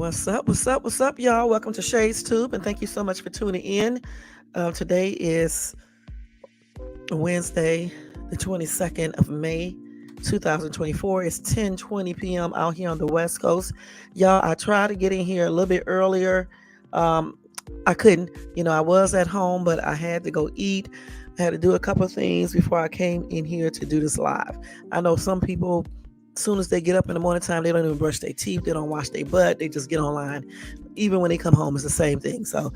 What's up? What's up? What's up, y'all? Welcome to Shades Tube, and thank you so much for tuning in. Today is Wednesday, the 22nd of May, 2024. It's 10:20 p.m. out here on the West Coast. Y'all, I tried to get in here a little bit earlier. Um, I couldn't. I was at home, but I had to go eat. I had to do a couple of things before I came in here to do this live. I know some people, as soon as they get up in the morning time, they don't even brush their teeth, they don't wash their butt, they just get online. Even when they come home, it's the same thing. So,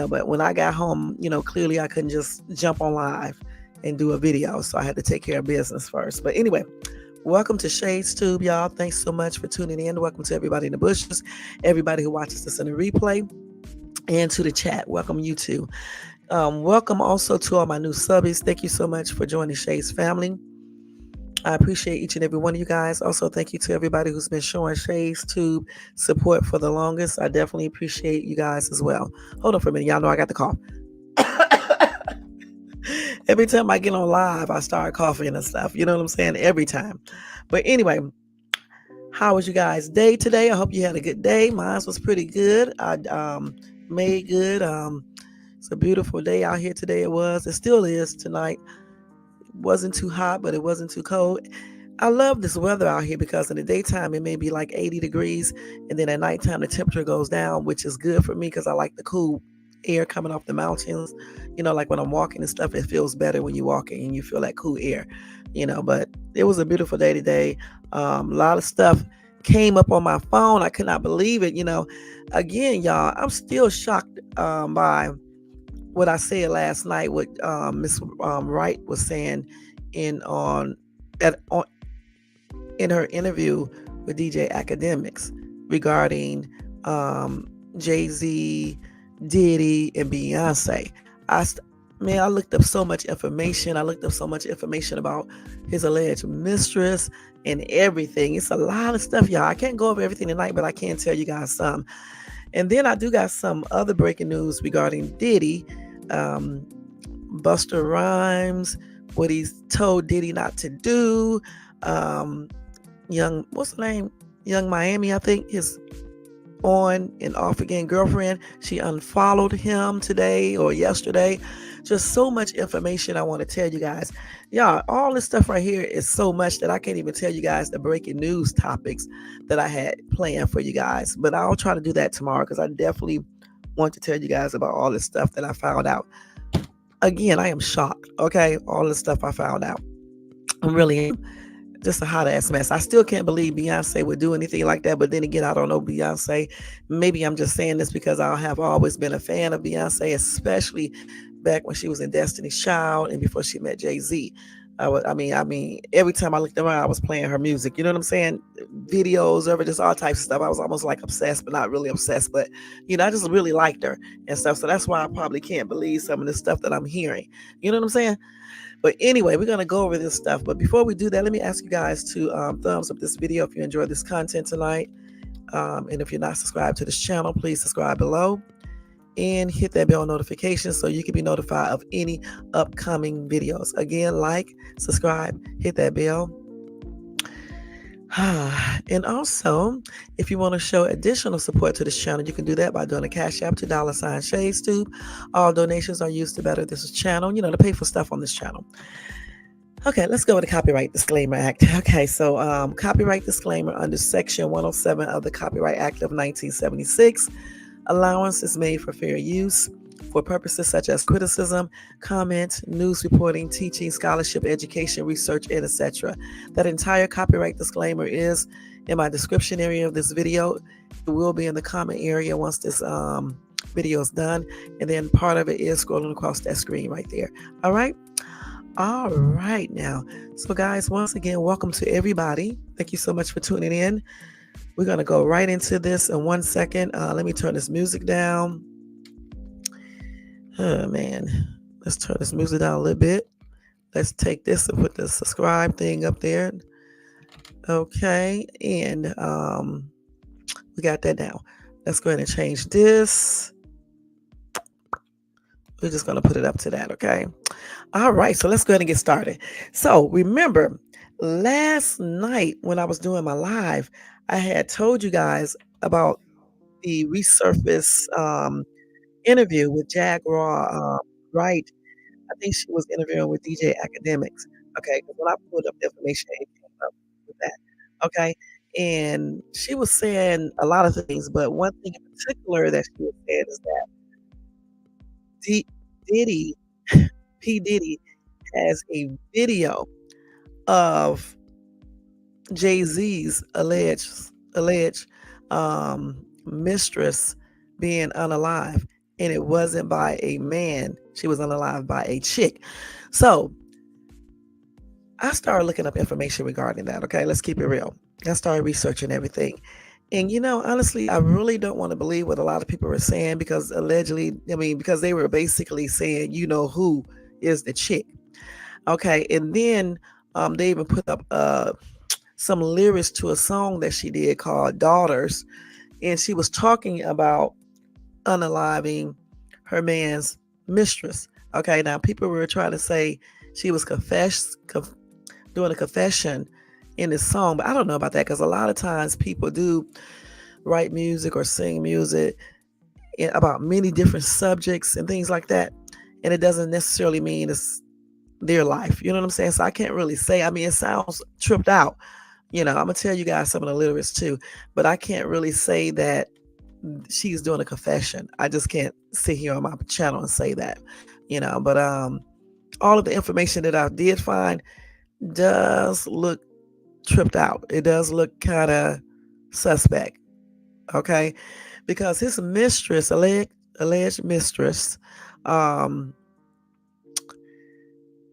but when I got home, clearly I couldn't just jump on live and do a video. So I had to take care of business first. But anyway, welcome to Shades Tube, y'all. Thanks so much for tuning in. Welcome to everybody in the bushes, everybody who watches this in the replay, and to the chat. Welcome you too. Welcome also to all my new subbies. Thank you so much for joining Shades family. I appreciate each and every one of you guys. Also, thank you to everybody who's been showing Shades Tube support for the longest. I definitely appreciate you guys as well. Hold on for a minute. Y'all know I got the cough. Every time I get on live, I start coughing and stuff. You know what I'm saying? Every time. But anyway, how was you guys' day today? I hope you had a good day. Mine was pretty good. I made good. It's a beautiful day out here today. It still is tonight. It wasn't too hot, but it wasn't too cold. I love this weather out here because in the daytime, it may be like 80 degrees. And then at nighttime, the temperature goes down, which is good for me because I like the cool air coming off the mountains. Like when I'm walking and stuff, it feels better when you're walking and you feel that cool air, but it was a beautiful day today. A lot of stuff came up on my phone. I could not believe it. Again, y'all, I'm still shocked by what I said last night, what Miss Wright was saying in her interview with DJ Akademiks regarding Jay-Z, Diddy, and Beyonce. I looked up so much information. I looked up so much information about his alleged mistress and everything. It's a lot of stuff, y'all. I can't go over everything tonight, but I can tell you guys some. And then I do got some other breaking news regarding Diddy. Buster Rhymes, what he's told Diddy not to do. What's the name? Young Miami, I think, his on and off again girlfriend. She unfollowed him today or yesterday. Just so much information I want to tell you guys. Y'all, all this stuff right here is so much that I can't even tell you guys the breaking news topics that I had planned for you guys. But I'll try to do that tomorrow because I definitely want to tell you guys about all this stuff that I found out. Again, I am shocked, okay? All the stuff I found out. I really am. Just a hot ass mess. I still can't believe Beyonce would do anything like that. But then again, I don't know Beyonce. Maybe I'm just saying this because I have always been a fan of Beyonce, especially back when she was in Destiny's Child and before she met Jay-Z. I mean, every time I looked around, I was playing her music. You know what I'm saying? Videos of her, just all types of stuff. I was almost like obsessed, but not really obsessed. But, I just really liked her and stuff. So that's why I probably can't believe some of the stuff that I'm hearing. You know what I'm saying? But anyway, we're going to go over this stuff. But before we do that, let me ask you guys to thumbs up this video if you enjoyed this content tonight. And if you're not subscribed to this channel, please subscribe below. And hit that bell notification so you can be notified of any upcoming videos. Again, like, subscribe, hit that bell. And also, if you want to show additional support to this channel, you can do that by doing a Cash App to $ShadesTube. All donations are used to better this channel, to pay for stuff on this channel. Okay, let's go with the Copyright Disclaimer Act. Okay, so copyright disclaimer under Section 107 of the Copyright Act of 1976. Allowance is made for fair use for purposes such as criticism, comment, news reporting, teaching, scholarship, education, research, and etc. That entire copyright disclaimer is in my description area of this video. It will be in the comment area once this video is done. And then part of it is scrolling across that screen right there. All right now. So guys, once again, welcome to everybody. Thank you so much for tuning in. We're going to go right into this in 1 second. Let me turn this music down. Oh, man. Let's turn this music down a little bit. Let's take this and put the subscribe thing up there. Okay. And we got that now. Let's go ahead and change this. We're just going to put it up to that. Okay. All right. So let's go ahead and get started. So remember, last night when I was doing my live, I had told you guys about the resurface interview with Jaguar Wright. I think she was interviewing with DJ Akademiks. Okay, because when I pulled up the information, it came up with that. Okay, and she was saying a lot of things, but one thing in particular that she was saying is that D- Diddy, P Diddy, has a video of Jay Z's alleged mistress being unalive, and it wasn't by a man. She was unalive by a chick. So I started looking up information regarding that. Okay, let's keep it real. I started researching everything. And honestly, I really don't want to believe what a lot of people were saying because allegedly, because they were basically saying, who is the chick. Okay, and then they even put up some lyrics to a song that she did called Daughters. And she was talking about unaliving her man's mistress. Okay, now people were trying to say she was doing a confession in this song, but I don't know about that because a lot of times people do write music or sing music about many different subjects and things like that, and it doesn't necessarily mean it's their life. You know what I'm saying? So I can't really say. It sounds tripped out. I'm gonna tell you guys some of the lyrics too, but I can't really say that she's doing a confession. I just can't sit here on my channel and say that. But all of the information that I did find does look tripped out. It does look kind of suspect. Okay, because his mistress, alleged mistress,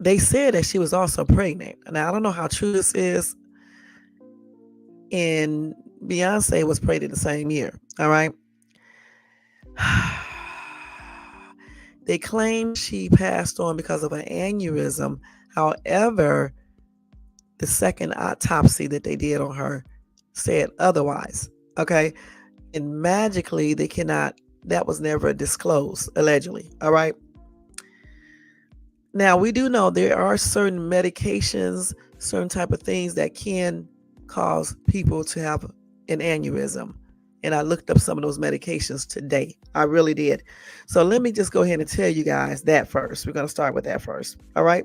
they said that she was also pregnant. Now I don't know how true this is. And Beyonce was pregnant the same year. All right. They claim she passed on because of an aneurysm. However, the second autopsy that they did on her said otherwise. Okay. And magically, that was never disclosed, allegedly. All right. Now, we do know there are certain medications, certain type of things that can cause people to have an aneurysm. And I looked up some of those medications today. I really did. So let me just go ahead and tell you guys that first. We're going to start with that first. All right.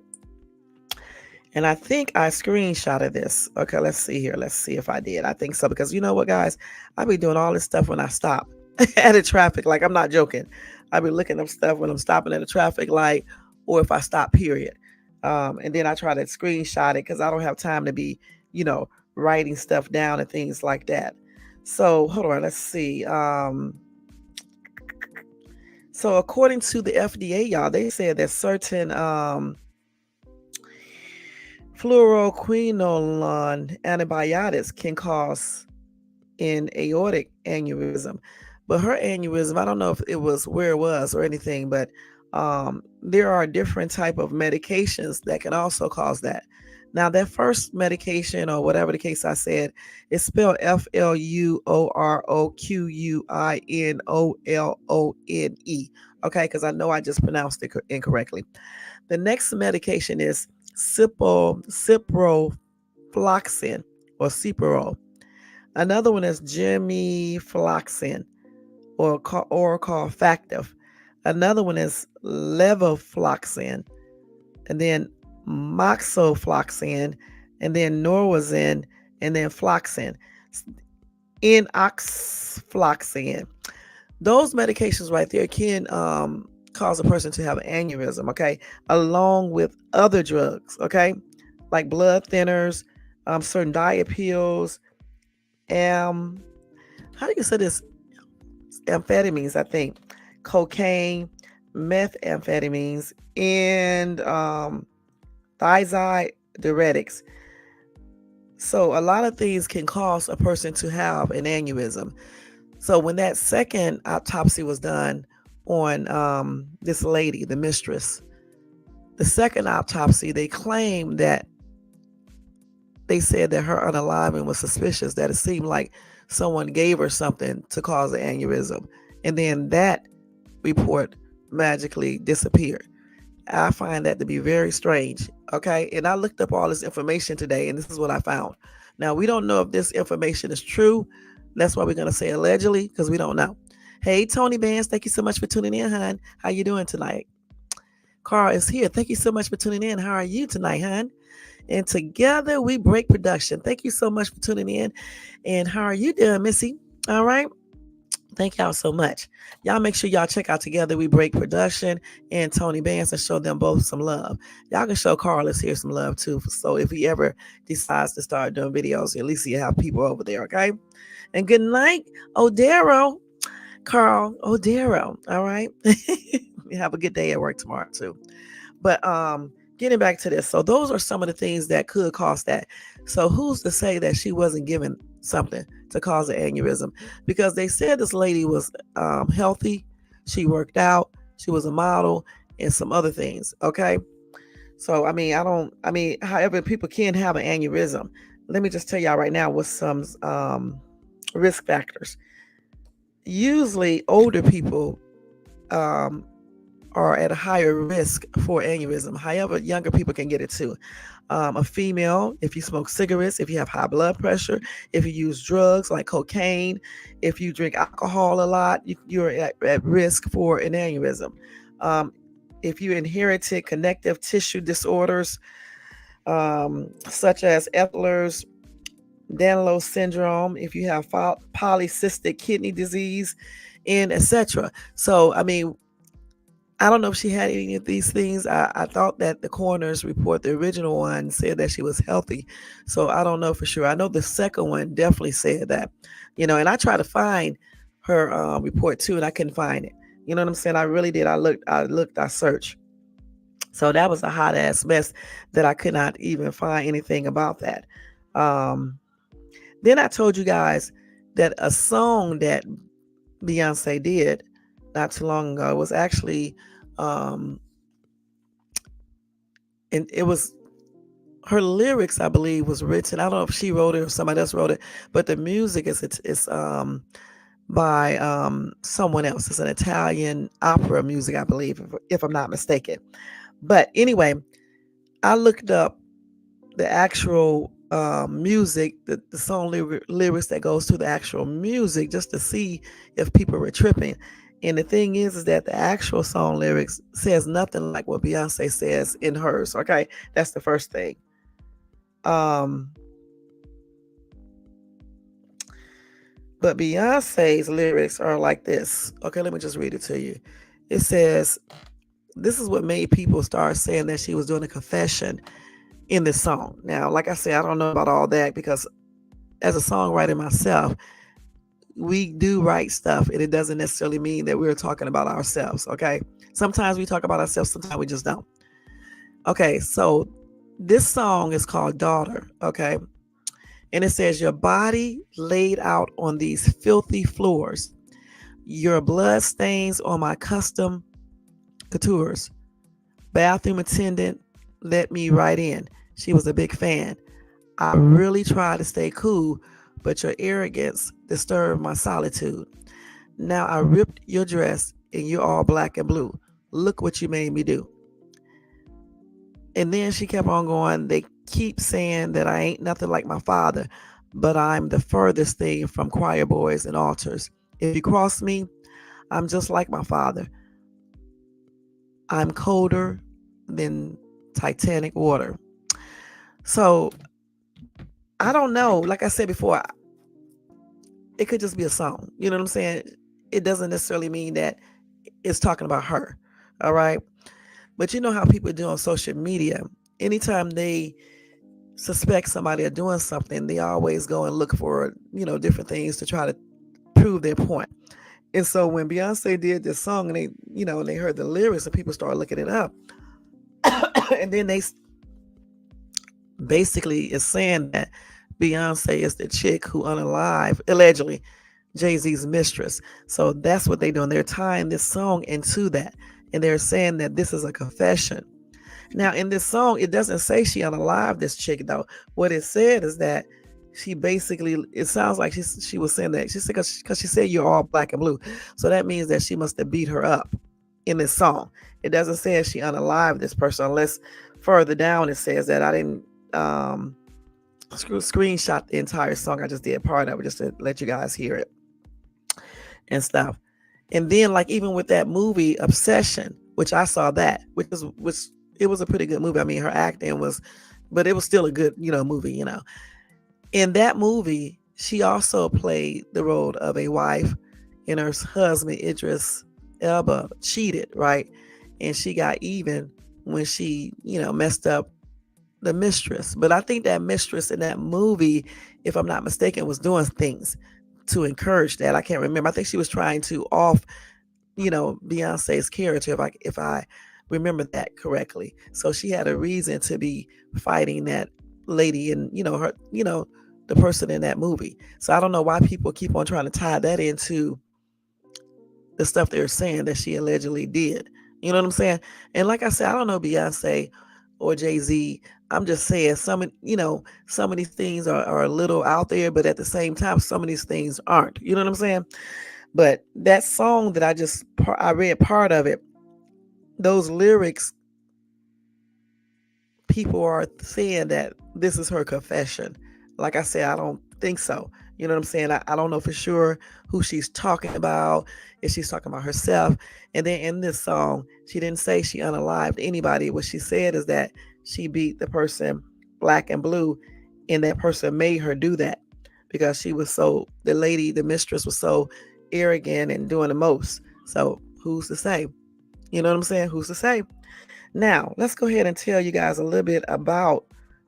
And I think I screenshotted this. Okay, let's see here. Let's see if I did. I think so. Because you know what, guys? I'll be doing all this stuff when I stop at a traffic. Like, I'm not joking. I'll be looking up stuff when I'm stopping at a traffic light or if I stop, period. And then I try to screenshot it because I don't have time to be, writing stuff down and things like that. So hold on, let's see. So according to the FDA, y'all, they said that certain fluoroquinolone antibiotics can cause an aortic aneurysm. But her aneurysm, I don't know if it was where it was or anything, but there are different type of medications that can also cause that. Now, that first medication, or whatever the case I said, is spelled FLUOROQUINOLONE. Okay, because I know I just pronounced it incorrectly. The next medication is ciprofloxacin or Cipro. Another one is gemifloxacin or called Factive. Another one is levofloxacin, and then moxofloxacin, and then norwazin, and then floxacin, enoxfloxacin. Those medications right there can cause a person to have an aneurysm, okay, along with other drugs, okay, like blood thinners, certain diet pills, how do you say this? Amphetamines, I think, cocaine, methamphetamines, and thiazide diuretics. So a lot of things can cause a person to have an aneurysm. So when that second autopsy was done on this lady, the mistress, the second autopsy, they claimed that they said that her unaliving was suspicious, that it seemed like someone gave her something to cause an aneurysm. And then that report magically disappeared. I find that to be very strange. Okay. And I looked up all this information today, and this is what I found. Now, we don't know if this information is true. That's why we're going to say allegedly, because we don't know. Hey, Tony Bands, thank you so much for tuning in, hon. How you doing tonight? Carl is here. Thank you so much for tuning in. How are you tonight, hon? And together we break production. Thank you so much for tuning in. And how are you doing, Missy? All right. Thank y'all so much. Y'all make sure y'all check out Together We Break Production and Tony Bands and show them both some love. Y'all can show Carlos here some love too. So if he ever decides to start doing videos, at least you have people over there, okay? And good night, Odero. Carl Odero. All right. You have a good day at work tomorrow too. But getting back to this, so those are some of the things that could cause that. So who's to say that she wasn't given something to cause an aneurysm? Because they said this lady was healthy, she worked out, she was a model, and some other things. Okay. So however, people can have an aneurysm. Let me just tell y'all right now what some risk factors. Usually older people are at a higher risk for aneurysm. However, younger people can get it too. A female, if you smoke cigarettes, if you have high blood pressure, if you use drugs like cocaine, if you drink alcohol a lot, you're at risk for an aneurysm. If you inherited connective tissue disorders, such as Ehlers Danlos syndrome, if you have polycystic kidney disease, and etc. So, I don't know if she had any of these things. I thought that the coroner's report, the original one, said that she was healthy. So I don't know for sure. I know the second one definitely said that, and I tried to find her report too, and I couldn't find it. You know what I'm saying? I really did. I searched. So that was a hot ass mess that I could not even find anything about that. Then I told you guys that a song that Beyonce did not too long ago was actually and it was her lyrics, I believe, was written. I don't know if she wrote it or somebody else wrote it, but the music is by someone else. It's an Italian opera music, I believe, if I'm not mistaken. But anyway, I looked up the actual music, the song lyrics that goes to the actual music, just to see if people were tripping. And the thing is that the actual song lyrics says nothing like what Beyonce says in hers. Okay, that's the first thing. But Beyonce's lyrics are like this. Okay, let me just read it to you. It says, this is what made people start saying that she was doing a confession in this song. Now, like I said, I don't know about all that because as a songwriter myself, we do write stuff and it doesn't necessarily mean that we're talking about ourselves. Okay. Sometimes we talk about ourselves, sometimes we just don't. Okay. So this song is called Daughter. Okay. And it says, your body laid out on these filthy floors, your blood stains on my custom coutures. Bathroom attendant let me right in. She was a big fan. I really tried to stay cool, but your arrogance disturbed my solitude. Now I ripped your dress and you're all black and blue. Look what you made me do. And then she kept on going. They keep saying that I ain't nothing like my father, but I'm the furthest thing from choir boys and altars. If you cross me, I'm just like my father. I'm colder than Titanic water. So I don't know. Like I said before, it could just be a song. You know what I'm saying? It doesn't necessarily mean that it's talking about her. All right. But you know how people do on social media. Anytime they suspect somebody of doing something, they always go and look for, different things to try to prove their point. And so when Beyonce did this song and they heard the lyrics and people started looking it up, and then they basically is saying that Beyonce is the chick who unalive, allegedly, Jay-Z's mistress. So that's what they're doing. They're tying this song into that. And they're saying that this is a confession. Now, in this song, it doesn't say she unalived this chick, though. What it said is that she basically, it sounds like she was saying that. She said, because she said you're all black and blue. So that means that she must have beat her up in this song. It doesn't say she unalived this person, unless further down it says that. I didn't screenshot the entire song. I just did part of it just to let you guys hear it and stuff. And then like even with that movie Obsession, which I saw that, which it was a pretty good movie. I mean, her acting was, but it was still a good, movie, In that movie, she also played the role of a wife, and her husband Idris Elba cheated, right? And she got even when she, messed up the mistress. But I think that mistress in that movie, if I'm not mistaken, was doing things to encourage that. I can't remember. I think she was trying to off, Beyonce's character, if I remember that correctly. So she had a reason to be fighting that lady and her, the person in that movie. So I don't know why people keep on trying to tie that into the stuff they're saying that she allegedly did. You know what I'm saying? And like I said, I don't know Beyonce or Jay-Z. I'm just saying some of these things are a little out there, but at the same time, some of these things aren't. You know what I'm saying? But that song that I read part of it, those lyrics, people are saying that this is her confession. Like I said, I don't think so. You know what I'm saying? I don't know for sure who she's talking about, if she's talking about herself. And then in this song, she didn't say she unalived anybody. What she said is that she beat the person black and blue, and that person made her do that because the mistress was so arrogant and doing the most. So who's to say? You know what I'm saying? Who's to say? Now, let's go ahead and tell you guys a little bit about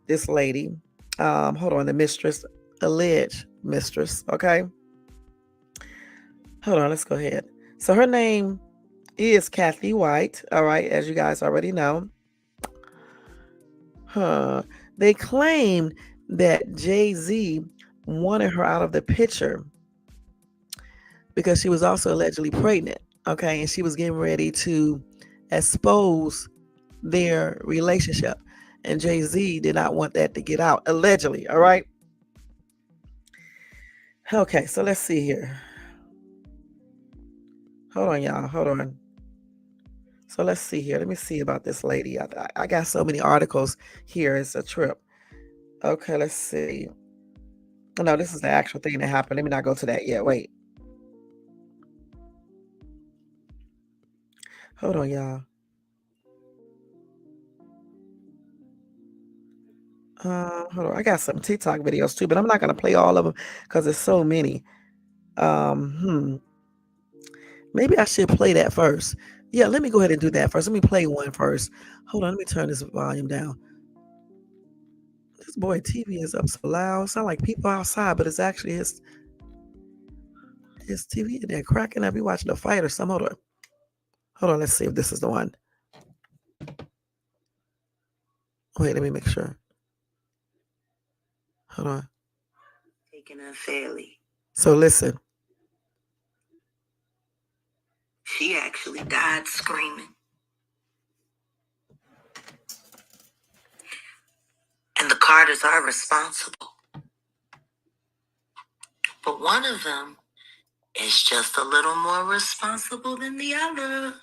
this lady. Hold on, the mistress, alleged mistress. Okay. Hold on, let's go ahead. So her name is Kathy White. All right, as you guys already know. They claimed that Jay-Z wanted her out of the picture because she was also allegedly pregnant. Okay, and she was getting ready to expose their relationship. And Jay-Z did not want that to get out, allegedly. All right. Okay, so let's see here. Hold on, y'all. Hold on. So let's see here. Let me see about this lady. I got so many articles here. It's a trip. Okay, let's see. No, this is the actual thing that happened. Let me not go to that yet. Wait. Hold on, y'all. Hold on. I got some TikTok videos too, but I'm not gonna play all of them because there's so many. Maybe I should play that first. Yeah, let me go ahead and do that first. Let me play one first. Hold on, let me turn this volume down. This boy TV is up so loud. It sounds like people outside, but it's actually his TV in there cracking up. He watching a fight or something. Hold on. Hold on, let's see if this is the one. Wait, let me make sure. Hold on. Taken unfairly. So listen. She actually died screaming. And the Carters are responsible. But one of them is just a little more responsible than the other.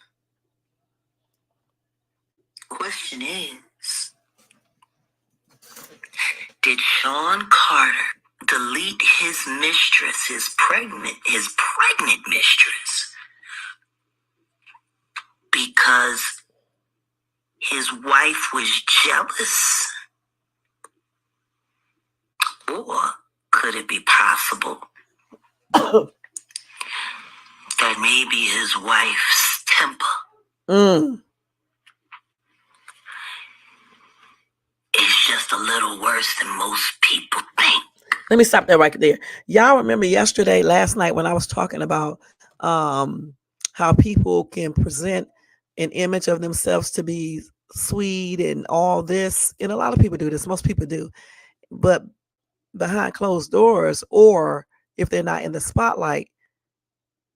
Question is, did Sean Carter delete his mistress, his pregnant mistress, because his wife was jealous? Or could it be possible that maybe his wife's temper is just a little worse than most people think? Let me stop that right there. Y'all remember last night when I was talking about how people can present an image of themselves to be sweet and all this, and a lot of people do this. Most people do, but behind closed doors, or if they're not in the spotlight,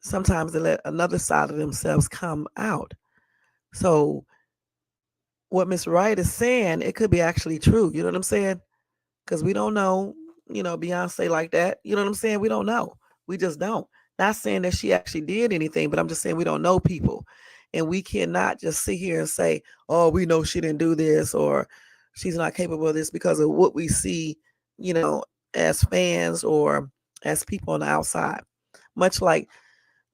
sometimes they let another side of themselves come out. So what Miss Wright is saying, it could be actually true. You know what I'm saying? Because we don't know, Beyonce like that. You know what I'm saying? We don't know. We just don't. Not saying that she actually did anything, but I'm just saying we don't know people. And we cannot just sit here and say, oh, we know she didn't do this or she's not capable of this because of what we see, as fans or as people on the outside. Much like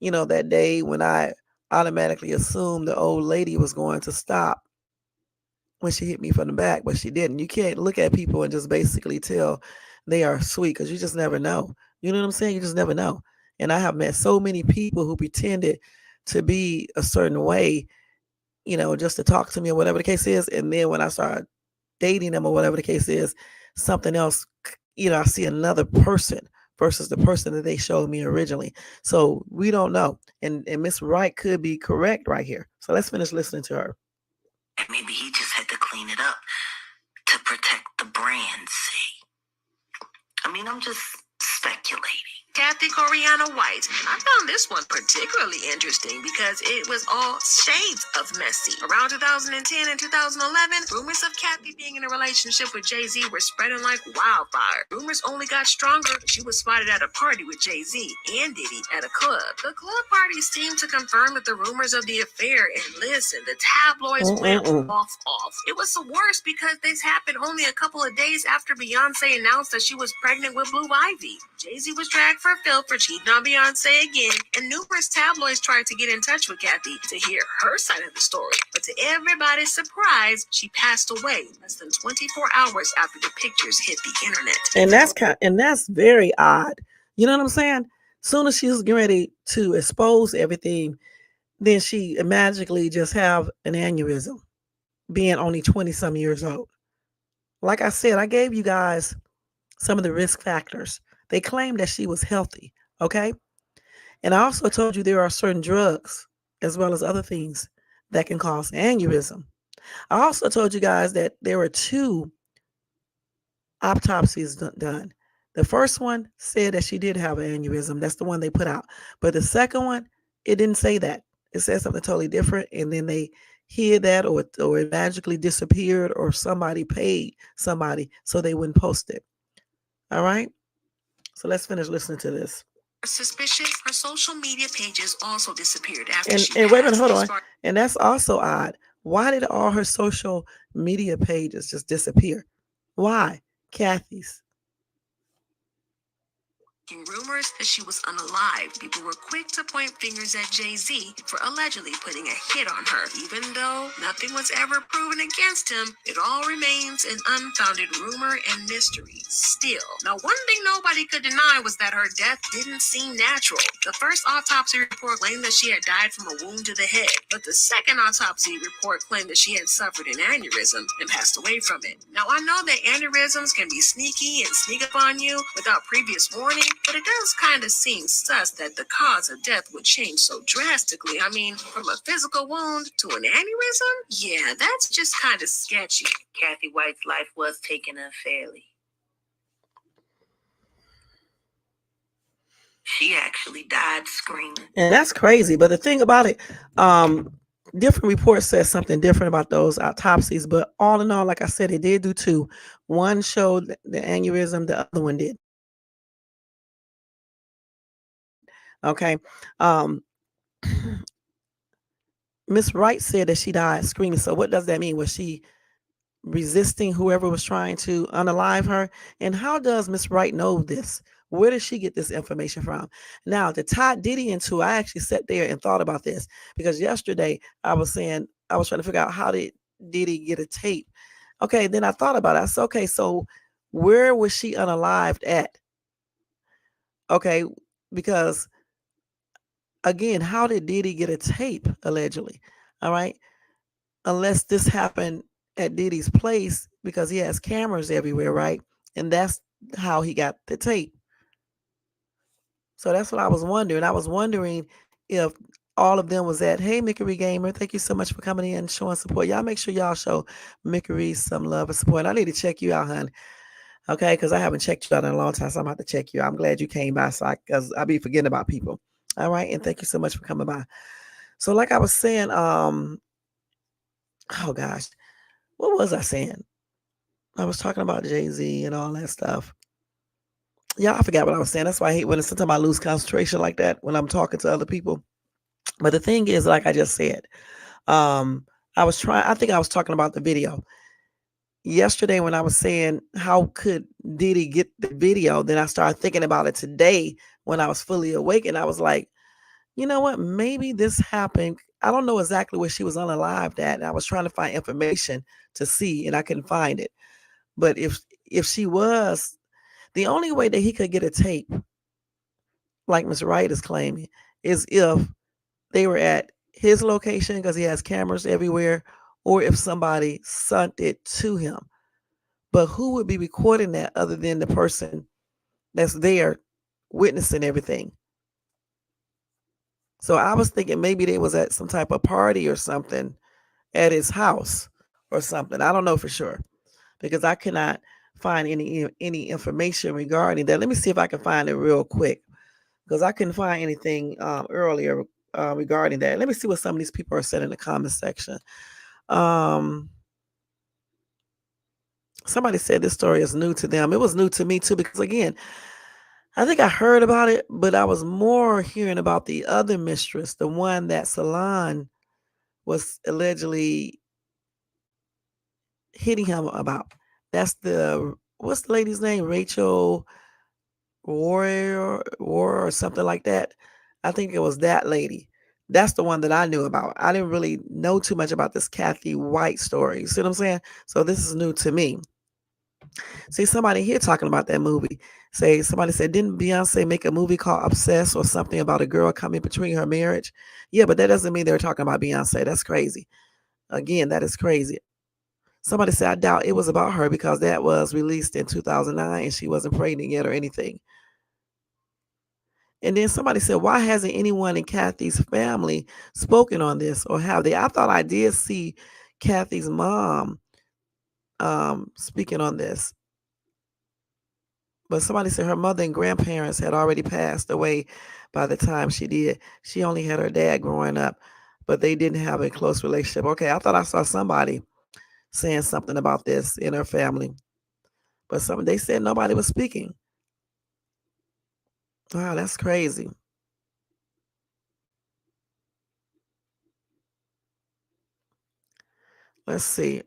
that day when I automatically assumed the old lady was going to stop when she hit me from the back, but she didn't. You can't look at people and just basically tell they are sweet because you just never know. You know what I'm saying? You just never know. And I have met so many people who pretended to be a certain way, just to talk to me or whatever the case is. And then when I started dating them or whatever the case is, something else, I see another person versus the person that they showed me originally. So we don't know. And Miss Wright could be correct right here. So let's finish listening to her. Maybe he just had to clean it up to protect the brand's sake. I mean, I'm just speculating. Kathy Coriana White. I found this one particularly interesting because it was all shades of messy. Around 2010 and 2011, rumors of Kathy being in a relationship with Jay-Z were spreading like wildfire. Rumors only got stronger when she was spotted at a party with Jay-Z and Diddy at a club. The club party seemed to confirm that the rumors of the affair, and listen, the tabloids went off. It was the worst because this happened only a couple of days after Beyonce announced that she was pregnant with Blue Ivy. Jay-Z was dragged for Phil for cheating on Beyonce again, and numerous tabloids tried to get in touch with Kathy to hear her side of the story. But to everybody's surprise, she passed away less than 24 hours after the pictures hit the internet. And that's very odd. You know what I'm saying? Soon as she was getting ready to expose everything, then she magically just have an aneurysm, being only 20 some years old. Like I said, I gave you guys some of the risk factors. They claimed that she was healthy, okay? And I also told you there are certain drugs as well as other things that can cause aneurysm. I also told you guys that there were 2 autopsies done. The first one said that she did have an aneurysm. That's the one they put out. But the second one, it didn't say that. It said something totally different. And then they hid that, or it magically disappeared, or somebody paid somebody so they wouldn't post it. All right? So let's finish listening to this. Suspicious, her social media pages also disappeared after and wait a minute, hold on. And that's also odd. Why did all her social media pages just disappear? Why? Kathy's. Rumors that she was unalived, people were quick to point fingers at Jay-Z for allegedly putting a hit on her. Even though nothing was ever proven against him, it all remains an unfounded rumor and mystery still. Now, one thing nobody could deny was that her death didn't seem natural. The first autopsy report claimed that she had died from a wound to the head, but the second autopsy report claimed that she had suffered an aneurysm and passed away from it. Now, I know that aneurysms can be sneaky and sneak up on you without previous warning, but it does kind of seem sus that the cause of death would change so drastically. I mean, from a physical wound to an aneurysm? Yeah, that's just kind of sketchy. Kathy White's life was taken unfairly. She actually died screaming. And that's crazy. But the thing about it, different reports said something different about those autopsies. But all in all, like I said, they did do 2. One showed the aneurysm, the other one did. Okay. Miss Wright said that she died screaming. So what does that mean? Was she resisting whoever was trying to unalive her? And how does Miss Wright know this? Where does she get this information from? Now, to tie Diddy into, I actually sat there and thought about this because yesterday I was trying to figure out, how did Diddy get a tape? Okay, then I thought about it. I said, okay, so where was she unalived at? Okay, because again, how did Diddy get a tape, allegedly? All right. Unless this happened at Diddy's place, because he has cameras everywhere, right? And that's how he got the tape. So that's what I was wondering. I was wondering if all of them was at, hey, Mickery Gamer, thank you so much for coming in and showing support. Y'all make sure y'all show Mickery some love and support. I need to check you out, hon. Okay, because I haven't checked you out in a long time, so I'm about to check you. I'm glad you came by, because I be forgetting about people. All right, and thank you so much for coming by. So like I was saying, oh gosh, what was I saying? I was talking about Jay-Z and all that stuff. Yeah, I forgot what I was saying. That's why I hate when sometimes I lose concentration like that when I'm talking to other people. But the thing is, like I just said, I think I was talking about the video. Yesterday when I was saying, how could Diddy get the video? Then I started thinking about it today when I was fully awake, and I was like, You know what? Maybe this happened. I don't know exactly where she was unalived at. I was trying to find information to see, and I couldn't find it. But if she was, the only way that he could get a tape, like Miss Wright is claiming, is if they were at his location because he has cameras everywhere, or if somebody sent it to him. But who would be recording that other than the person that's there witnessing everything? So I was thinking maybe they was at some type of party or something at his house or something. I don't know for sure because I cannot find any information regarding that. Let me see if I can find it real quick because I couldn't find anything earlier regarding that. Let me see what some of these people are saying in the comment section. Um, Somebody said this story is new to them. It was new to me too because again, I think I heard about it, but I was more hearing about the other mistress, the one that Salon was allegedly hitting him about. That's the what's the lady's name? Rachel War or something like that. I think it was that lady. That's the one that I knew about. I didn't really know too much about this Kathy White story. You see what I'm saying? So this is new to me. See somebody here talking about that movie. Say somebody said, didn't Beyonce make a movie called Obsessed or something about a girl coming between her marriage? Yeah, but that doesn't mean they're talking about Beyonce. That's crazy. Again, that is crazy. Somebody said, I doubt it was about her because that was released in 2009 and she wasn't pregnant yet or anything. And then somebody said, why hasn't anyone in Kathy's family spoken on this or have they? I thought I did see Kathy's mom speaking on this. But somebody said her mother and grandparents had already passed away by the time she did. She only had her dad growing up, but they didn't have a close relationship. Okay, I thought I saw somebody saying something about this in her family. But they said nobody was speaking. Wow, that's crazy. Let's see.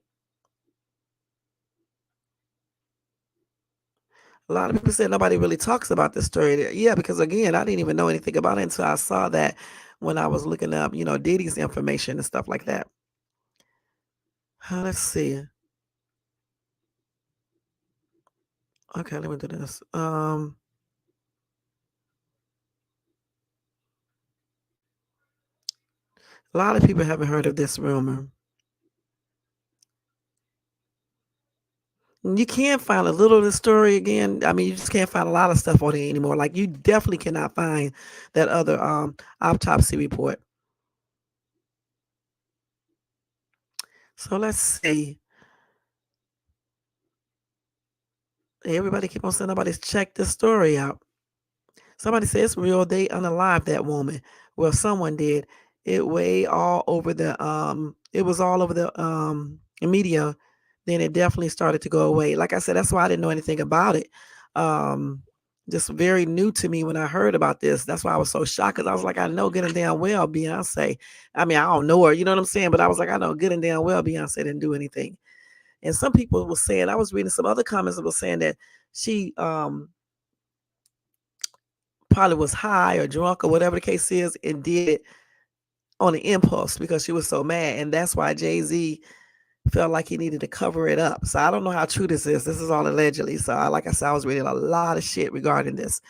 A lot of people said nobody really talks about this story. Yeah, because again, I didn't even know anything about it until I saw that when I was looking up, Diddy's information and stuff like that. Let's see. Okay, let me do this. A lot of people haven't heard of this rumor. You can't find a little of the story again. I mean, you just can't find a lot of stuff on it anymore. Like you definitely cannot find that other autopsy report. So let's see. Everybody keep on saying nobody's checked this story out. Somebody said it's real. They unalived that woman. Well, someone did. It way all over the it was all over the media. Then it definitely started to go away. Like I said, that's why I didn't know anything about it. Um just very new to me when I heard about this. That's why I was so shocked because I was like, I know good and damn well Beyonce. I mean, I don't know her, you know what I'm saying? But I was like, I know good and damn well Beyonce didn't do anything. And some people were saying, I was reading some other comments that were saying that she probably was high or drunk or whatever the case is and did it on an impulse because she was so mad. And that's why Jay-Z felt like he needed to cover it up. So I don't know how true this is. This is all allegedly. So like I said, I was reading a lot of shit regarding this.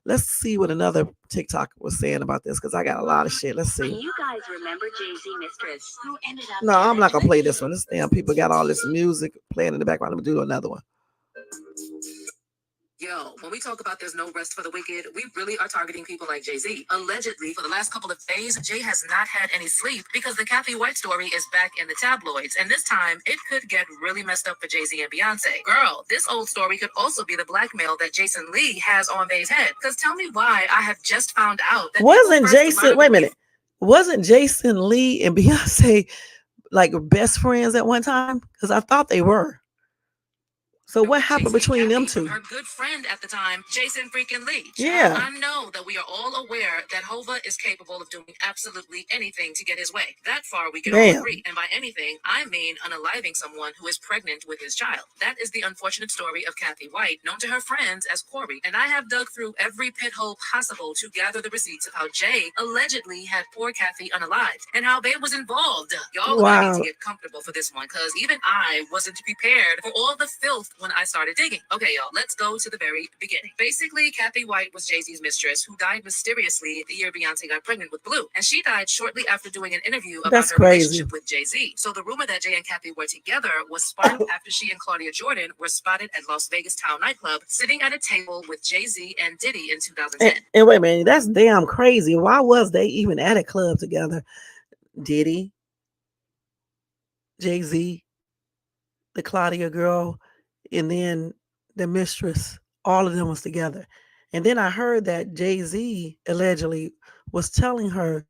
Let's see what another TikTok was saying about this because I got a lot of shit. Let's see. Do you guys remember Jay-Z Mistress, who ended up? No, I'm not gonna play this one. This damn people got all this music playing in the background. I'm gonna do another one. Yo, when we talk about there's no rest for the wicked, we really are targeting people like Jay-Z. Allegedly, for the last couple of days, Jay has not had any sleep because the Kathy White story is back in the tabloids. And this time, it could get really messed up for Jay-Z and Beyonce. Girl, this old story could also be the blackmail that Jason Lee has on Bay's head. Because tell me why I have just found out that wasn't Jason, wait a minute. Wasn't Jason Lee and Beyonce like best friends at one time? Because I thought they were. So what happened Jay-Z between them Kathy from two? her good friend at the time, Jason freaking Lee. Yeah. I know that we are all aware that Hova is capable of doing absolutely anything to get his way. That far we can all agree. And by anything, I mean unaliving someone who is pregnant with his child. That is the unfortunate story of Kathy White, known to her friends as Corey. And I have dug through every pit hole possible to gather the receipts of how Jay allegedly had poor Kathy unalived and how Babe was involved. Y'all are gonna need to get comfortable for this one, because even I wasn't prepared for all the filth when I started digging. Okay, y'all, let's go to the very beginning. Basically, Kathy White was Jay-Z's mistress who died mysteriously the year Beyonce got pregnant with Blue. And she died shortly after doing an interview about her relationship with Jay-Z. So the rumor that Jay and Kathy were together was sparked after she and Claudia Jordan were spotted at Las Vegas Town nightclub sitting at a table with Jay-Z and Diddy in 2010. And wait a minute, that's damn crazy. Why was they even at a club together? Diddy, Jay-Z, the Claudia girl, and then the mistress, all of them was together. And then I heard that Jay-Z allegedly was telling her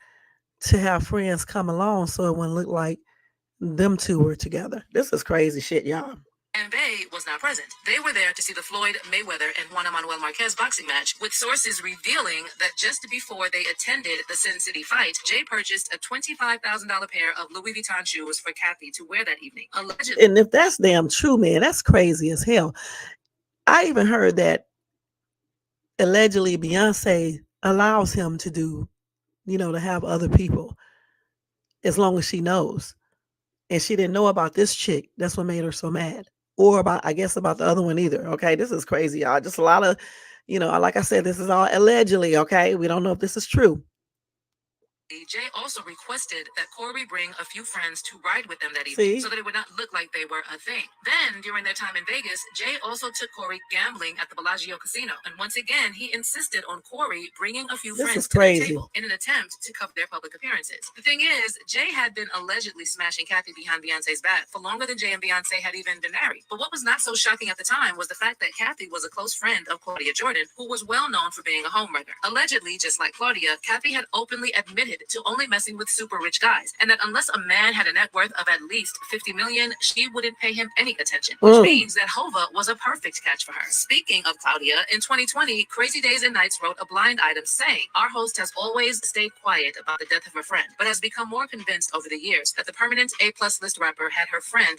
to have friends come along so it wouldn't look like them two were together. This is crazy shit, y'all. And Bay was not present. They were there to see the Floyd Mayweather and Juan Manuel Marquez boxing match, with sources revealing that just before they attended the Sin City fight, Jay purchased a $25,000 pair of Louis Vuitton shoes for Kathy to wear that evening. Allegedly. And if that's damn true, man, that's crazy as hell. I even heard that allegedly Beyonce allows him to do, to have other people as long as she knows. And she didn't know about this chick. That's what made her so mad. Or about, I guess, about the other one either. Okay, this is crazy, y'all. Just a lot of, like I said, this is all allegedly. Okay, we don't know if this is true. Jay also requested that Corey bring a few friends to ride with them that evening so that it would not look like they were a thing. Then, during their time in Vegas, Jay also took Corey gambling at the Bellagio Casino. And once again, he insisted on Corey bringing a few friends to the table in an attempt to cover their public appearances. The thing is, Jay had been allegedly smashing Kathy behind Beyonce's back for longer than Jay and Beyonce had even been married. But what was not so shocking at the time was the fact that Kathy was a close friend of Claudia Jordan, who was well known for being a homewrecker. Allegedly, just like Claudia, Kathy had openly admitted to only messing with super rich guys, and that unless a man had a net worth of at least $50 million, she wouldn't pay him any attention, which means that Hova was a perfect catch for her. Speaking of Claudia, in 2020, Crazy Days and Nights wrote a blind item saying, "Our host has always stayed quiet about the death of her friend, but has become more convinced over the years that the permanent A+ list rapper had her friend.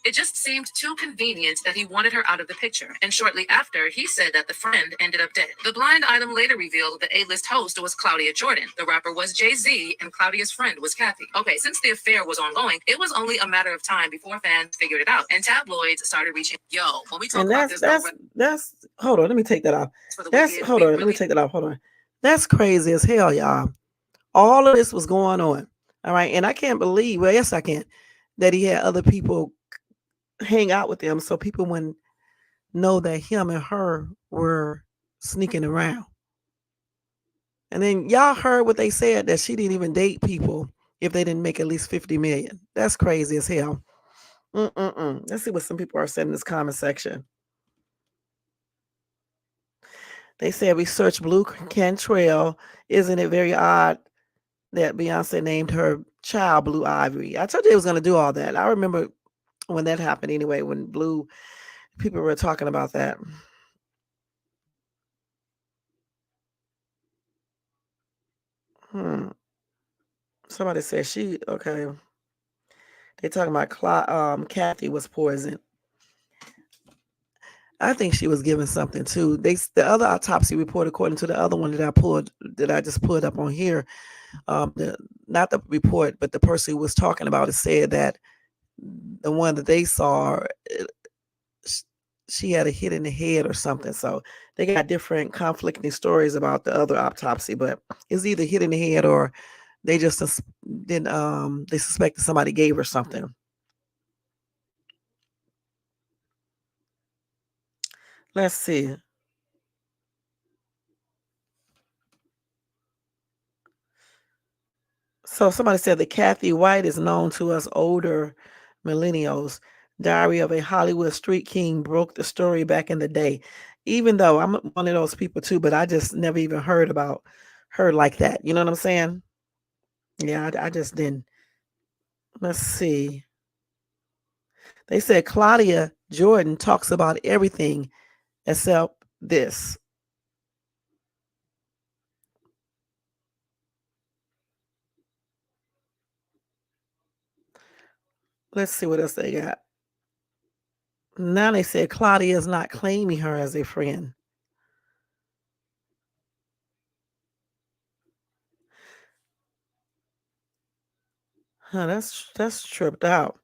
It just seemed too convenient that he wanted her out of the picture." And shortly after, he said that the friend ended up dead. The blind item later revealed the A-list host was Claudia Jordan. The rapper was Jay-Z, and Claudia's friend was Kathy. Okay, since the affair was ongoing, it was only a matter of time before fans figured it out, and tabloids started reaching. Yo, when we talk about this, that's hold on, let me take that off. Let me take that off. Hold on. That's crazy as hell, y'all. All of this was going on. All right, and I can't believe. Well, yes, I can. That he had other people hang out with them so people wouldn't know that him and her were sneaking around. And then y'all heard what they said, that she didn't even date people if they didn't make at least 50 million. That's crazy as hell. Let's see what some people are saying in this comment section. They said we searched Blue Cantrell. Isn't it very odd that Beyonce named her child Blue Ivy? I told you it was going to do all that. I remember when that happened anyway, when Blue, people were talking about that. Somebody said okay. They talking about Kathy was poisoned. I think she was given something too. The other autopsy report, according to the other one that I just put up on here, not the report, but the person who was talking about it said that the one that they saw, she had a hit in the head or something. So they got different conflicting stories about the other autopsy, but it's either hit in the head or they just they suspected somebody gave her something. Let's see. So somebody said that Kathy White is known to us older millennials. Diary of a Hollywood Street King broke the story back in the day. Even though I'm one of those people too, but I just never even heard about her like that. You know what I'm saying? Yeah, I just didn't. Let's see. They said Claudia Jordan talks about everything except this. Let's see what else they got. Now they said Claudia is not claiming her as a friend. Huh, that's tripped out.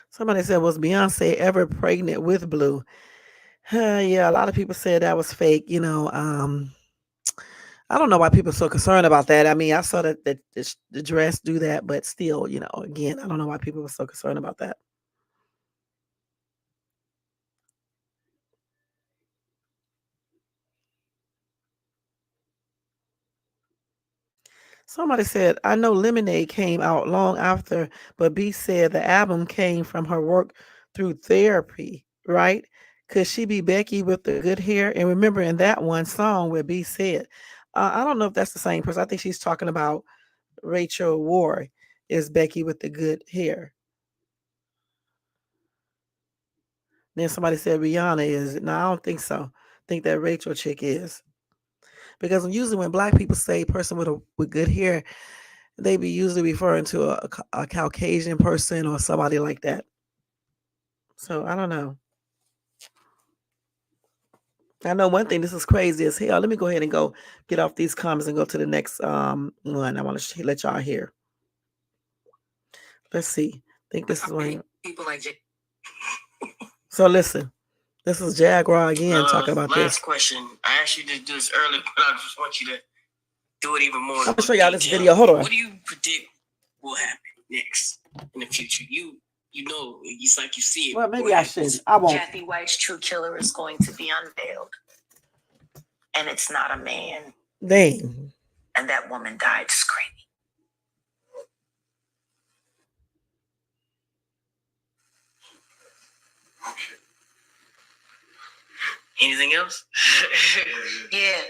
Somebody said, was Beyonce ever pregnant with Blue? Yeah, a lot of people said that was fake. I don't know why people are so concerned about that. I mean, I saw that the dress do that, but still, again, I don't know why people were so concerned about that. Somebody said, I know Lemonade came out long after, but B said the album came from her work through therapy, right? Could she be Becky with the good hair? And remember in that one song where B said, I don't know if that's the same person. I think she's talking about Rachel Ward is Becky with the good hair. Then somebody said Rihanna is. No, I don't think so. I think that Rachel chick is. Because usually when black people say person with good hair, they be usually referring to a Caucasian person or somebody like that. So I don't know. I know one thing. This is crazy as hell. Let me go ahead and go get off these comments and go to the next one. I want to let y'all hear. Let's see. I think this is one. People like. So listen. This is Jaguar again talking about last this. Last question. I asked you to do this earlier, but I just want you to do it even more. I'm gonna show y'all this video. Hold on. What do you predict will happen next in the future? You know, it's like you see it. Well, maybe I should. I won't. Kathy White's true killer is going to be unveiled, and it's not a man. Dang. And that woman died screaming. Anything else? Yeah.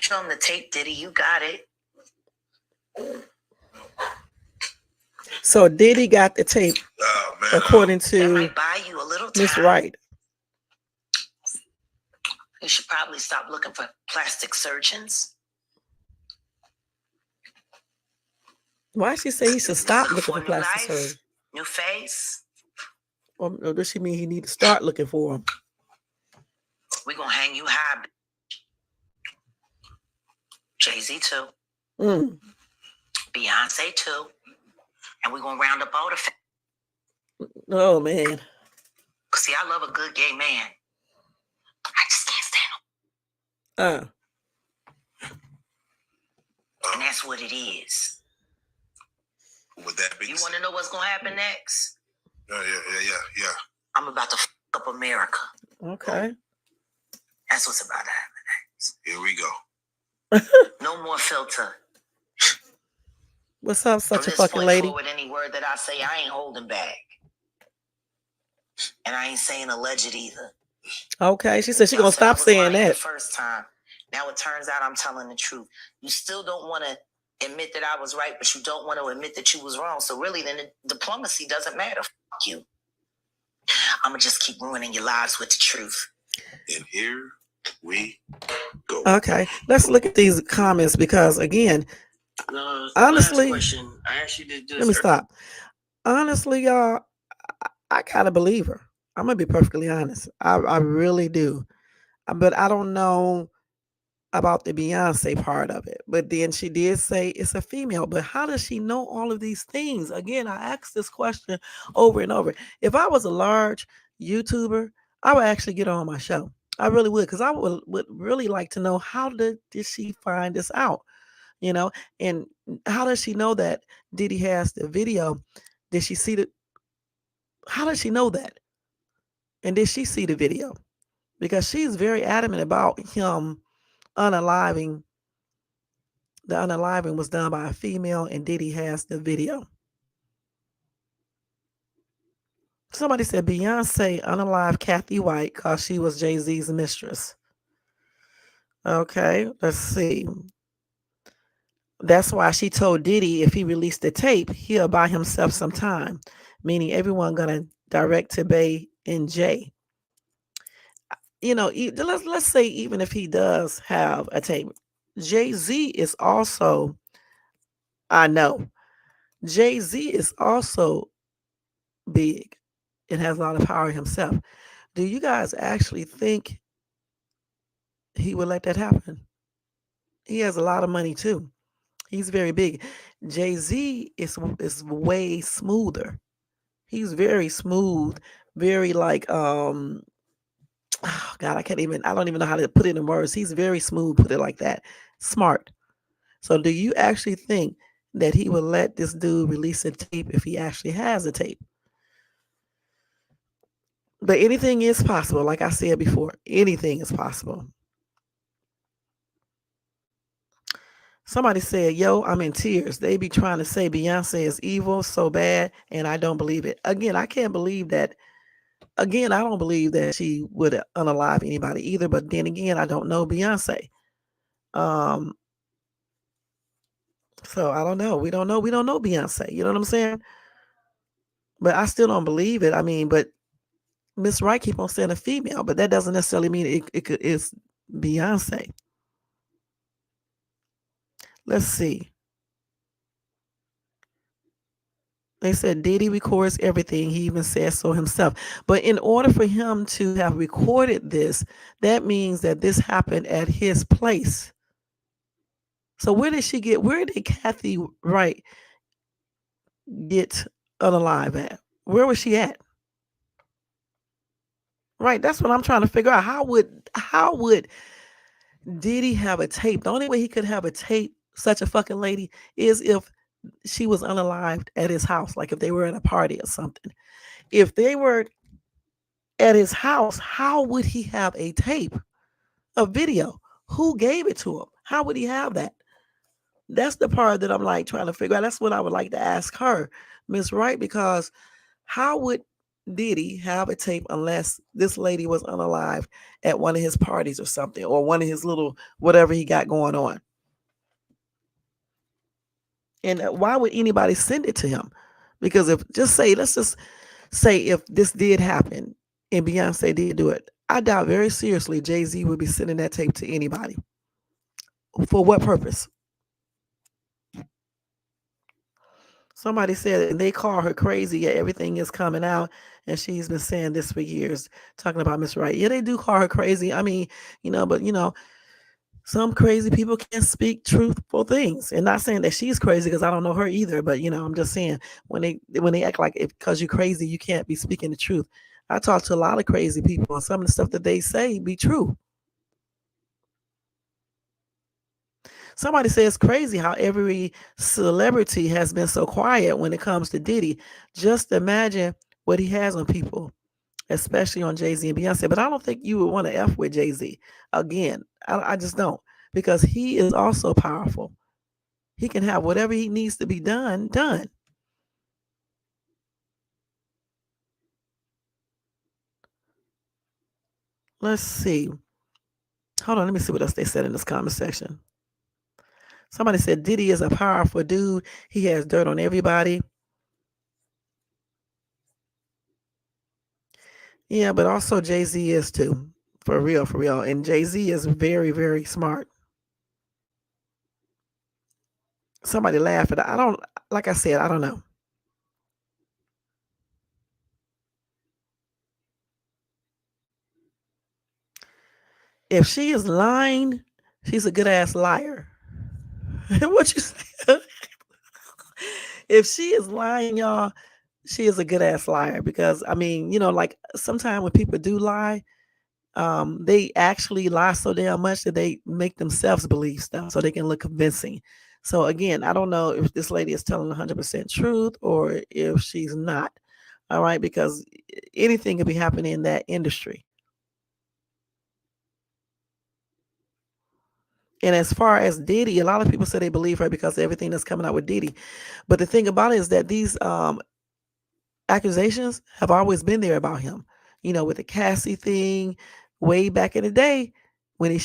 Show them the tape, Diddy. You got it. So Diddy got the tape, according to Miss Wright. You should probably stop looking for plastic surgeons. Why she say he should stop looking for plastic surgery? New face. Or does she mean he need to start looking for him? We're going to hang you high. Jay-Z too. Beyonce too. And we're going to round up all the Oh, man. See, I love a good gay man. I just can't stand him. And that's what it is. Would that be? You want to know what's going to happen next? Yeah. I'm about to up America. Okay. That's what's about to happen next. Here we go. No more filter. What's up, such From a fucking lady? Forward, any word that I say, I ain't holding back. And I ain't saying alleged either. Okay, she said she gonna stop saying that. The first time. Now it turns out I'm telling the truth. You still don't want to admit that I was right, but you don't want to admit that you was wrong. So really, then the diplomacy doesn't matter. Fuck you. I'm gonna just keep ruining your lives with the truth. And here we go. Okay, let's look at these comments because again, honestly, I asked you to do let me stop. Honestly, y'all, I kind of believe her. I'm gonna be perfectly honest. I really do, but I don't know about the Beyonce part of it. But then she did say it's a female. But how does she know all of these things? Again, I asked this question over and over. If I was a large YouTuber, I would actually get her on my show. I really would, because I would really like to know how did she find this out? And how does she know that Diddy has the video? Did she see the? How does she know that? And did she see the video? Because she's very adamant about him unaliving. The unaliving was done by a female, and Diddy has the video. Somebody said Beyonce unalived Kathy White because she was Jay-Z's mistress. Okay, let's see. That's why she told Diddy if he released the tape, he'll buy himself some time, meaning everyone gonna direct to Bay and Jay. Let's say even if he does have a tape, Jay-Z is also, I know, Jay-Z is also big and has a lot of power himself. Do you guys actually think he would let that happen? He has a lot of money too. He's very big. Jay-Z is way smoother. He's very smooth, very like oh God, I don't even know how to put it in words. He's very smooth, put it like that. Smart. So do you actually think that he would let this dude release a tape if he actually has a tape? But anything is possible. Like I said before, anything is possible. Somebody said, yo, I'm in tears. They be trying to say Beyonce is evil so bad, and I don't believe it. Again, I can't believe that. Again, I don't believe that she would unalive anybody either. But then again, I don't know Beyonce. Um, so I don't know. We don't know. We don't know Beyonce. You know what I'm saying? But I still don't believe it. I mean, but Miss Wright keep on saying a female, but that doesn't necessarily mean it's Beyonce. Let's see. They said Diddy records everything. He even says so himself. But in order for him to have recorded this, that means that this happened at his place. So where did Kathy Wright get unalive at? Where was she at? Right, that's what I'm trying to figure out. How would Diddy have a tape? The only way he could have a tape, such a fucking lady, is if she was unalived at his house, like if they were at a party or something. If they were at his house, how would he have a tape, a video? Who gave it to him? How would he have that? That's the part that I'm like trying to figure out. That's what I would like to ask her, Miss Wright, because how would Diddy have a tape unless this lady was unalive at one of his parties or something, or one of his little whatever he got going on? And why would anybody send it to him? Because let's just say if this did happen and Beyonce did do it, I doubt very seriously Jay-Z would be sending that tape to anybody. For what purpose? Somebody said and they call her crazy, yet everything is coming out. And she's been saying this for years, talking about Miss Wright. Yeah, they do call her crazy. I mean, but some crazy people can't speak truthful things. And not saying that she's crazy because I don't know her either. But I'm just saying when they act like because you're crazy, you can't be speaking the truth. I talk to a lot of crazy people, and some of the stuff that they say be true. Somebody says crazy how every celebrity has been so quiet when it comes to Diddy. Just imagine what he has on people, especially on Jay-Z and Beyonce. But I don't think you would want to F with Jay-Z. Again, I just don't, because he is also powerful. He can have whatever he needs to be done. Let's see. Hold on, let me see what else they said in this comment section. Somebody said Diddy is a powerful dude. He has dirt on everybody. Yeah, but also Jay-Z is too. For real, for real. And Jay-Z is very, very smart. Somebody laughed at it. I don't, like I said, I don't know. If she is lying, she's a good ass liar. What you say? If she is lying, y'all, she is a good ass liar, because I mean, like sometimes when people do lie, they actually lie so damn much that they make themselves believe stuff so they can look convincing. So again, I don't know if this lady is telling 100% truth or if she's not. All right, because anything could be happening in that industry. And as far as Diddy, a lot of people say they believe her because of everything that's coming out with Diddy. But the thing about it is that these accusations have always been there about him. With the Cassie thing way back in the day, when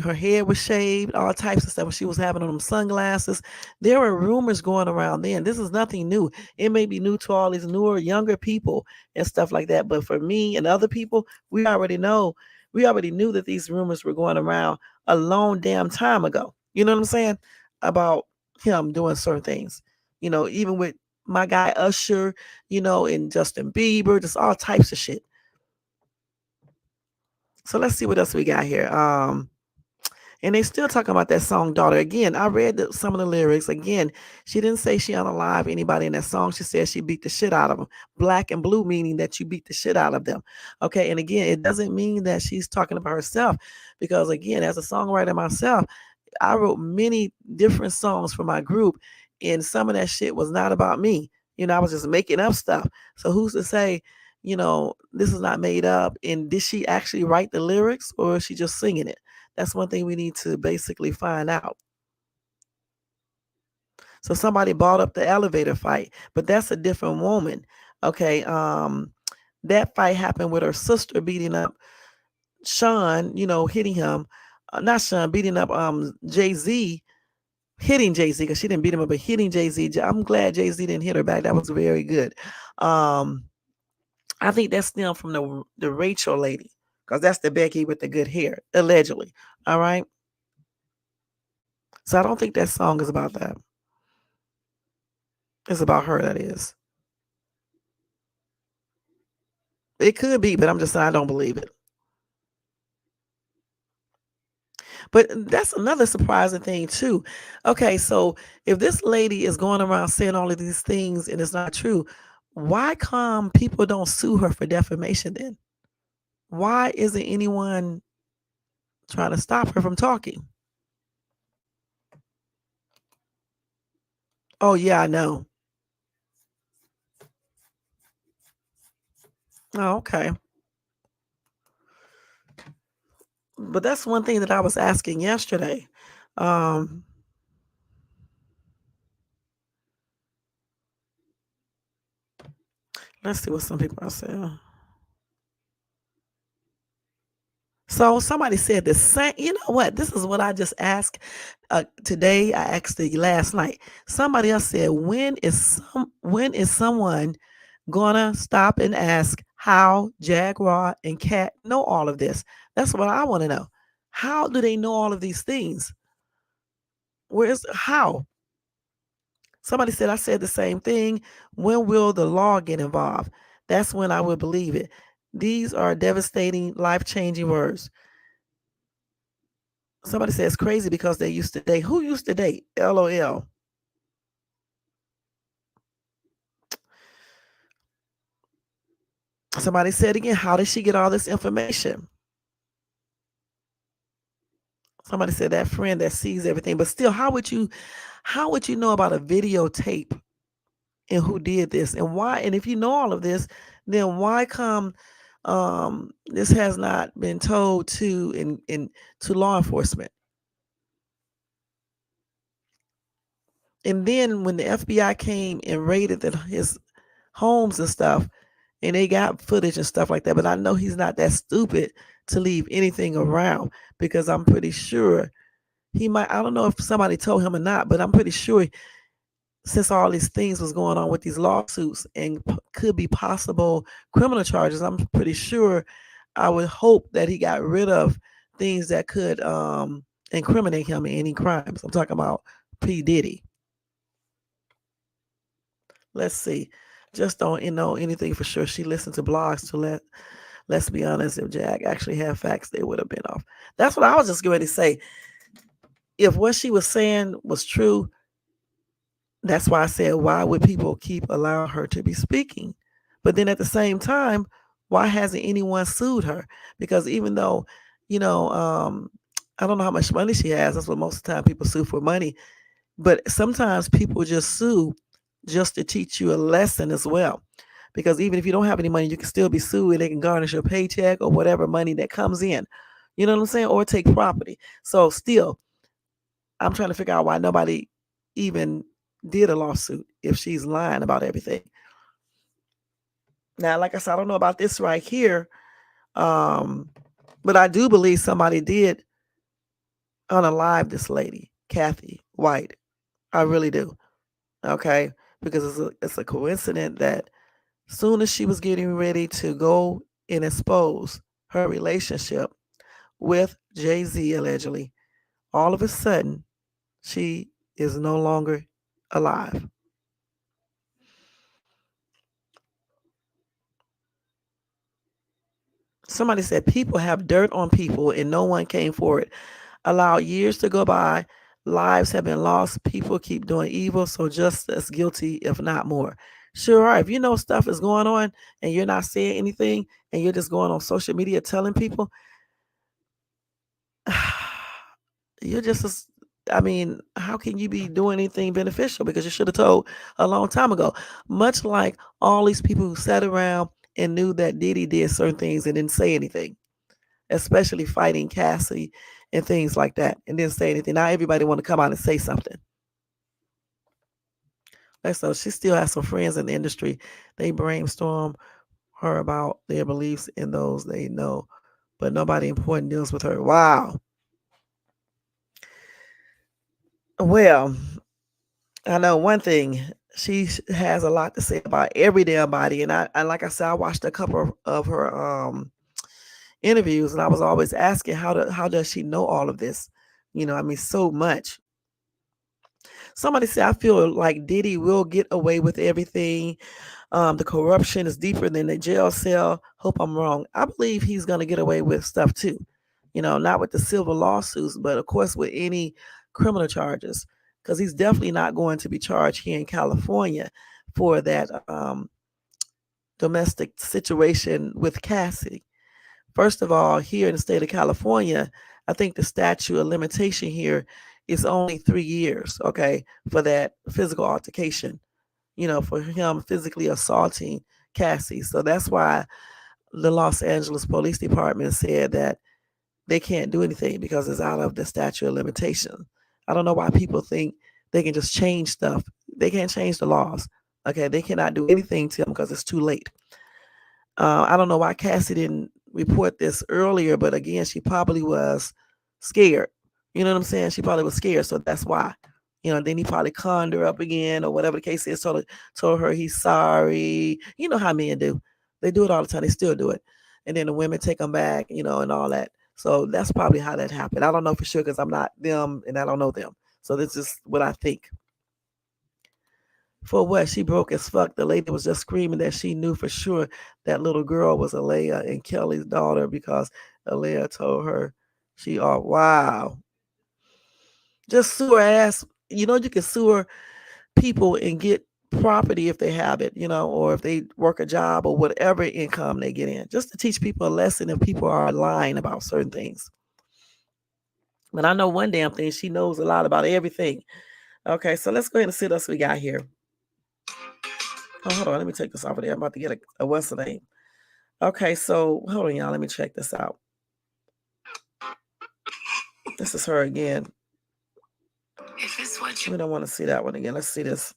her hair was shaved, all types of stuff, when she was having on them sunglasses. There were rumors going around then. This is nothing new. It may be new to all these newer, younger people and stuff like that. But for me and other people, we already knew that these rumors were going around a long damn time ago. You know what I'm saying? About him doing certain things. Even with my guy Usher, and Justin Bieber, just all types of shit. So let's see what else we got here. And they still talking about that song "Daughter." Again, I read some of the lyrics. Again, she didn't say she unalive anybody in that song. She said she beat the shit out of them. Black and blue meaning that you beat the shit out of them. Okay, and again, it doesn't mean that she's talking about herself, because again, as a songwriter myself, I wrote many different songs for my group, and some of that shit was not about me. I was just making up stuff. So who's to say, this is not made up? And did she actually write the lyrics, or is she just singing it? That's one thing we need to basically find out. So somebody brought up the elevator fight, but that's a different woman. Okay. That fight happened with her sister beating up Sean, hitting him. Not Sean, beating up Jay-Z, hitting Jay-Z, because she didn't beat him up, but hitting Jay-Z. I'm glad Jay-Z didn't hit her back. That was very good. I think that stemmed from the Rachel lady, because that's the Becky with the good hair, allegedly. All right. So I don't think that song is about that. It's about her, that is. It could be, but I'm just saying I don't believe it. But that's another surprising thing too. Okay, so if this lady is going around saying all of these things and it's not true, why come people don't sue her for defamation then? Why isn't anyone trying to stop her from talking? Oh yeah, I know. Oh, okay. But that's one thing that I was asking yesterday. Um, let's see what some people are saying. So somebody said the same. You know what? This is what I just asked today. I asked it last night. Somebody else said, when is someone gonna stop and ask how Jaguar and Cat know all of this? That's what I want to know. How do they know all of these things? Where's how? Somebody said I said the same thing. When will the law get involved? That's when I will believe it. These are devastating, life-changing words. Somebody says crazy because they used to date. Who used to date? LOL. Somebody said again, how did she get all this information? Somebody said that friend that sees everything, but still, how would you know about a videotape and who did this and why? And if you know all of this, then why come this has not been told to to law enforcement? And then when the FBI came and raided his homes and stuff, and they got footage and stuff like that, but I know he's not that stupid to leave anything around, because I'm pretty sure he might. I don't know if somebody told him or not, but I'm pretty sure, since all these things was going on with these lawsuits and could be possible criminal charges, I'm pretty sure, I would hope that he got rid of things that could incriminate him in any crimes. I'm talking about P. Diddy. Let's see. Just don't know anything for sure. She listened to blogs to let's be honest, if Jack actually had facts, they would have been off. That's what I was just going to say. If what she was saying was true, that's why I said, why would people keep allowing her to be speaking? But then at the same time, why hasn't anyone sued her? Because even though, you know, I don't know how much money she has. That's what most of the time people sue for money. But sometimes people just sue just to teach you a lesson as well. Because even if you don't have any money, you can still be sued and they can garnish your paycheck or whatever money that comes in. You know what I'm saying? Or take property. So still, I'm trying to figure out why nobody even did a lawsuit if she's lying about everything. Now, like I said, I don't know about this right here. But I do believe somebody did unalive this lady, Kathy White. I really do. Okay, because it's a coincidence that soon as she was getting ready to go and expose her relationship with Jay-Z allegedly, all of a sudden she is no longer alive. Somebody said people have dirt on people and no one came forward. Allow years to go by, lives have been lost, people keep doing evil, so just as guilty, if not more. Sure are. If you know stuff is going on and you're not saying anything and you're just going on social media telling people, you're just as, I mean, how can you be doing anything beneficial? Because you should have told a long time ago. Much like all these people who sat around and knew that Diddy did certain things and didn't say anything, especially fighting Cassie and things like that, and didn't say anything. Now everybody want to come out and say something. Like so, she still has some friends in the industry. They brainstorm her about their beliefs in those they know, but nobody important deals with her. Wow. Well, I know one thing. She has a lot to say about every damn body, and I like I said, I watched a couple of her interviews, and I was always asking how does she know all of this? I mean, so much. Somebody said, I feel like Diddy will get away with everything. The corruption is deeper than the jail cell. Hope I'm wrong. I believe he's going to get away with stuff too. Not with the civil lawsuits, but of course with any criminal charges, because he's definitely not going to be charged here in California for that domestic situation with Cassie. First of all, here in the state of California, I think the statute of limitation here is only 3 years, okay, for that physical altercation, for him physically assaulting Cassie. So that's why the Los Angeles Police Department said that they can't do anything because it's out of the statute of limitation. I don't know why people think they can just change stuff. They can't change the laws. Okay, they cannot do anything to him because it's too late. I don't know why Cassie didn't report this earlier, but again, she probably was scared. You know what I'm saying? She probably was scared, so that's why. Then he probably conned her up again, or whatever the case is. Told her he's sorry. You know how men do. They do it all the time. They still do it, and then the women take them back, and all that. So that's probably how that happened. I don't know for sure because I'm not them, and I don't know them. So this is what I think. For what? She broke as fuck. The lady was just screaming that she knew for sure that little girl was Alea and Kelly's daughter because Alea told her wow. Just sue her ass. You can sue her people and get property if they have it, or if they work a job or whatever income they get in. Just to teach people a lesson if people are lying about certain things. But I know one damn thing. She knows a lot about everything. Okay, so let's go ahead and see what else we got here. Oh, hold on. Let me take this off of there. I'm about to get a what's the name? Okay, so hold on, y'all. Let me check this out. This is her again. We don't want to see that one again. Let's see this.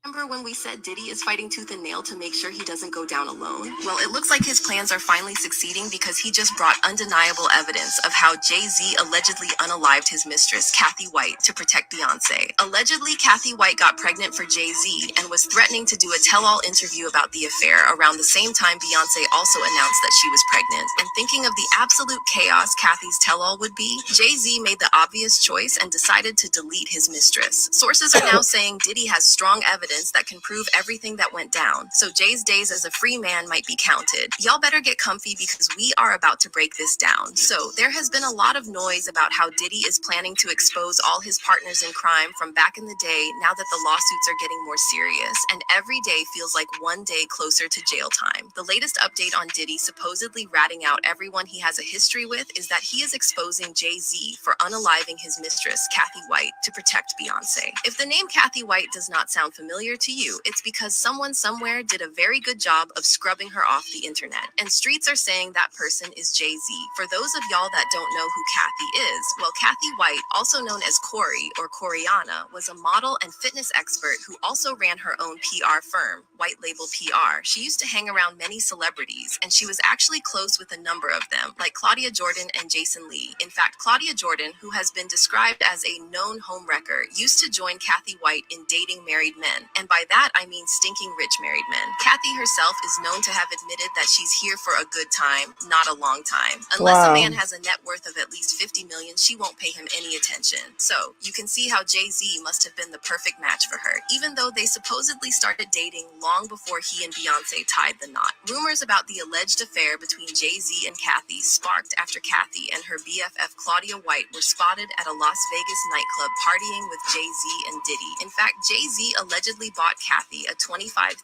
Remember when we said Diddy is fighting tooth and nail to make sure he doesn't go down alone? Well, it looks like his plans are finally succeeding because he just brought undeniable evidence of how Jay-Z allegedly unalived his mistress, Kathy White, to protect Beyonce. Allegedly, Kathy White got pregnant for Jay-Z and was threatening to do a tell-all interview about the affair around the same time Beyonce also announced that she was pregnant. And thinking of the absolute chaos Kathy's tell-all would be, Jay-Z made the obvious choice and decided to delete his mistress. Sources are now saying Diddy has strong evidence that can prove everything that went down, so Jay's days as a free man might be counted. Y'all better get comfy because we are about to break this down. So there has been a lot of noise about how Diddy is planning to expose all his partners in crime from back in the day now that the lawsuits are getting more serious, and every day feels like one day closer to jail time. The latest update on Diddy supposedly ratting out everyone he has a history with is that he is exposing Jay-Z for unaliving his mistress, Kathy White, to protect Beyonce. If the name Kathy White does not sound familiar clear to you, it's because someone somewhere did a very good job of scrubbing her off the internet. And streets are saying that person is Jay-Z. For those of y'all that don't know who Kathy is, well, Kathy White, also known as Corey or Coriana, was a model and fitness expert who also ran her own PR firm, White Label PR. She used to hang around many celebrities, and she was actually close with a number of them, like Claudia Jordan and Jason Lee. In fact, Claudia Jordan, who has been described as a known homewrecker, used to join Kathy White in dating married men. And by that, I mean stinking rich married men. Kathy herself is known to have admitted that she's here for a good time, not a long time. Unless a man has a net worth of at least 50 million, she won't pay him any attention. So, you can see how Jay-Z must have been the perfect match for her, even though they supposedly started dating long before he and Beyonce tied the knot. Rumors about the alleged affair between Jay-Z and Kathy sparked after Kathy and her BFF Claudia White were spotted at a Las Vegas nightclub partying with Jay-Z and Diddy. In fact, Jay-Z allegedly bought Kathy a $25,000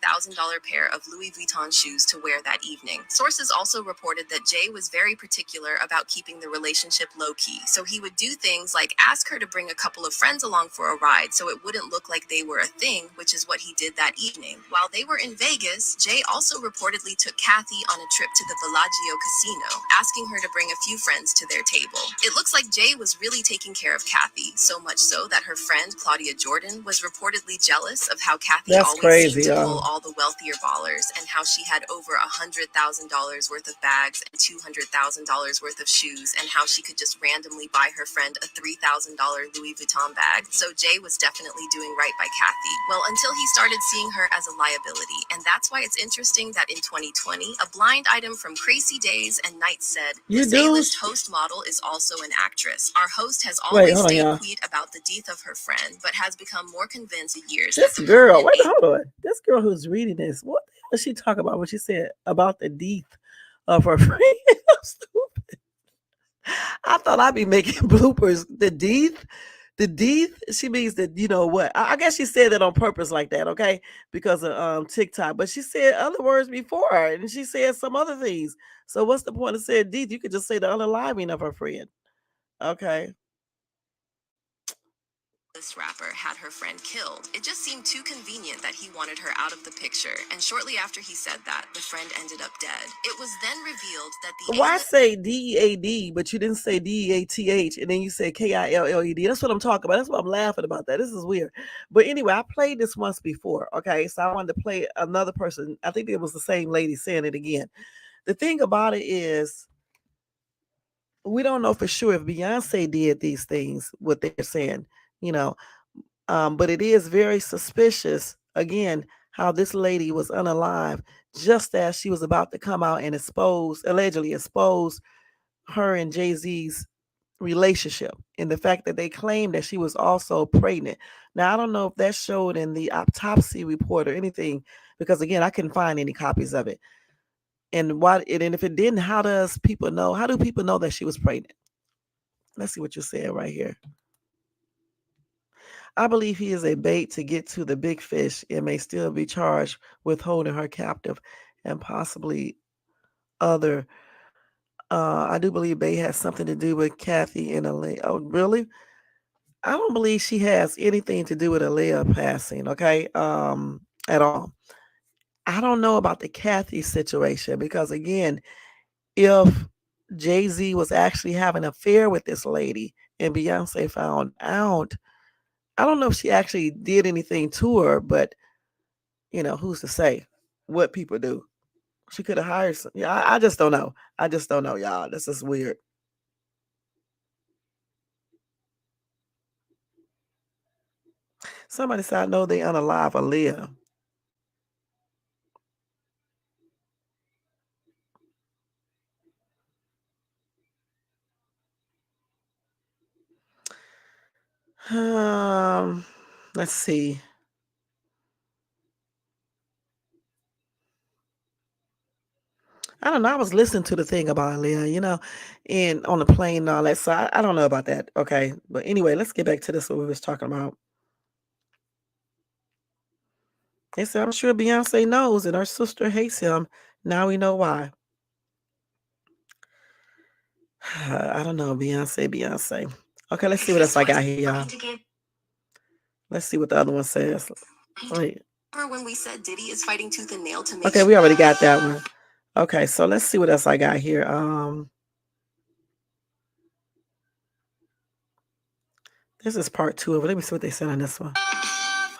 pair of Louis Vuitton shoes to wear that evening. Sources also reported that Jay was very particular about keeping the relationship low-key, so he would do things like ask her to bring a couple of friends along for a ride so it wouldn't look like they were a thing, which is what he did that evening. While they were in Vegas, Jay also reportedly took Kathy on a trip to the Bellagio casino, asking her to bring a few friends to their table. It looks like Jay was really taking care of Kathy, so much so that her friend Claudia Jordan was reportedly jealous of how Kathy always seemed to pull all the wealthier ballers and how she had over $100,000 worth of bags and $200,000 worth of shoes, and how she could just randomly buy her friend a $3,000 Louis Vuitton bag. So Jay was definitely doing right by Kathy. Well, until he started seeing her as a liability. And that's why it's interesting that in 2020, a blind item from Crazy Days and Nights said, this A-list host model is also an actress. Our host has always stayed quiet about the death of her friend, but has become more convinced in years. This girl, wait, hold on. This girl who's reading this, what the hell is she talking about when she said about the death of her friend? I'm stupid. I thought I'd be making bloopers. The death, she means that, you know what? I guess she said that on purpose like that, okay? Because of TikTok. But she said other words before, and she said some other things. So what's the point of saying death? You could just say the unaliving of her friend. Okay. This rapper had her friend killed. It just seemed too convenient that he wanted her out of the picture, and shortly after he said that, the friend ended up dead. It was then revealed that the Why say DEAD, but you didn't say DEATH, and then you said KILLED? That's what I'm talking about. That's why I'm laughing about that. This is weird. But anyway, I played this once before, okay? So I wanted to play another person. I think it was the same lady saying it again. The thing about it is, we don't know for sure if Beyonce did these things, what they're saying, you know. But it is very suspicious, again, how this lady was unalive just as she was about to come out and allegedly expose her and Jay-Z's relationship, and the fact that they claimed that she was also pregnant. Now, I don't know if that showed in the autopsy report or anything, because again, I couldn't find any copies of it. And if it didn't, how do people know that she was pregnant? Let's see what you said right here. I believe he is a bait to get to the big fish and may still be charged with holding her captive and possibly other. I do believe Bay has something to do with Kathy and Alea. Oh, really? I don't believe she has anything to do with Alea passing, okay? At all. I don't know about the Kathy situation because, again, if Jay-Z was actually having an affair with this lady and Beyonce found out, I don't know if she actually did anything to her, but who's to say what people do? She could have hired some. Yeah, I just don't know. I just don't know, y'all. This is weird. Somebody said, I know they unalive Aaliyah. Let's see. I don't know. I was listening to the thing about Aaliyah, and on the plane and all that. So I don't know about that. Okay. But anyway, let's get back to this what we was talking about. They said, I'm sure Beyonce knows and her sister hates him. Now we know why. I don't know. Beyonce. Okay, let's see what else I got here, y'all. Let's see what the other one says. Wait. Remember when we said Diddy is fighting tooth and nail to make Okay, we already got that one. Okay, so let's see what else I got here. This is part 2 of it. Let me see what they said on this one.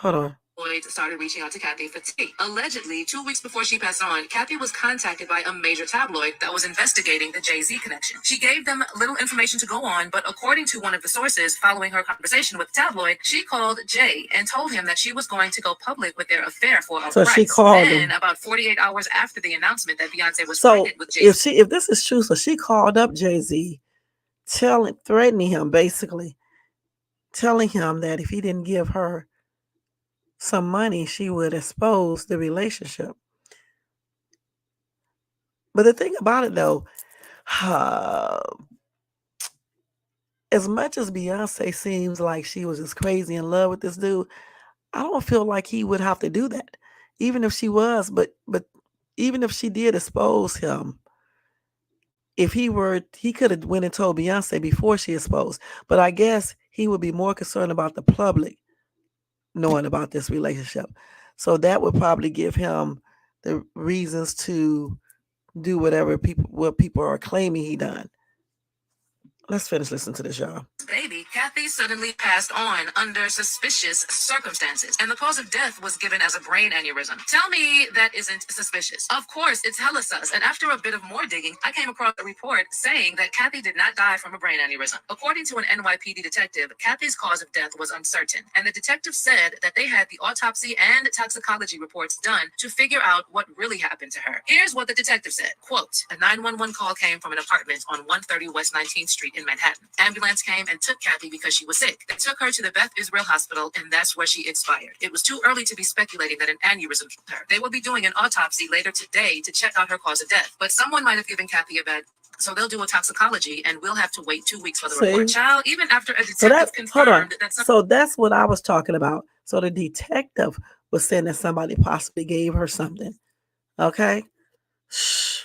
Hold on. Lloyd started reaching out to Kathy for tea. Allegedly, 2 weeks before she passed on, Kathy was contacted by a major tabloid that was investigating the Jay-Z connection. She gave them little information to go on, but according to one of the sources following her conversation with the tabloid, she called Jay and told him that she was going to go public with their affair for a So price. she called Then, him. about 48 hours after the announcement that Beyonce was pregnant with Jay-Z. If this is true, so she called up Jay-Z, threatening him, basically, telling him that if he didn't give her some money, she would expose the relationship. But the thing about it, though, as much as Beyonce seems like she was just crazy in love with this dude, I don't feel like he would have to do that, even if she was. But even if she did expose him, if he could have went and told Beyonce before she exposed. But I guess he would be more concerned about the public knowing about this relationship. So that would probably give him the reasons to do whatever people are claiming he done. Let's finish listening to this, y'all. Baby, Kathy suddenly passed on under suspicious circumstances, and the cause of death was given as a brain aneurysm. Tell me that isn't suspicious. Of course, it's hella sus, and after a bit of more digging, I came across a report saying that Kathy did not die from a brain aneurysm. According to an NYPD detective, Kathy's cause of death was uncertain, and the detective said that they had the autopsy and toxicology reports done to figure out what really happened to her. Here's what the detective said, quote, a 911 call came from an apartment on 130 West 19th Street in Manhattan. Ambulance came and took Kathy because she was sick. They took her to the Beth Israel Hospital, and that's where she expired. It was too early to be speculating that an aneurysm killed her. They will be doing an autopsy later today to check out her cause of death, but someone might have given Kathy a bad. So they'll do a toxicology, and we'll have to wait 2 weeks for the report. Child, even after a detective confirmed that. So that's what I was talking about. So the detective was saying that somebody possibly gave her something. Okay. Shh.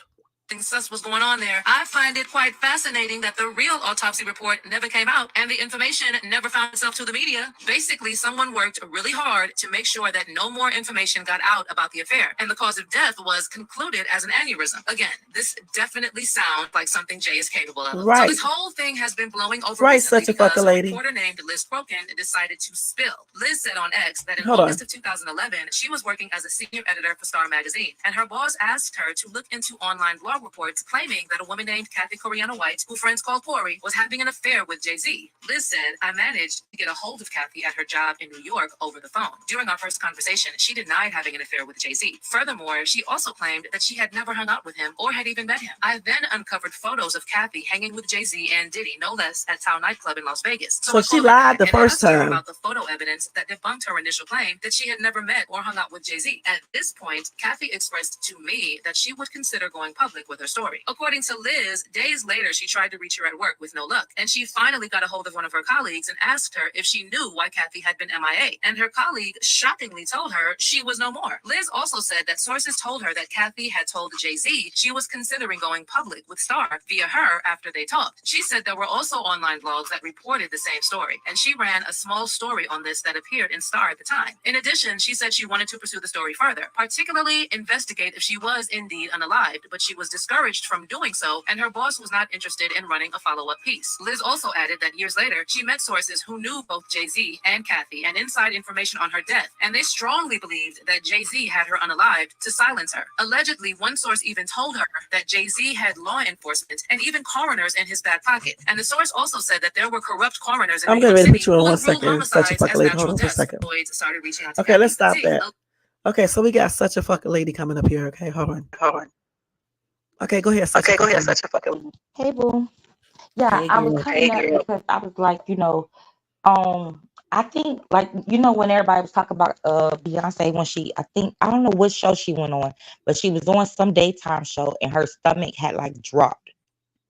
Sus was going on there. I find it quite fascinating that the real autopsy report never came out and the information never found itself to the media. Basically, someone worked really hard to make sure that no more information got out about the affair, and the cause of death was concluded as an aneurysm. Again, this definitely sounds like something Jay is capable of. Right. So this whole thing has been blowing over right, recently such a fucking lady. A reporter named Liz Crokin decided to spill. Liz said on X that in Hold August on. of 2011, she was working as a senior editor for Star Magazine, and her boss asked her to look into online blog reports claiming that a woman named Kathy White, who friends called Corey, was having an affair with Jay-Z. Liz said, I managed to get a hold of Kathy at her job in New York over the phone. During our first conversation, she denied having an affair with Jay-Z. Furthermore, she also claimed that she had never hung out with him or had even met him. I then uncovered photos of Kathy hanging with Jay-Z and Diddy, no less, at Tao nightclub in Las Vegas. So she lied the first time about the photo evidence that debunked her initial claim that she had never met or hung out with Jay-Z. At this point, Kathy expressed to me that she would consider going public with her story. According to Liz, days later, she tried to reach her at work with no luck, and she finally got a hold of one of her colleagues and asked her if she knew why Kathy had been MIA, and her colleague shockingly told her she was no more. Liz also said that sources told her that Kathy had told Jay-Z she was considering going public with Star via her after they talked. She said there were also online blogs that reported the same story, and she ran a small story on this that appeared in Star at the time. In addition, she said she wanted to pursue the story further, particularly investigate if she was indeed unalived, but she was discouraged from doing so, and her boss was not interested in running a follow-up piece. Liz also added that years later, she met sources who knew both Jay-Z and Kathy and inside information on her death, and they strongly believed that Jay-Z had her unalived to silence her. Allegedly, one source even told her that Jay-Z had law enforcement and even coroners in his back pocket. And the source also said that there were corrupt coroners in I'm New York going to City put you on who 1 had ruled second. Such a homicides fucking as lady. natural Hold on for a deaths. second. Lloyd started reaching out to Okay, Kathy let's stop for tea. that. Okay, so we got such a fucking lady coming up here. Okay, hold on. Okay, go ahead. Such a fucking lady. Hey, boo. Yeah, Hey, I was girl. coming up because I was like, I think like when everybody was talking about Beyonce when I don't know what show she went on, but she was on some daytime show and her stomach had like dropped.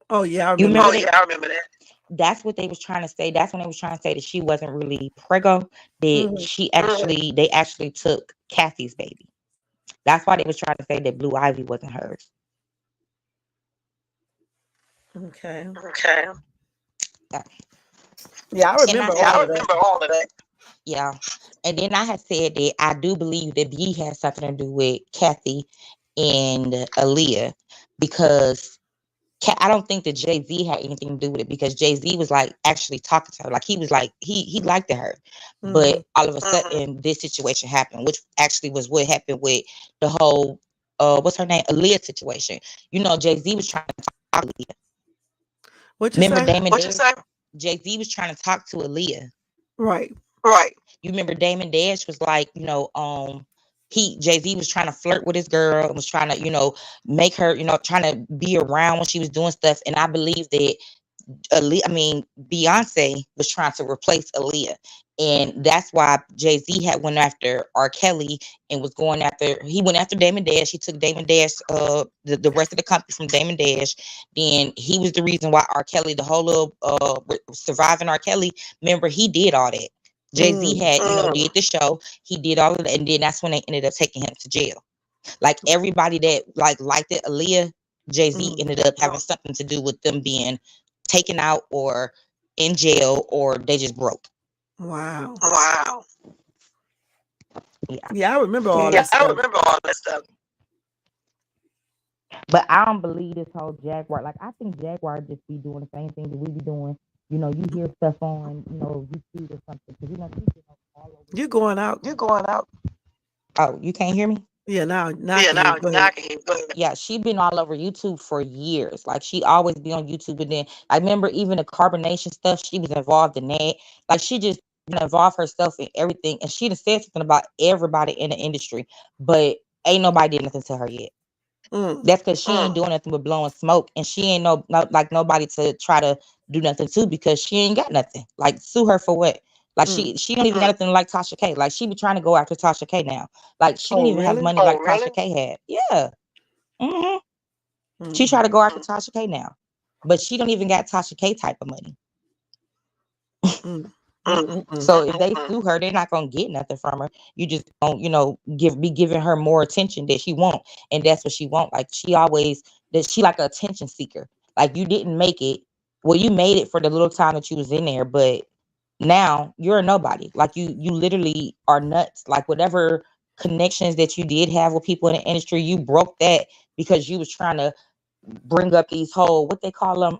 Oh yeah, I You remember. remember that? I remember that. That's what they was trying to say. That's when they was trying to say that she wasn't really preggo. That they actually took Kathy's baby. That's why they was trying to say that Blue Ivy wasn't hers. Okay. Yeah. Yeah, I And remember I all of that. Yeah. And then I had said that I do believe that B has something to do with Kathy and Aaliyah because I don't think that Jay Z had anything to do with it because Jay Z was like actually talking to her, like he was like he liked her, Mm-hmm. but all of a sudden this situation happened, which actually was what happened with the whole what's her name, Aaliyah situation. Jay Z was trying to talk to Aaliyah. What you Remember say? Damon? What you say? Jay Z was trying to talk to Aaliyah. Right. Right. You remember Damon Dash was like, Jay Z was trying to flirt with his girl and was trying to, make her, trying to be around when she was doing stuff. And I believe that Beyonce was trying to replace Aaliyah. And that's why Jay Z had went after R. Kelly and was going after, he went after Damon Dash. He took Damon Dash, the rest of the company from Damon Dash. Then he was the reason why R. Kelly, the whole little surviving R. Kelly, remember, he did all that. Jay Z had, did the show. He did all of that. And then that's when they ended up taking him to jail. Like everybody that liked it, Aaliyah, Jay Z ended up having something to do with them being taken out or in jail or they just broke. Wow. Wow. Yeah, I remember all that stuff. I remember all that stuff. But I don't believe this whole Jaguar. Like I think Jaguar just be doing the same thing that we be doing. You hear stuff on, YouTube or something. Because she's been all over. You're going out. You're going out. Oh, you can't hear me? Yeah, now I Yeah, can hear you. Go now I ahead. can hear you. Yeah, she been all over YouTube for years. Like she always be on YouTube, and then I remember even the carbonation stuff. She was involved in that. Like she just involved herself in everything, and she done said something about everybody in the industry, but ain't nobody did nothing to her yet. That's because she ain't doing nothing but blowing smoke, and she ain't like nobody to try to do nothing to because she ain't got nothing. Like sue her for what? Like she don't even got nothing like Tasha K. Like she be trying to go after Tasha K now. Like she don't Oh, even have really? money like Tasha K had. Yeah. She tried to go after Tasha K now, but she don't even got Tasha K type of money. So if they sue her, they're not gonna get nothing from her. You just don't, be giving her more attention that she want, and that's what she want. Like she like an attention seeker. Like you didn't make it. Well, you made it for the little time that you was in there, but now you're a nobody. Like you literally are nuts. Like whatever connections that you did have with people in the industry, you broke that because you was trying to bring up these whole what they call them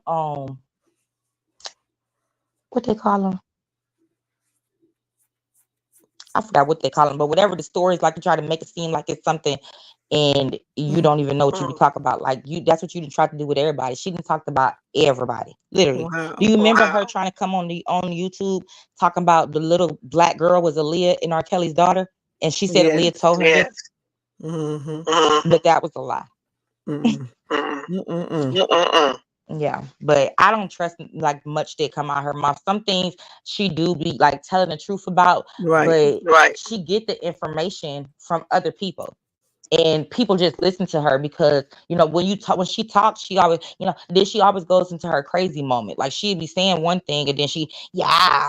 I forgot what they call them, but whatever the stories, like you try to make it seem like it's something, and you don't even know what you be talking about. Like that's what you done tried to do with everybody. She done talked about everybody, literally. Wow. Do you remember her trying to come on YouTube talking about the little black girl was Aaliyah and R. Kelly's daughter, and she said Yes. Aaliyah told her this, Mm-hmm. but that was a lie. Mm-mm. Yeah, but I don't trust like much that come out of her mouth. Some things she do be like telling the truth about, Right. but she get the information from other people. And people just listen to her because when she talks, she always then she always goes into her crazy moment. Like she'd be saying one thing and then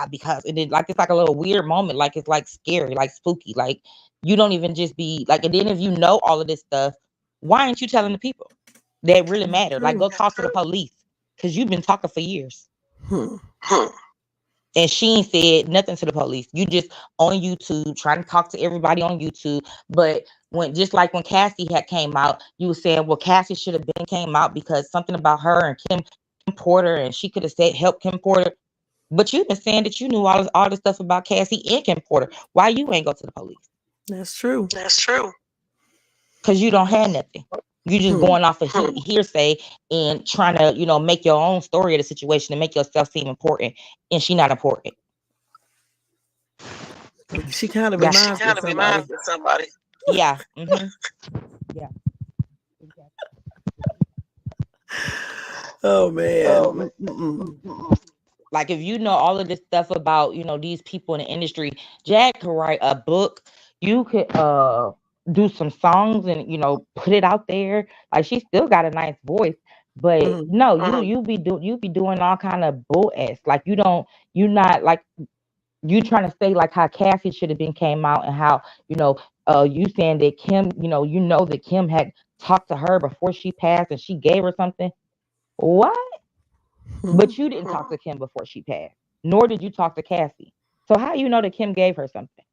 because and then like it's like a little weird moment, like it's like scary, like spooky. Like you don't even just be like, and then if you know all of this stuff, why aren't you telling the people that really matter? Like go talk to the police because you've been talking for years. Hmm. And she ain't said nothing to the police. You just on YouTube trying to talk to everybody on YouTube. But just like when Cassie had came out, you were saying, well, Cassie should have been came out because something about her and Kim Porter, and she could have said help Kim Porter. But you've been saying that you knew all this stuff about Cassie and Kim Porter. Why you ain't go to the police? That's true. That's true. Because you don't have nothing. You just going off of hearsay and trying to, make your own story of the situation and make yourself seem important. And she not important. She kind of reminds me of somebody. Yeah. Mm-hmm. Yeah. Oh man. Like if you know all of this stuff about, these people in the industry, Jack could write a book. You could do some songs and put it out there. Like she still got a nice voice. But no, you be doing all kind of bull ass. Like you not like you trying to say like how Cassie should have been came out and how, you saying that Kim, that Kim had talked to her before she passed and she gave her something. What? But you didn't talk to Kim before she passed, nor did you talk to Cassie. So how you know that Kim gave her something?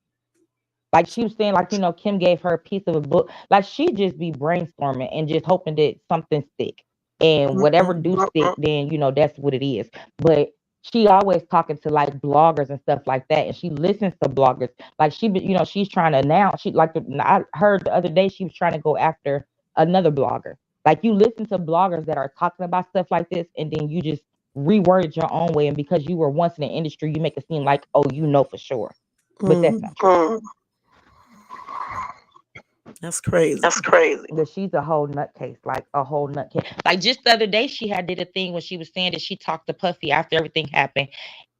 Like she was saying, like, Kim gave her a piece of a book. Like she just be brainstorming and just hoping that something stick. And whatever do stick, then that's what it is. But she always talking to like bloggers and stuff like that, and she listens to bloggers. Like she's trying to announce. I heard the other day she was trying to go after another blogger. Like you listen to bloggers that are talking about stuff like this, and then you just reword it your own way. And because you were once in the industry, you make it seem like, oh, for sure. But that's not true. That's crazy. That she's a whole nutcase, like a whole nutcase. Like just the other day, she did a thing when she was saying that she talked to Puffy after everything happened,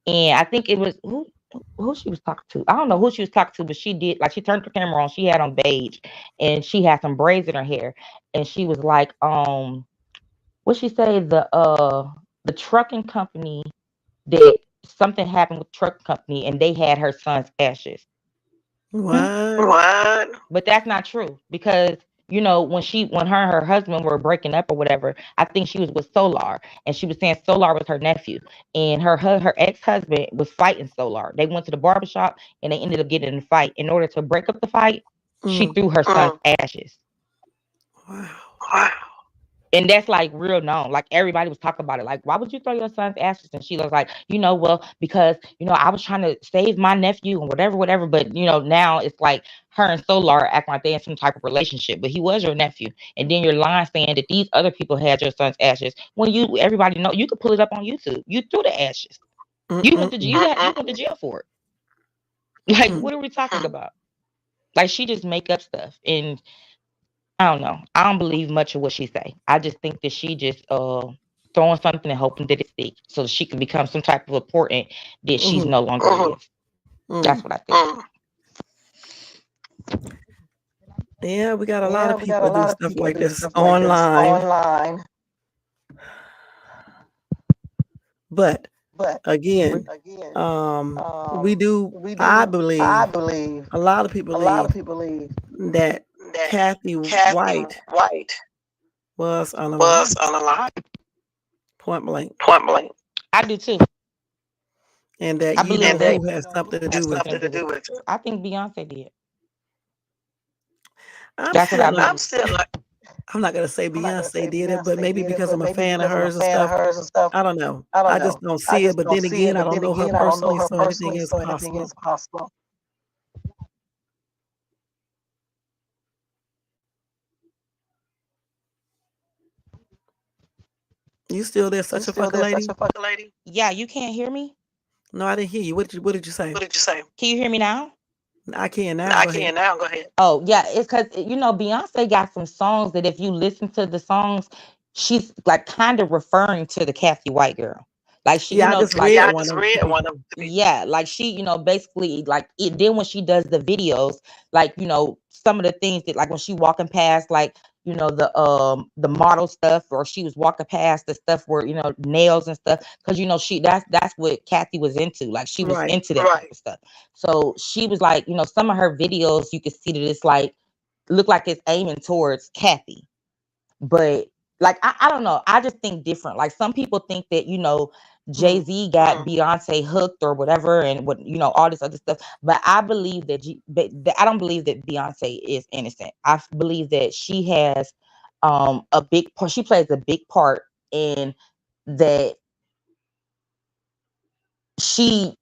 and I think it was who she was talking to. I don't know who she was talking to, but she did, like, she turned the camera on. She had on beige, and she had some braids in her hair, and she was like, what she say, the trucking company, that something happened with the trucking company, and they had her son's ashes. What? But that's not true, because when her and her husband were breaking up or whatever, I think she was with Solar, and she was saying Solar was her nephew, and her ex-husband was fighting Solar. They went to the barbershop and they ended up getting in a fight. In order to break up the fight, she threw her son's ashes. Wow. And that's like real known. Like everybody was talking about it. Like, why would you throw your son's ashes? And she was like, well, because I was trying to save my nephew and whatever. But now it's like her and Solar acting like they in some type of relationship. But he was your nephew. And then you're lying saying that these other people had your son's ashes. When everybody know, you could pull it up on YouTube. You threw the ashes. You went to jail for it. Like, what are we talking about? Like, she just make up stuff. And I don't know. I don't believe much of what she say. I just think that she just throwing something and hoping that it sticks, so she can become some type of important that she's no longer is. That's what I think. Yeah, we got a lot of people do stuff like this online. But again, we do. I believe a lot of people believe that Kathy White was unalive. Point blank. I do too. And that who has something to do with it. I think Beyonce did. I'm not gonna say Beyonce did it, but maybe because I'm a fan of hers and stuff. I don't know. I just don't see it. But then again, I don't know her personally, so anything is possible. You still there, such a fucking lady? Yeah, you can't hear me? No, I didn't hear you. What did you say? Can you hear me now? I can now. Go ahead. Oh, yeah. It's because, Beyonce got some songs that if you listen to the songs, she's like kind of referring to the Kathy White girl. Like she, I just read one of them. Yeah, like she, basically like it. Then when she does the videos, like some of the things that, like when she walking past, like the model stuff, or she was walking past the stuff where nails and stuff, because that's what Kathy was into. Like she was into that type of stuff. So she was like, some of her videos you could see that it's like look like it's aiming towards Kathy, but like I don't know. I just think different. Like some people think that Jay-Z got Beyonce hooked or whatever, and what all this other stuff. But I believe that I don't believe that Beyonce is innocent. I believe that she has a big part. She plays a big part in that. She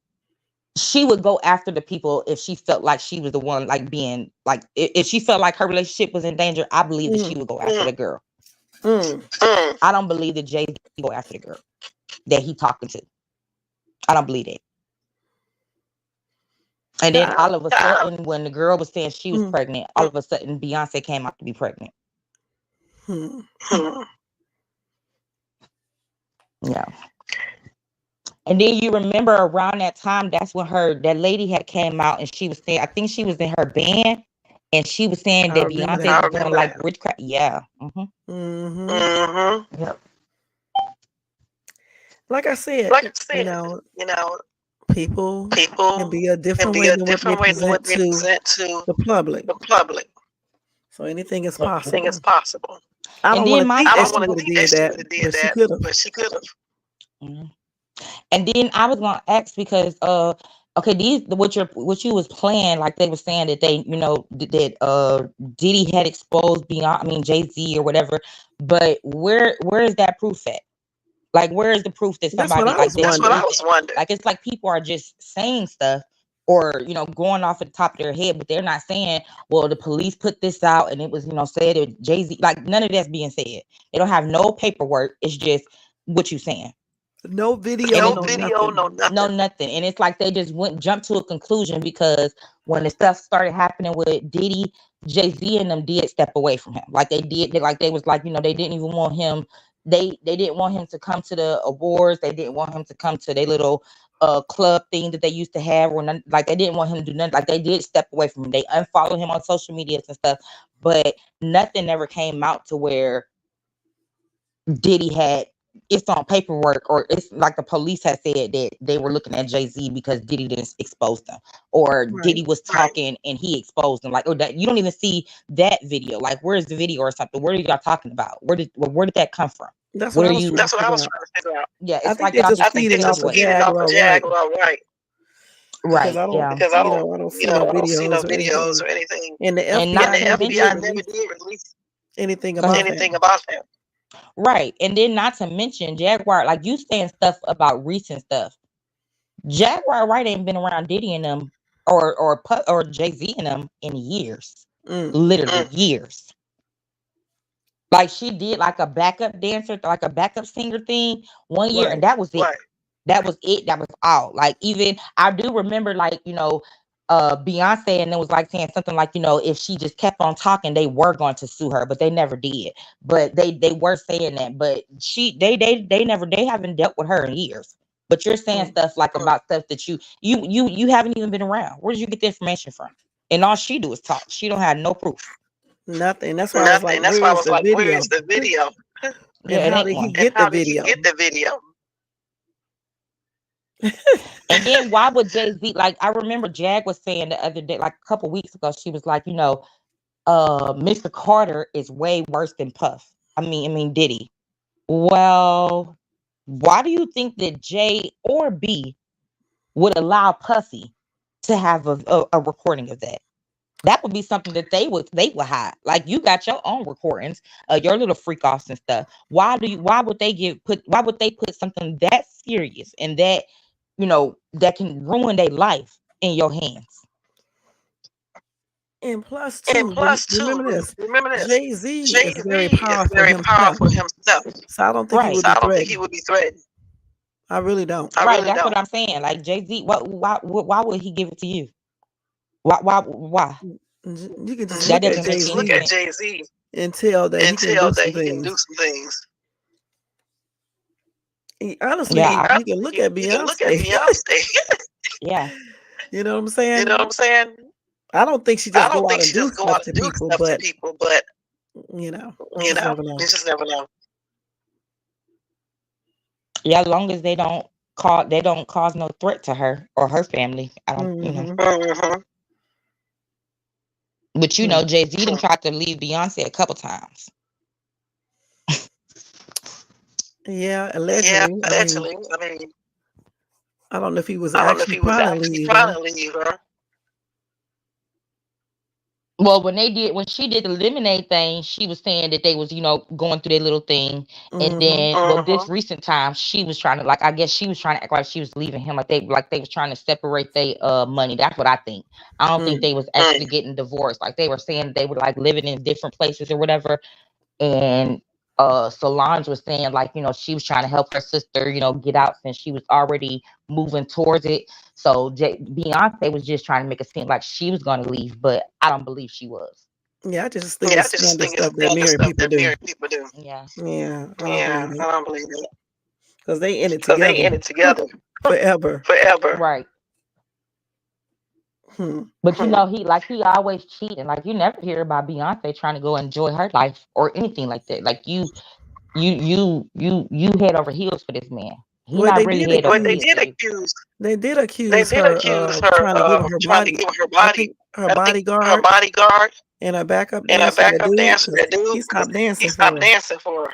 would go after the people if she felt like she was the one, like being like if she felt like her relationship was in danger. I believe that she would go after the girl. I don't believe that Jay-Z go after the girl that he talking to. I don't believe it. And then all of a sudden, when the girl was saying she was pregnant, all of a sudden Beyonce came out to be pregnant. Yeah. And then you remember around that time, that's when that lady had came out and she was saying, I think she was in her band, and she was saying that Beyonce was doing like witchcraft. Yeah. Yep. Like I said, people can be a different way than what they present to the public. So anything is possible. I don't want to think that she would have did that, but she could have. And then I was gonna ask, because okay, these what you was playing, like they were saying that they, that Diddy had exposed Jay-Z or whatever. But where is that proof at? Like, where is the proof that That's what somebody I like was that? That's what I wondering. was wondering. Like, it's like people are just saying stuff or going off at the top of their head, but they're not saying, well, the police put this out and it was said it Jay-Z. Like, none of that's being said. They don't have no paperwork. It's just what you saying. No video, And no it's nothing. no nothing. And it's like they just jumped to a conclusion because when the stuff started happening with Diddy, Jay-Z and them did step away from him. Like they did, they was like, they didn't even want him. They didn't want him to come to the awards. They didn't want him to come to their little club thing that they used to have, or none, like they didn't want him to do nothing. Like they did step away from him. They unfollowed him on social media and stuff, but nothing ever came out to where Diddy had it's on paperwork, or it's like the police had said that they were looking at Jay-Z because Diddy didn't expose them, or Right. Diddy was talking and he exposed them. Like, or that you don't even see that video. Like, where's the video or something? What are y'all talking about? Where did that come from? That's What what are I was you? trying That's to what I was figure out. trying to figure out. Yeah, I it's think like they y'all just just feeding off of Feeding off of Jaguar Wright. Jaguar Wright. Because right. I don't, Yeah, Because I don't, I don't see I no don't see no videos or videos anything. or anything. And the and FBI not And the to never FBI did mention, never release did release anything go ahead. about that. anything about that. Right, and then not to mention Jaguar, like you saying stuff about recent stuff. Jaguar Wright ain't been around Diddy and them or Jay-Z and them in years. Mm. Literally years. Like she did like a backup dancer, like a backup singer thing one year, Right. and that was it. Right. That was it. That was all. Like, even I do remember, like, Beyonce, and it was like saying something like, if she just kept on talking, they were going to sue her, but they never did. But they were saying that. But they haven't dealt with her in years. But you're saying stuff like about stuff that you haven't even been around. Where did you get the information from? And all she do is talk. She don't have no proof. Nothing. That's why I was like, Nothing. That's why I where's was the like, video? where's the video? Yeah, And it how ain't did he one. get the How did he video? get the video? And then why would Jay-Z, like, I remember Jag was saying the other day, like a couple weeks ago, she was like, Mr. Carter is way worse than Puff. I mean Diddy. Well, why do you think that J or B would allow Puffy to have a recording of that? That would be something that they would hide. Like, you got your own recordings, your little freak offs and stuff. Why would they put something that serious and that that can ruin their life in your hands? And plus, too, remember this: Remember this. Jay-Z is Jay-Z very is powerful very himself, powerful himself. so I don't think he Right. would So be I don't think he threatened. would be threatened. I really don't. I Right, really that's don't. what I'm saying. Like, Jay-Z, why would he give it to you? Why? You can just That look at doesn't make Just any look at Jay-Z sense. Jay-Z and tell that he and can tell do that some he can do things. some things. Honestly, Yeah, you can look at You can look at Beyonce. Beyonce. yeah. You know what I'm You saying? know what I'm saying? I don't think she I just don't go out think and she do just go stuff out to and do people, stuff to but people, but you you just never know. Yeah, as long as they don't cause no threat to her or her family. I don't, Mm-hmm. Mm-hmm. But Jay-Z done tried to leave Beyonce a couple times. Yeah, Yeah, allegedly. allegedly. I mean, I don't know if he was I don't know if actually he was trying to actually leave trying her. to leave her. Well, when she did the lemonade thing, she was saying that they was, going through their little thing. And then, well, this recent time, she was trying to, like, I guess she was trying to act like she was leaving him, like they was trying to separate their money. That's what I think. I don't think they was actually getting divorced. Like, they were saying they were like living in different places or whatever. And Solange was saying, like, she was trying to help her sister, get out since she was already moving towards it. So Beyonce was just trying to make it seem like she was going to leave, but I don't believe she was. Yeah, I just think Yeah, I it's just scandal think it's stuff that the married stuff people that do. married people do. Yeah. Yeah, I don't Yeah, believe I it don't believe it. because they in it Because they together in it together forever. forever. Right. But he always cheating. Like, you never hear about Beyonce trying to go enjoy her life or anything like that. Like, you head over heels for this man. He Well, not they really did head over But they heels accuse. for did you. accuse. They did They accuse did her accuse of her trying to give of her trying to body. give her I body. think her I think her bodyguard bodyguard and her backup and her dancer, that backup dude, dancer, 'cause that dude, he 'cause stopped he dancing for stopped her. dancing for her.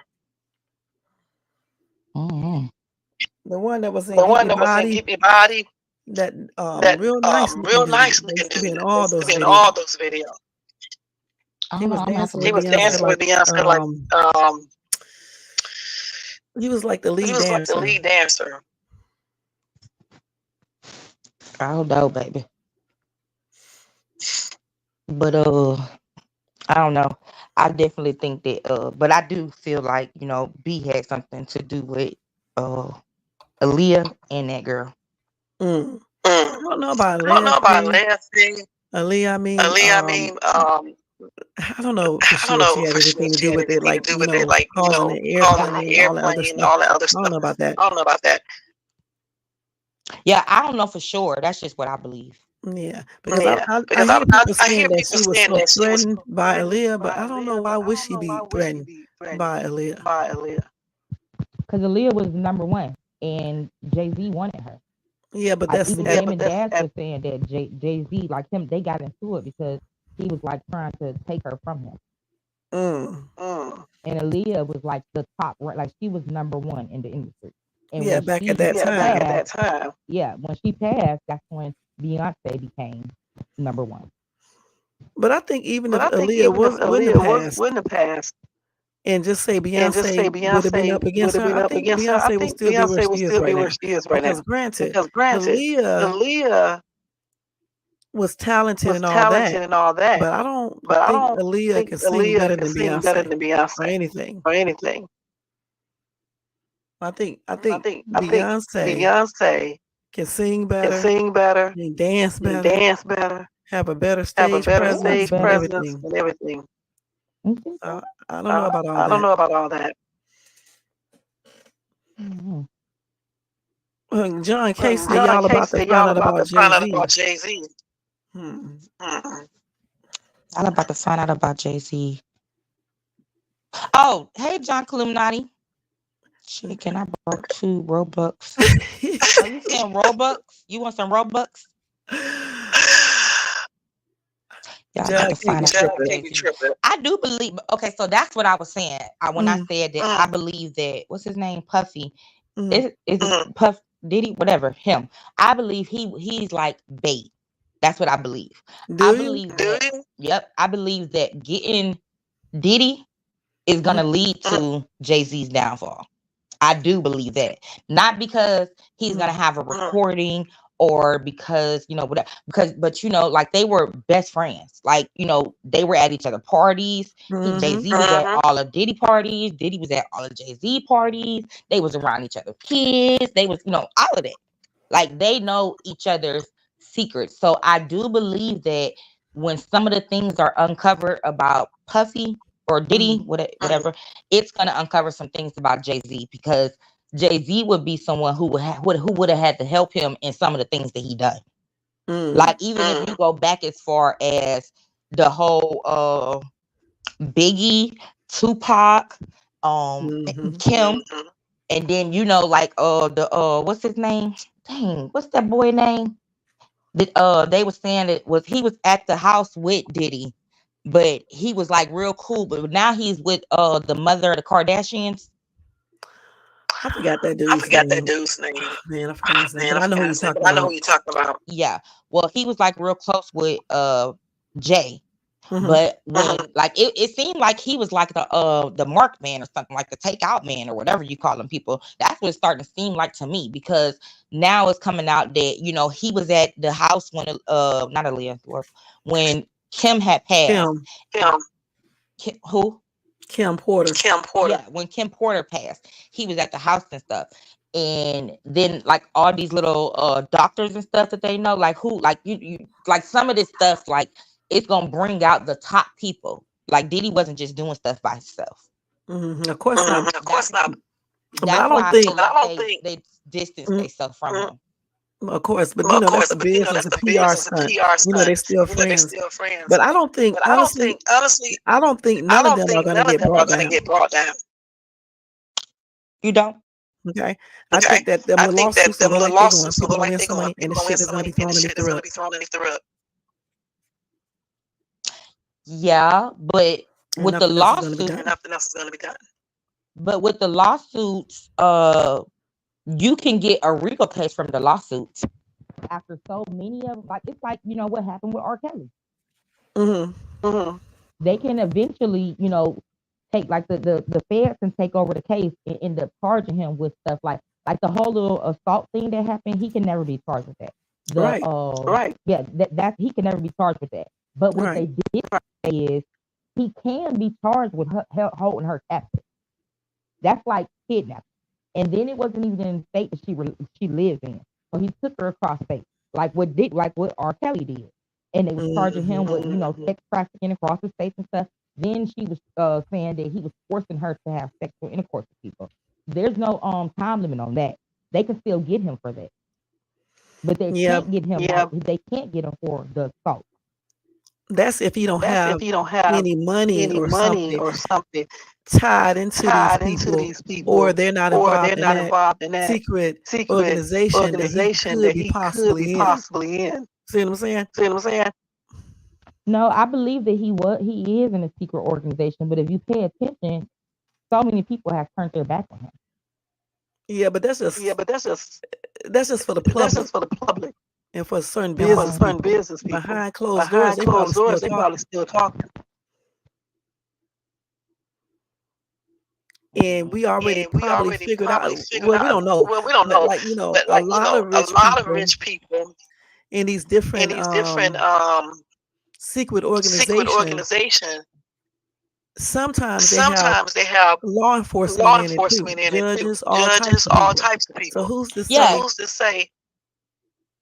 Mm-hmm. The one that was in The Get one Me that was in Body, Get Me Body, that That real nice looking real dude nice that looking used to be in dude all that used to those be in videos. all those videos. I He don't know. was I'm gonna have to dancing He with look was into Beyonce dancing that. with like Beyonce like he was like the he lead was like the dancer. lead dancer. I don't know, baby. But I don't know. I definitely think that but I do feel like, B had something to do with Aaliyah and that girl. I don't know about I don't know last about thing. last thing. Aaliyah, I don't know for I don't sure if she know had for sure anything if to she do had with it, anything to like, do with it, like, causing the causing the airplane and all that other airplane and stuff. all that other I don't stuff. know about that. I don't know about that. Yeah, I don't know for sure. That's just what I believe. Yeah, because Yeah, I because hear people I saying hear that people she was saying so that she was threatened so by threatened Aaliyah, but by I don't know Aaliyah, why but I would don't she know why be would she threatened be threatened by Aaliyah? by Aaliyah. Because Aaliyah was number one, and Jay-Z wanted her. Yeah, but Like, that's even at, him and Daz was saying that Jay-Z, like him, they got into it because he was like trying to take her from him. And Aaliyah was like the top, like she was number one in the industry. And yeah, when back she at that Yeah, time. back at that time. yeah, when she passed, that's when Beyonce became number one. But I think even if But I think Aaliyah even if wouldn't have passed wouldn't have passed, and just say and just say Beyonce would have been Beyonce up would against have her, been I up think against her, I Beyonce would think still be where Beyonce would she is still right be where now. she is right Because now. granted, Because granted, Aaliyah Aaliyah was talented was and all that, talented and all that, but I don't but I think don't Aaliyah think can sing Aaliyah better can than sing better Beyonce than or Beyonce anything. or anything. I think I think Beyonce Beyonce can sing can better, sing better, can dance can better, dance better, have a better have a stage better presence stage and presence everything. and everything. I don't know about all I don't that. know about all that. John K said John y'all K about to said find y'all out about about to find out Jay-Z. about Jay-Z. Hmm. I'm about to find out about Jay-Z. Oh, hey, John Illuminati. Chicken, I broke 2 Robux. Are you saying Robux? You want some Robux? Y'all about to find out about Jay-Z. I do believe. Okay, so that's what I was saying. When I said that, I believe that. What's his name? Puffy. Is it Puff Diddy? Whatever. Him. I believe he's like bait. That's what I believe. Do I you? believe that. Yep. I believe that getting Diddy is gonna lead to Jay-Z's downfall. I do believe that. Not because he's gonna have a recording or because, whatever. But like they were best friends. Like, they were at each other parties. Jay-Z was at all of Diddy parties. Diddy was at all of Jay-Z parties. They was around each other's kids. They was, all of that. Like they know each other's secrets. So I do believe that when some of the things are uncovered about Puffy or Diddy, whatever, it's gonna uncover some things about Jay-Z because Jay-Z would be someone who would have had to help him in some of the things that he done. Like even if you go back as far as the whole Biggie, Tupac, Kim, and then like the what's his name? Dang, what's that boy name? That they were saying he was at the house with Diddy, but he was like real cool. But now he's with the mother of the Kardashians. I forgot that dude's name. Man, I forgot his name. But I know who you're talking about. I know who you're talking about. Yeah. Well, he was like real close with Jay. But when like it seemed like he was like the mark man or something, like the takeout man or whatever you call them people. That's what it's starting to seem like to me because now it's coming out that he was at the house when not Aaliyah, when Kim had passed. Who? Kim Porter. Yeah, when Kim Porter passed, he was at the house and stuff. And then like all these little doctors and stuff that they know, like who, like you like some of this stuff, like it's gonna bring out the top people. Like Diddy wasn't just doing stuff by himself. Of course not. Of course not. That's why I feel like they distance themselves from him. Of course, but that's the business, a PR stunt. They still friends. But I don't think, honestly, I don't think none of them are going to get brought down. You don't? Okay. I think that them little lawsuits that look like they're going, people going to win some money, and the shit is going to be thrown underneath the rug. Yeah, but with the lawsuits, nothing else is going to be done. But with the lawsuits, you can get a RICO case from the lawsuits. after so many of them, like it's like what happened with R. Kelly. Mm-hmm. They can eventually, take like the feds and take over the case and end up charging him with stuff like the whole little assault thing that happened. He can never be charged with that. Right. Yeah, that he can never be charged with that. But what they did say is he can be charged with holding her captive. That's like kidnapping. And then it wasn't even in the state that she lives in. So he took her across state, like what R. Kelly did. And they was charging him with, sex trafficking across the states and stuff. Then she was saying that he was forcing her to have sexual intercourse with people. There's no time limit on that. They can still get him for that. But they can't get him. They can't get him for the assault. That's if you don't have any money or something tied into these people, or they're not involved in that secret organization that he could be possibly in. See what I'm saying? No, I believe that he is in a secret organization, but if you pay attention, so many people have turned their back on him. Yeah, but that's just for the public. And for certain business people, behind closed doors, they probably still talking. And we already figured out. Well, we don't know. Like a lot of rich people in these different secret organizations. Sometimes they have law enforcement in it too. Judges, all types of people. So who's to say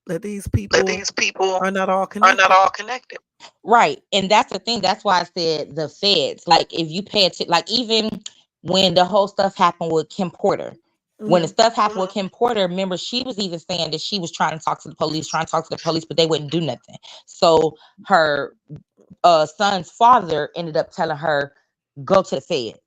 that these people are not all connected? Right. And that's the thing. That's why I said the feds. Like, if you pay attention, like, even when the whole stuff happened with Kim Porter, when the stuff happened with Kim Porter, remember, she was even saying that she was trying to talk to the police, but they wouldn't do nothing. So her son's father ended up telling her, go to the feds.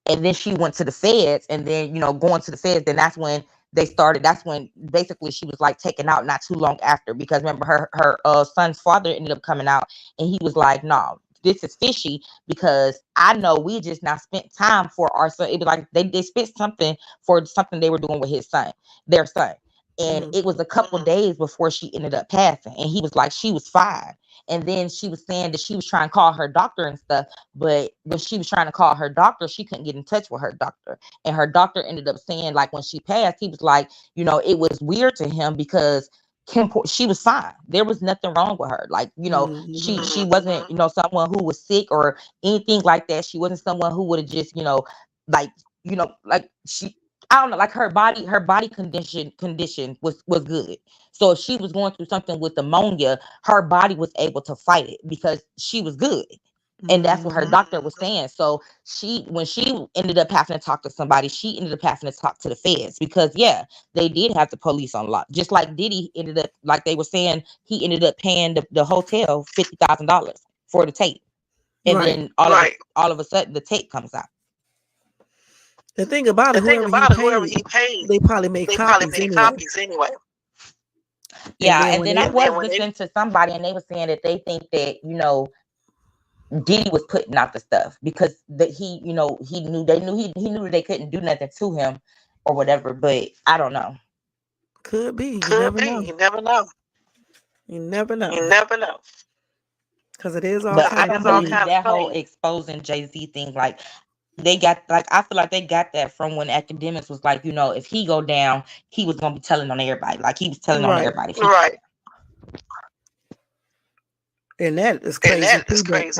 And then she went to the feds, and then, going to the feds, then that's when basically she was like taken out not too long after, because remember her son's father ended up coming out, and he was like, no, this is fishy, because I know we just now spent time for our son. It was like they spent something for something they were doing with their son. And it was a couple days before she ended up passing. And he was like, she was fine. And then she was saying that she was trying to call her doctor and stuff. But when she was trying to call her doctor, she couldn't get in touch with her doctor. And her doctor ended up saying, like, when she passed, he was like, it was weird to him because she was fine. There was nothing wrong with her. Like, she wasn't, someone who was sick or anything like that. She wasn't someone who would have just, like she, I don't know, like her body condition was good. So if she was going through something with pneumonia, her body was able to fight it because she was good. And that's what her doctor was saying. So when she ended up having to talk to somebody, she ended up having to talk to the feds, because they did have the police on lock. Just like Diddy ended up, like they were saying, he ended up paying the hotel $50,000 for the tape. And then all of a sudden the tape comes out. The thing about it, whoever he paid, they probably made copies anyway. Yeah, and then I was listening to somebody, and they were saying that they think that, Diddy was putting out the stuff because he knew that they couldn't do nothing to him or whatever. But I don't know. Could be. You never know. Because it is all. But I don't believe that whole exposing Jay-Z thing. Like, they got, like, I feel like they got that from when Akademiks was like, if he go down, he was gonna be telling on everybody. Like, he was telling on everybody. Right. And that is crazy. I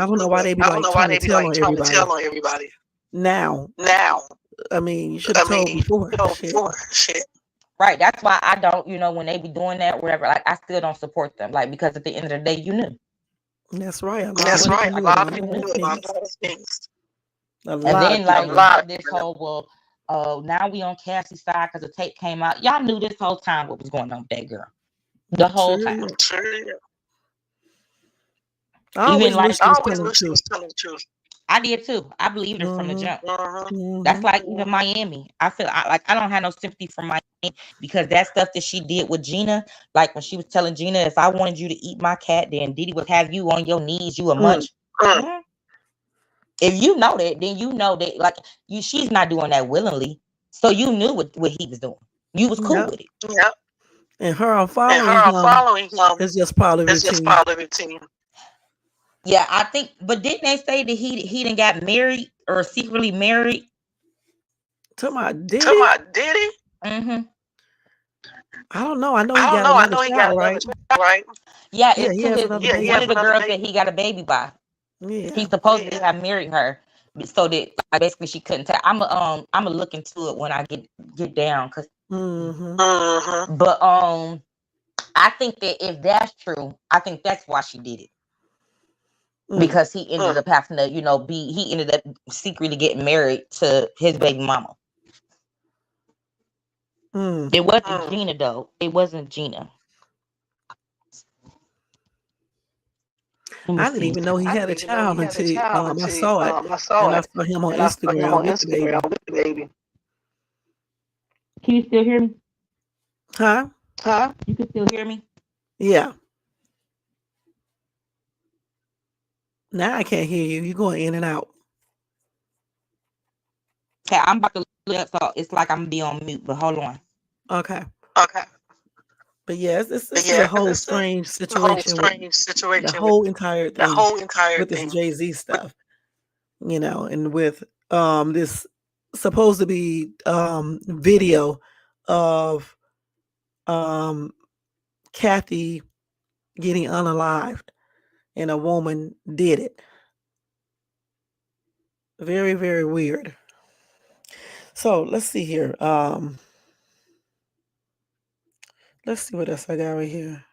don't know why they be trying to tell on everybody. Now. I mean, you should have told before. Shit. Right. That's why I don't, when they be doing that, whatever, like, I still don't support them. Like, because at the end of the day, you knew. That's right. A lot of people knew about those things. And then, like, this whole, now we on Cassie's side because the tape came out. Y'all knew this whole time what was going on with that girl. The whole time. I always wish she was telling the truth. I did too. I believed her from the jump. That's like even Miami. I feel like I don't have no sympathy for Miami because that stuff that she did with Gina, like when she was telling Gina, if I wanted you to eat my cat, then Diddy would have you on your knees, you a munch. If you know that, then you know that, like, she's not doing that willingly. So you knew what he was doing. You was cool with it. Yep. And her unfollowing him is just probably routine. Yeah, I think. But didn't they say that he didn't got married or secretly married? To my Diddy? Mm-hmm. I don't know. I know he got another child, right? Yeah, Yeah, it's he to has his another one baby. of the girls that he got a baby by. Yeah. He supposedly had married her, so that like, basically she couldn't tell. I'm a look into it when I get down, cause. Mm-hmm. But I think that if that's true, I think that's why she did it. Because he ended up having to, he ended up secretly getting married to his baby mama. It wasn't Gina though. It wasn't Gina. I didn't even know he had a child until I saw it, and I saw him on Instagram with the baby. Can you still hear me? Huh? You can still hear me? Yeah. Now I can't hear you. You're going in and out. Okay, I'm about to look up, so it's like I'm gonna be on mute, but hold on. Okay. But yeah, this is a whole strange situation with the whole entire thing with this Jay-Z stuff, and with this supposed to be video of Kathy getting unalived, and a woman did it. Very, very weird. So let's see here. Let's see what else I got right here.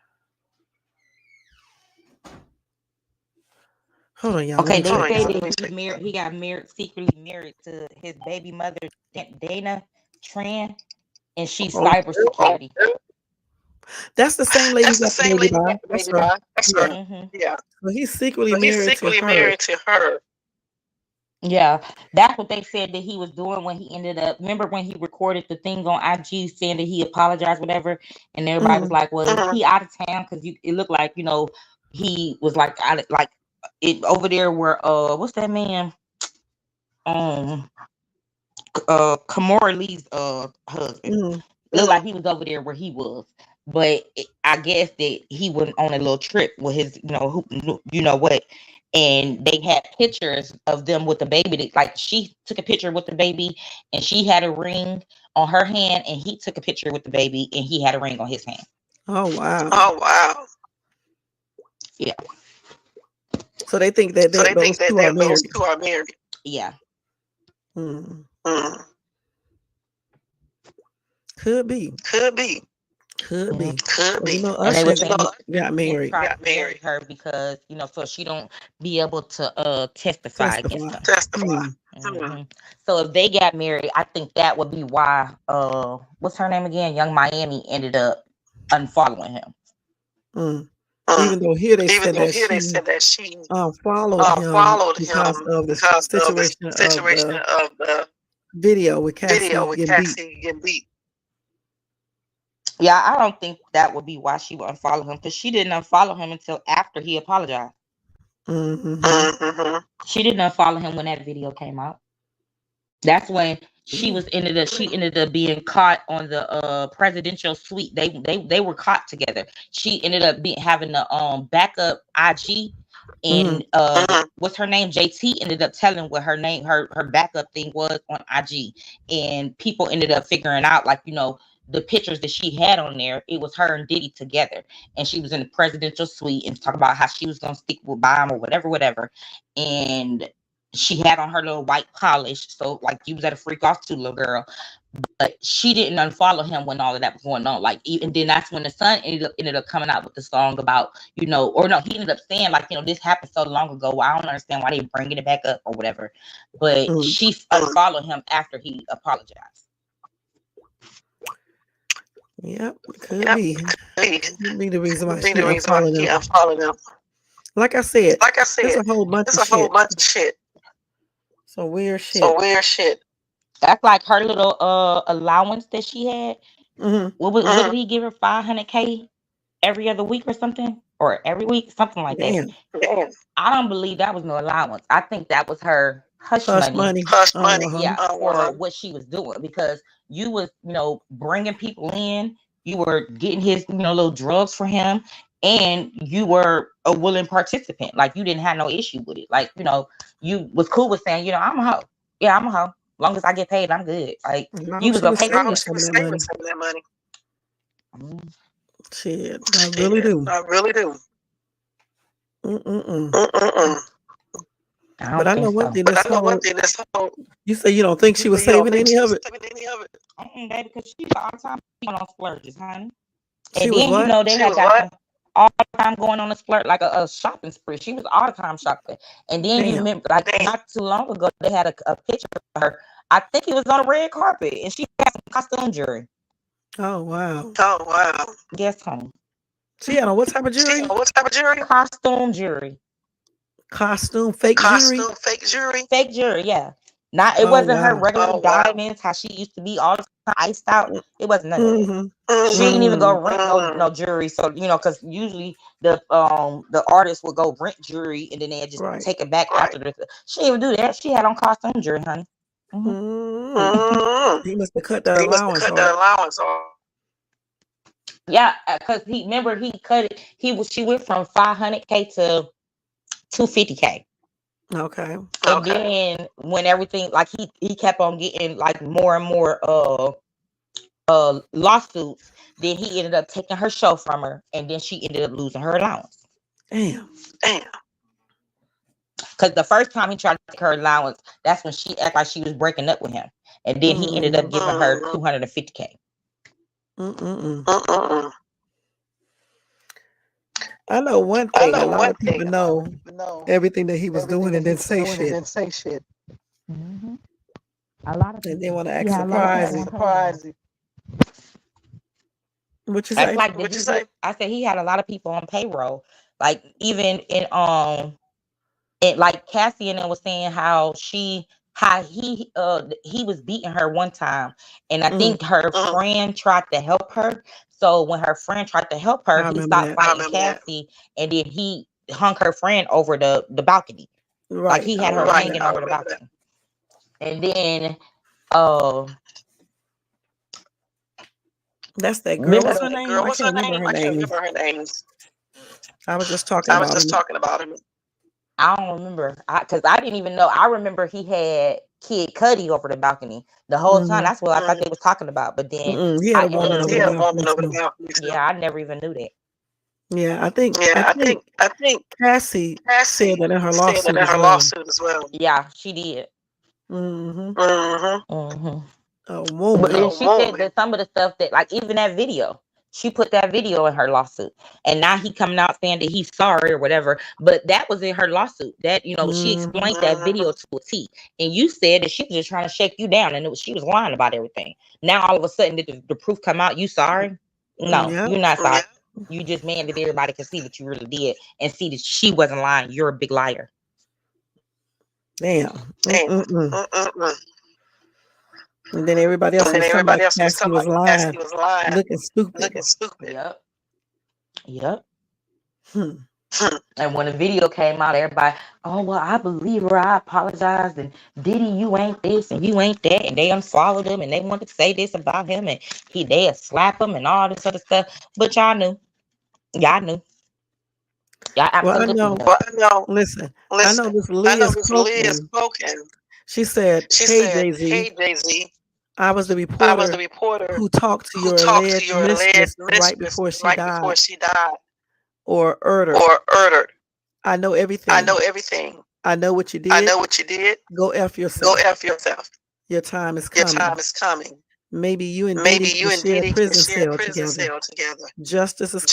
Hold on, y'all. Okay, they say that he got married, secretly married to his baby mother, Dana Tran, and she's cybersecurity. That's the same lady got the baby by. That's her. Yeah. Yeah. So he's secretly married to her. Yeah, that's what they said that he was doing when he ended up. Remember when he recorded the thing on IG saying that he apologized, whatever, and everybody was like, "Well, he out of town?" Because it looked like he was like out of, like it over there where what's that man Kamora Lee's husband. Looked like he was over there where he was, but I guess that he went on a little trip with his what. And they had pictures of them with the baby. Like she took a picture with the baby, and she had a ring on her hand, and he took a picture with the baby, and he had a ring on his hand. Oh wow! Yeah. So they think that those two are married. Yeah. Could be. Usher got married. Her because so she don't be able to testify against him. So if they got married, I think that would be why what's her name again? Young Miami ended up unfollowing him. Even though here they said that she followed him because of the situation of the video with Cassie getting beat. Yeah, I don't think that would be why she would unfollow him, because she didn't unfollow him until after he apologized. She didn't unfollow him when that video came out. That's when she ended up being caught on the presidential suite. They were caught together. She ended up having the backup IG, and what's her name? JT ended up telling what her backup thing was on IG, and people ended up figuring out the pictures that she had on there, it was her and Diddy together, and she was in the presidential suite and talk about how she was gonna stick with Biden or whatever, and she had on her little white polish, so like you was at a freak off too, little girl. But she didn't unfollow him when all of that was going on. Like, even then, that's when the son ended up coming out with the song about or no, he ended up saying this happened so long ago. I don't understand why they bringing it back up or whatever. But she unfollowed him after he apologized. Yep, could be the reason why she unfollowed them. Like I said, there's a whole bunch of shit. Some weird shit. That's like her little allowance that she had. What did he give her? $500K every other week or something, or every week, something like that. Damn. I don't believe that was no allowance. I think that was her hush money. Yeah, for what she was doing, because you was bringing people in. you were getting his, little drugs for him, and you were a willing participant. Like, you didn't have no issue with it. Like, you was cool with saying, I'm a hoe. Yeah, I'm a hoe. Long as I get paid, I'm good. Like, you was okay with some of that money. Shit, I really do. But I know one thing. You say you don't think she was saving any of it? Baby, because she all the time going on splurges, honey. She was what? They had got all the time going on a splurge, like a shopping spree. She was all the time shopping. And then you remember, like not too long ago, they had a picture of her. I think it was on a red carpet, and she had some costume jewelry. Oh wow! Yes, honey. She had on what type of jewelry? Costume jewelry. Fake jewelry. Yeah. Not it wasn't her regular diamonds, how she used to be all the time iced out. It wasn't none of that. She didn't even go rent no jewelry. So because usually the artist would go rent jewelry and then they just take it back after the. She didn't even do that. She had on costume jewelry, honey. He must have cut that allowance off. Yeah, because he cut it. She went from 500K to 250K. Okay. And then when everything, like he kept on getting like more and more lawsuits, then he ended up taking her show from her, and then she ended up losing her allowance. Damn. Because the first time he tried to take her allowance, that's when she acted like she was breaking up with him, and then he ended up giving her 250K. I know one thing. A lot of people know everything that he was doing and didn't say shit. A lot of people. And they want to act surprised. What you say? What you say? I said he had a lot of people on payroll. Like even in like Cassie and them was saying how he was beating her one time, and I think her friend tried to help her. So when her friend tried to help her, he stopped fighting Cassie, and then he hung her friend over the balcony. Right. Like he had her hanging over the balcony. And then that's that girl. What's her name? I can't remember her name. I was just talking about him. I don't remember. Because I didn't even know. I remember he had Kid Cudi over the balcony the whole time. That's what I thought they was talking about. But then he had a woman over the balcony. Yeah, I never even knew that. Yeah, I think Cassie said that in her lawsuit as well. Yeah, she did. Oh, But then she said that some of the stuff that, like even that video, she put that video in her lawsuit, and now he coming out saying that he's sorry or whatever. But that was in her lawsuit. That she explained that video to a T, and you said that she was just trying to shake you down, and she was lying about everything. Now all of a sudden, did the proof come out? You sorry? No, you're not sorry. You just mad that everybody can see what you really did and see that she wasn't lying. You're a big liar. Damn. And then everybody else was talking about Cassie was lying. Looking stupid. Yep. And when the video came out, everybody, oh well, I believe her. I apologized, and Diddy, you ain't this and you ain't that, and they unfollowed him, and they wanted to say this about him, and they slap him and all this other stuff. But y'all knew. Y'all knew. Y'all absolutely knew. I know. Listen. I know this Leah spoken. She said, "Hey Jay-Z, I was the reporter who talked to your alleged mistress right before she died, or murdered. I know everything. I know what you did. Go F yourself. Your time is coming. Maybe you and Diddy can share a prison cell together. Justice is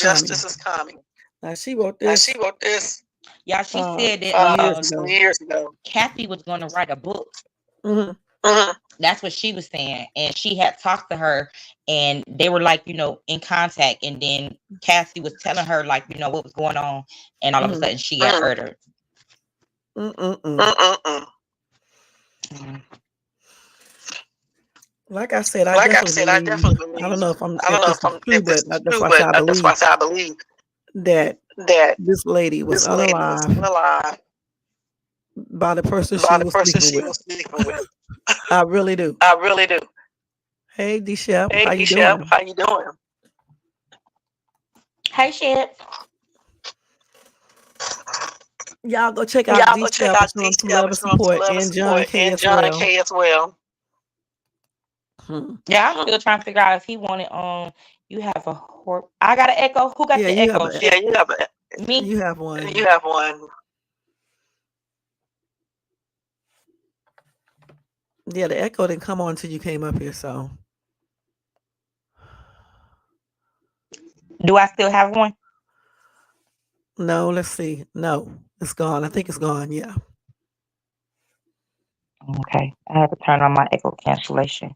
coming. Now she wrote this. Yeah, she said that years ago. Kathy was going to write a book. That's what she was saying, and she had talked to her, and they were like, in contact. And then Cassie was telling her, like, what was going on, and all of a sudden she got murdered. Like I said, I definitely believe. I don't know if true, but that's why I believe that this lady was unalive by the person she was sleeping with. I really do. Hey, D Shep, how you doing? Hey, Shep. Y'all go check out Y'all D go check Shep and out show him D some Shep love and and show him some support, love and and John support, K and as John well. K as well. Hmm. Yeah, I'm still trying to figure out if he wanted. You have a I got an echo. Who got Yeah, the you have echo? a Yeah, Me. you have you one. have one. Yeah, the echo didn't come on until you came up here. So Do I still have one? no, let's see. No, it's gone. I think it's gone. Yeah. Okay, I have to turn on my echo cancellation.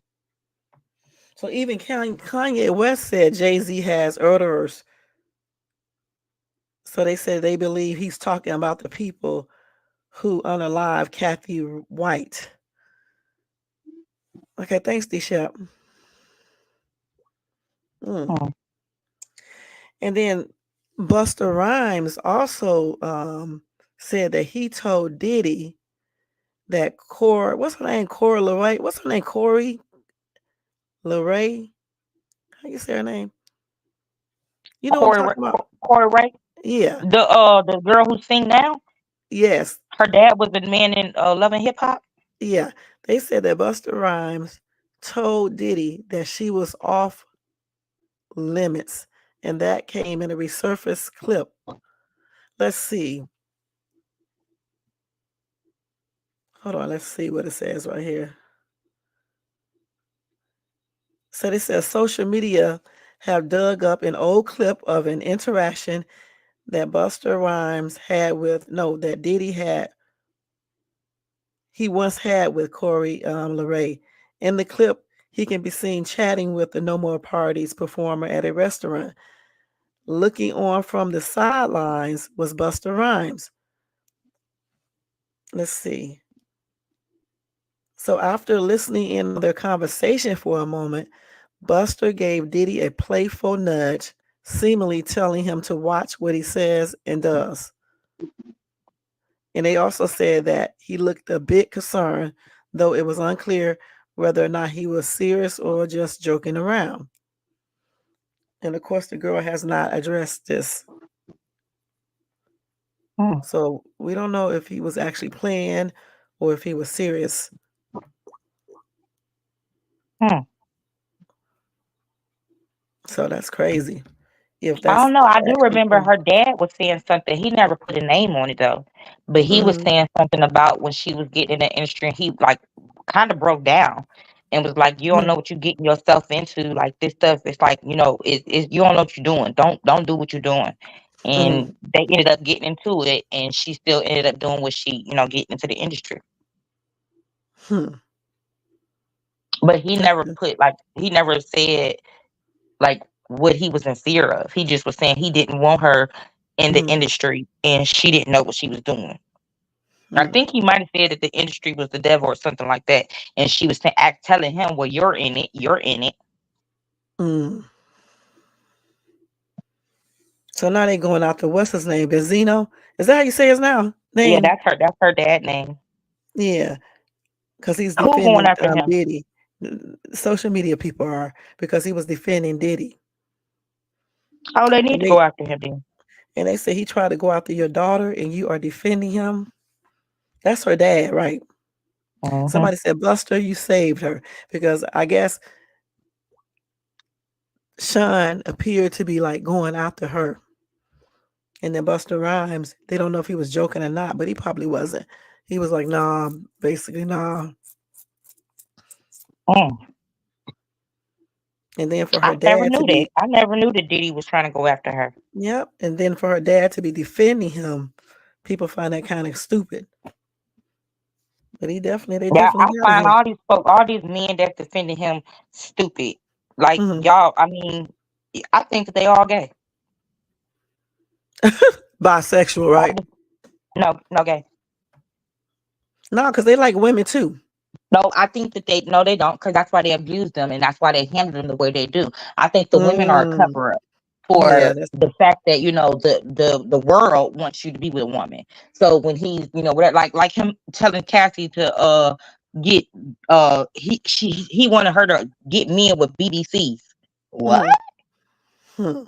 So even Kanye West said Jay-Z has orders. So they said they believe he's talking about the people who unalive Kathy White. Okay, thanks, D Shep. Mm. Hmm. And then Buster Rhymes also said that he told Diddy that what's her name? Cora LeRae. What's her name? Corey LeRae. How you say her name? You know what I'm talking about? Corey Wright, Yeah. the girl who sing now. Yes. Her dad was the man in Love and Hip Hop. Yeah. They said that Buster Rhymes told Diddy that she was off limits, and that came in a resurfaced clip. Let's see. Hold on. Let's see what it says right here. So it says social media have dug up an old clip of an interaction that Buster Rhymes had with that Diddy had he once had with Corey LeRae. In the clip, he can be seen chatting with the No More Parties performer at a restaurant. Looking on from the sidelines was Buster Rhymes. Let's see. So after listening in on their conversation for a moment, Buster gave Diddy a playful nudge, seemingly telling him to watch what he says and does. And they also said that he looked a bit concerned, though it was unclear whether or not he was serious or just joking around. And of course, the girl has not addressed this. Hmm. So we don't know if he was actually playing or if he was serious. Hmm. So that's crazy. If I that's don't know. I do actually remember true. her dad was saying something. He never put a name on it though, but he was Hmm. saying something about when she was getting in the industry. And he like kind of broke down and was like, "You don't know what you're getting yourself into. Like this stuff, it's like you don't know what you're doing. Don't do what you're doing." Hmm. And they ended up getting into it, and she still ended up doing what she getting into the industry. Hmm. But he never said like what he was in fear of. He just was saying he didn't want her in the Hmm. industry and she didn't know what she was doing. I Hmm. think he might have said that the industry was the devil or something like that. And she was telling him, well, you're in it. You're in it. Hmm. So now they going after what's his name? Benzino? Is that how you say his Yeah, name? that's her dad name. Yeah, because he's Who going defending after him? Diddy. Social media people are because he was defending Diddy, Oh, they need and to they go after him then. and they say he tried to go after your daughter, and you are defending him. That's her dad, right? Mm-hmm. Somebody said, Buster, you saved her because I guess Sean appeared to be like going after her, and then Buster Rhymes. They don't know if he was joking or not, but he probably wasn't. He was like, nah, basically, nah. Mm. And then for her I never dad to knew that. be I never knew that Diddy was trying to go after her. Yep, and then for her dad to be defending him, people find that kind of stupid. But they Yeah, I definitely got find him. all these men that defended him stupid. Like Mhm. y'all, I mean, I think that they all gay. Bisexual, I right? just, no gay. No, because they like women too. No, I think that no, they don't, because that's why they abuse them and that's why they handle them the way they do. I think the women are a Mm, cover up yeah, for that's the fact that the world wants you to be with a woman. So when he's whatever, like him telling Cassie to get he wanted her to get men with BDCs. What? mm, hmm.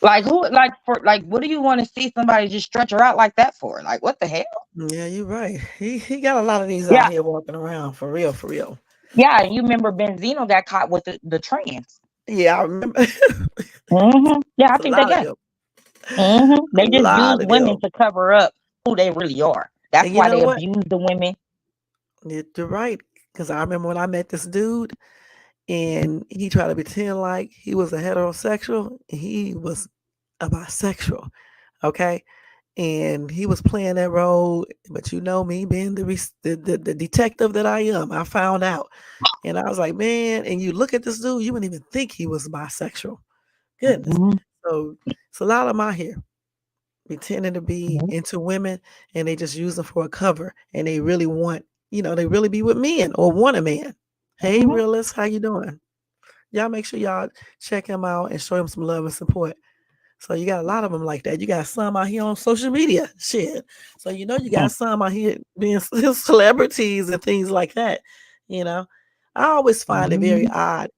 Like who? Like for like, what do you want to see somebody just stretch her out like that for? Like what the hell? Yeah, you're right. He got a lot of these out Yeah, here walking around for real, for real. yeah. You remember Benzino got caught with the trans. Yeah, I remember. Yeah, I It's a think they lot of got. them. A They just use lot of women them. to cover up who they really are. That's And you why know they what? abuse the women. You're right. Because I remember when I met this dude and he tried to pretend like he was a heterosexual and he was a bisexual. Okay. And he was playing that role, but you know me being the detective that I am, I found out, and I was like, man. And you look at this dude, you wouldn't even think he was bisexual. Goodness, Mhm, so it's a lot of them out here pretending to be mhm, into women, and they just use them for a cover, and they really want, they really be with men or want a man. Hey, mhm, realist, how you doing? Y'all make sure y'all check him out and show him some love and support. So you got a lot of them like that. You got some out here on social media, shit. So you mhm, got some out here being celebrities and things like that. You know, I always find it very mhm. odd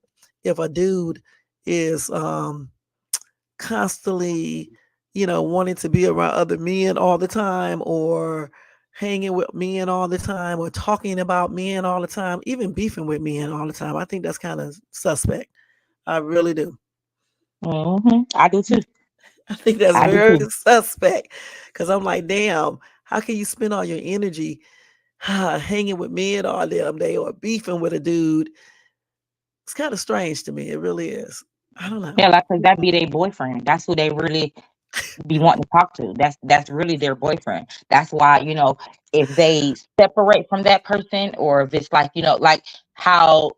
if a dude is constantly, wanting to be around other men all the time, or hanging with men all the time, or talking about men all the time, even beefing with men all the time. I think that's kind of suspect. I really do. I do too. I think that's I do very too. suspect because I'm like, damn, how can you spend all your energy hanging with men all damn day or beefing with a dude? It's kind of strange to me. It really is. I don't know. Yeah, like 'cause that be their boyfriend. That's who they really be wanting to talk to. That's really their boyfriend. That's why, if they separate from that person, or if it's like, like how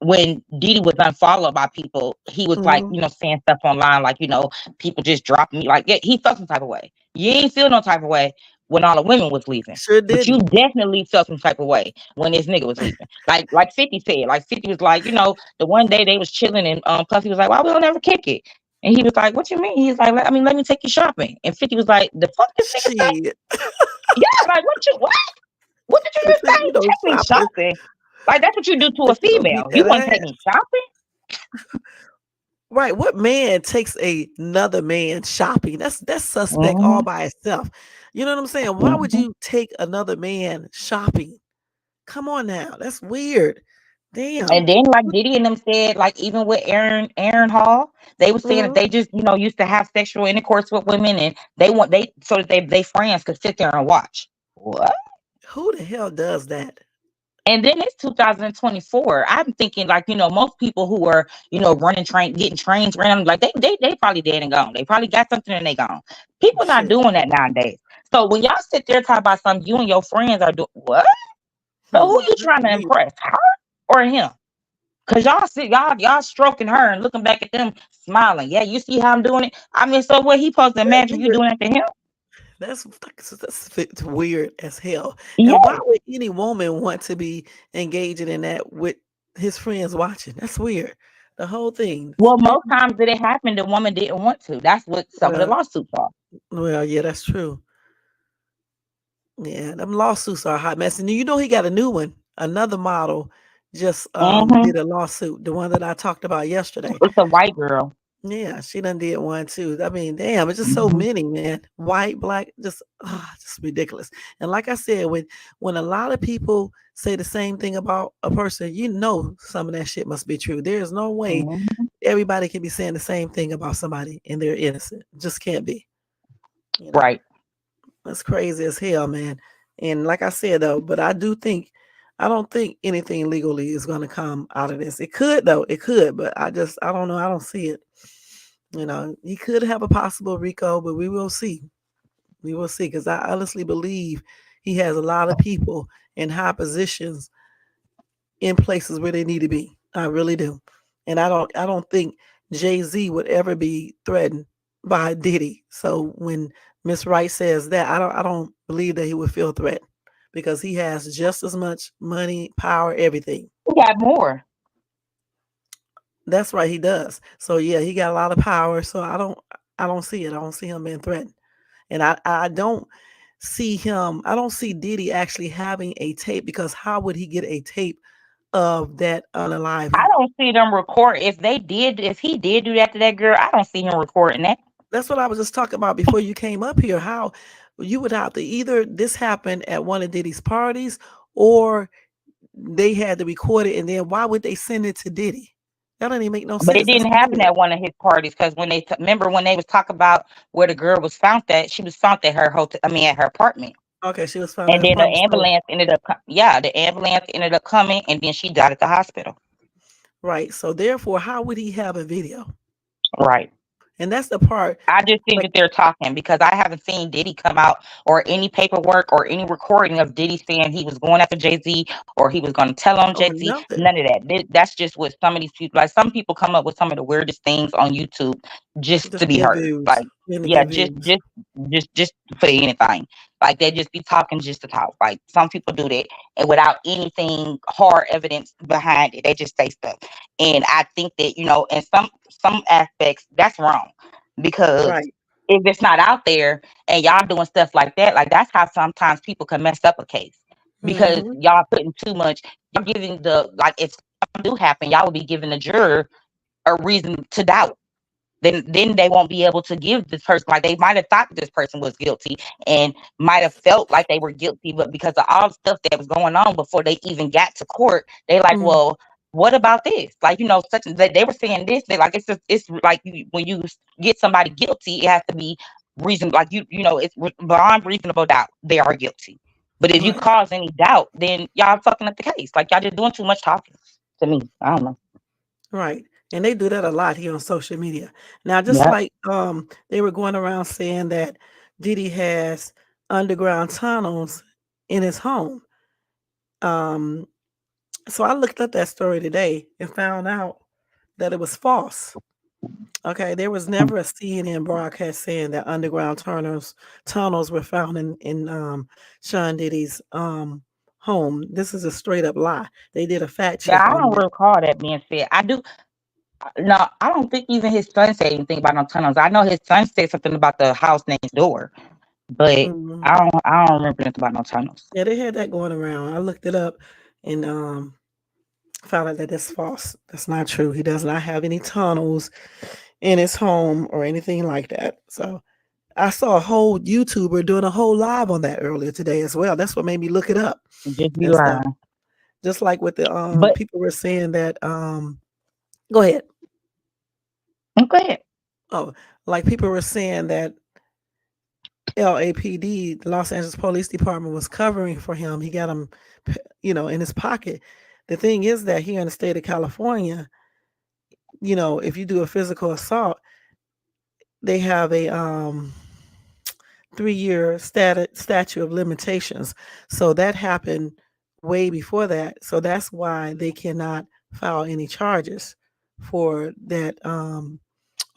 when Diddy was unfollowed by people, he was like, Mhm. saying stuff online, like, people just dropped me. Like, yeah, he felt some type of way. You ain't feel no type of way when all the women was leaving. Sure But you didn't. definitely felt some type of way when this nigga was leaving. Like 50 said. Like 50 was like, the one day they was chilling and Puffy was like, why we don't ever kick it? And he was like, what you mean? He's like, let me take you shopping. And 50 was like, the fuck this nigga say? Shit. Yeah, like what? What did you They just take say? Take me shopping. shopping. Like that's what you do to a Think you gonna beat female. You that want to take ass. me shopping? Right. What man takes another man shopping? That's suspect all Mhm, by itself. You know what I'm saying? Why would mhm. you take another man shopping? Come on now. That's weird. Damn. And then, like Diddy and them said, like even with Aaron Hall, they were saying that Mhm. they just used to have sexual intercourse with women, and they so that they friends could sit there and watch. What? Who the hell does that? And then it's 2024. I'm thinking like most people who are running getting trains ran like they probably dead and gone. They probably got something and they gone. People not Shit. doing that nowadays. So when y'all sit there talk about something you and your friends are doing, what? So who you That's trying to weird. impress, her or him? Cause y'all see y'all stroking her and looking back at them smiling. Yeah, you see how I'm doing it. I mean, so what he supposed to That's imagine you weird. doing it to him? That's weird as hell. And why Yeah. would any woman want to be engaging in that with his friends watching? That's weird. The whole thing. Well, most times that it happened, the woman didn't want to. That's what some of the Well, lawsuits are. well, yeah, that's true. Yeah, them lawsuits are a hot mess. And he got a new one. Another model just Hmm. did a lawsuit, the one that I talked about yesterday. It's a white girl. Yeah, she done did one too. I mean, damn, it's just so Hmm. many, man. White, black, just ridiculous. And like I said, when a lot of people say the same thing about a person, some of that shit must be true. There's no way Hmm. everybody can be saying the same thing about somebody and they're innocent. Just can't be. You know, Right. that's crazy as hell, man. And like I said though, but I don't think anything legally is gonna come out of this. It could though, it could, but I don't know. I don't see it. He could have a possible RICO, but we will see. We will see because I honestly believe he has a lot of people in high positions in places where they need to be. I really do. And I don't think Jay-Z would ever be threatened by Diddy. So when Miss Wright says that, I don't believe that he would feel threatened because he has just as much money, power, everything. We got more. That's right, he does. So yeah, he got a lot of power. So I don't see it. I don't see him being threatened. And I don't see Diddy actually having a tape because how would he get a tape of that I unaliving. don't see them record. If he did do that to that girl, I don't see him recording that. That's what I was just talking about before you came up here. How you would have to either this happened at one of Diddy's parties, or they had to record it, and then why would they send it to Diddy? That doesn't even make no But it sense. That's didn't happen weird. at one of his parties because when remember when they was talking about where the girl was found at, she was found at her hotel. I mean, at her apartment. Okay, she was found in And her then the apartment. So ambulance ended up, yeah, the ambulance ended up coming, and then she died at the hospital. right. So therefore, how would he have a video? Right. And that's the part. I just think Like, that they're talking because I haven't seen Diddy come out or any paperwork or any recording of Diddy saying he was going after Jay-Z or he was going to tell on or Jay-Z. nothing, None of that. That's just what some of these people, like some people come up with some of the weirdest things on YouTube just just to to be get heard. views. Like, And to yeah, get views. just for anything. Like they just be talking just to talk. Like some people do that and without anything hard evidence behind it. They just say stuff. And I think that, in some aspects that's wrong because Right. if it's not out there and y'all doing stuff like that, like that's how sometimes people can mess up a case because Hmm. y'all putting too much, y'all giving like if something do happen, y'all would be giving the juror a reason to doubt. Then they won't be able to give this person, like they might have thought this person was guilty and might have felt like they were guilty, but because of all the stuff that was going on before they even got to court, they like, Hmm. well, what about this? Like, such that they were saying this, they like it's like when you get somebody guilty, it has to be reason like it's beyond reasonable doubt they are guilty. But if you Right. cause any doubt, then y'all fucking up the case. Like y'all just doing too much talking to me. I don't know. Right. And they do that a lot here on social media. Now, just Yeah. like they were going around saying that Diddy has underground tunnels in his home. Um, so I looked up that story today and found out that it was false. Okay, there was never a CNN broadcast saying that underground tunnels were found in Sean Diddy's home. This is a straight up lie. They did a fact Yeah, check I on don't that. recall that being said. I do. No, I don't think even his son said anything about no tunnels. I know his son said something about the house next door, but Mhm. I don't remember nothing about no tunnels. Yeah, they had that going around. I looked it up and found out that that's false. That's not true. He does not have any tunnels in his home or anything like that. So I saw a whole YouTuber doing a whole live on that earlier today as well. That's what made me look it up Just be and stuff. lying. Just like with the But people were saying that go ahead. go ahead. Oh, like people were saying that LAPD, the Los Angeles Police Department, was covering for him. He got him, in his pocket. The thing is that here in the state of California, if you do a physical assault, they have a 3-year statute of limitations. So that happened way before that. So that's why they cannot file any charges for that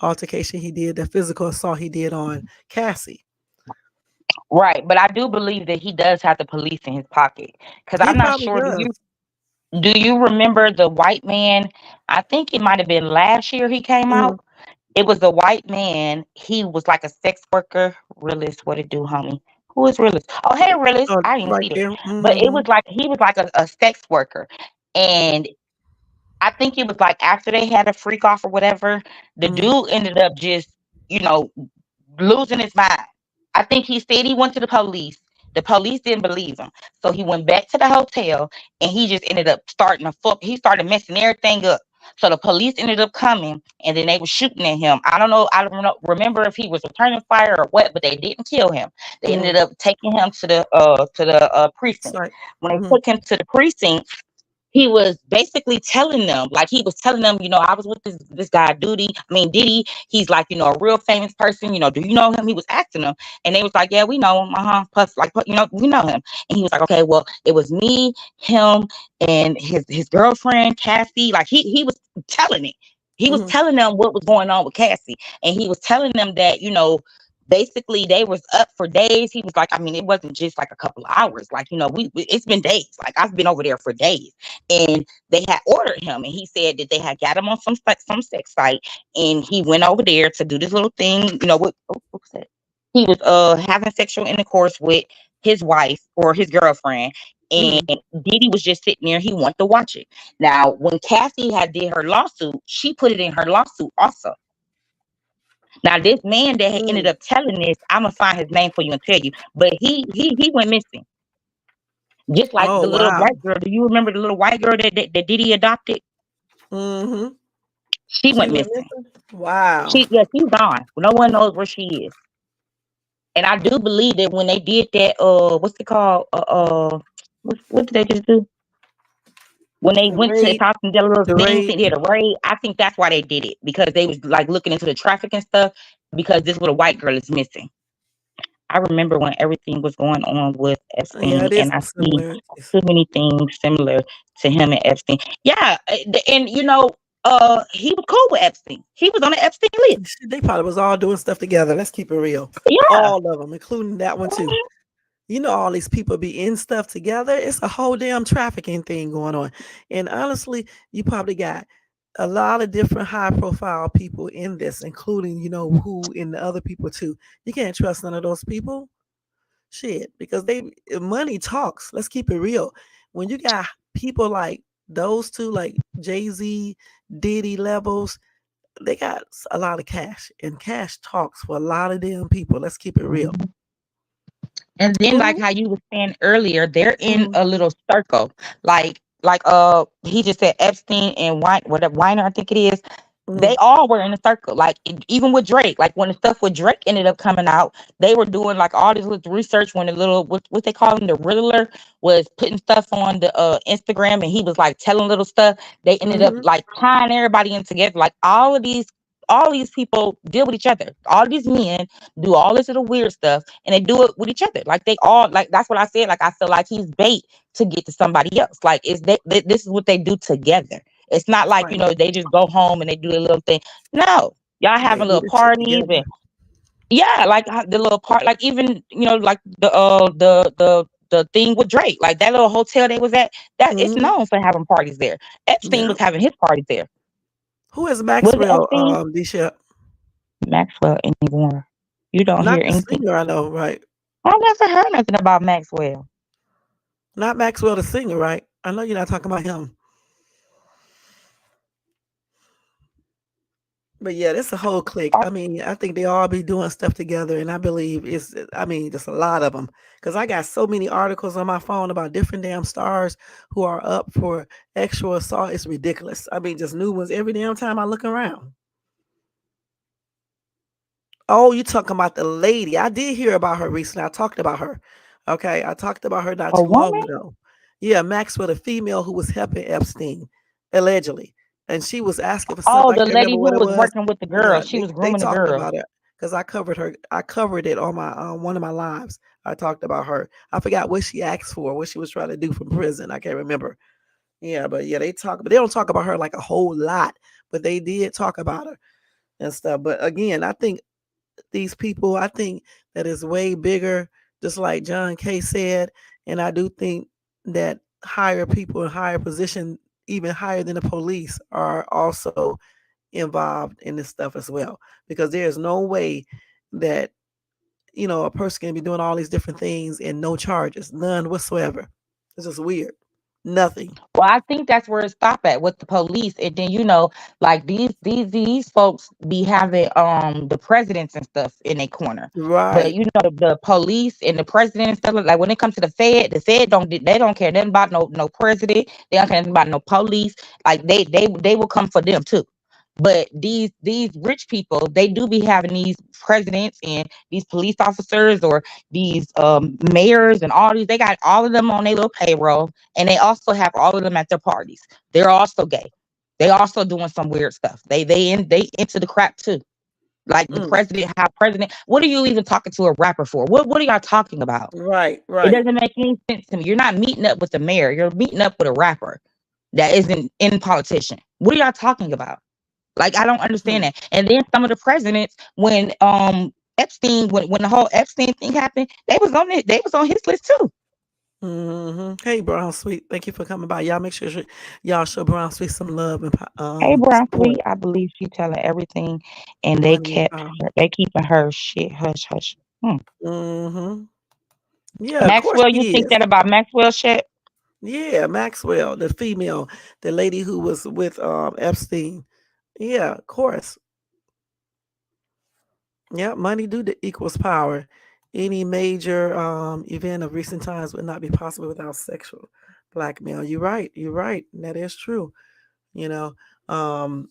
altercation he did, the physical assault he did on Cassie. Right, but I do believe that he does have the police in his pocket because He I'm not probably sure. Do does. you do you remember the white man? I think it might have been last year he came Mhm, out. It was a white man. He was like a sex worker. Realist, what it do, homie? Who is realist? Oh, hey, realist. oh, I didn't right see that. there. But it was Mhm, like he was like a sex worker, and I think it was like after they had a freak off or whatever, the mhm, dude ended up just, you know, losing his mind. I think he said he went to the police. The police didn't believe him. So he went back to the hotel and he just ended up starting to fuck. He started messing everything up. So the police ended up coming and then they were shooting at him. I don't know. I don't know, remember if he was returning fire or what, but they didn't kill him. They mhm. ended up taking him to the It's precinct. like, When they mhm, took him to the precinct, he was basically telling them, like he was telling them, I was with this guy Diddy. He's like, a real famous person. Do you know him? He was asking them, and they was like, yeah, we know him. Plus, like, we know him. And he was like, okay, well, it was me, him, and his girlfriend Cassie. Like he was telling it. He was mhm, telling them what was going on with Cassie, and he was telling them that basically they was up for days. He was like, I mean, it wasn't just like a couple of hours. Like, it's been days. Like I've been over there for days, and they had ordered him, and he said that they had got him on some sex site, and he went over there to do this little thing. What was that? He was having sexual intercourse with his wife or his girlfriend, and Mm. Diddy was just sitting there. He wanted to watch it. Now, when Cassie had did her lawsuit, she put it in her lawsuit also. Now, this man that had ended Mm. up telling this, I'm gonna find his name for you and tell you, but he went missing, just like Oh the little wow. white girl. Do you remember the little white girl that Diddy adopted? Mm-hmm. She She went went missing. missing. Wow. She's gone. No one knows where she is. And I do believe that when they did that, what's it called? What did they just do? When they The went to his raid. house and did a little The thing, raid. they did a raid. I think that's why they did it, because they was like looking into the traffic and stuff. Because this little white girl is missing. I remember when everything was going on with Yeah, Epstein, it is and I some see similarities. too many things similar to him and Epstein. Yeah, and he was cool with Epstein. He was on the Epstein list. Shit, they probably was all doing stuff together. Let's keep it real. Yeah. All of them, including that one too. You know, all these people be in stuff together. It's a whole damn trafficking thing going on. And honestly, you probably got a lot of different high profile people in this, including, you know, who and the other people too. You can't trust none of those people. Shit, because money talks. Let's keep it real. When you got people like those two, like Jay-Z, Diddy levels, they got a lot of cash, and cash talks for a lot of damn people. Let's keep it real. And then, like Who? how you were saying earlier, they're in Mm, a little circle. Like he just said Epstein and whatever Weiner, I think it is. They mm, all were in a circle. Like even with Drake, like when the stuff with Drake ended up coming out, they were doing like all this little research. When the little what they call him, the Riddler, was putting stuff on the Instagram, and he was like telling little stuff. They ended up mhm. like tying everybody in together. Like all these people deal with each other. All these men do all this little weird stuff, and they do it with each other. Like they all like that's what I said. Like I feel like he's bait to get to somebody else. Like this is what they do together. It's not like Right. they just go home and they do a little thing. No, y'all They having do little this shit parties and together. yeah, like the little part, like even like the thing with Drake, like that little hotel they was at. That it's Mhm. known for having parties there. Epstein Yeah. was having his parties there. Who is Was it Maxwell, Epstein? Disha? Maxwell anymore? You don't hear Not the anything. singer, I know, right? I never heard nothing about Maxwell. Not Maxwell the singer, right? I know you're not talking about him. But yeah, it's a whole clique. I mean, I think they all be doing stuff together, and I believe I mean, just a lot of them. Because I got so many articles on my phone about different damn stars who are up for sexual assault. It's ridiculous. I mean, just new ones every damn time I look around. Oh, you talking about the lady. I did hear about her recently. I talked about her. Okay. I talked about her not A too long woman? ago. Yeah, Maxwell, the female who was helping Epstein, allegedly. And she was asking for something. Oh, I the can't lady remember what who it was was. working with the girl. Yeah, She was they grooming the talked girl. about it because I covered it on my one of my lives. I talked about her. I forgot what she asked for, what she was trying to do from prison. I can't remember. Yeah, but yeah, but they don't talk about her like a whole lot, but they did talk about her and stuff. But again, I think these people, I think that is way bigger, just like John K said. And I do think that higher people in higher position, even higher than the police, are also involved in this stuff as well. Because there's no way that, a person can be doing all these different things and no charges, none whatsoever. It's just weird. Nothing. Well, I think that's where it stopped at with the police, and then like these folks be having the presidents and stuff in their corner, but Right. the police and the president and stuff like when it comes to the Fed don't care nothing about no president. They don't care nothing about no police. Like they will come for them too. But these rich people, they do be having these presidents and these police officers or these mayors and all these. They got all of them on their little payroll, and they also have all of them at their parties. They're also gay. They also doing some weird stuff. They into the crap too. Like the Mm. president, how president. What are you even talking to a rapper for? What are y'all talking about? Right. It Right. doesn't make any sense to me. You're not meeting up with the mayor. You're meeting up with a rapper that isn't in politician. What are y'all talking about? Like I don't understand Mm. that. And then some of the presidents, when Epstein, when the whole Epstein thing happened, they was on his list too. Hey, Brown Sweet. Thank you for coming by. Y'all make sure y'all show Brown Sweet some love and Hey, Brown support. Sweet, I believe she telling everything, and Money and power. they keeping her shit hush hush. Hmm. hmm Yeah, of course Maxwell, you she think is. that about Maxwell shit? Yeah, Maxwell, the female, the lady who was with Epstein. Yeah, of course. Yeah, money equals power. Any major event of recent times would not be possible without sexual blackmail. You're right. You're right. That is true. You know, um,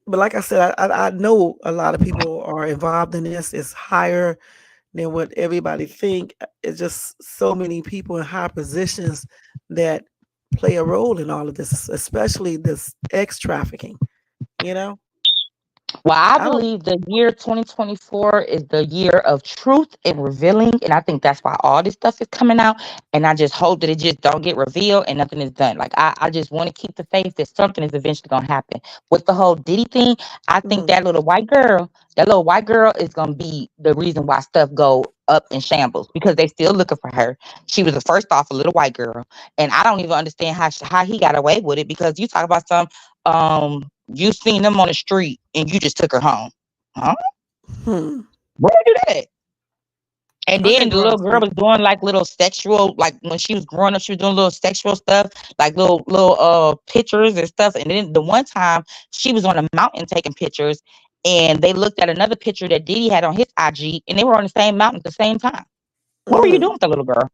but like I said, I know a lot of people are involved in this. It's higher than what everybody think. It's just so many people in high positions that play a role in all of this, especially this X trafficking. You know, Well, I I don't. believe the year 2024 is the year of truth and revealing, and I think that's why all this stuff is coming out. And I just hope that it just don't get revealed and nothing is done. Like I just want to keep the faith that something is eventually gonna happen. With the whole Diddy thing, I think Mm, that little white girl is gonna be the reason why stuff go up in shambles because they still looking for her. She was the first off a little white girl, and I don't even understand how he got away with it because you talk about some you seen them on the street and you just took her home. Huh? hmm. Where you do that? And Okay, then the Brown little girl Sweet. was doing like little sexual, like when she was growing up, she was doing little sexual stuff, like little pictures and stuff. And then the one time she was on a mountain taking pictures, and they looked at another picture that Diddy had on his IG, and they were on the same mountain at the same time. What were you doing Mm, with the little girl?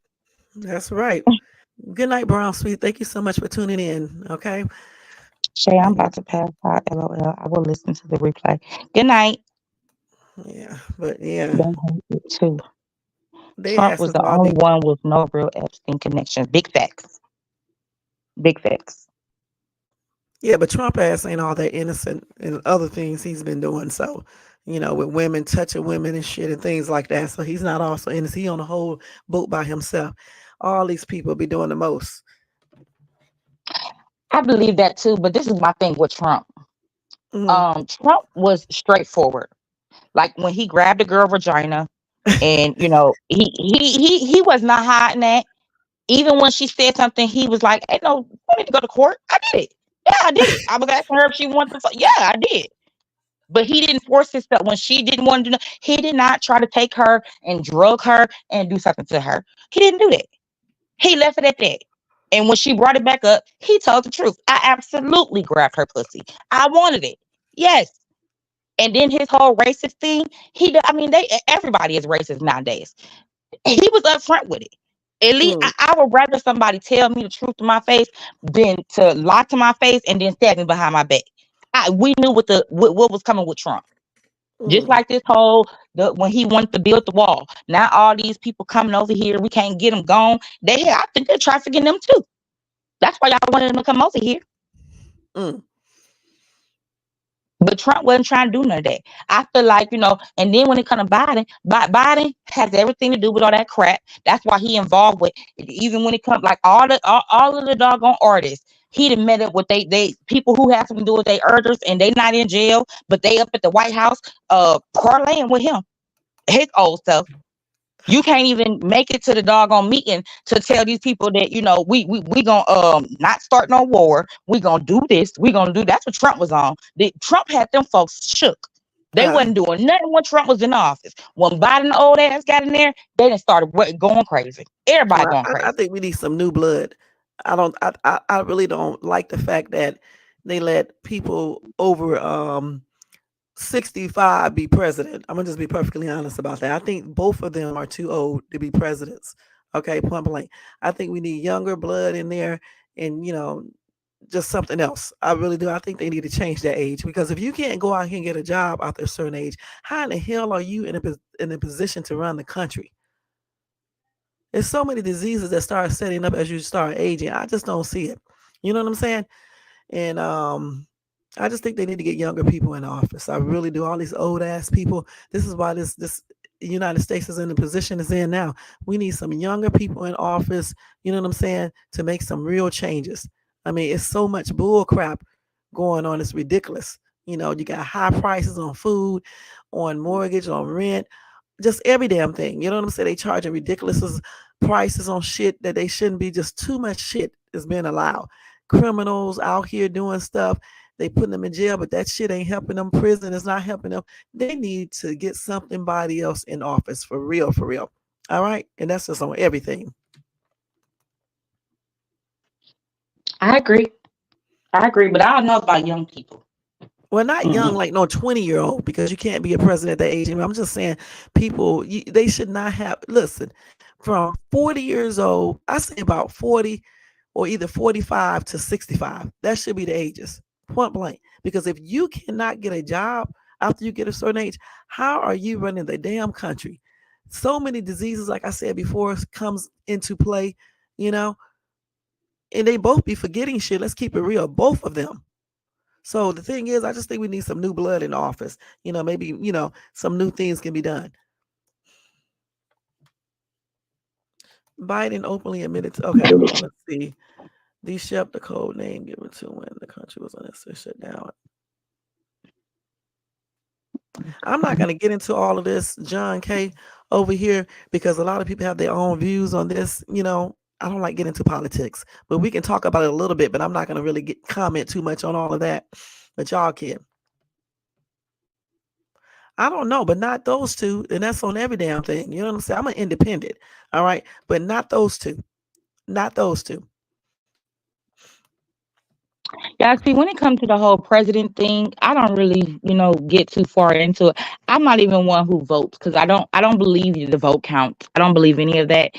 that's right. Good night, Brown Sweet. Thank you so much for tuning in. Okay. Shay, I'm And about to pass out. LOL. I will listen to the replay. Good night. yeah, but yeah, They hate it too. they Trump asked was us the all only the one with no real Epstein connections. Big facts. Big facts. yeah, but Trump ass ain't all that innocent and other things he's been doing. So, with women touching women and shit and things like that. So he's not also innocent. He on the whole boat by himself. All these people be doing the most. I believe that too, but this is my thing with Trump. Mm. Trump was straightforward. Like when he grabbed a girl vagina and he was not hiding that. Even when she said something, he was like, "Hey, no, you need to go to court. I did it. Yeah, I did it. I was asking her if she wanted to. Yeah, I did." But he didn't force himself when she didn't want to do. He did not try to take her and drug her and do something to her. He didn't do that. He left it at that. And when she brought it back up, he told the truth. I absolutely grabbed her pussy. I wanted it. Yes. And then his whole racist thing, I mean, everybody is racist nowadays. He was upfront with it. At least Mm. I would rather somebody tell me the truth to my face than to lie to my face and then stab me behind my back. We knew what was coming with Trump. Just Mm. like this whole when he wanted to build the wall. Now all these people coming over here, we can't get them gone. I think they're trafficking them too. That's why y'all wanted them to come over here. Mm. But Trump wasn't trying to do none of that. I feel like, and then when it comes to Biden has everything to do with all that crap. That's why he involved with even when it comes like all of the doggone artists. He done met up with they people who have something to do with their elders and they not in jail, but they up at the White House parlaying with him. His old stuff. You can't even make it to the doggone meeting to tell these people that we gonna not start no war. We gonna do this. We gonna do that's what Trump was on. Trump had them folks shook. They Ah, wasn't doing nothing when Trump was in office. When Biden old ass got in there, they done started going crazy. Everybody well, going I crazy. think we need some new blood. I don't. I really don't like the fact that they let people over 65 be president. I'm gonna just be perfectly honest about that. I think both of them are too old to be presidents. Okay, point blank. I think we need younger blood in there, and just something else. I really do. I think they need to change that age because if you can't go out here and get a job after a certain age, how in the hell are you in a position to run the country? There's so many diseases that start setting up as you start aging. I just don't see it. You know what I'm saying? And I just think they need to get younger people in office. I really do. All these old ass people. This is why this United States is in the position it's in now. We need some younger people in office. You know what I'm saying? To make some real changes. I mean, it's so much bull crap going on. It's ridiculous. You got high prices on food, on mortgage, on rent, just every damn thing. You know what I'm saying? They charging ridiculous prices on shit that they shouldn't be. Just too much shit is being allowed. Criminals out here doing stuff. They putting them in jail, but that shit ain't helping them. Prison is not helping them. They need to get somebody else in office for real, for real. All right, and that's just on everything. I agree. But I don't know about young people. Well, not young, Mm-mm. like no 20-year-old, because you can't be a president at that age. I mean, I'm just saying, people, they should not have, listen, from 40 years old, I say about 40 or either 45 to 65. That should be the ages, point blank. Because if you cannot get a job after you get a certain age, how are you running the damn country? So many diseases, like I said before, comes into play, you know, and they both be forgetting shit. Let's keep it real, both of them. So the thing is, I just think we need some new blood in office. Maybe, some new things can be done. Biden openly admitted to, okay, let's see. Shep, the code name given to when the country was unnecessarily shut down. I'm not going to get into all of this, John K, over here, because a lot of people have their own views on this. I don't like getting into politics, but we can talk about it a little bit, but I'm not going to really comment too much on all of that. But y'all can. I don't know, but not those two. And that's on every damn thing. You know what I'm saying? I'm an independent. All right. But not those two. Not those two. Yeah, see, when it comes to the whole president thing, I don't really, get too far into it. I'm not even one who votes because I don't believe the vote count. I don't believe any of that.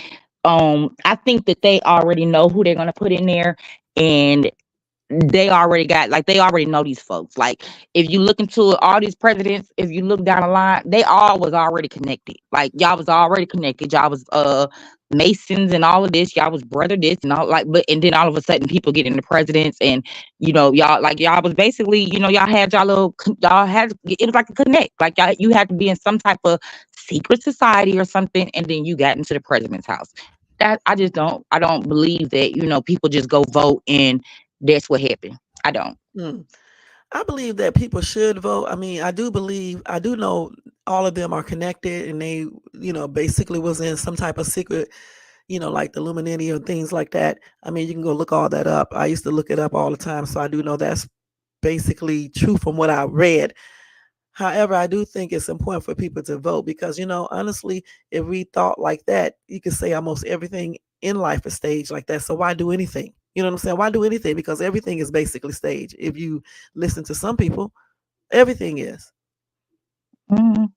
I think that they already know who they're gonna put in there, and they already know these folks. Like, if you look into it, all these presidents, if you look down the line, they all was already connected. Like, y'all was already connected. Y'all was Masons and all of this. Y'all was brother this and all, like, but and then all of a sudden people get into presidents, and y'all was basically, y'all had y'all had, it was like a connect. Like, you had to be in some type of secret society or something, and then you got into the president's house. That I don't believe that, people just go vote and that's what happened. I don't. I believe that people should vote. I mean, I do know all of them are connected, and they, basically was in some type of secret, like the Illuminati or things like that. I mean, you can go look all that up. I used to look it up all the time. So I do know that's basically true from what I read. However, I do think it's important for people to vote because, honestly, if we thought like that, you could say almost everything in life is staged like that. So why do anything? You know what I'm saying? Why do anything? Because everything is basically staged. If you listen to some people, everything is. Mhm.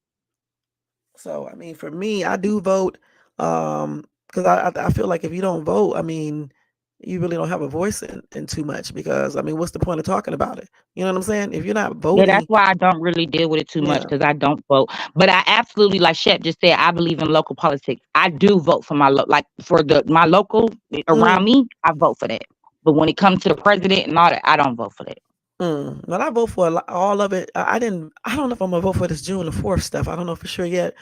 So, I mean, for me, I do vote because I feel like if you don't vote, I mean, you really don't have a voice in too much because, I mean, what's the point of talking about it? You know what I'm saying? If you're not Yeah, that's voting, why I don't really deal with it too much yeah. because I don't vote. But I absolutely, like Shep just said, I believe in local politics. I do vote for like for my local Mm. around me. I vote for that. But when it comes to the president and all that, I don't vote for that. Well, I vote for all of it. I didn't. I don't know if I'm gonna vote for this June the 4th stuff. I don't know for sure yet,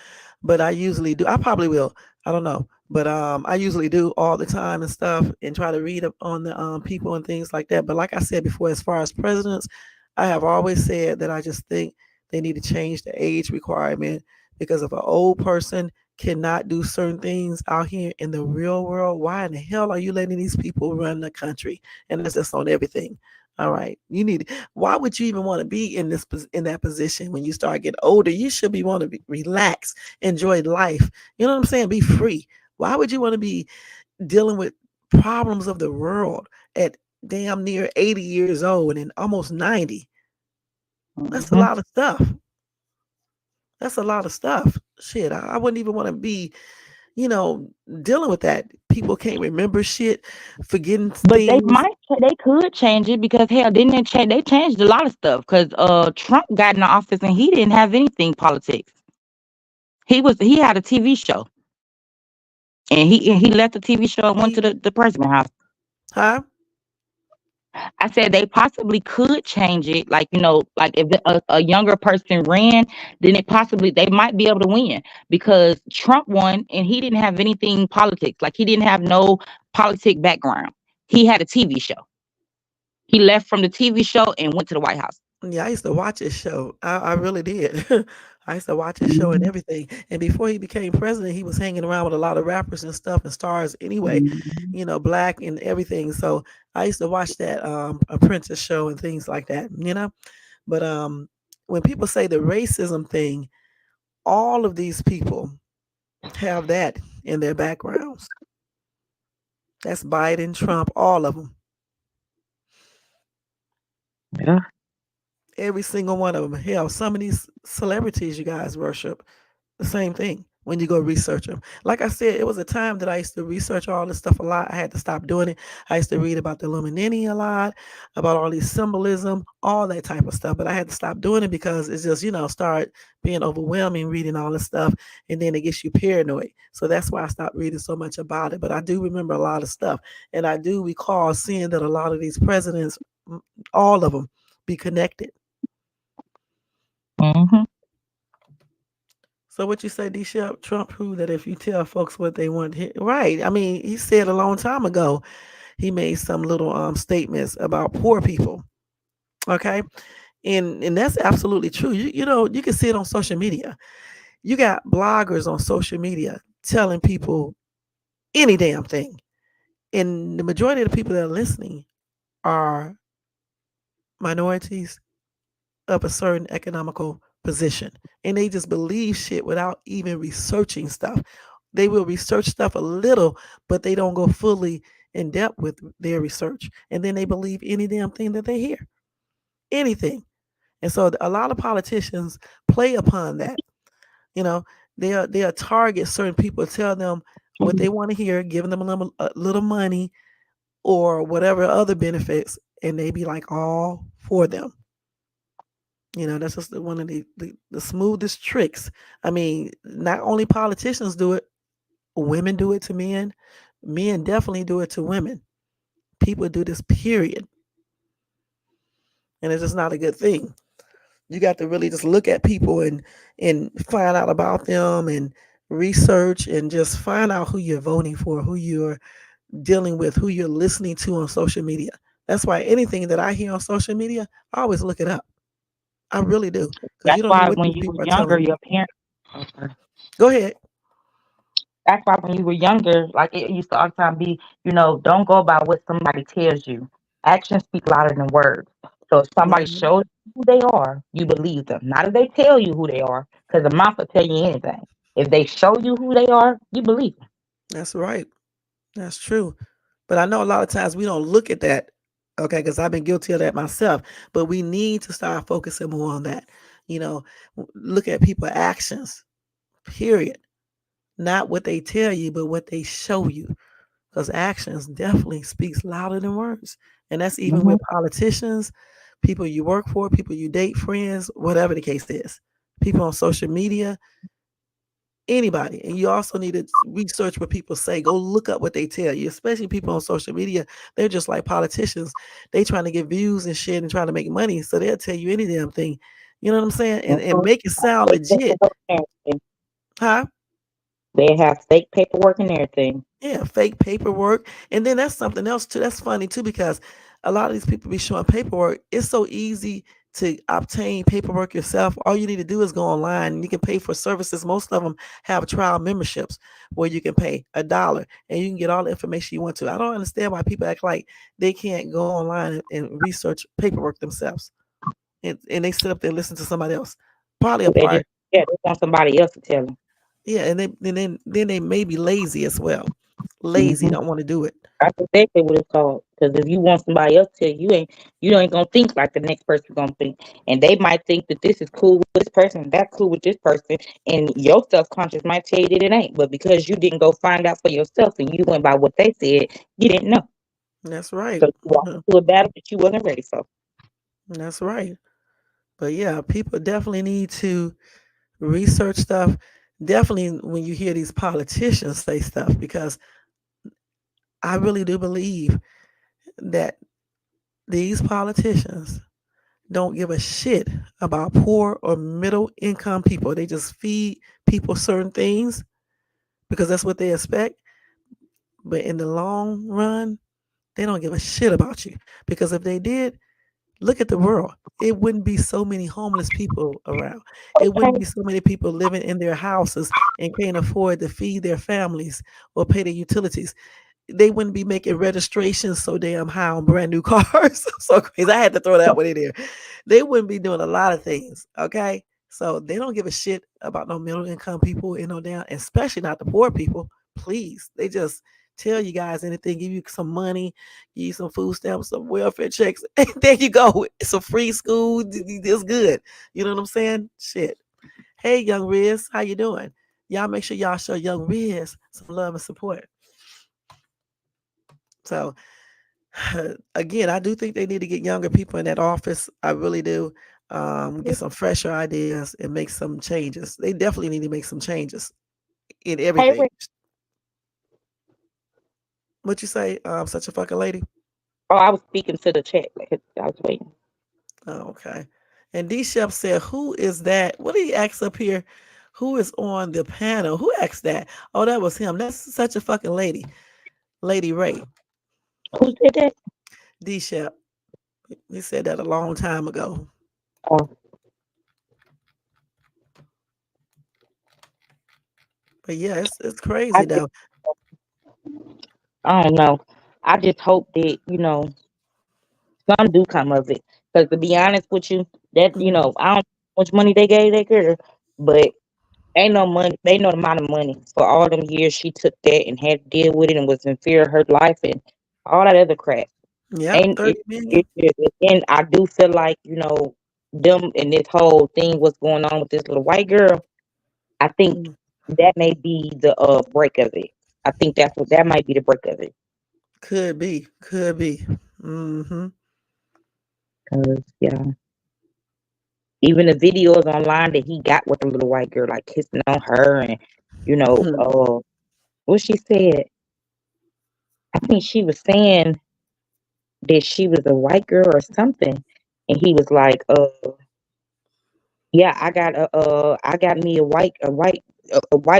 but I usually do. I probably will. I don't know, but I usually do all the time and stuff, and try to read up on the people and things like that. But like I said before, as far as presidents, I have always said that I just think they need to change the age requirement because if an old person cannot do certain things out here in the real world, why in the hell are you letting these people run the country? And that's just on everything. All right, you need. Why would you even want to be in that position when you start getting older? You should be want to be relax, enjoy life. You know what I'm saying? Be free. Why would you want to be dealing with problems of the world at damn near 80 years old and almost 90? That's a Mhm. lot of stuff. That's a lot of stuff. Shit, I wouldn't even want to be, you know, dealing with that. People can't remember shit, forgetting But things. they could change it because hell, didn't they change? They changed a lot of stuff because Trump got in the office and he didn't have anything politics. He had a TV show and he left the TV show and went to He, the president house. huh? I said they possibly could change it, like like if a younger person ran, then they might be able to win because Trump won and he didn't have anything politics, like he didn't have no politic background. He had a TV show. He left from the TV show and went to the White House. Yeah, I used to watch his show. I really did. I used to watch his show and Mhm. everything. And before he became president, he was hanging around with a lot of rappers and stuff and stars anyway, Mhm. black and everything. So I used to watch that Apprentice show and things like that. But when people say the racism thing, all of these people have that in their backgrounds. That's Biden, Trump, all of them. Yeah. Every single one of them. Hell, some of these celebrities you guys worship, the same thing when you go research them. Like I said, it was a time that I used to research all this stuff a lot. I had to stop doing it. I used to read about the Illuminati a lot, about all these symbolism, all that type of stuff. But I had to stop doing it because it's just, start being overwhelming reading all this stuff. And then it gets you paranoid. So that's why I stopped reading so much about it. But I do remember a lot of stuff. And I do recall seeing that a lot of these presidents, all of them, be connected. Mm-hmm. So what you say, D. Shep, Trump proved that if you tell folks what they want, right? I mean, he said a long time ago, he made some little statements about poor people. Okay, and that's absolutely true. You can see it on social media. You got bloggers on social media telling people any damn thing, and the majority of the people that are listening are minorities of a certain economical position. And they just believe shit without even researching stuff. They will research stuff a little, but they don't go fully in depth with their research. And then they believe any damn thing that they hear. Anything. And so a lot of politicians play upon that. You know, they'll target certain people, tell them what they want to hear, giving them a little money or whatever other benefits, and they be like all for them. That's just one of the smoothest tricks. I mean, not only politicians do it, women do it to men. Men definitely do it to women. People do this, period. And it's just not a good thing. You got to really just look at people and find out about them and research and just find out who you're voting for, who you're dealing with, who you're listening to on social media. That's why anything that I hear on social media, I always look it up. I really do. Because That's you don't know why what when these you were people are younger, telling you. your parents. Okay. Go ahead. That's why when you were younger, like it used to all the time be, don't go by what somebody tells you. Actions speak louder than words. So if somebody Mhm. shows you who they are, you believe them. Not if they tell you who they are, because the mouth will tell you anything. If they show you who they are, you believe them. That's right. That's true. But I know a lot of times we don't look at that, okay, because I've been guilty of that myself. But we need to start focusing more on that. You know, look at people's actions, period. Not what they tell you, but what they show you. Because actions definitely speaks louder than words. And that's even Hmm. with politicians, people you work for, people you date, friends, whatever the case is. People on social media, anybody. And you also need to research what people say. Go look up what they tell you, especially people on social media. They're just like politicians. They trying to get views and shit and trying to make money. So they'll tell you any damn thing. You know what I'm saying? And make it sound Fake legit. paperwork and everything. Huh? They have fake paperwork and everything. Yeah, fake paperwork. And then that's something else too. That's funny too, because a lot of these people be showing paperwork. It's so easy to obtain paperwork yourself. All you need to do is go online and you can pay for services. Most of them have trial memberships where you can pay $1 and you can get all the information you want to. I don't understand why people act like they can't go online and research paperwork themselves. And they sit up there and listen to somebody else. Probably a They just, part. yeah, they want somebody else to tell them. Yeah, and then they may be lazy as well. Lazy, Hmm. don't want to do it. That's exactly what it's called. Because if you want somebody else to tell you, you ain't gonna think like the next person gonna think, and they might think that this is cool with this person, that's cool with this person, and your subconscious might tell you that it ain't. But because you didn't go find out for yourself and you went by what they said, you didn't know. That's right. So you walked Mhm. into a battle that you wasn't ready for. That's right. But yeah, people definitely need to research stuff. Definitely when you hear these politicians say stuff, because I really do believe that these politicians don't give a shit about poor or middle income people. They just feed people certain things because that's what they expect. But in the long run, they don't give a shit about you. Because if they did, look at the world. It wouldn't be so many homeless people around. It wouldn't Okay. be so many people living in their houses and can't afford to feed their families or pay their utilities. They wouldn't be making registrations so damn high on brand new cars. So crazy. I had to throw that one in there. They wouldn't be doing a lot of things. Okay. So they don't give a shit about no middle income people and no down, especially not the poor people. Please. They just tell you guys anything, give you some money, give you some food stamps, some welfare checks. There you go. It's a free school. It's good. You know what I'm saying? Shit. Hey, young Riz, how you doing? Y'all make sure y'all show young Riz some love and support. So again, I do think they need to get younger people in that office. I really do. Get some fresher ideas and make some changes. They definitely need to make some changes in Hey, everything. What you say? Such a fucking lady. oh, I was speaking to the chat. Like, I was waiting. Oh, okay. And D Chef said, "Who is that?" What did he ask up here? Who is on the panel? Who asked that? Oh, that was him. That's such a fucking lady, Lady Ray. Who did that? D Chef. He said that a long time ago. Oh, But yeah, it's I crazy just, though. I don't know. I just hope that some do come of it. Because to be honest with you, that Mm, I don't know how much money they gave that girl, but ain't no money. They know the amount of money for all them years she took that and had to deal with it and was in fear of her life and all that other crap. yep, Ain't it? 30 million. And I do feel like them and this whole thing, what's going on with this little white girl. I think Mm, that may be the break of it. I think that might be the break of it. could be, could be. Mm-hmm. 'Cause, yeah, even the videos online that he got with the little white girl, like kissing on her, and what she said. I think she was saying that she was a white girl or something, and he was like, yeah, I got me a white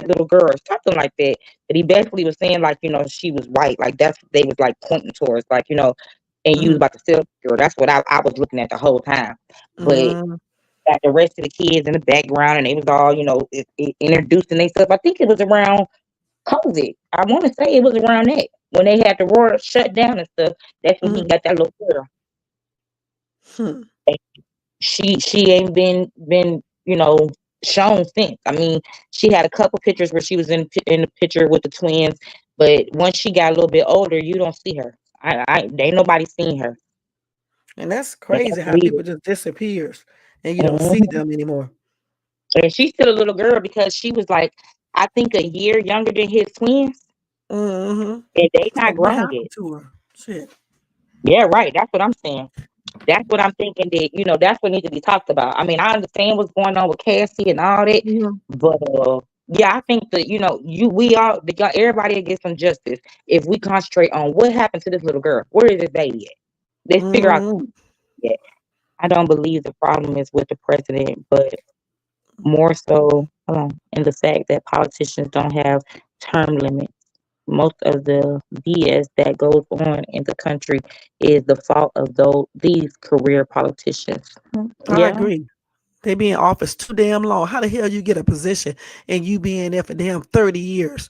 little girl or something like that. But he basically was saying like, she was white, like that's what they was like pointing towards, like, and you was Mm-hmm. about to sell the girl. That's what I was looking at the whole time. But Mm, got the rest of the kids in the background, and they was all, introducing themselves. I think it was around COVID. I want to say it was around that when they had the world shut down and stuff. That's when he mm, got that little girl. hmm. She ain't been shown since. I mean, she had a couple pictures where she was in the picture with the twins, but once she got a little bit older, you don't see her. Ain't nobody seen her. And that's And crazy that's how weird. people just disappears and you don't see Mhm. them anymore. And she's still a little girl because she was like, I think a year younger than his twins, Mm-hmm. and they So not what grown yet. happened to her? Shit. Yeah, right. That's what I'm saying. That's what I'm thinking that, that's what needs to be talked about. I mean, I understand what's going on with Cassie and all that, Mhm. but yeah, I think that, everybody will get some justice if we concentrate on what happened to this little girl. Where is this baby at? Let's figure out. Mhm. Yeah, I don't believe the problem is with the president, but more so in the fact that politicians don't have term limits. Most of the BS that goes on in the country is the fault of these career politicians. I Yeah. agree. They be in office too damn long. How the hell you get a position and you be in there for damn 30 years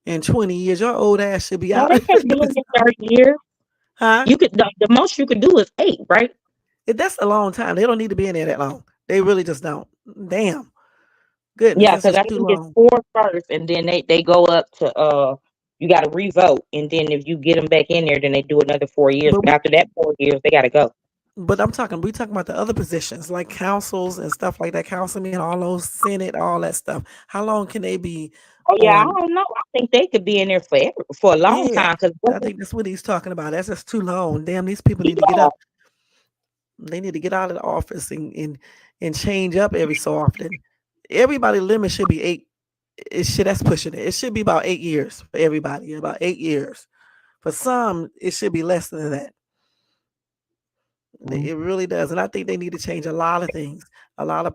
and 20 years? Your old ass should be No, out. they can't be in there 30 years. Huh? You could the most you could do is 8, right? That's a long time. They don't need to be in there that long. They really just don't. Damn. Goodness, Yeah, that's because just I too think it's long. 4 first, and then they go up to you got to revote, and then if you get them back in there, then they do another 4 years. But But after that 4 years, they got to go. we talking about the other positions like councils and stuff like that, councilmen, all those senate, all that stuff. How long can they be Oh yeah, I on? don't know. I think they could be in there for a long Yeah, time. Because I think that's what he's talking about. That's just too long. Damn, these people need to get yeah, up. They need to get out of the office and change up every so often. Everybody limit should be 8. It should That's pushing it. It should be about 8 years for everybody. About 8 years. For some, it should be less than that. mm, It really does, and I think they need to change a lot of things, a lot of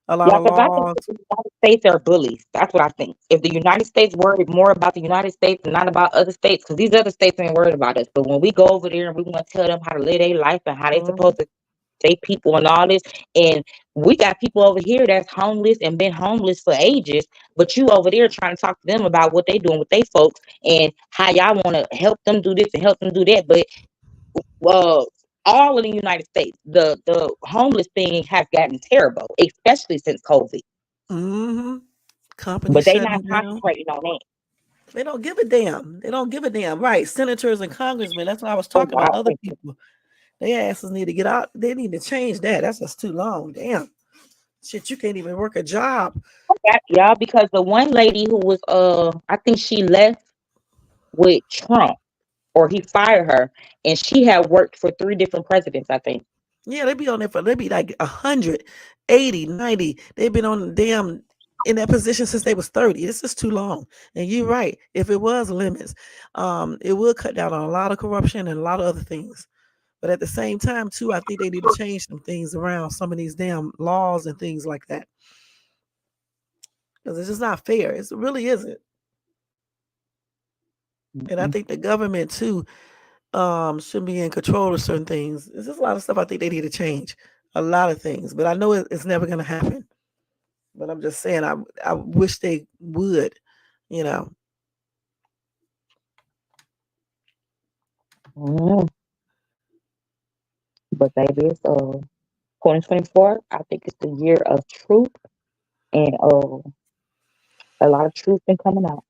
a lot yeah. of Because I think laws. the United States are bullies. That's what I think. If the United States worried more about the United States and not about other states, because these other states ain't worried about us. But when we go over there and we want to tell them how to live their life and how they Mhm. supposed to take people and all this, and we got people over here that's homeless and been homeless for ages, but you over there trying to talk to them about what they doing with their folks and how y'all want to help them do this and help them do that. But uh, all in the United States, the homeless thing has gotten terrible, especially since COVID. Mhm. Companies But they not shutting down. concentrating on that. They don't give a damn. They don't give a damn. Right. Senators and congressmen. That's what I was Oh, talking about. God, Other people. Their asses need to get out. They need to change that. That's just too long. Damn. Shit, you can't even work a job. yeah, because the one lady who was I think she left with Trump or he fired her, and she had worked for 3 different presidents, I think. Yeah, they be on there for they be like 180, 90. They've been on the damn in that position since they was 30. This is too long. And you're right. If it was limits, it would cut down on a lot of corruption and a lot of other things. But at the same time, too, I think they need to change some things around some of these damn laws and things like that. Because it's just not fair. It really isn't. And I Mm-mm. think the government too should be in control of certain things. There's just a lot of stuff I think they need to change. A lot of things. But I know it's never gonna happen. But I'm just saying I wish they would, you know. Mm. But baby, it's 2024. I think it's the year of truth, and a lot of truth been coming out.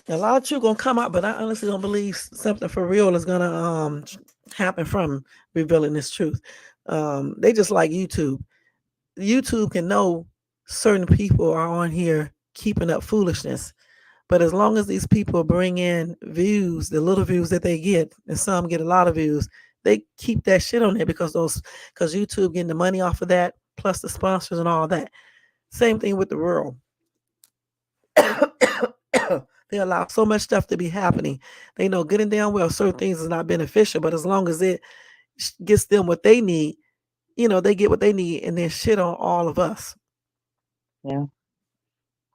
A lot of truth gonna come out, but I honestly don't believe something for real is gonna happen from revealing this truth. They just like YouTube. YouTube can know certain people are on here keeping up foolishness. But as long as these people bring in views, the little views that they get, and some get a lot of views, they keep that shit on there because YouTube getting the money off of that, plus the sponsors and all that. Same thing with the world. They allow so much stuff to be happening. They know good and damn well certain things is not beneficial, but as long as it gets them what they need, they get what they need and then shit on all of us. Yeah.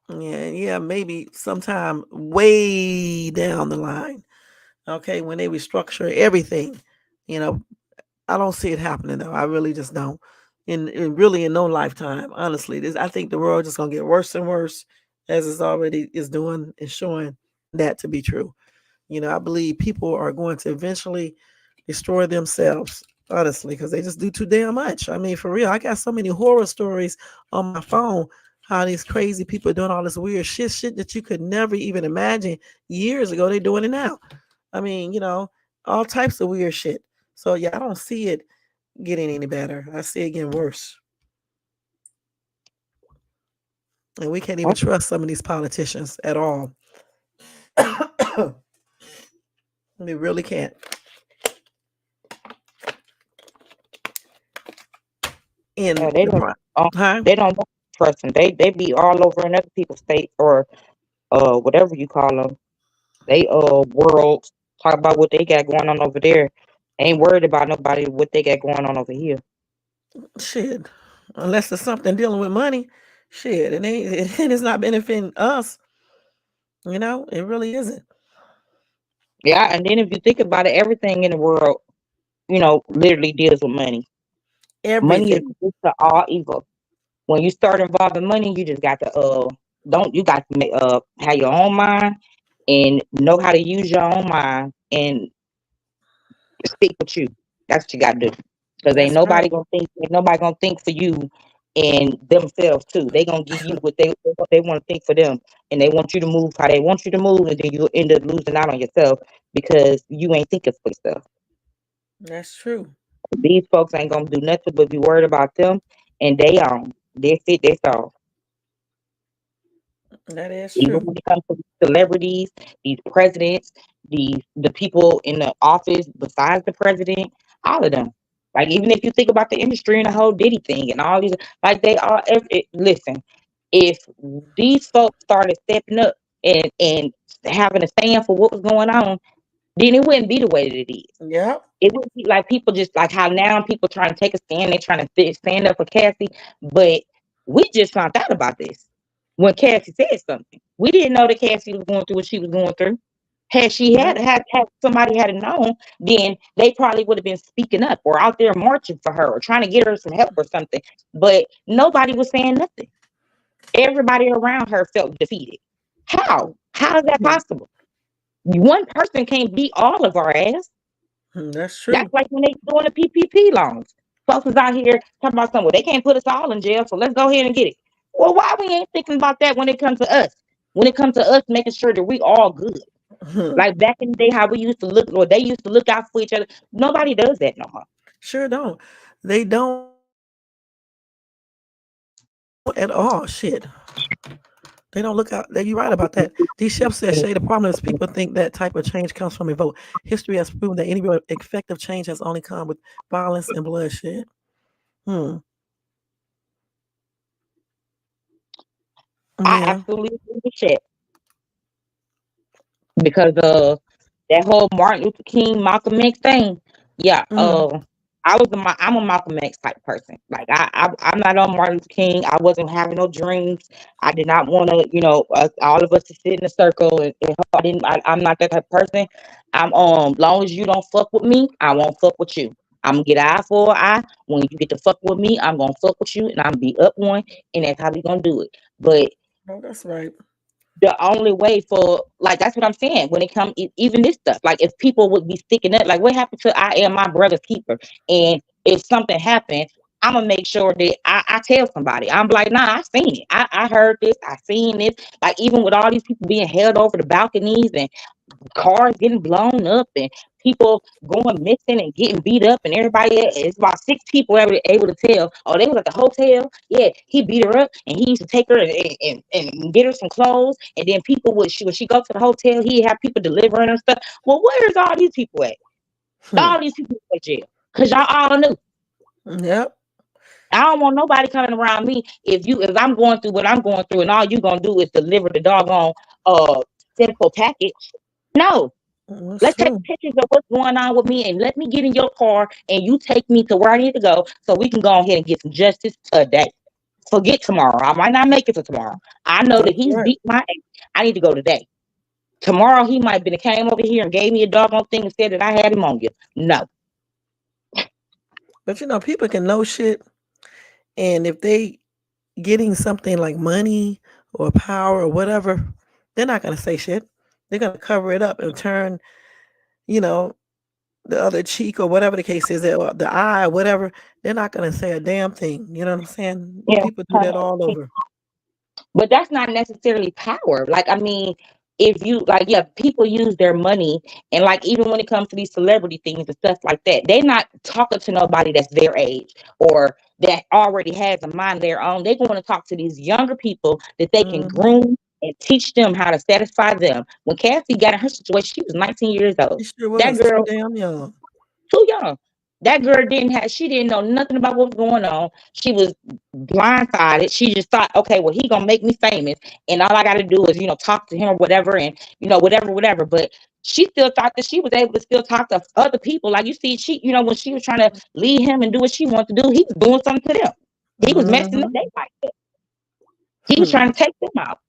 Yeah, yeah, maybe sometime way down the line. Okay, when they restructure everything, you know, I don't see it happening though. I really just don't. Really in no lifetime, honestly. I think the world just gonna get worse and worse as it's already is doing and showing that to be true. I believe people are going to eventually destroy themselves, honestly, because they just do too damn much. I mean, for real, I got so many horror stories on my phone. How these crazy people are doing all this weird shit that you could never even imagine years ago. They're doing it now. I mean, all types of weird shit. So yeah, I don't see it getting any better. I see it getting worse. And we can't even Okay. trust some of these politicians at all. We really can't. Yeah, In they the don't. prime, Um, huh? they don't trust them. They be all over in other people's states or whatever you call them. They world talk about what they got going on over there. Ain't worried about nobody what they got going on over here. Shit. Unless there's something dealing with money, shit, it ain't and it's not benefiting us. It really isn't. Yeah, and then if you think about it, everything in the world, literally deals with money. Money is Everything. the root to all evil. When you start involving money, you just got to don't you got to have your own mind and know how to use your own mind and stick with you. That's what you got to do. Because That's right. ain't nobody gonna think for you and themselves too. They gonna give you what they want to think for them, and they want you to move how they want you to move, and then you end up losing out on yourself because you ain't thinking for yourself. That's true. These folks ain't gonna do nothing but be worried about them and they own. They fit their soul. That is Even true. when it comes to celebrities, these presidents, the people in the office besides the president, all of them. Like even if you think about the industry and the whole Diddy thing and all these, like they all. Listen, if these folks started stepping up and having a stand for what was going on, then it wouldn't be the way that it is. Yep. It would be like people just like how now people trying to take a stand, they trying to stand up for Cassie, but we just found out about this when Cassie said something. We didn't know that Cassie was going through what she was going through. Had she Yep. had somebody had known, then they probably would have been speaking up or out there marching for her or trying to get her some help or something. But nobody was saying nothing. Everybody around her felt defeated. How? How is that possible? One person can't beat all of our ass. That's That's true. like when they doing the PPP loans. Folks is out here talking about something. Well, they can't put us all in jail, so let's go ahead and get it. Well, why we ain't thinking about that when it comes to us? When it comes to us making sure that we all good. Like back in the day, how we used to look, or they used to look out for each other. Nobody does that no more. Sure don't. They don't at all. Shit. They don't look out. You're right about that. D. Chef says, Shay, the problem is people think that type of change comes from a vote. History has proven that any real effective change has only come with violence and bloodshed. Hmm. I Yeah. absolutely agree with shit because that whole Martin Luther King, Malcolm X thing. Yeah, Mm. I'm a Malcolm X type person. Like I'm not on Martin Luther King. I wasn't having no dreams. I did not want to, all of us to sit in a circle and I didn't. I'm not that type of person. I'm long as you don't fuck with me, I won't fuck with you. I'm gonna get eye for eye. When you get to fuck with me, I'm gonna fuck with you, and I'm gonna be up one, and that's how we gonna do it. But Oh, that's right. the only way for like that's what I'm saying when it comes even this stuff. Like if people would be sticking up, like what happened to I am my brother's keeper, and if something happened, I'm gonna make sure that I tell somebody. I'm like, nah, I seen it. I heard this. I seen this. Like even with all these people being held over the balconies and cars getting blown up and people going missing and getting beat up and everybody it's about 6 people able to tell, oh, they was at the hotel, yeah, he beat her up and he used to take her and get her some clothes, and then people would when she go to the hotel he'd have people delivering her stuff. Well, where's all these people at? Hmm. All these people in jail because y'all all knew. Yep. I don't want nobody coming around me if I'm going through what I'm going through and all you gonna do is deliver the doggone uh simple package. No, That's let's take true. pictures of what's going on with me and let me get in your car and you take me to where I need to go so we can go ahead and get some justice today. Forget tomorrow. I might not make it to tomorrow. I know that That's he's right. beat my ass. I need to go today. Tomorrow he might have been came over here and gave me a doggone thing and said that I had him on you. No. But people can know shit, and if they getting something like money or power or whatever, they're not gonna say shit. They're gonna cover it up and turn, you know, the other cheek or whatever the case is, or the eye or whatever. They're not gonna say a damn thing. You know what I'm saying? Yeah. People do that all over. But that's not necessarily power. Like, I mean, if you like, yeah, people use their money, and like even when it comes to these celebrity things and stuff like that, they're not talking to nobody that's their age or that already has a mind of their own. They're going to talk to these younger people that they can Hmm. groom and teach them how to satisfy them. When Cassie got in her situation, she was 19 years old. She sure That was too girl damn young. too young. That girl she didn't know nothing about what was going on. She was blindsided. She just thought, okay, well, he gonna make me famous, and all I gotta do is, talk to him or whatever, and whatever. But she still thought that she was able to still talk to other people. Like you see, when she was trying to lead him and do what she wanted to do, he was doing something to them. He was messing up Hmm. their life. He was trying to take them out.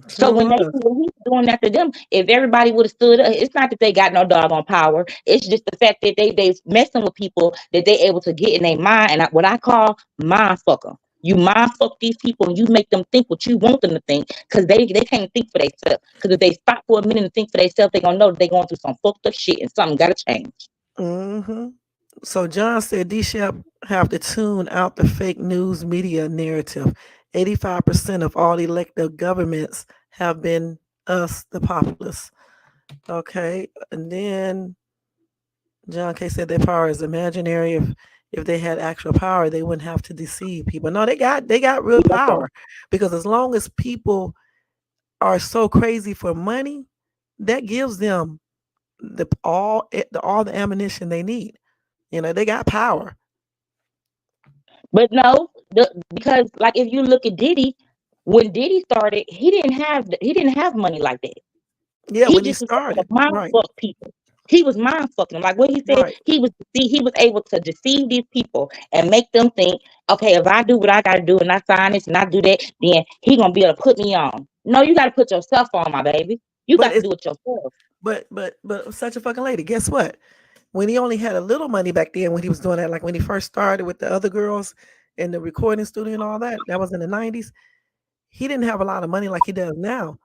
So Sure when was. he's doing that to them, if everybody would have stood up, it's not that they got no doggone power. It's just the fact that they messing with people that they able to get in their mind, and what I call mind fucker. You mind fuck these people and you make them think what you want them to think because they can't think for themselves. Because if they stop for a minute and think for themselves, they gonna know that they going through some fucked up shit and something gotta change. Hmm. So John said D Shep have to tune out the fake news media narrative. 85% of all elected governments have been us, the populace. Okay. And then John K said their power is imaginary. If they had actual power, they wouldn't have to deceive people. No, they got real power, because as long as people are so crazy for money, that gives them all the ammunition they need. They got power. But no, because like if you look at Diddy, when Diddy started, he didn't have money like that. Yeah, He when he just was able started. to mind Right. fuck people. He was mind fucking them. Like what he said, Right. he was able to deceive these people and make them think, okay, if I do what I gotta do and I sign this and I do that, then he gonna be able to put me on. No, you gotta put yourself on, my baby. You But got to it's do it yourself. but such a fucking lady. Guess what? When he only had a little money back then, when he was doing that, like when he first started with the other girls in the recording studio and all that, that was in the 90s. He didn't have a lot of money like he does now.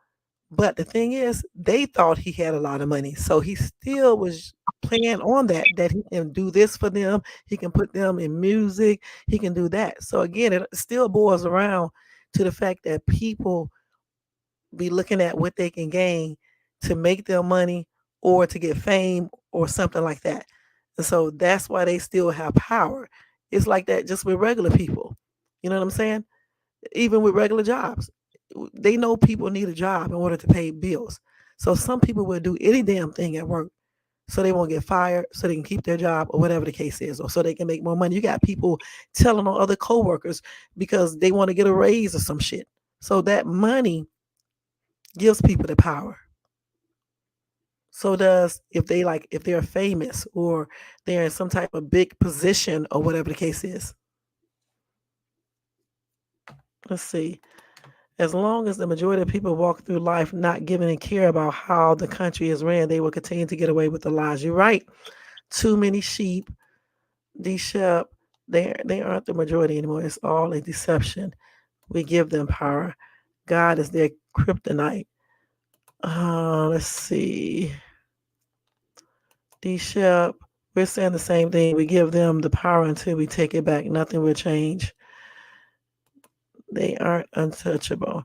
But the thing is, they thought he had a lot of money. So he still was playing on that he can do this for them. He can put them in music. He can do that. So again, it still boils around to the fact that people be looking at what they can gain to make their money or to get fame or something like that. And so that's why they still have power. It's like that just with regular people. You know what I'm saying? Even with regular jobs, they know people need a job in order to pay bills. So some people will do any damn thing at work so they won't get fired, so they can keep their job or whatever the case is, or so they can make more money. You got people telling on other coworkers because they want to get a raise or some shit. So that money gives people the power. So does if they're famous or they're in some type of big position or whatever the case is. Let's see. As long as the majority of people walk through life not giving a care about how the country is ran, they will continue to get away with the lies. You're right. Too many sheep. These sheep, they aren't the majority anymore. It's all a deception. We give them power. God is their kryptonite. Let's see. These sheep, we're saying the same thing. We give them the power until we take it back. Nothing will change. They aren't untouchable.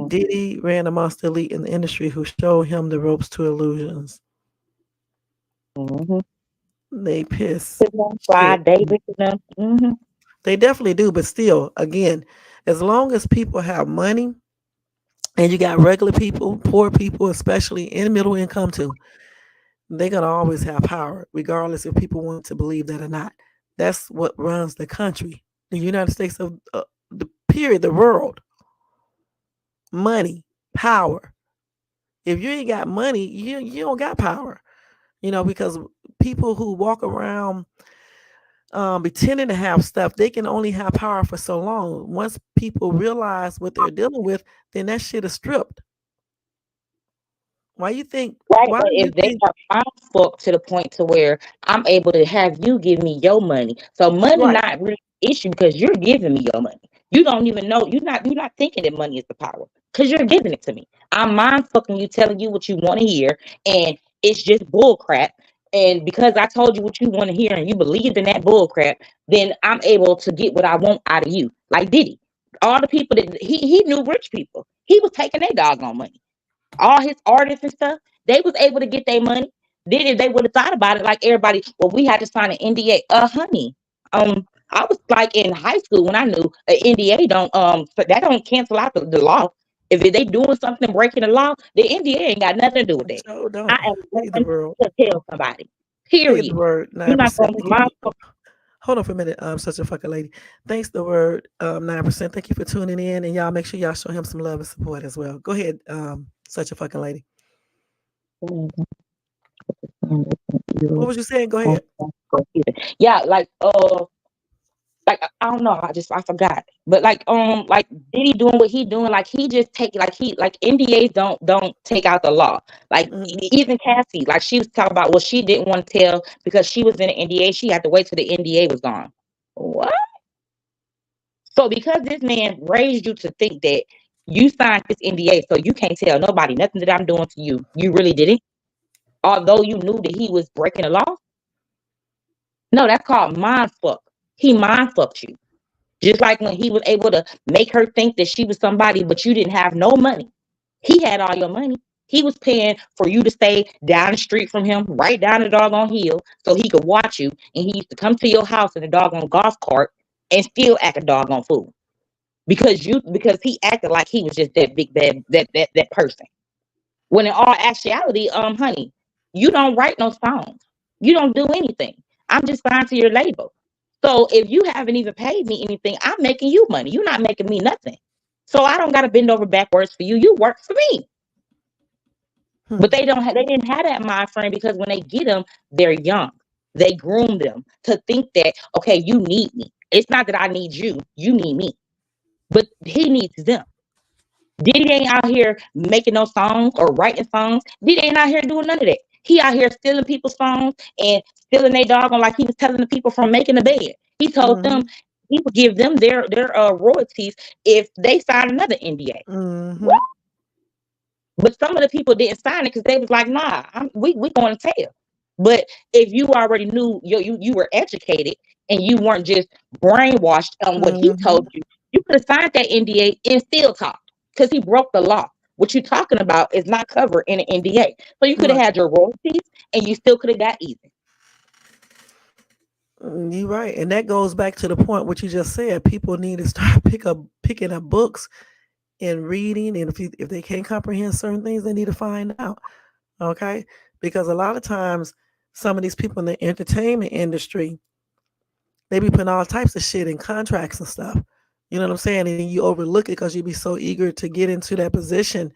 Diddy ran amongst the elite in the industry who showed him the ropes to illusions. Mm-hmm. They piss. Mm-hmm. They definitely do, but still, again, as long as people have money and you got regular people, poor people, especially in middle income too, they're gonna always have power, regardless if people want to believe that or not. That's what runs the country, the United States of the period, the world. Money, power. If you ain't got money, you don't got power. Because people who walk around pretending to have stuff, they can only have power for so long. Once people realize what they're dealing with, then that shit is stripped. Why you think? Right, Why but do you if they think? are mindfucked to the point to where I'm able to have you give me your money, so money Right. not really an issue because you're giving me your money. You don't even know you're not thinking that money is the power because you're giving it to me. I'm mind fucking you, telling you what you want to hear, and it's just bull crap. And because I told you what you want to hear and you believed in that bull crap, then I'm able to get what I want out of you. Like Diddy, all the people that he knew rich people, he was taking their doggone money. All his artists and stuff, they was able to get their money. Then if they would have thought about it like everybody, well, we had to sign an NDA. Honey, I was like in high school when I knew an NDA but that don't cancel out the law. If they doing something breaking the law, the NDA ain't got nothing to do with that. So I don't. am Hey, the going world. to tell somebody. Hey, the Period. word. You're Nine not percent. gonna Thank you my for. Hold on for a minute. Such a fucking lady. Thanks, the word. 9%. Thank you for tuning in, and y'all make sure y'all show him some love and support as well. Go ahead. Such a fucking lady. What was you saying? Go ahead. yeah, like I don't know, I forgot. But like Diddy doing what he doing, like he just take like NDAs don't take out the law. Like Mm-hmm. even Cassie, like she was talking about, well, she didn't want to tell because she was in an NDA. She had to wait till the NDA was gone. What? So because this man raised you to think that you signed this NDA, so you can't tell nobody nothing that I'm doing to you, you really didn't, although you knew that he was breaking the law. No, that's called mind fuck. He mind fucked you. Just like when he was able to make her think that she was somebody, but you didn't have no money. He had all your money. He was paying for you to stay down the street from him, right down the doggone hill, so he could watch you. And he used to come to your house in a doggone golf cart and still act a doggone fool because he acted like he was just that big bad that person. When in all actuality, honey, you don't write no songs. You don't do anything. I'm just signed to your label. So if you haven't even paid me anything, I'm making you money. You're not making me nothing. So I don't gotta bend over backwards for you. You work for me. Hmm. But they didn't have that mind frame because when they get them, they're young. They groom them to think that, okay, you need me. It's not that I need you, you need me. But he needs them. Diddy ain't out here making no songs or writing songs. Diddy ain't out here doing none of that. He out here stealing people's songs and stealing their doggone like he was telling the people from making the bed. He told them Mm-hmm. he would give them their royalties if they signed another NDA. Mm-hmm. What? But some of the people didn't sign it because they was like, nah, we going to tell. But if you already knew you were educated and you weren't just brainwashed on what he Mm-hmm. told you, you could have signed that NDA and still talked because he broke the law. what you're talking about is not covered in an NDA. So you could have Right. had your royalties and you still could have got even. You're right, and that goes back to the point what you just said. People need to start picking up books and reading, and if they can't comprehend certain things, they need to find out. Okay, because a lot of times, some of these people in the entertainment industry, they be putting all types of shit in contracts and stuff. You know what I'm saying? And you overlook it because you be so eager to get into that position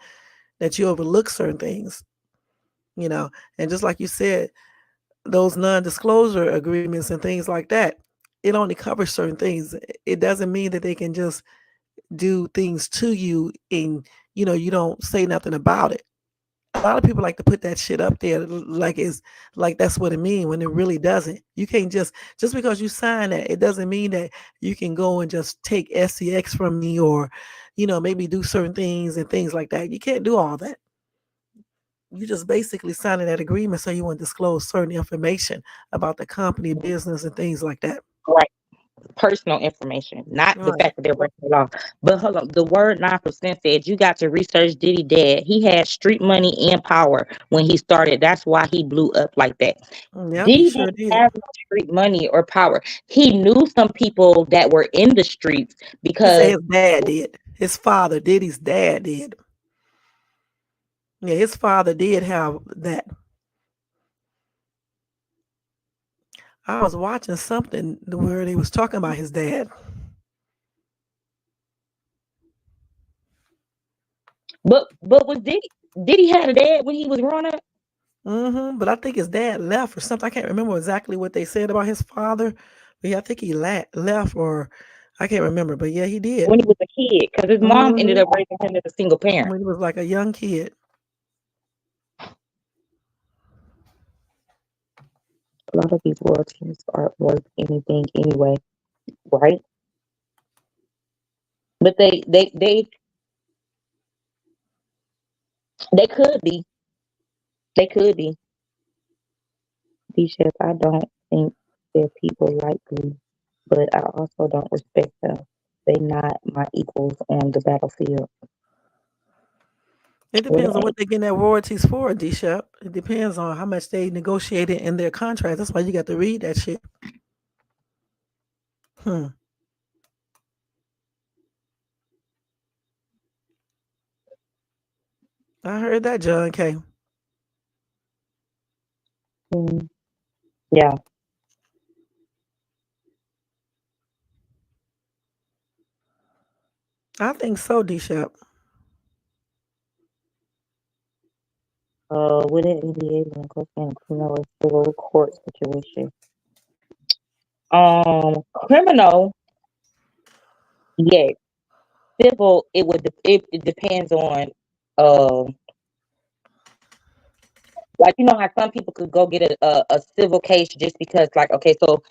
that you overlook certain things. You know, and just like you said, those non-disclosure agreements and things like that, it only covers certain things. It doesn't mean that they can just do things to you and you don't say nothing about it. A lot of people like to put that shit up there like it's like that's what it means when it really doesn't. You can't just because you sign that, it doesn't mean that you can go and just take SCX from me or maybe do certain things and things like that. You can't do all that. You just basically signing that agreement so you want to disclose certain information about the company, business, and things like that. Right. Personal information, not the Right. fact that they're breaking the law. But hold on, the word 9% said you got to research Diddy dad. He had street money and power when he started. That's why he blew up like that. Yep, he Diddy sure didn't did. have no street money or power. He knew some people that were in the streets He said because his dad did. His father, Diddy's dad did. Yeah, his father did have that. I was watching something where they was talking about his dad. but was Diddy had a dad when he was growing up? But I think his dad left or something. I can't remember exactly what they said about his father. But yeah, I think he left or I can't remember. But yeah, he did. When he was a kid, because his mom ended hmm up raising him as a single parent. When he was like a young kid. A lot of these royalties aren't worth anything anyway, right? But they could be. They could be. These chefs, I don't think they're people likely, but I also don't respect them. They not my equals on the battlefield. It Well, depends on what they're getting their royalties for, D Shep. It depends on how much they negotiated in their contract. That's why you got to read that shit. Hmm. I heard that, John K. mm, yeah. I think so, D Shep. Would it be able to go in criminal or civil court situation? Criminal, yes. Civil, it depends on, um, like how some people could go get a civil case just because, like, okay, so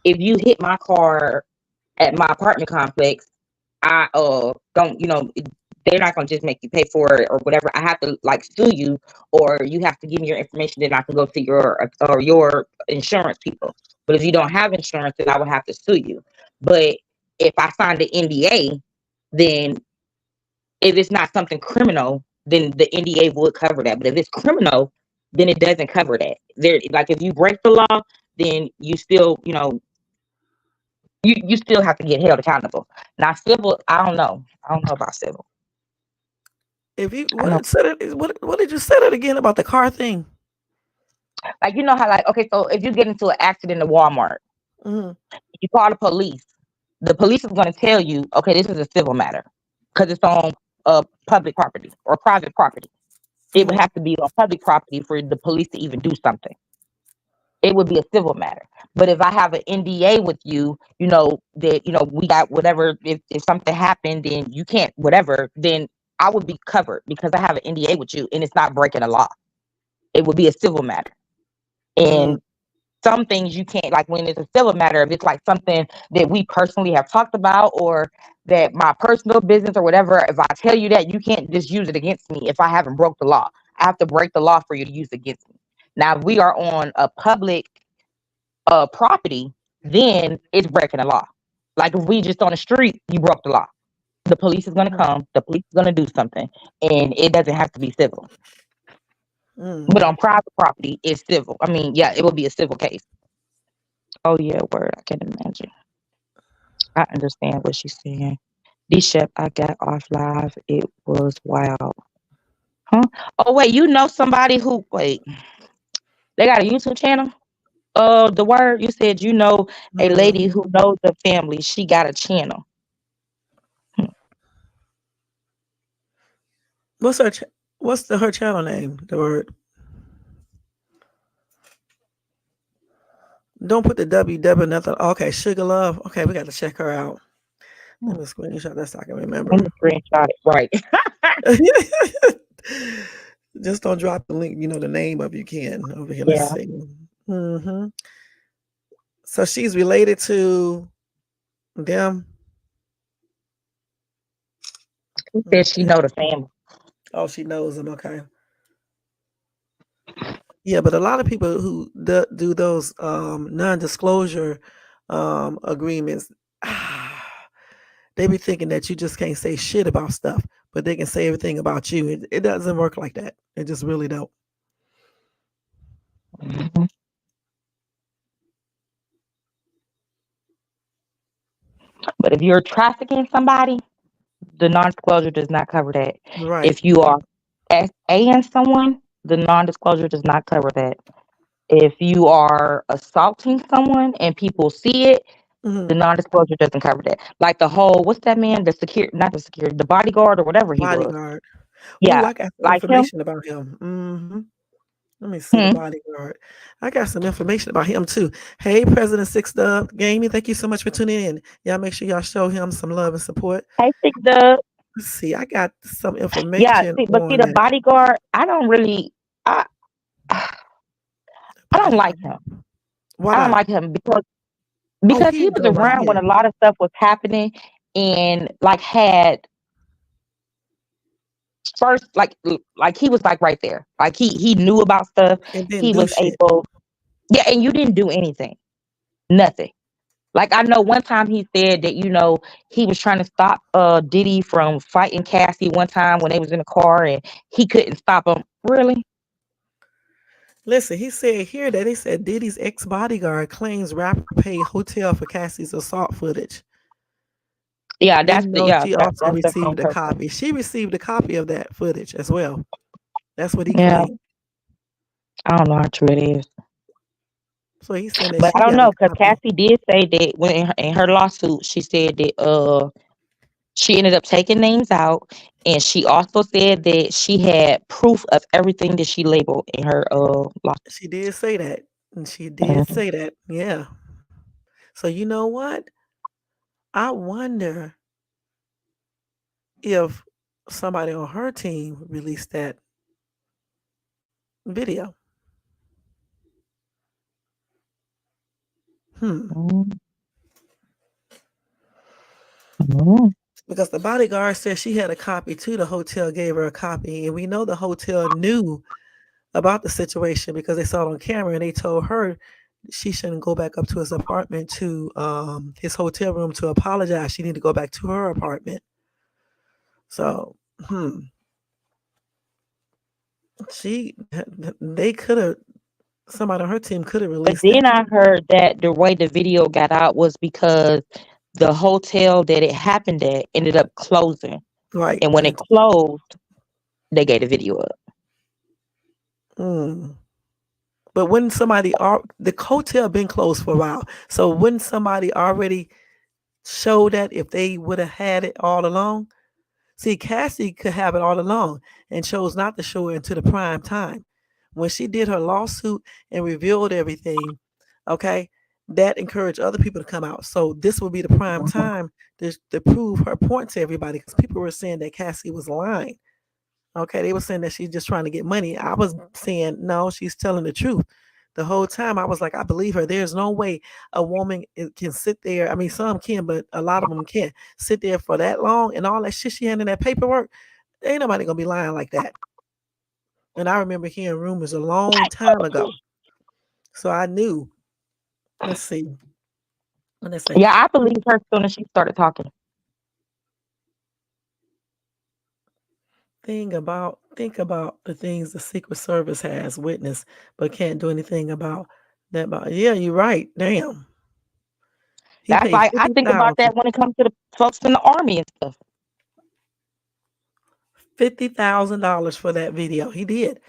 if you hit my car at my apartment complex, I don't they're not gonna just make you pay for it or whatever. I have to like sue you, or you have to give me your information. Then I can go to your insurance people. But if you don't have insurance, then I would have to sue you. But if I signed the NDA, then if it's not something criminal, then the NDA would cover that. But if it's criminal, then it doesn't cover that. There, like if you break the law, then you still you still have to get held accountable. Now civil, I don't know. I don't know about civil. If you I know, what did you say that again about the car thing? like how like okay, so if you get into an accident in Walmart, hmm you call the police. The police is going to tell you, okay, this is a civil matter because it's on public property or private property. It would hmm have to be on public property for the police to even do something. It would be a civil matter. But if I have an NDA with you, that we got whatever. If something happened, then you can't whatever. Then I would be covered because I have an NDA with you, and it's not breaking a law. It would be a civil matter. hmm And some things you can't, like when it's a civil matter, if it's like something that we personally have talked about or that my personal business or whatever, if I tell you that, you can't just use it against me if I haven't broke the law. I have to break the law for you to use it against me. Now, if we are on a public property, then it's breaking the law. Like if we just on the street, you broke the law. The police is going to come. The police is going to do something, and it doesn't have to be civil. But on private property, it's civil. I mean, yeah, it will be a civil case. Oh yeah, word. I can imagine. I understand what she's saying. This ship I got off live. It was wild. Huh? Oh wait, you know somebody who they got a YouTube channel? The word you said you know a lady who knows the family. She got a channel. What's her? What's her channel name? The word. Don't put the WW nothing. Okay, Sugar Love. Okay, we got to check her out. Let me screenshot that so I can remember. Let me screenshot it. Right. Just don't drop the link. You know the name of you can over here. Yeah. Let's see. So she's related to them. She said she know the family. Oh, she knows them. Okay. Yeah, but a lot of people who do those non-disclosure agreements, they be thinking that you just can't say shit about stuff, but they can say everything about you. It doesn't work like that. It just really don't. Mm-hmm. But if you're trafficking somebody, the non-disclosure does not cover that. Right. If you are SA-ing someone, the non-disclosure does not cover that. If you are assaulting someone and people see it, the non-disclosure doesn't cover that. Like the whole, what's that man? The bodyguard or whatever he was. Bodyguard. Yeah, Ooh, I got some like him. information about him. Let me see the bodyguard. I got some information about him too. Hey, President Six Dub Gaming, thank you so much for tuning in. Y'all make sure y'all show him some love and support. Hey, Six Dub. Let's see, I got some information. Yeah, see on the bodyguard. I don't like him. Why I don't not? like him because he was around when a lot of stuff was happening and like had first like he was like right there. Like he knew about stuff. And didn't He do was shit. able. Yeah, and you didn't do anything. Nothing. Like I know one time he said that, he was trying to stop Diddy from fighting Cassie one time when they was in the car and he couldn't stop him. Really? Listen, he said here that he said Diddy's ex-bodyguard claims rapper paid hotel for Cassie's assault footage. Yeah, she also received a copy. She received a copy of that footage as well. That's what he claimed. I don't know how true it is. So he said that but she I don't got know a because copy. Cassie did say that when in her lawsuit, she said that she ended up taking names out, and she also said that she had proof of everything that she labeled in her lawsuit. She did say that. And she did say that. Yeah. So you know what? I wonder if somebody on her team released that video. Because the bodyguard said she had a copy too. The hotel gave her a copy. And we know the hotel knew about the situation because they saw it on camera and they told her she shouldn't go back up to his apartment to his hotel room to apologize. She need to go back to her apartment. So, they could have, somebody on her team could have But released then that. I heard that the way the video got out was because the hotel that it happened at ended up closing. Right. And when it closed, they gave the video up. But when the hotel been closed for a while, so wouldn't somebody already show that if they would have had it all along? See, Cassie could have it all along and chose not to show it into the prime time. When she did her lawsuit and revealed everything, okay, that encouraged other people to come out. So this would be the prime time to prove her point to everybody because people were saying that Cassie was lying. Okay, they were saying that she's just trying to get money. I was saying, no, she's telling the truth. The whole time I was like, I believe her. There's no way a woman can sit there. I mean, some can, but a lot of them can't sit there for that long and all that shit she had in that paperwork. Ain't nobody gonna be lying like that. And I remember hearing rumors a long time ago. So I knew. Let's see. Yeah, I believe her as soon as she started talking. Think about the things the Secret Service has witnessed, but can't do anything about that. About yeah, you're right. Damn, he That's paid like I think about 50,000. that when it comes to the folks in the army and stuff. $50,000 for that video. He did.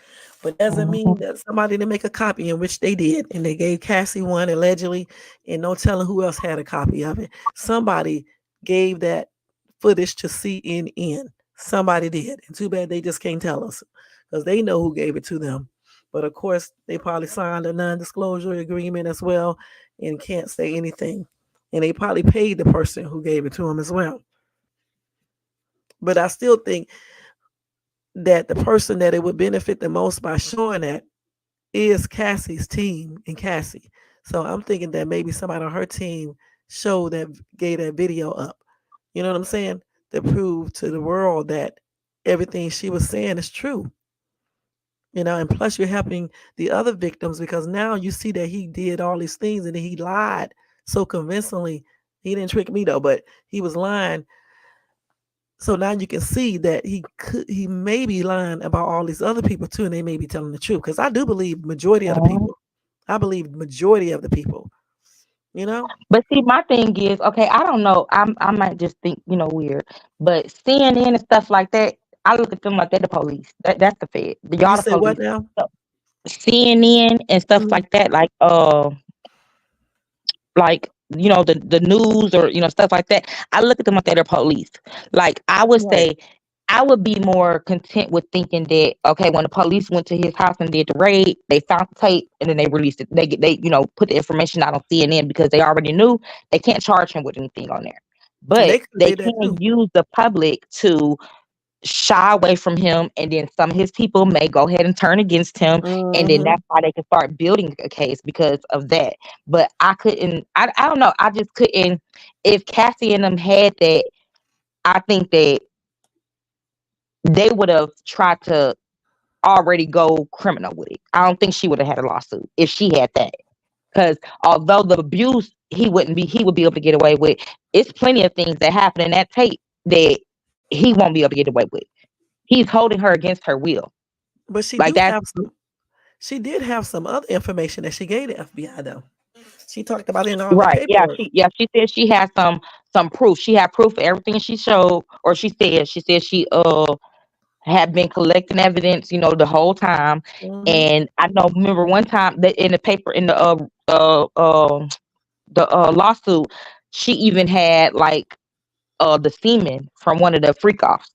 But doesn't mean Mhm. that somebody didn't make a copy, in which they did. And they gave Cassie one allegedly, and no telling who else had a copy of it. Somebody gave that footage to CNN. Somebody did. And too bad they just can't tell us because they know who gave it to them. But of course, they probably signed a non disclosure agreement as well and can't say anything. And they probably paid the person who gave it to them as well. But I still think that the person that it would benefit the most by showing that is Cassie's team and Cassie. So I'm thinking that maybe somebody on her team showed that gave that video up. You know what I'm saying? To prove to the world that everything she was saying is true. And plus you're helping the other victims because now you see that he did all these things and he lied so convincingly. He didn't trick me though, but he was lying. So now you can see that he may be lying about all these other people too, and they may be telling the truth. Because I do believe majority of the Mhm. people. I believe majority of the people. You know. But see, my thing is, okay, I don't know. I might just think, weird. But CNN and stuff like that, I look at them like they're the police. That's the Fed. You Y'all the say what police. now? So, CNN and stuff Mhm. like that, like the news or stuff like that. I look at them like they're the police. Like I would Right. say, I would be more content with thinking that okay, when the police went to his house and did the raid, they found the tape and then they released it. They put the information out on CNN because they already knew they can't charge him with anything on there, And but they could have they did that can too. use the public to shy away from him, and then some of his people may go ahead and turn against him, and then Hmm. that's why they can start building a case because of that. But I couldn't. I don't know. I just couldn't. If Cassie and them had that, I think that they would have tried to already go criminal with it. I don't think she would have had a lawsuit if she had that. Because although the abuse he would be able to get away with. It's plenty of things that happen in that tape that he won't be able to get away with. He's holding her against her will. But she Like do that's have some. She did have some other information that she gave the FBI though. She talked about it in all that right. paperwork. She said she has some proof. She had proof of everything she showed, or she said she had been collecting evidence, the whole time. Hmm. And I know, remember one time that in the paper in uh, uh the lawsuit, she even had like the semen from one of the freak offs.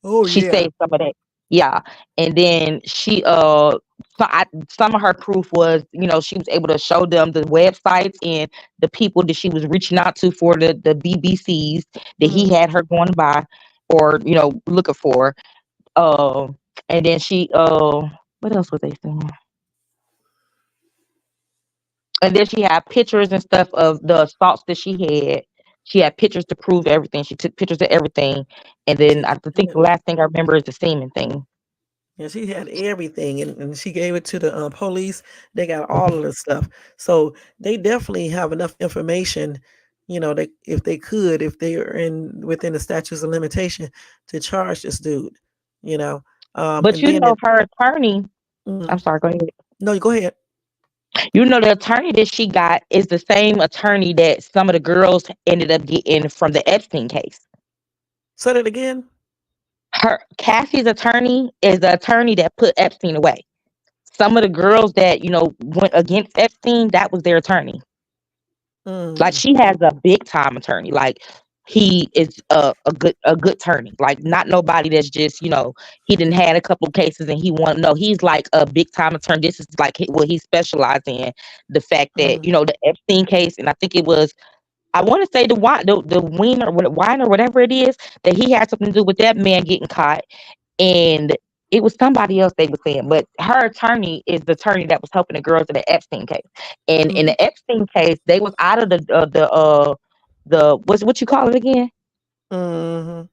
Oh She yeah. saved some of that. Yeah. And then some of her proof was, she was able to show them the websites and the people that she was reaching out to for the BBCs that he Mm. had her going by or, looking for. Uh, and then what else was they saying? And then she had pictures and stuff of the assaults that she had. She had pictures to prove everything. She took pictures of everything. And then She I think did. the last thing I remember is the semen thing. Yeah, she had everything, and she gave it to the police. They got all of the stuff, so they definitely have enough information. They if they are in within the statutes of limitation to charge this dude. You know, But and then it. her attorney, Mhm. I'm sorry, go ahead. No, you go ahead. The attorney that she got is the same attorney that some of the girls ended up getting from the Epstein case. Say that again. Her Cassie's attorney is the attorney that put Epstein away. Some of the girls that, went against Epstein, that was their attorney. Like Mm, she has a big time attorney. Like he is a good attorney. Like not nobody that's just he didn't had a couple of cases and he won. No, he's like a big time attorney. This is like what he specialized in. The fact that mm. the Epstein case, and I think it was I want to say the wine or whatever it is that he had something to do with that man getting caught, and it was somebody else they were saying, but her attorney is the attorney that was helping the girls in the Epstein case. And in Mhm, the Epstein case, they was out of the what you call it again? mhm.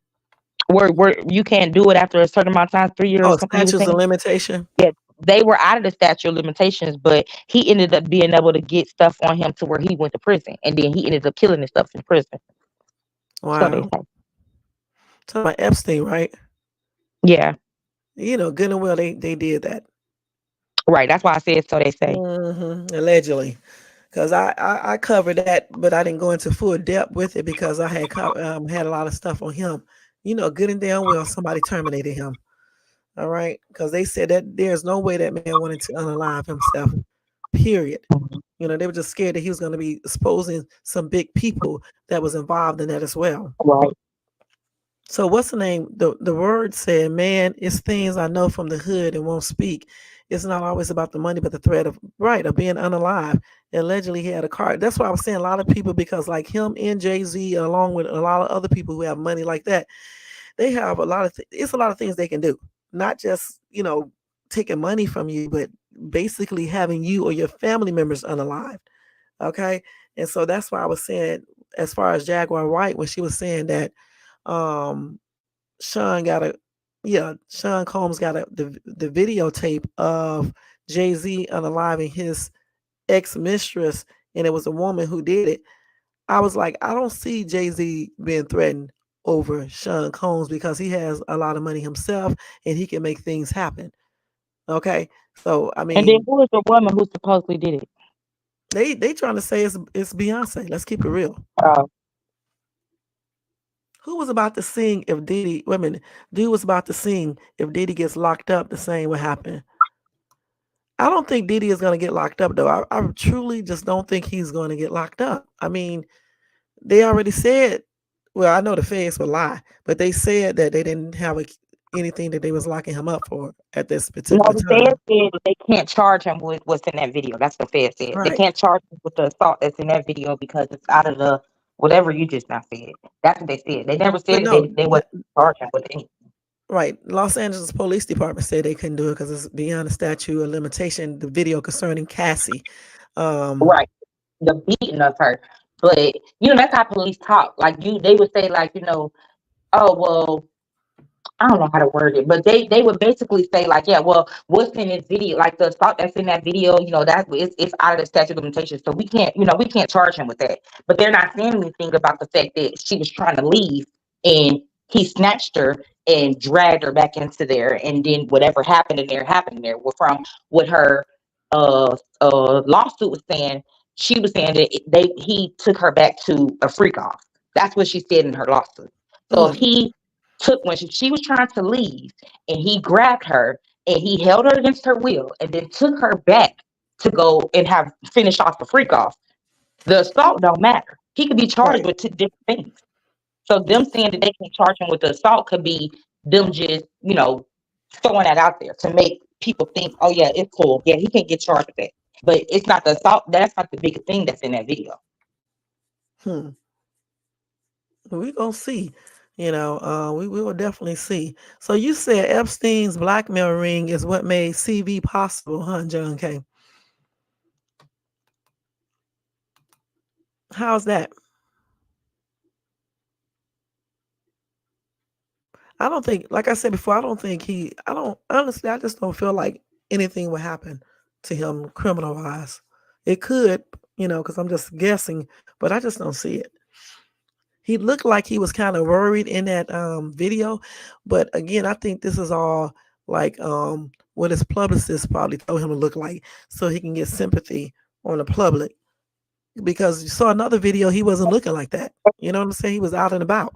Where you can't do it after a certain amount of time, 3 years, Oh, something you were statutes of saying. limitation. Yeah, they were out of the statute of limitations, but he ended up being able to get stuff on him to where he went to prison, and then he ended up killing himself in prison. So they Wow. say. Talking about Epstein, right? Yeah. Good and well they did that. Right. That's why I said so they say. Allegedly. Because I covered that, but I didn't go into full depth with it because I had a lot of stuff on him. Good and damn well somebody terminated him. All right, because they said that there's no way that man wanted to unalive himself. Period. They were just scared that he was going to be exposing some big people that was involved in that as well. Right. So what's the name? The word said, "Man, it's things I know from the hood and won't speak. It's not always about the money, but the threat of being unalive." Allegedly, he had a car. That's why I was saying a lot of people, because like him and Jay-Z, along with a lot of other people who have money like that, they have a lot of. It's a lot of things they can do, not just taking money from you, but basically having you or your family members unalive. Okay, and so that's why I was saying, as far as Jaguar Wright, when she was saying that um Sean got a Sean Combs got the videotape of Jay-Z unaliving his ex-mistress, and it was a woman who did it. I was like, I don't see Jay-Z being threatened over Sean Combs because he has a lot of money himself and he can make things happen. Okay. So I And then mean, who is the woman who supposedly did it? they trying to say it's Beyonce. Let's keep it real. Oh, Who was about to sing if Diddy women dude was about to sing if Diddy gets locked up, the same would happen. I don't think Diddy is going to get locked up though. I truly just don't think he's going to get locked up. I mean, they already said, well, I know the feds will lie, but they said that they didn't have anything that they was locking him up for at this no, particular the Fed time. said that they can't charge him with what's in that video. That's what the Fed said. They Right. can't charge him with the assault that's in that video because it's out of the whatever you just now said. That's what they said. They never But said that no, they wouldn't charge him with anything. right. Los Angeles Police Department said they couldn't do it because it's beyond the statute of limitation, the video concerning Cassie. Um, Right. The beating of her. But that's how police talk. Like they would say like, oh well, I don't know how to word it, but they would basically say like, yeah, well, what's in this video, like the assault that's in that video, that it's out of the statute of limitations, so we can't charge him with that. But they're not saying anything about the fact that she was trying to leave and he snatched her and dragged her back into there, and then whatever happened in there. Well, from what her lawsuit was saying, she was saying that he took her back to a freak off. That's what she said in her lawsuit. So if mm, he took when she was trying to leave and he grabbed her and he held her against her will and then took her back to go and have finish off the freak off. The assault don't matter. He could be charged right. with two different things. So them saying that they can charge him with the assault could be them just, throwing that out there to make people think, oh yeah, it's cool. Yeah, he can't get charged with that. But it's not the assault. That's not the big thing that's in that video. Hmm. We gonna see. We will definitely see. So you said Epstein's blackmail ring is what made CV possible, huh, John K? How's that? I don't think, like I said before, I don't honestly, I just don't feel like anything would happen to him criminal wise. It could, because I'm just guessing, but I just don't see it. He looked like he was kind of worried in that video, but again, I think this is all like what his publicist probably told him to look like, so he can get sympathy on the public. Because you saw another video, he wasn't looking like that. You know what I'm saying? He was out and about,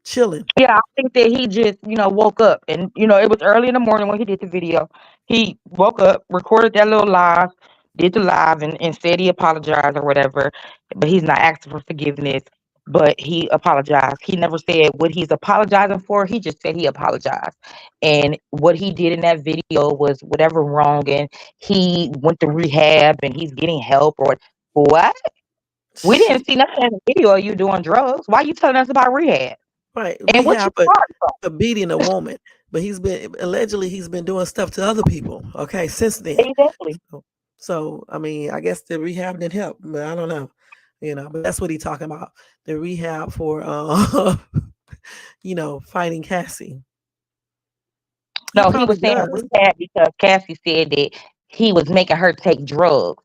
chilling. Yeah, I think that he just, woke up and, it was early in the morning when he did the video. He woke up, recorded that little live, did the live and said he apologized or whatever, but he's not asking for forgiveness, but he apologized. He never said what he's apologizing for. He just said he apologized. And what he did in that video was whatever wrong. And he went to rehab and he's getting help or what? We didn't see nothing in the video of you doing drugs. Why are you telling us about rehab? Right, And what you rehab charged for? for beating a woman, but he's been doing stuff to other people. Okay, since then. Exactly. So I mean, I guess the rehab didn't help, but I don't know. But that's what he's talking about. The rehab for fighting Cassie. He No, he probably was saying does. rehab because Cassie said that he was making her take drugs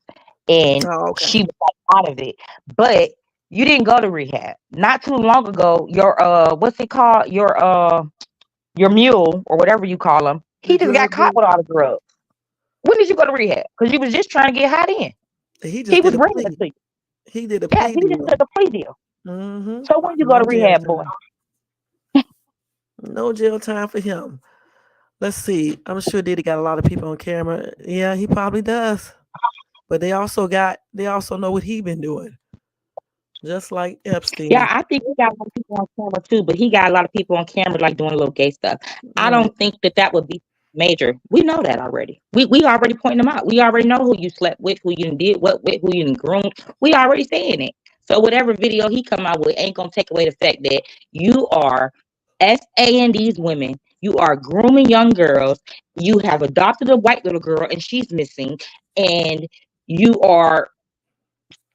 and Oh, she okay. was like out of it. But you didn't go to rehab. Not too long ago, your what's it called? Your your mule or whatever you call him. The He just got drug caught dealer. with all the drugs. When did you go to rehab? Because you was just trying to get hot in. He He just was did a bringing it plea. to you. He did a Yeah, plea he just deal. took a plea deal. Mm-hmm. So when you go No to jail rehab, boy? time. No jail time for him. Let's see. I'm sure Diddy got a lot of people on camera. Yeah, he probably does. But they also know what he been doing. Just like Epstein. Yeah, I think he got a lot of people on camera too, but he got a lot of people on camera like doing little gay stuff. I Right. don't think that would be major. We know that already. We already pointing them out. We already know who you slept with, who you did what with, who you groomed. We already saying it. So whatever video he come out with ain't gonna take away the fact that you are SA these women. You are grooming young girls. You have adopted a white little girl and she's missing, and you are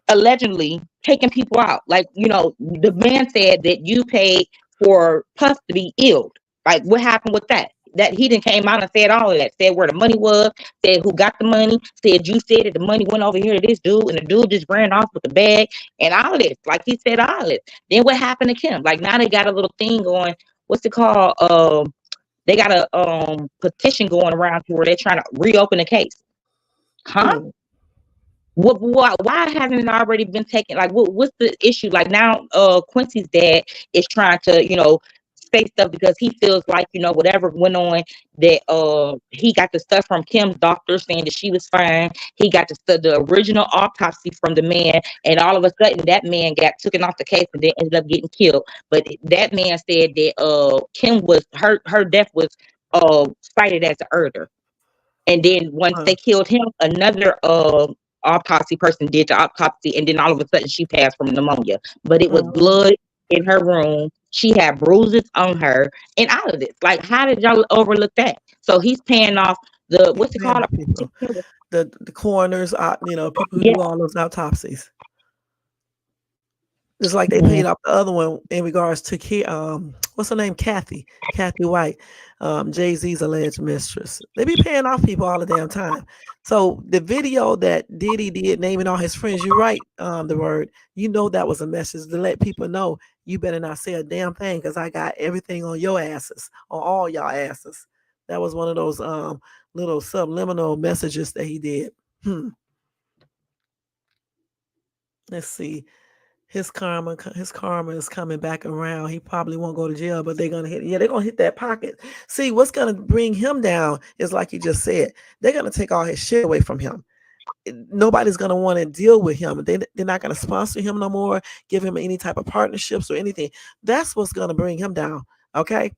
allegedly taking people out. Like, the man said that you paid for Puff to be ill. Like, what happened with that? That he didn't came out and said all of that. Said where the money was, said who got the money, said you said that the money went over here to this dude, and the dude just ran off with the bag and all this. Like he said all this. Then what happened to Kim? Like now they got a little thing going. What's it called? They got a petition going around to where they're trying to reopen the case. Huh? Hmm. Why hasn't it already been taken? Like, what's the issue? Like now, Quincy's dad is trying to, say stuff because he feels like, whatever went on, that he got the stuff from Kim's doctor saying that she was fine. He got the original autopsy from the man, and all of a sudden that man got taken off the case and then ended up getting killed. But that man said that Kim was her death was cited as a murder. And then once they killed him, another autopsy person did the autopsy, and then all of a sudden she passed from pneumonia. But it was blood in her room. She had bruises on her, and all of this. Like, how did y'all overlook that? So he's paying off the what's it called? People. The coroners, people who do all those autopsies. Just like they paid off the other one in regards to what's her name? Kathy White, Jay-Z's alleged mistress. They be paying off people all the damn time. So the video that Diddy did naming all his friends, you're right, the word, that was a message to let people know you better not say a damn thing because I got everything on your asses, on all y'all asses. That was one of those little subliminal messages that he did. Let's see. His karma is coming back around. He probably won't go to jail, but they're gonna hit that pocket. See, what's gonna bring him down is like you just said, they're gonna take all his shit away from him. Nobody's gonna want to deal with him. They're not gonna sponsor him no more, give him any type of partnerships or anything. That's what's gonna bring him down. Okay.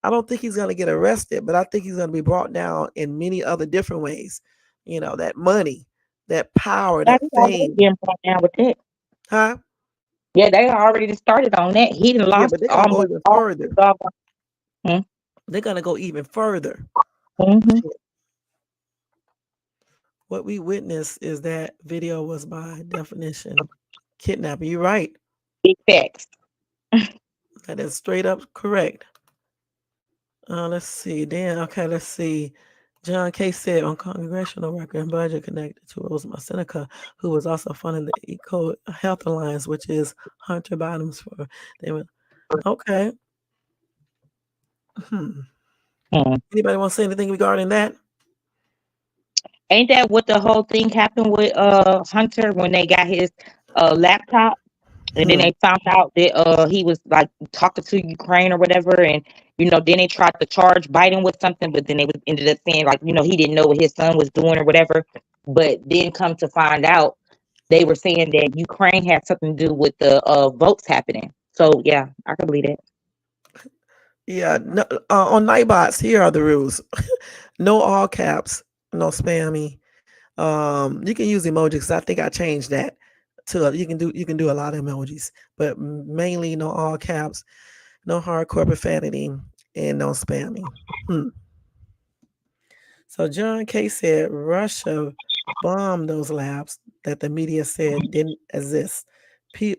I don't think he's gonna get arrested, but I think he's gonna be brought down in many other different ways. That money, that power, that fame. Getting brought down with that. Huh? Yeah, they already started on that. He done lost but they're gonna go almost even all further. They're gonna go even further. What we witnessed is that video was by definition kidnapping. You're right. Big facts. That is straight up correct. Let's see. Let's see. John K. said on congressional record and budget connected to Rosemont Seneca, who was also funding the Eco Health Alliance, which is Hunter Biden's for them. Okay. Anybody want to say anything regarding that? Ain't that what the whole thing happened with Hunter when they got his laptop? And then they found out that he was like talking to Ukraine or whatever, and then they tried to charge Biden with something, but then they ended up saying like he didn't know what his son was doing or whatever. But then come to find out, they were saying that Ukraine had something to do with the votes happening. So yeah, I can believe it. Yeah, no, on Nightbots, here are the rules: no all caps, no spammy. You can use emojis. I think I changed that. You can do a lot of emojis, but mainly no all caps, no hardcore profanity, and no spamming. So John K. said Russia bombed those labs that the media said didn't exist.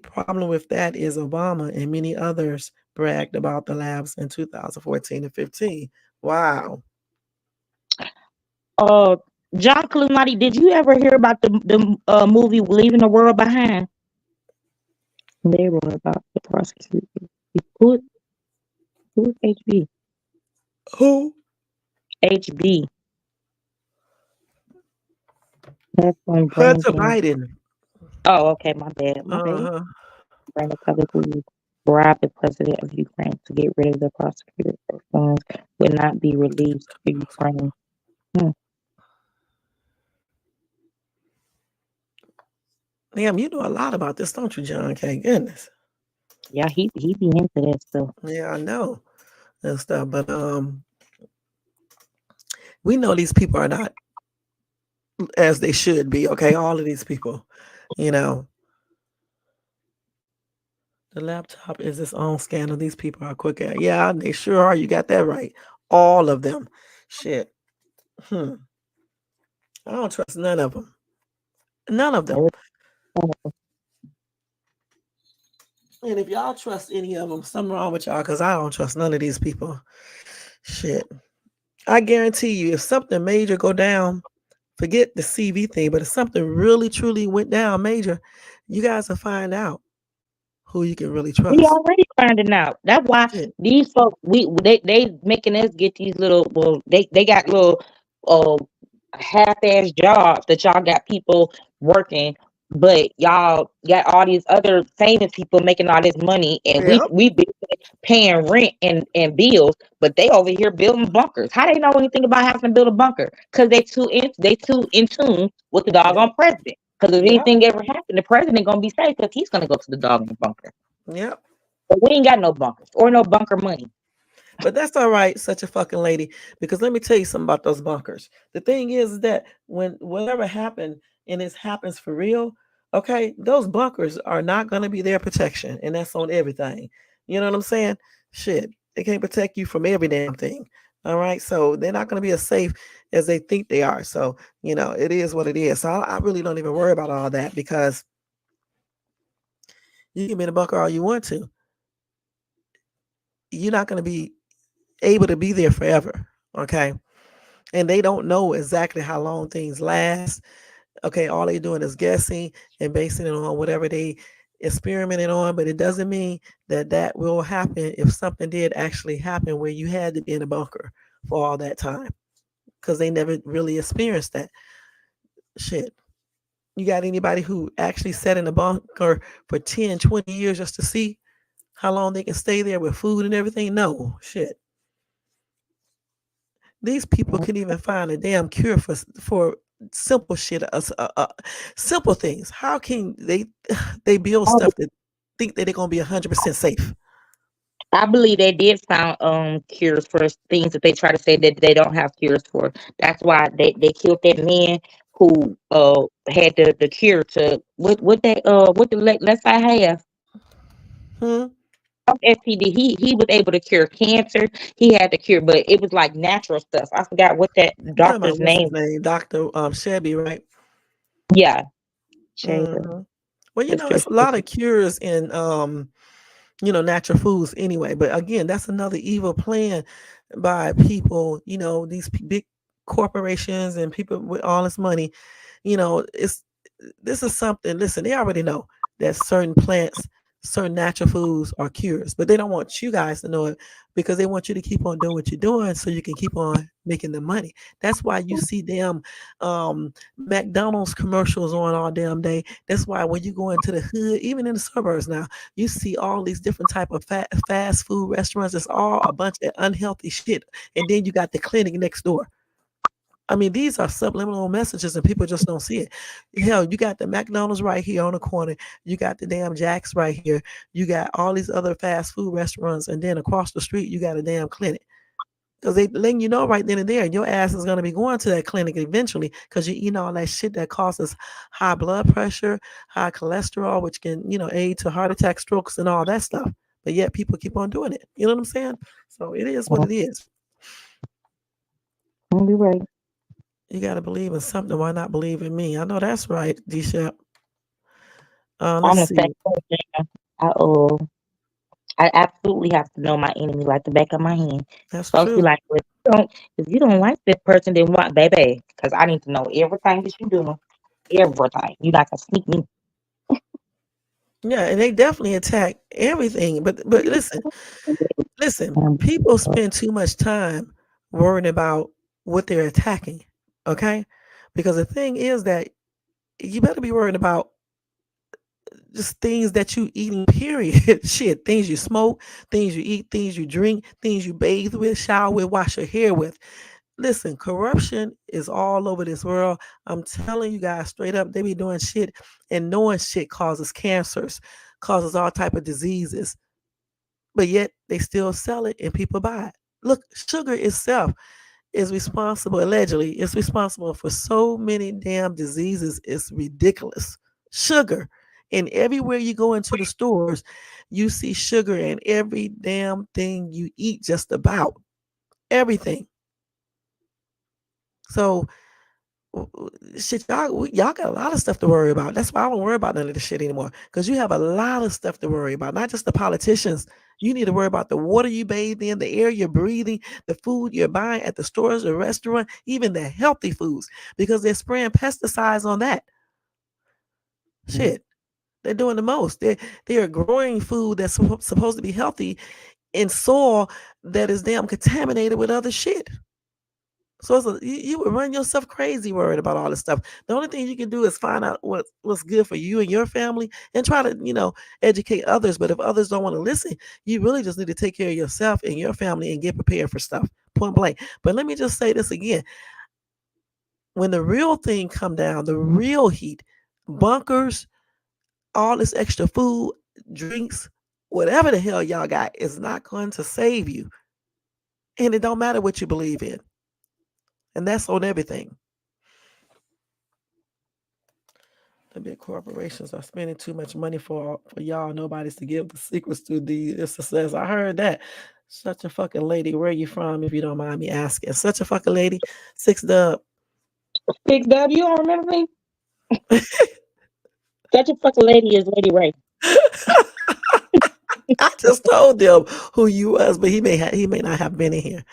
Problem with that is Obama and many others bragged about the labs in 2014 and 15. Wow. John Clooney, did you ever hear about the movie Leaving the World Behind? They wrote about the prosecutor. Who's HB? Who? HB. That's from Hunter bringing. Biden. Oh, okay. My bad. My bad. Uh-huh. Brandon publicly bribed the president of Ukraine to get rid of the prosecutor for funds would not be released to Ukraine. Hmm. Damn, you know a lot about this, don't you, John K? Goodness. Yeah, he be into that stuff. Yeah, I know and stuff, but we know these people are not as they should be. Okay, all of these people, you know, the laptop is its own scandal. These people are quick at. Yeah, they sure are. You got that right. All of them. Shit. Hmm. I don't trust none of them. None of them. And if y'all trust any of them, something wrong with y'all because I don't trust none of these people. Shit. I guarantee you, if something major go down, forget the CV thing, but if something really truly went down major, you guys will find out who you can really We trust. already finding out. That's why Shit. these folks they making us get these little they got little uh half-ass jobs that y'all got people working, but y'all got all these other famous people making all this money, and Yep. we been paying rent and bills, but they over here building bunkers. How they know anything about having to build a bunker? Because they too in tune with the Yep. doggone president. Because if Yep. anything ever happened, the president gonna be safe because he's gonna go to the doggone bunker. Yep. But we ain't got no bunkers or no bunker money. But that's all right, such a fucking lady. Because let me tell you something about those bunkers. The thing is that when whatever happened and it happens for real, okay, those bunkers are not gonna be their protection. And that's on everything. You know what I'm saying? Shit. They can't protect you from every damn thing. All right. So they're not gonna be as safe as they think they are. So, it is what it is. So I really don't even worry about all that because you can be in a bunker all you want to. You're not gonna be able to be there forever. Okay. And they don't know exactly how long things last. Okay, all they're doing is guessing and basing it on whatever they experimented on, but it doesn't mean that that will happen if something did actually happen where you had to be in a bunker for all that time because they never really experienced that shit. You got anybody who actually sat in a bunker for 10, 20 years just to see how long they can stay there with food and everything? No, shit. These people can even find a damn cure for simple shit, simple things. How can they build stuff that think that they're gonna be 100% safe? I believe they did found cures for things that they try to say that they don't have cures for. That's why they killed that man who had the cure to what the let's say have Hmm? STD. He was able to cure cancer. He had the cure, but it was like natural stuff. I forgot what that You talking about doctor's what's his name. name, Doctor Shelby, right? Yeah, Shaver. Hmm. Well, Sister. it's a lot of cures in natural foods anyway. But again, that's another evil plan by people. These big corporations and people with all this money. It's this is something. Listen, they already know that certain plants, certain natural foods are cures, but they don't want you guys to know it because they want you to keep on doing what you're doing so you can keep on making the money. That's why you see damn McDonald's commercials on all damn day. That's why when you go into the hood, even in the suburbs now, you see all these different type of fast food restaurants. It's all a bunch of unhealthy shit, and then you got the clinic next door. I mean, these are subliminal messages and people just don't see it. Hell, you got the McDonald's right here on the corner. You got the damn Jack's right here. You got all these other fast food restaurants. And then across the street, you got a damn clinic. Because they letting you know right then and there, your ass is going to be going to that clinic eventually because you eat all that shit that causes high blood pressure, high cholesterol, which can, aid to heart attack, strokes, and all that stuff. But yet people keep on doing it. You know what I'm saying? So it is what it is. You're right. You got to believe in something. Why not believe in me? I know that's right, D-Shep. I'm Let's the same see. person. I absolutely have to know my enemy like the back of my hand. That's Folks be true. like, well, if you don't like this person, then what, baby? Because I need to know everything that you do. Everything. You not gonna sneak me. Yeah, and they definitely attack everything. But listen, people spend too much time. worrying about what they're attacking. Okay? Because the thing is that you better be worrying about just things that you eating, period. Shit, things you smoke, things you eat, things you drink, things you bathe with, shower with, wash your hair with. Listen, corruption is all over this world. I'm telling you guys straight up, they be doing shit, and knowing shit causes cancers, causes all type of diseases. But yet they still sell it and people buy it. Look, sugar itself is responsible, allegedly, it's responsible for so many damn diseases. It's ridiculous. Sugar. And everywhere you go into the stores, you see sugar in every damn thing you eat, just about everything. So, shit, y'all got a lot of stuff to worry about. That's why I don't worry about none of this shit anymore. Because you have a lot of stuff to worry about, not just the politicians. You need to worry about the water you bathe in, the air you're breathing, the food you're buying at the stores, the restaurant, even the healthy foods, because they're spraying pesticides on that. Shit, they're doing the most. They are growing food that's supposed to be healthy in soil that is damn contaminated with other shit. So you would run yourself crazy worried about all this stuff. The only thing you can do is find out what's good for you and your family, and try to, educate others. But if others don't want to listen, you really just need to take care of yourself and your family and get prepared for stuff. Point blank. But let me just say this again. When the real thing come down, the real heat, bunkers, all this extra food, drinks, whatever the hell y'all got is not going to save you. And it don't matter what you believe in. And that's on everything. The big corporations are spending too much money for y'all. Nobody's to give the secrets to the success. I heard that. Such a fucking lady. Where are you from, if you don't mind me asking? Such a fucking lady. 6 Dub. 6W, you don't remember me? Such a fucking lady is Lady Ray. I just told them who you was, but he may not have been in here.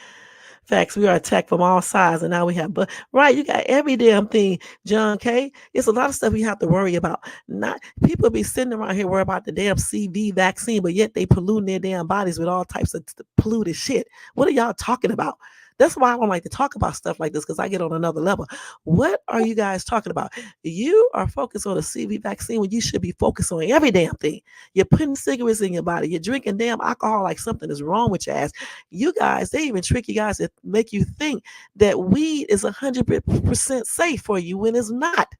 Facts, we are attacked from all sides, and now we have, but right, you got every damn thing, John K. It's a lot of stuff we have to worry about. Not people be sitting around here worried about the damn CV vaccine, but yet they polluting their damn bodies with all types of polluted shit. What are y'all talking about? That's why I don't like to talk about stuff like this, because I get on another level. What are you guys talking about? You are focused on the CV vaccine when you should be focused on every damn thing. You're putting cigarettes in your body. You're drinking damn alcohol like something is wrong with your ass. You guys, they even trick you guys to make you think that weed is 100% safe for you when it's not.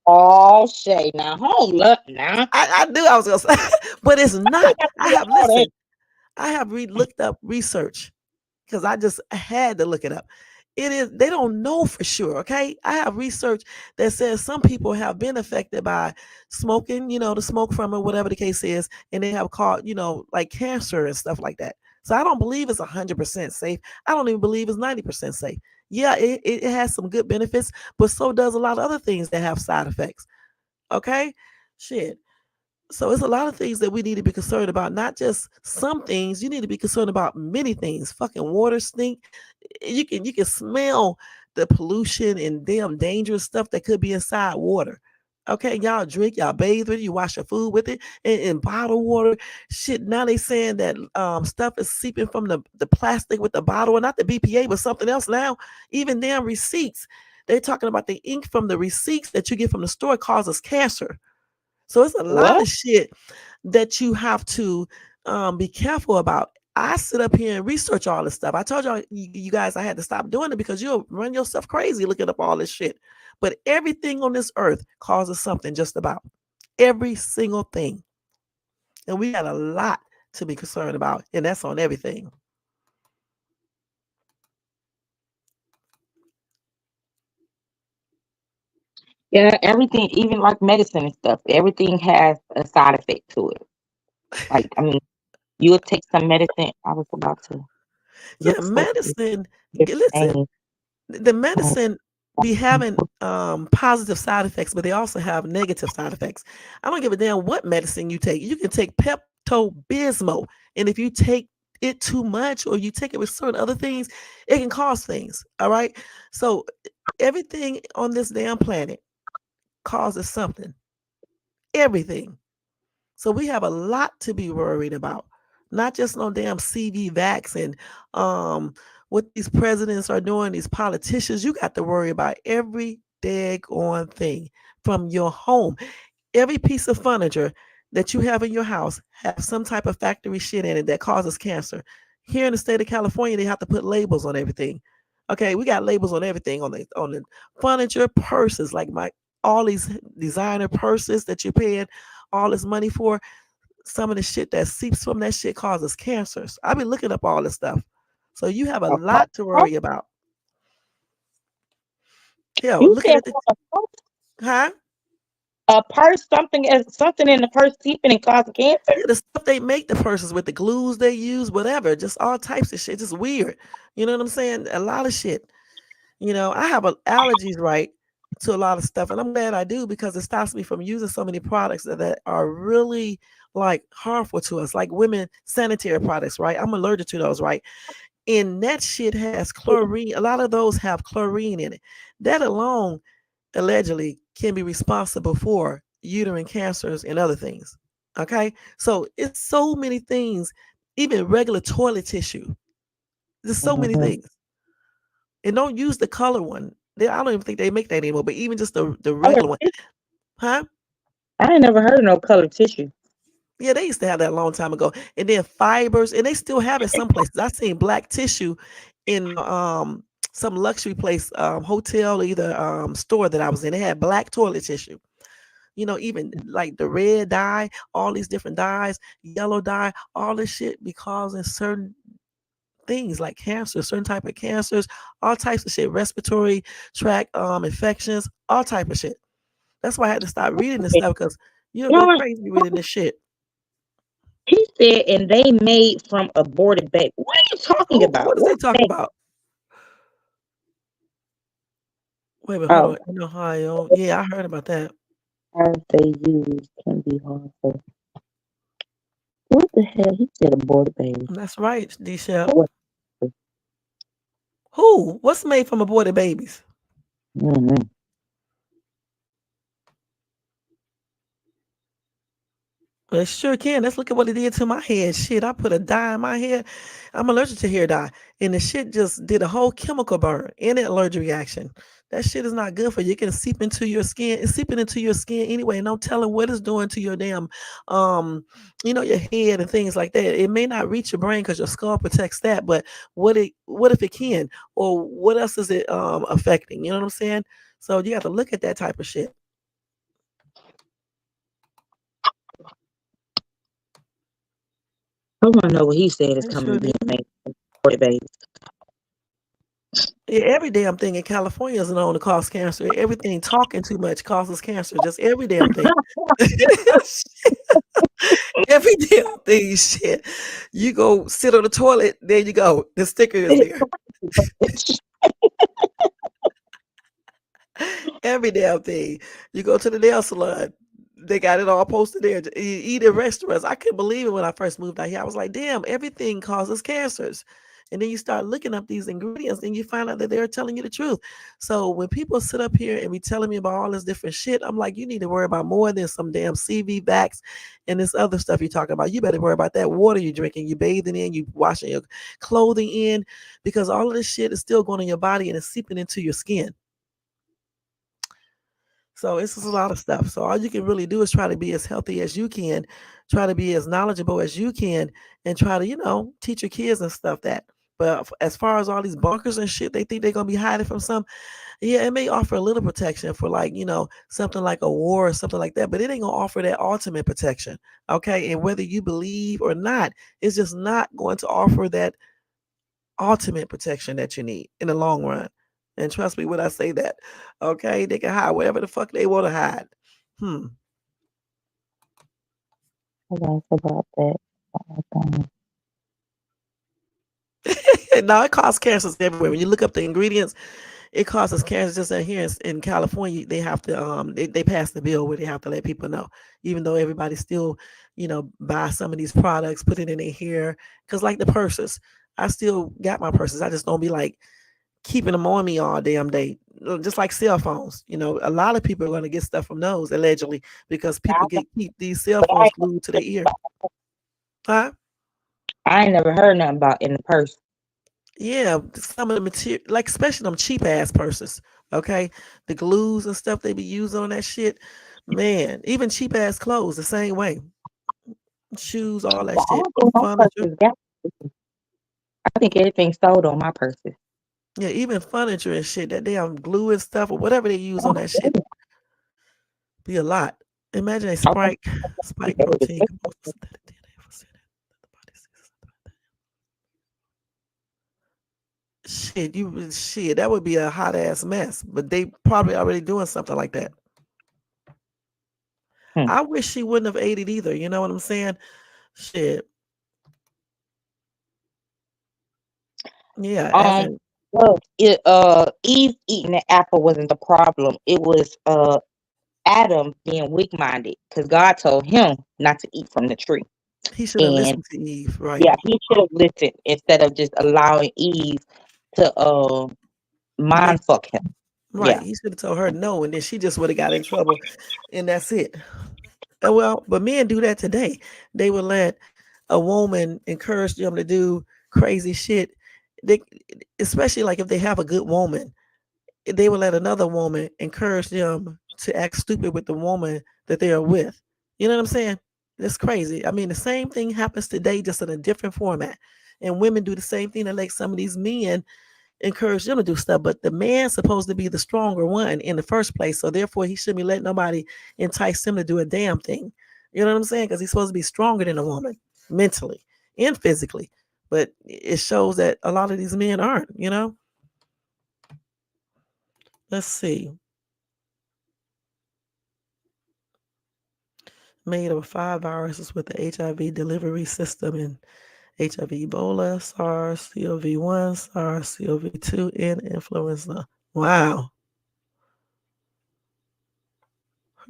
Oh, Shay, now hold up now. I knew I was gonna say, but it's not. I have listened. I have looked up research, because I just had to look it up. It is, they don't know for sure. Okay, I have research that says some people have been affected by smoking, the smoke from it, whatever the case is, and they have caught, like cancer and stuff like that. So I don't believe it's 100% safe. I don't even believe it's 90% safe. Yeah, it has some good benefits, but so does a lot of other things that have side effects. Okay, shit. So it's a lot of things that we need to be concerned about, not just some things. You need to be concerned about many things. Fucking water stink. You can smell the pollution and damn dangerous stuff that could be inside water. Okay, y'all drink, y'all bathe with it, you wash your food with it, and bottled water. Shit, now they saying that stuff is seeping from the plastic with the bottle, and not the BPA, but something else now. Even damn receipts. They're talking about the ink from the receipts that you get from the store causes cancer. So it's a lot What? of shit that you have to be careful about. I sit up here and research all this stuff. I told y'all, you guys, I had to stop doing it because you'll run yourself crazy looking up all this shit. But everything on this earth causes something, just about every single thing. And we got a lot to be concerned about, and that's on everything. Yeah, everything, even like medicine and stuff, everything has a side effect to it. Like, I mean, you would take some medicine. I was about to Yeah, look so medicine. Listen, everything. the medicine be having positive side effects, but they also have negative side effects. I don't give a damn what medicine you take. You can take Pepto-Bismol, and if you take it too much or you take it with certain other things, it can cause things. All right. So everything on this damn planet causes something. Everything. So we have a lot to be worried about. Not just no damn CV vax and what these presidents are doing, these politicians, you got to worry about every daggone thing from your home. Every piece of furniture that you have in your house have some type of factory shit in it that causes cancer. Here in the state of California, they have to put labels on everything. Okay, we got labels on everything on the furniture, purses, like my all these designer purses that you're paying all this money for. Some of the shit that seeps from that shit causes cancers. I've been looking up all this stuff. So you have a lot to worry about. Hell, You looking said at the huh? a purse, something in the purse seeping and causing cancer. Yeah, the stuff they make the purses with, the glues they use, whatever, just all types of shit. Just weird. You know what I'm saying? A lot of shit. I have allergies, right, to a lot of stuff, and I'm glad I do because it stops me from using so many products that are really like harmful to us, like women sanitary products, right? I'm allergic to those, right? And that shit has chlorine. A lot of those have chlorine in it. That alone allegedly can be responsible for uterine cancers and other things. Okay, so it's so many things, even regular toilet tissue. There's so many Mm-hmm. things. And don't use the color one. I don't even think they make that anymore. But even just the regular one, huh? I ain't never heard of no colored tissue. Yeah, they used to have that a long time ago. And then fibers, and they still have it some places. I seen black tissue in some luxury place, hotel, either store that I was in. They had black toilet tissue. Even like the red dye, all these different dyes, yellow dye, all this shit be causing certain things like cancer, certain type of cancers, all types of shit, respiratory tract infections, all type of shit. That's why I had to stop reading this stuff because you'll You know go what? crazy reading this shit. He said, and they made from aborted baby. What are you talking Who? about? What is What they talking baby? about? Wait a minute, hold Oh, on. In Ohio, yeah, I heard about that. as they use can be harmful. What the hell? He said aborted baby. That's right, D Shep. What? Who? What's made from aborted babies? Mm-hmm. Well, it sure can. Let's look at what it did to my head. Shit, I put a dye in my head. I'm allergic to hair dye. And the shit just did a whole chemical burn and an allergic reaction. That shit is not good for you. It can seep into your skin. It's seeping into your skin anyway. No telling what it's doing to your damn your head and things like that. It may not reach your brain because your skull protects that, but what if it can? Or what else is it affecting? You know what I'm saying? So you have to look at that type of shit. I want to know what he said is They coming sure to do. be made from aborted baby. Yeah, every damn thing in California is known to cause cancer. Everything talking too much causes cancer. Just every damn thing. Every damn thing, shit. You go sit on the toilet, there you go. The sticker is there. Every damn thing. You go to the nail salon, they got it all posted there. You eat at restaurants. I couldn't believe it when I first moved out here. I was like, damn, everything causes cancers. And then you start looking up these ingredients and you find out that they're telling you the truth. So when people sit up here and be telling me about all this different shit, I'm like, you need to worry about more than some damn CV vax and this other stuff you're talking about. You better worry about that water you're drinking, you bathing in, you washing your clothing in, because all of this shit is still going in your body and it's seeping into your skin. So it's just a lot of stuff. So all you can really do is try to be as healthy as you can, try to be as knowledgeable as you can, and try to, teach your kids and stuff that. But as far as all these bunkers and shit, they think they're gonna be hiding from some. Yeah, it may offer a little protection for like, something like a war or something like that, but it ain't gonna offer that ultimate protection. Okay. And whether you believe or not, it's just not going to offer that ultimate protection that you need in the long run. And trust me when I say that. Okay, they can hide whatever the fuck they want to hide. I about that. Now it causes cancers everywhere. When you look up the ingredients, it causes cancer. Just here in California, they have to they pass the bill where they have to let people know, even though everybody still buy some of these products, put it in their hair, because like the purses, I still got my purses. I just don't be like keeping them on me all damn day. Just like cell phones, a lot of people are going to get stuff from those allegedly because people keep these cell phones glued to their ear. Huh? I ain't never heard nothing about in the purse. Yeah, some of the material, like especially them cheap ass purses. Okay, the glues and stuff they be using on that shit. Man, even cheap ass clothes the same way. Shoes, all that But I shit. don't think my Furniture. purses got. I think everything sold on my purses. Yeah, even furniture and shit. That damn glue and stuff or whatever they use on that shit be a lot. Imagine a I think spike that was protein composed of synthetic DNA for shit, that would be a hot ass mess. But they probably already doing something like that. Hmm. I wish she wouldn't have ate it either. You know what I'm saying? Shit. Yeah, as Um, in well, Eve eating the apple wasn't the problem. It was Adam being weak minded because God told him not to eat from the tree. he should have And listened to Eve, right? yeah, he should have listened instead of just allowing Eve to Make mind fuck him. right. Yeah. He should have told her no, and then she just would have got in trouble, and that's it. Well, but men do that today. They would let a woman encourage them to do crazy shit. They, especially like if they have a good woman, they would let another woman encourage them to act stupid with the woman that they are with. You know what I'm saying? It's crazy. I mean, the same thing happens today, just in a different format. And women do the same thing. They let some of these men encourage them to do stuff, but the man's supposed to be the stronger one in the first place. So therefore, he shouldn't be letting nobody entice him to do a damn thing. You know what I'm saying? Because he's supposed to be stronger than a woman mentally and physically. But it shows that a lot of these men aren't. Let's see. Made of 5 viruses with the HIV delivery system and HIV Ebola, SARS, CoV-1, SARS, CoV-2, and influenza. Wow.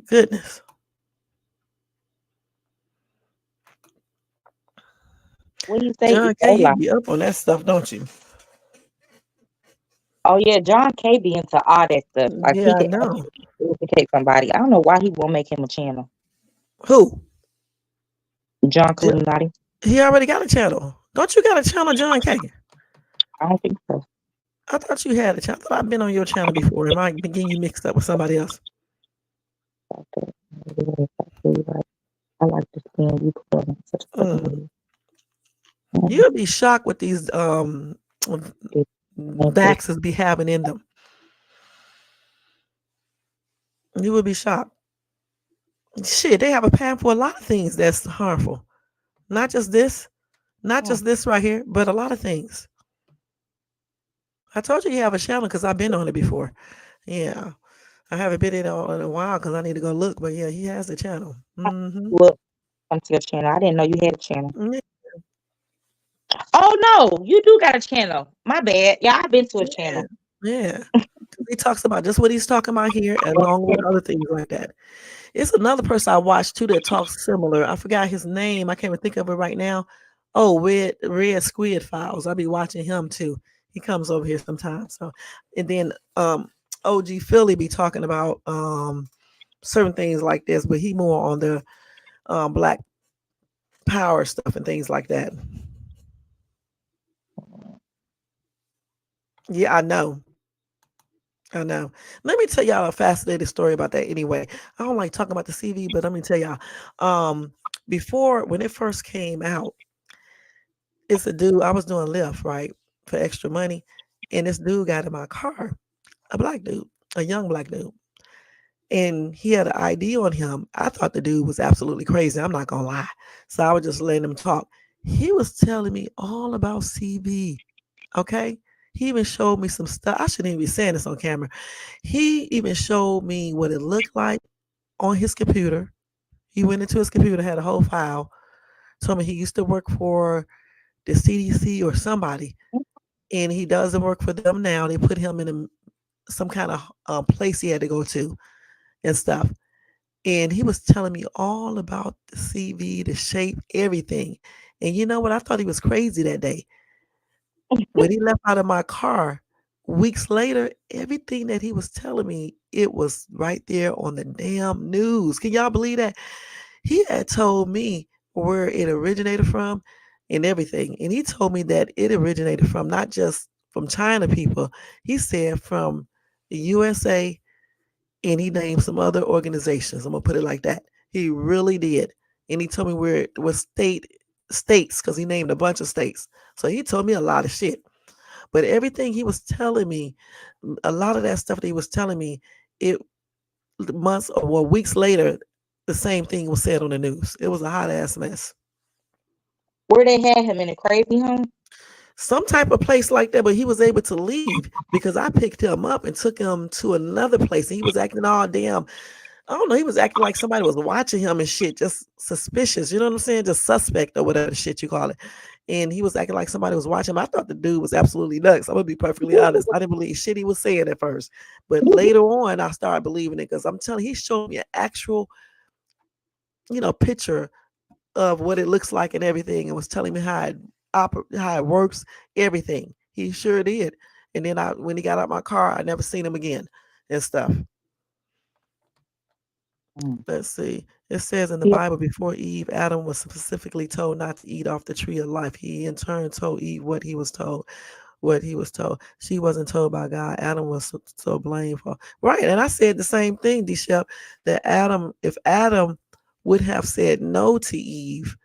Goodness. What do you say? John K, you Ebola. be up on that stuff, don't you? Oh yeah, John K be into all that stuff. Like he Yeah, I could know. actually educate somebody. I don't know why he won't make him a channel. Who? John Yeah, Illuminati. he already got a channel. Don't you got a channel, John K? I don't think so. I thought you had a channel. I thought I've been on your channel before. Am I getting you mixed up with somebody else? Okay. Right. I like the skin you put on such a Mm. fucking You'll be shocked what these movie. vaxes be having in them. You would be shocked. Shit, they have a patent for a lot of things that's harmful. Not just this, not just this right here, but a lot of things. I told you have a channel because I've been on it before. Yeah. I haven't been in it in a while because I need to go look, but yeah, he has a channel. Mm-hmm. Well, come to your channel. I didn't know you had a channel. Yeah, Oh no, you do got a channel. My bad. Yeah, I've been to a yeah, channel. yeah. He talks about just what he's talking about here, along with other things like that. It's another person I watched too that talks similar. I forgot his name. I can't even think of it right now. Oh, Red Squid Files. I'll be watching him too. He comes over here sometimes. So, and then OG Philly be talking about certain things like this, but he more on the black power stuff and things like that. Yeah, I know. I know. Let me tell y'all a fascinating story about that anyway. I don't like talking about the CV, but let me tell y'all. Um, before when it first came out, it's a dude, I was doing Lyft, right? For extra money. And this dude got in my car, a black dude, a young black dude. And he had an ID on him. I thought the dude was absolutely crazy. I'm not gonna lie. So I was just letting him talk. He was telling me all about CV. Okay. He even showed me some stuff. I shouldn't even be saying this on camera. He even showed me what it looked like on his computer. He went into his computer, had a whole file, told me he used to work for the CDC or somebody, and he doesn't work for them now. They put him in some kind of place he had to go to and stuff. And he was telling me all about the CV, the shape, everything. And you know what? I thought he was crazy that day. When he left out of my car, weeks later, everything that he was telling me, it was right there on the damn news. Can y'all believe that? He had told me where it originated from. and everything. And he told me that it originated from not just from China people. He said from the USA, and he named some other organizations. I'm gonna put it like that. He really did. And he told me where it was states because he named a bunch of states. So he told me a lot of shit. But everything he was telling me, a lot of that stuff that he was telling me, it months or well, weeks later, the same thing was said on the news. It was a hot ass mess. Where they had him in a crazy home? Some type of place like that, but he was able to leave because I picked him up and took him to another place. And he was acting all damn, I don't know, he was acting like somebody was watching him and shit, just suspicious. You know what I'm saying? Just suspect or whatever the shit you call it. And he was acting like somebody was watching him. I thought the dude was absolutely nuts. I'm gonna be perfectly honest. I didn't believe shit he was saying at first, but later on, I started believing it because I'm telling you, he showed me an actual, picture of what it looks like and everything, and was telling me how it works, everything. He sure did. And then when he got out my car, I never seen him again and stuff. Mm. Let's see. It says in the Yeah. Bible, before Eve, Adam was specifically told not to eat off the tree of life. He in turn told Eve what he was told. What he was told. She wasn't told by God. Adam was so blamed for. Right. And I said the same thing, D. Shep, that if Adam would have said no to Eve,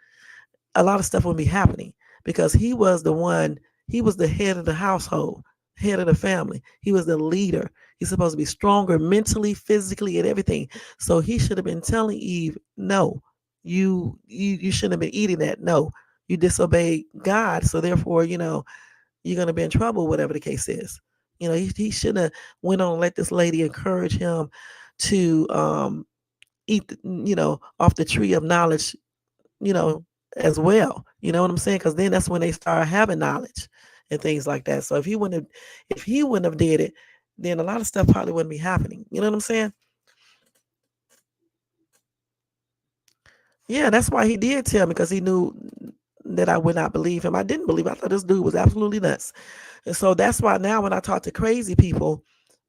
a lot of stuff would be happening because he was the one, he was the head of the household, head of the family. He was the leader. He's supposed to be stronger mentally, physically, and everything. So he should have been telling Eve, no, you shouldn't have been eating that. No, you disobeyed God. So therefore, you're gonna be in trouble, whatever the case is. He shouldn't have went on and let this lady encourage him to eat, off the tree of knowledge, you know, as well. You know what I'm saying? Because then that's when they start having knowledge and things like that. So if he wouldn't have did it, then a lot of stuff probably wouldn't be happening. You know what I'm saying? Yeah, that's why he did tell me because he knew that I would not believe him. I didn't believe. I thought this dude was absolutely nuts. And so that's why now when I talk to crazy people,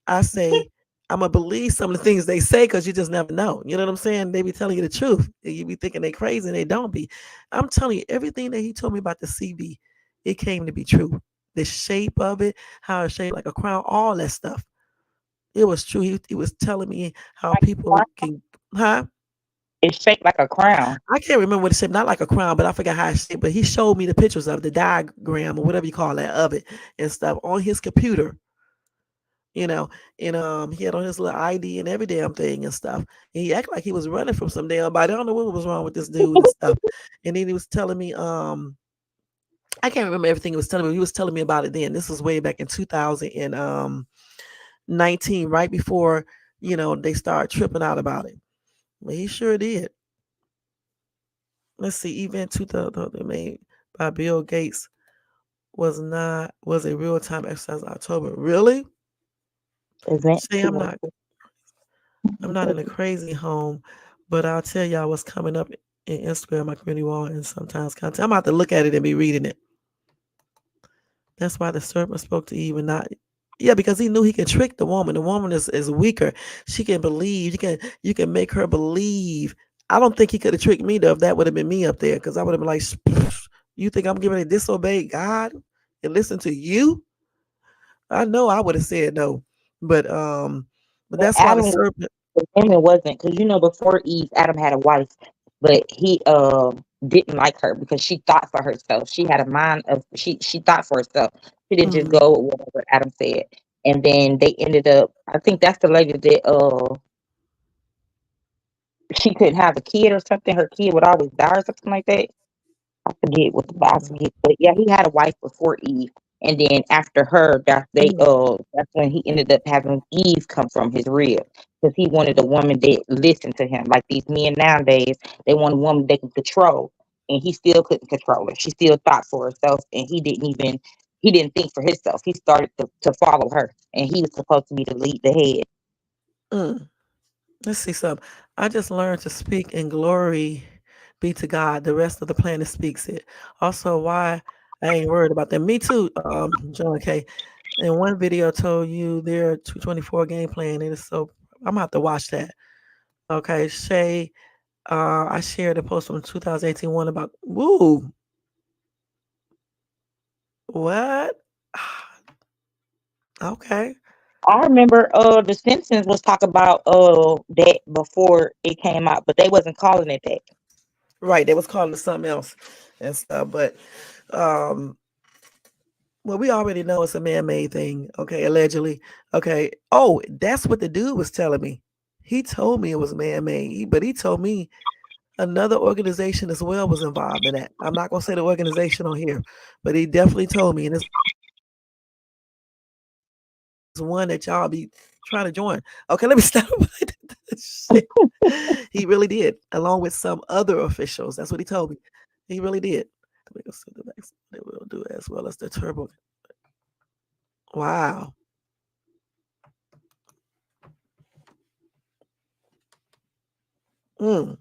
I say I'm gonna believe some of the things they say because you just never know. You know what I'm saying? They be telling you the truth. You be thinking they crazy and they don't be. I'm telling you, everything that he told me about the CB, it came to be true. The shape of it, how it's shaped like a crown, all that stuff. It was true. He was telling me how Like a people crown? can, huh? It's shaped like a crown. I can't remember what it shaped, not like a crown, but I forgot how it shaped. But he showed me the pictures of the diagram or whatever you call that of it and stuff on his computer, you know, and he had on his little ID and every damn thing and stuff. And he acted like he was running from some damn body. I don't know what was wrong with this dude and stuff. And then he was telling me, I can't remember everything he was telling me. He was telling me about it then. This was way back in 2019, right before they started tripping out about it. But he sure did. Let's see, event 2000 made by Bill Gates was a real time exercise in October. Really? Event Say two. I'm not in a crazy home, but I'll tell y'all what's coming up in Instagram, my community wall, and sometimes content. I'm about to look at it and be reading it. That's why the serpent spoke to Eve and not. Yeah, because he knew he can trick the woman. The woman is weaker. She can believe. You can make her believe. I don't think he could have tricked me though if that would have been me up there, because I would have been like, you think I'm giving to disobey God and listen to you? I know I would have said no. But But that's why the Adam, serpent. the woman wasn't, because before Eve, Adam had a wife, but he didn't like her because she thought for herself. She had a mind of she thought for herself. She didn't just Mm, go with whatever Adam said. And then they ended up. I think that's the lady that she couldn't have a kid or something. Her kid would always die or something like that. I mm, forget, but yeah, he had a wife before Eve, and then after her, mm, that's when he ended up having Eve come from his rib, because he wanted a woman that listened to him. Like these men nowadays, they want a woman they can control, and he still couldn't control her. She still thought for herself, and he didn't think for himself. He started to follow her, and he was supposed to be the head. mm. Let's see something. I just learned to speak in glory be to God. The rest of the planet speaks it. Also, why I ain't worried about that. Me too, John K. In one video told you their 224 game plan. It is so I'm gonna have to watch that. Okay, Shay. I shared a post from 2018 one about woo. What? Okay. I remember the Simpsons was talking about that before it came out, but they wasn't calling it that. Right. They was calling it something else and stuff. But um well, we already know it's a man-made thing, okay, allegedly. Okay. Oh, that's what the dude was telling me. He told me it was man-made, but he told me another organization as well was involved in that. I'm not gonna say the organization on here, but he definitely told me, and it's one that y'all be trying to join. Okay, let me stop. Shit. He really did, along with some other officials. That's what he told me. He really did. They will do as well as the turbo. Wow. Mm.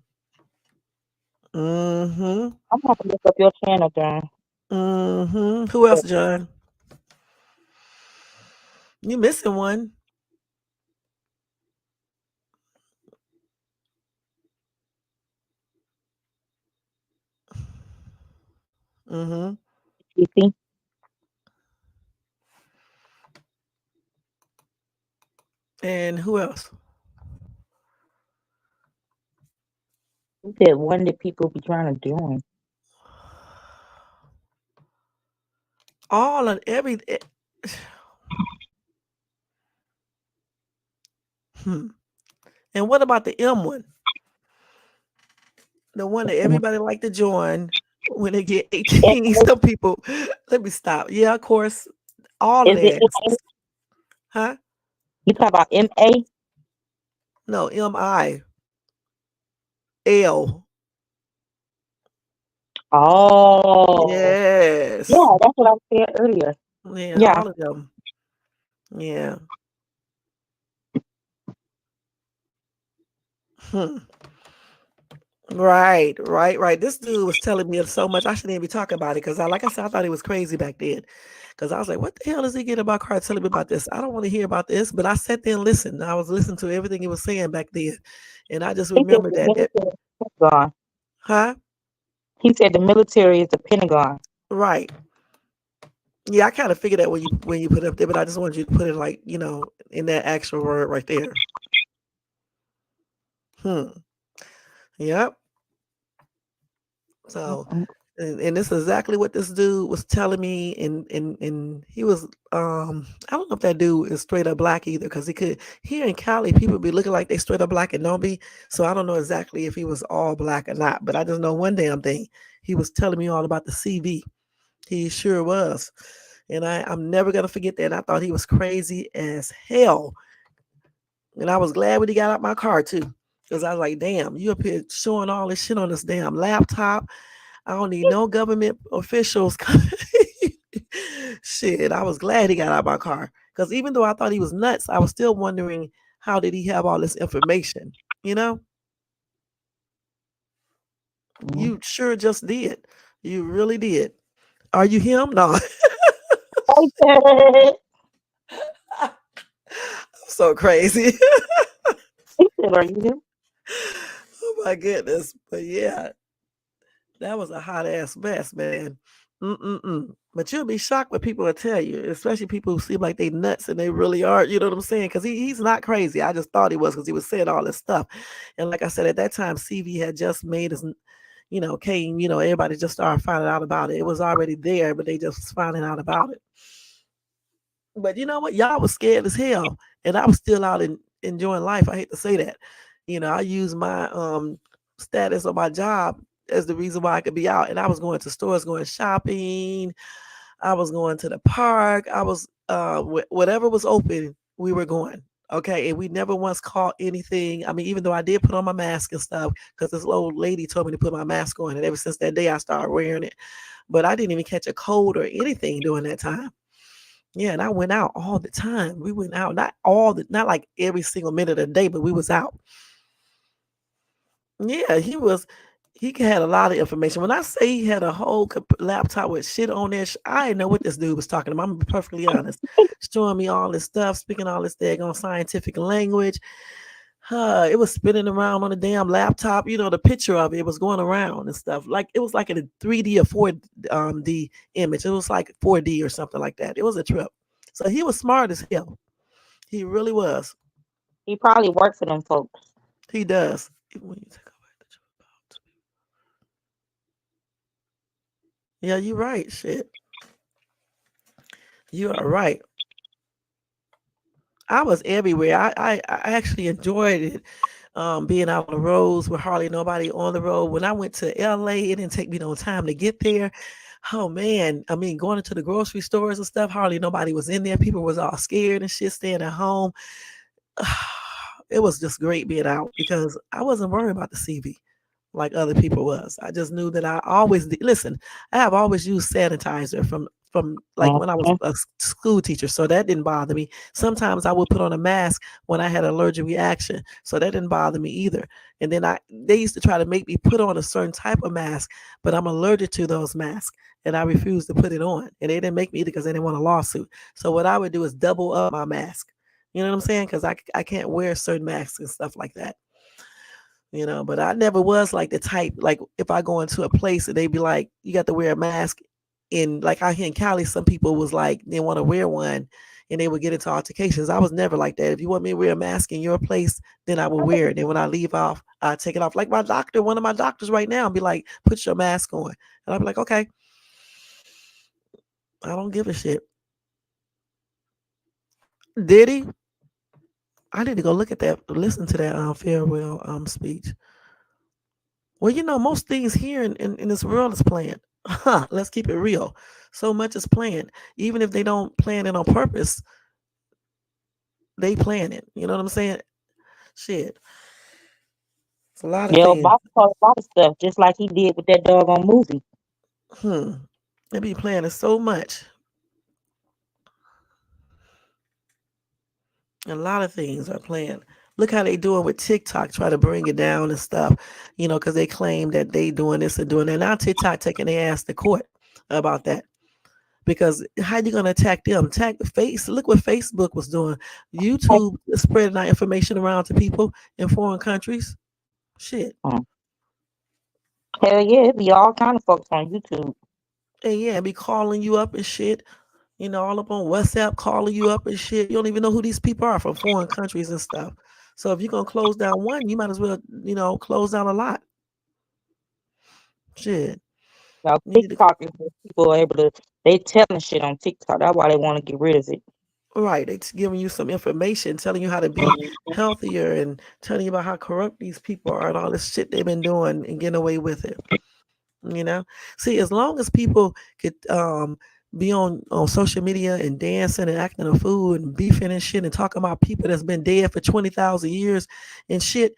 Mm-hmm. I'm gonna have to look up your channel, John. Mm-hmm. Who else, John? You missing one? Mm-hmm. You see, And who else? you said one that people be trying to join. All and every. Hmm. And what about the M one? The one that everybody like to join when they get 18. Some people, let me stop. Yeah, of course, all of Is it that. MA? Huh? You talk about MA? No, MIL. Oh, Yes. yeah, that's what I said earlier. Yeah, Yeah. all of them. Yeah. Hmm. Right. This dude was telling me so much. I shouldn't even be talking about it because, like I said, I thought he was crazy back then. Because I was like, what the hell is he getting about car telling me about this? I don't want to hear about this. But I sat there and listened. I was listening to everything he was saying back then. And I just He said remember the that. military is the Pentagon. Huh? He said the military is the Pentagon. Right. Yeah, I kind of figured that when you put it up there, but I just wanted you to put it like, in that actual word right there. Hmm. Yep. So, Mm-mm. and this is exactly what this dude was telling me, and he was I don't know if that dude is straight up black either, because he could here in Cali people be looking like they straight up black and don't be. So I don't know exactly if he was all black or not, but I just know one damn thing. He was telling me all about the CV. He sure was. And I'm never gonna forget that. And I thought he was crazy as hell. And I was glad when he got out my car too. Because I was like, damn, you up here showing all this shit on this damn laptop. I don't need no government officials. Shit, I was glad he got out of my car. Because even though I thought he was nuts, I was still wondering how did he have all this information? You know, you sure just did. You really did. Are you him? No. He I'm so crazy. said, "Are you?" Oh my goodness. But yeah, that was a hot ass mess, man. Mm-mm-mm. But you'll be shocked what people will tell you, especially people who seem like they nuts and they really are. You know what I'm saying? Because he's not crazy. I just thought he was because he was saying all this stuff. And like I said, at that time, CV had just made his, came, everybody just started finding out about it. It was already there, but they just was finding out about it. But you know what? Y'all was scared as hell. And I was still out enjoying life. I hate to say that. I use my status on my job as the reason why I could be out. And I was going to stores, going shopping. I was going to the park. I was whatever was open, we were going. Okay, and we never once caught anything. I mean, even though I did put on my mask and stuff, because this old lady told me to put my mask on, and ever since that day I started wearing it. But I didn't even catch a cold or anything during that time. Yeah, and I went out all the time. We went out, not like every single minute of the day, but we was out. Yeah, he had a lot of information. When I say he had a whole laptop with shit on there, I didn't know what this dude was talking about. I'm gonna be perfectly honest. Showing me all this stuff, speaking all this daggone scientific language. It was spinning around on the damn laptop. The picture of it was going around and stuff. Like it was like in a 3D or 4D image. It was like 4D or something like that. It was a trip. So he was smart as hell. He really was. He probably worked for them folks. He does. Even when you take away the truth about- Yeah, you're right. Shit. You are right. I was everywhere. I actually enjoyed it. Being out on the roads with hardly nobody on the road. When I went to LA, it didn't take me no time to get there. Oh man, I mean, going into the grocery stores and stuff, hardly nobody was in there. People was all scared and shit, staying at home. It was just great being out because I wasn't worried about the CV like other people was. I just knew that I always listen. I have always used sanitizer from like when I was Mhm. a school teacher, so that didn't bother me. Sometimes I would put on a mask when I had an allergic reaction, so that didn't bother me either. And then they used to try to make me put on a certain type of mask, but I'm allergic to those masks, and I refused to put it on. And they didn't make me either because they didn't want a lawsuit. So what I would do is double up my mask. You know what I'm saying? Because I can't wear certain masks and stuff like that. But I never was like the type, like if I go into a place and they be like, you got to wear a mask. And like out here in Cali, some people was like, they want to wear one and they would get into altercations. I was never like that. If you want me to wear a mask in your place, then I will wear it. And when I leave off, I take it off. Like my doctor, one of my doctors right now, be like, put your mask on. And I'll be like, okay, I don't give a shit. Diddy, I need to go look at that, listen to that farewell speech. Well, most things here in this world is planned. Let's keep it real. So much is planned. Even if they don't plan it on purpose, they plan it. You know what I'm saying? Shit. It's a lot of Yeah, things. Obama told a lot of stuff, just like he did with that doggone movie. Hmm. They be planning so much. A lot of things are planned. Look how they doing with TikTok, try to bring it down and stuff, because they claim that they doing this and doing that. Now TikTok taking their ass to court about that. Because how you gonna attack them? Attack face. Look what Facebook was doing. YouTube spreading that information around to people in foreign countries. Shit. Mm. Hell yeah, it be all kind of folks on YouTube. And yeah, be calling you up and shit. All up on WhatsApp, calling you up and shit. You don't even know who these people are from foreign countries and stuff. So if you're gonna close down one, you might as well, close down a lot. Shit. Now You need to TikTok is where people are able to they telling shit on TikTok. That's why they want to get rid of it. right. It's giving you some information, telling you how to be healthier and telling you about how corrupt these people are and all this shit they've been doing and getting away with it. You know, see, as long as people could be on social media and dancing and acting a fool and beefing and shit and talking about people that's been dead for 20,000 years and shit,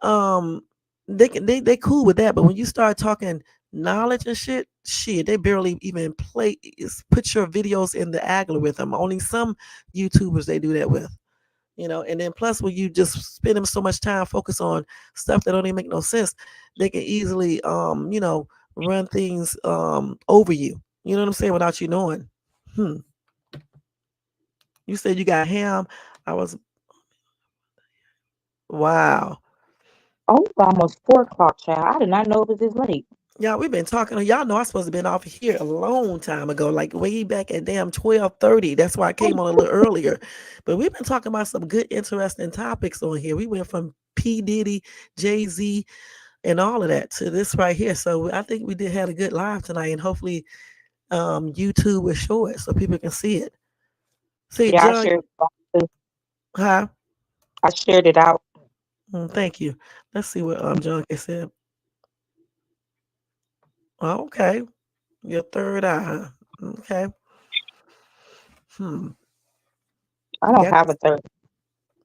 um, they cool with that. But when you start talking knowledge and shit, they barely even put your videos in the algorithm. Only some YouTubers they do that with. And then plus when you just spend them so much time focus on stuff that don't even make no sense, they can easily run things over you. You know what I'm saying? Without you knowing. Hmm. You said you got ham. I was wow. Oh, it's almost 4 o'clock, child. I did not know it was this late. Y'all, we've been talking. Y'all know I supposed to have been off here a long time ago, like way back at damn 12:30. That's why I came on a little earlier. But we've been talking about some good, interesting topics on here. We went from P. Diddy, Jay-Z, and all of that to this right here. So I think we did had a good live tonight, and hopefully YouTube will show it so people can see it. See, Yeah, John, huh? I shared it out. Thank you. Let's see what John K said. Oh, okay, your third eye. Huh? Okay. Hmm. I don't Got have this. a third,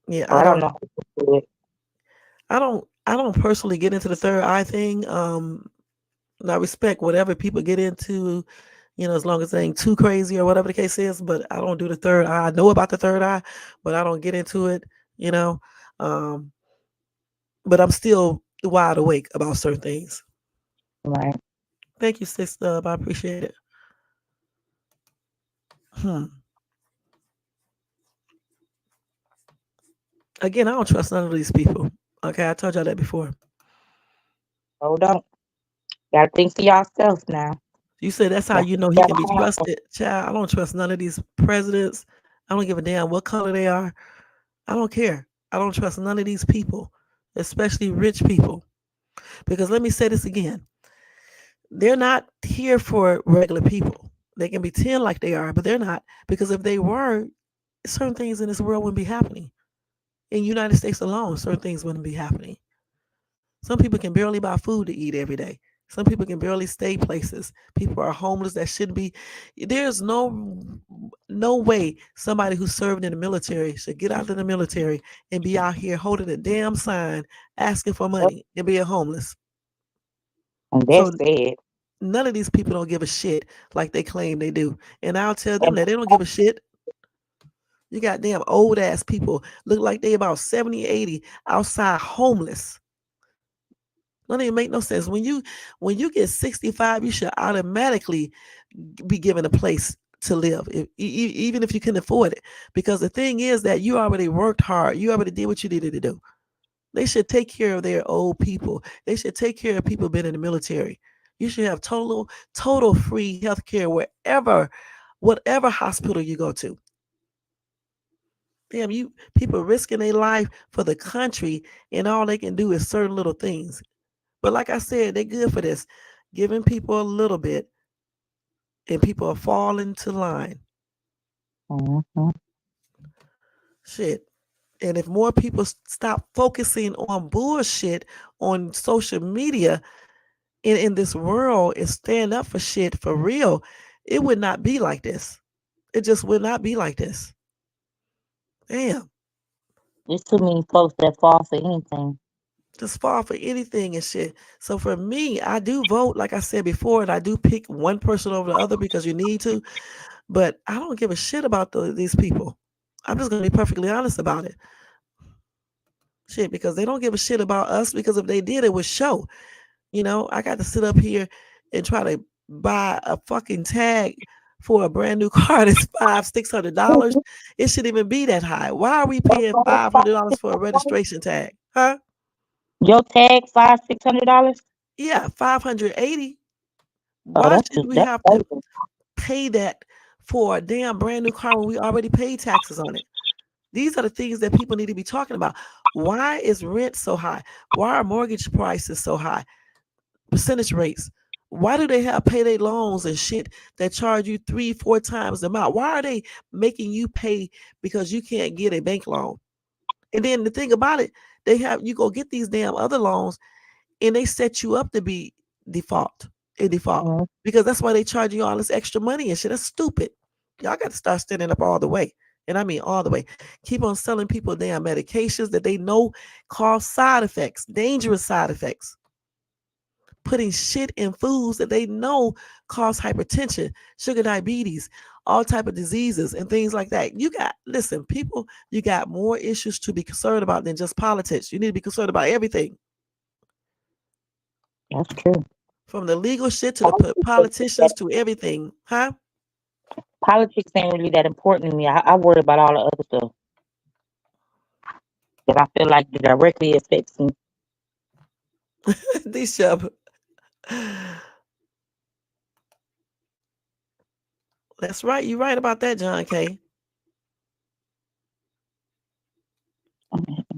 Yeah, so I don't know how to do it. I don't personally get into the third eye thing. I respect whatever people get into, as long as they ain't too crazy or whatever the case is. But I don't do the third eye. I know about the third eye, but I don't get into it. You know, um, but I'm still wide awake about certain things. Right. Thank you, sister. I appreciate it. Hmm. Again, I don't trust none of these people. Okay, I told y'all that before. Hold on. Gotta think for yourself now. You said that's how That's you know he can be trusted. Child, I don't trust none of these presidents. I don't give a damn what color they are. I don't care. I don't trust none of these people, especially rich people. Because let me say this again. They're not here for regular people. They can pretend like they are, but they're not. Because if they were, certain things in this world wouldn't be happening. In the United States alone, certain things wouldn't be happening. Some people can barely buy food to eat every day. Some people can barely stay places. People are homeless that shouldn't be. There's no way somebody who served in the military should get out of the military and be out here holding a damn sign asking for money and being homeless. and So that's sad. none of these people don't give a shit like they claim they do. And I'll tell them And that they don't give a shit. You got damn old ass people look like they about 70, 80 outside homeless. Don't even make no sense. When you get 65, you should automatically be given a place to live, even if you can afford it. Because the thing is that you already worked hard. You already did what you needed to do. They should take care of their old people. They should take care of people been in the military. You should have total free health care wherever, whatever hospital you go to. Damn, you people risking their life for the country, and all they can do is certain little things. But like I said, they're good for this, giving people a little bit, and people are falling to line. mhm. Shit. And if more people stop focusing on bullshit on social media in this world and stand up for shit for real, it would not be like this. It just would not be like this. Damn. There's too many folks that fall for anything. Just fall for anything and shit. So for me, I do vote, like I said before, and I do pick one person over the other because you need to. But I don't give a shit about these people. I'm just gonna be perfectly honest about it. Shit, because they don't give a shit about us. Because if they did, it would show. I got to sit up here and try to buy a fucking tag for a brand new car that's $500-$600. It shouldn't even be that high. Why are we paying $500 for a registration tag? Huh? Your tag $500-$600. Yeah, 580. Oh, Why should we that's have to crazy. pay that for a damn brand new car when we already paid taxes on it? These are the things that people need to be talking about. Why is rent so high? Why are mortgage prices so high? Percentage rates. Why do they have payday loans and shit that charge you 3-4 times the amount? Why are they making you pay because you can't get a bank loan? And then the thing about it, they have you go get these damn other loans and they set you up to be default in default Mhm. because that's why they charge you all this extra money and shit. That's stupid. Y'all got to start standing up all the way. And I mean all the way. Keep on selling people damn medications that they know cause side effects, dangerous side effects. Putting shit in foods that they know cause hypertension, sugar diabetes, all type of diseases and things like that. Listen, people, you got more issues to be concerned about than just politics. You need to be concerned about everything. That's true. From the legal shit to the Politics ain't really politicians that to everything. Huh? politics ain't really that important to me. I worry about all the other stuff that I feel like directly affects me. These shop. That's right. You're right about that, John K.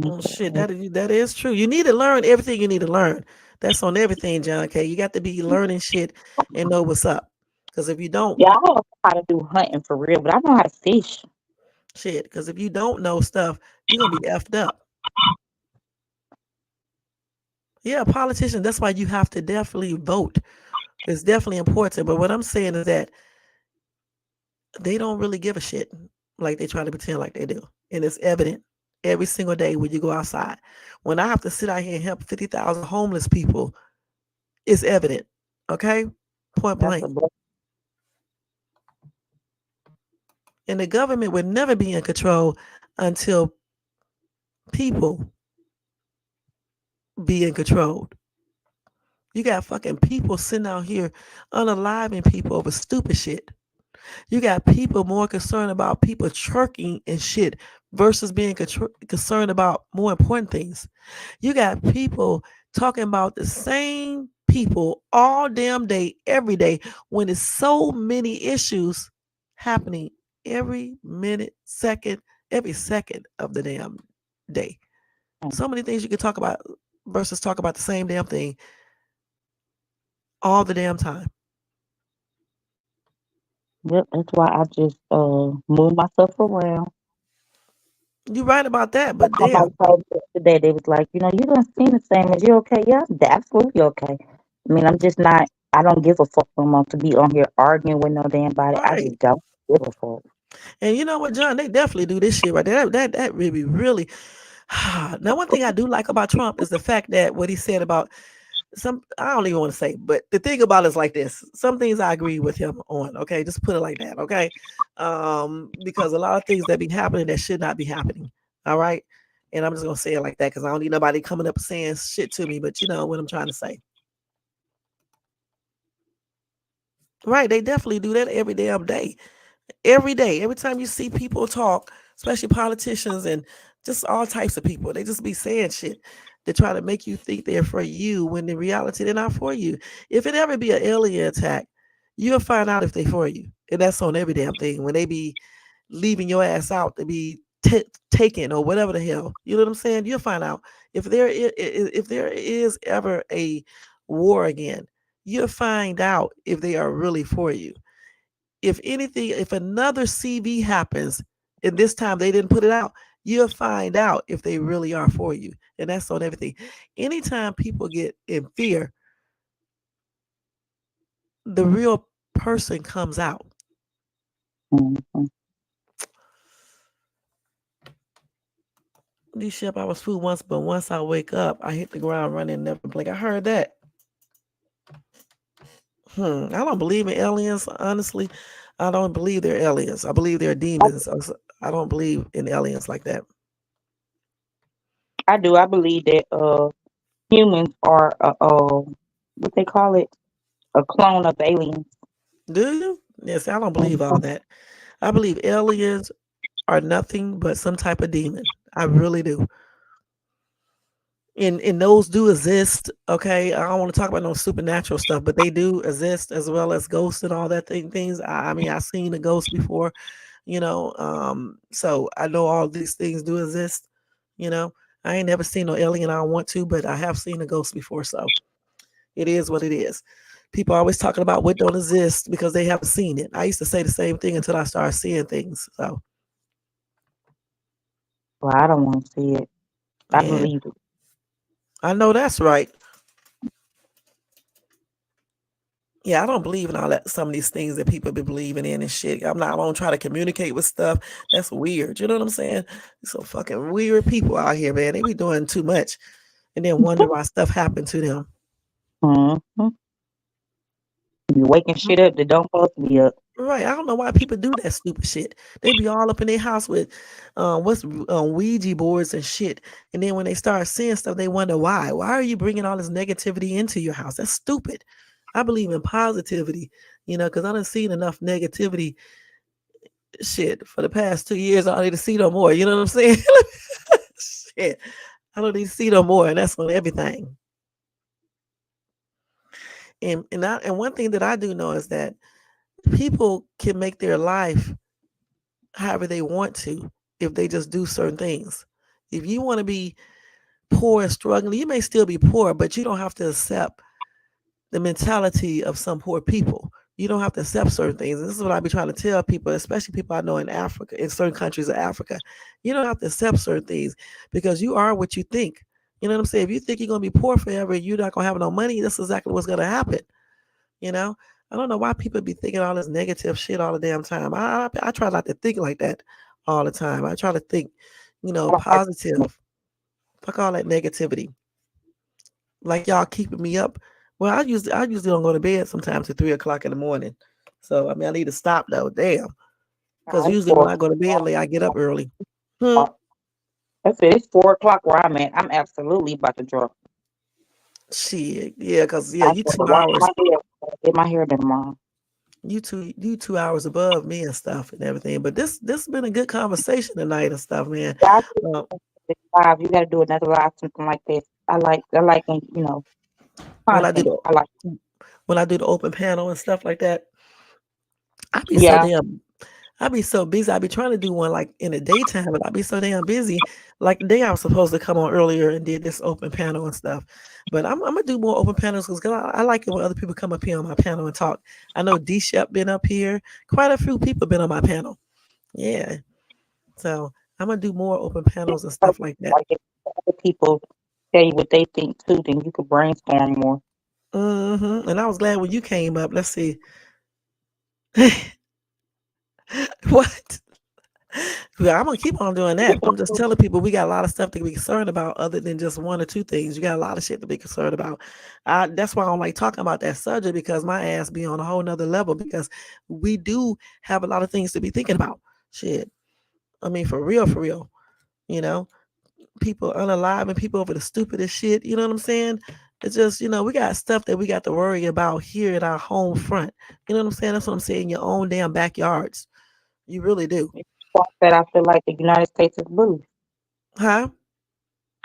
Oh shit, that is true. You need to learn everything you need to learn. That's on everything, John K. You got to be learning shit and know what's up. Because if you don't, Yeah, I don't know how to do hunting for real, but I know how to fish. shit. Because if you don't know stuff, you're gonna be effed up. Yeah, politician. That's why you have to definitely vote. It's definitely important. But what I'm saying is that they don't really give a shit like they try to pretend like they do. And it's evident every single day when you go outside. When I have to sit out here and help 50,000 homeless people, it's evident. Okay? Point That's blank. a blessing. And the government would never be in control until people be in control. You got fucking people sitting out here unaliving people over stupid shit. You got people more concerned about people trucking and shit versus being concerned about more important things. You got people talking about the same people all damn day, every day, when there's so many issues happening every minute, second, every second of the damn day. So many things you could talk about versus talk about the same damn thing all the damn time. Yep, that's why I just move myself around. You're right about that, but Somebody damn, told me yesterday, they was like, you don't seem the same. As you okay? Yeah, I'm absolutely okay. I mean, I'm just not. I don't give a fuck no more to be on here arguing with no damn body. I right. just don't give a fuck. And you know what, John? They definitely do this shit right there. That really. Now, one thing I do like about Trump is the fact that what he said about some, I don't even want to say, but the thing about it is like this. Some things I agree with him on. Okay, just put it like that. Okay, because a lot of things that be happening that should not be happening. All right, and I'm just gonna say it like that because I don't need nobody coming up saying shit to me. But you know what I'm trying to say. Right, they definitely do that every damn day. Every day, every time you see people talk, especially politicians and just all types of people, they just be saying shit to try to make you think they're for you when in reality they're not for you. If it ever be an alien attack, you'll find out if they for you. And that's on every damn thing. When they be leaving your ass out to be taken or whatever the hell, you know what I'm saying? You'll find out if there is ever a war again. You'll find out if they are really for you. If anything, if another CV happens and this time they didn't put it out, you'll find out if they really are for you. And that's on everything. Anytime people get in fear, the real person comes out. Mm-hmm. These ship I was food once, but once I wake up, I hit the ground running, never blink. I heard that. I don't believe in aliens, honestly. I don't believe they're aliens. I believe they're demons. I don't believe in aliens like that. I do. I believe that humans are what they call it, a clone of aliens. Do you? Yes, I don't believe all Mhm. that. I believe aliens are nothing but some type of demon. I really do. And those do exist. Okay, I don't want to talk about no supernatural stuff, but they do exist as well as ghosts and all that things. I mean, I've seen a ghost before, you know. So I know all these things do exist. You know, I ain't never seen no alien. I don't want to, but I have seen a ghost before. So it is what it is. People are always talking about what don't exist because they haven't seen it. I used to say the same thing until I started seeing things. So Well, I don't want to see it. I yeah, believe it. I know that's right. Yeah, I don't believe in all that. Some of these things that people be believing in and shit. I'm not gonna try to communicate with stuff. That's weird. You know what I'm saying? So fucking weird people out here, man. They be doing too much, and then wonder why stuff happened to them. Mm-hmm. You waking shit up that don't supposed to be up. Right. I don't know why people do that stupid shit. They be all up in their house with Ouija boards and shit. And then when they start seeing stuff, they wonder why. Why are you bringing all this negativity into your house? That's stupid. I believe in positivity, because I done seen enough negativity shit for the past 2 years. I don't need to see no more. You know what I'm saying? Shit. I don't need to see no more. And that's on everything. And one thing that I do know is that people can make their life however they want to if they just do certain things. If you want to be poor and struggling, you may still be poor, but you don't have to accept the mentality of some poor people. You don't have to accept certain things. And this is what I be trying to tell people, especially people I know in Africa, in certain countries of Africa. You don't have to accept certain things because you are what you think. You know what I'm saying? If you think you're gonna be poor forever and you're not gonna have no money, that's exactly what's gonna happen. You know, I don't know why people be thinking all this negative shit all the damn time. I try not to think like that all the time. I try to think, I don't like positive. Fuck all that negativity. Like y'all keeping me up. Well, I usually don't go to bed sometimes at 3 o'clock in the morning. So I mean, I need to stop though. Damn, because it's usually when four. I go to bed late, I get up early. Hmm. I said it's 4 o'clock where I'm at. I'm absolutely about to drop. Shit. Yeah, because I you got to 2 wash hours. my hair. Get my hair done tomorrow. you 2 hours above me and stuff and everything. But this has been a good conversation tonight and stuff, man. Yeah, I Um, think live. You got to do another live, something like this. I like when when I do content. the I like. when I do the open panel and stuff like that, I be so Yeah, damn I be so busy. I be trying to do one like in the daytime, but I be so damn busy. Like the day I was supposed to come on earlier and did this open panel and stuff. But I'm gonna do more open panels because I like it when other people come up here on my panel and talk. I know D Shep been up here. Quite a few people been on my panel. Yeah. So I'm gonna do more open panels and stuff like that. like if other people tell you what they think too, then you could brainstorm more. And I was glad when you came up. Let's see. What? Yeah, I'm gonna keep on doing that. I'm just telling people we got a lot of stuff to be concerned about, other than just one or two things. You got a lot of shit to be concerned about. That's why I don't like talking about that subject, because my ass be on a whole nother level. Because we do have a lot of things to be thinking about. Shit, I mean, for real, for real. You know, people unalive and people over the stupidest shit. You know what I'm saying? It's just, we got stuff that we got to worry about here in our home front. You know what I'm saying? That's what I'm saying. Your own damn backyards. You really do. That's why I said I feel like the United States is bullies. Huh?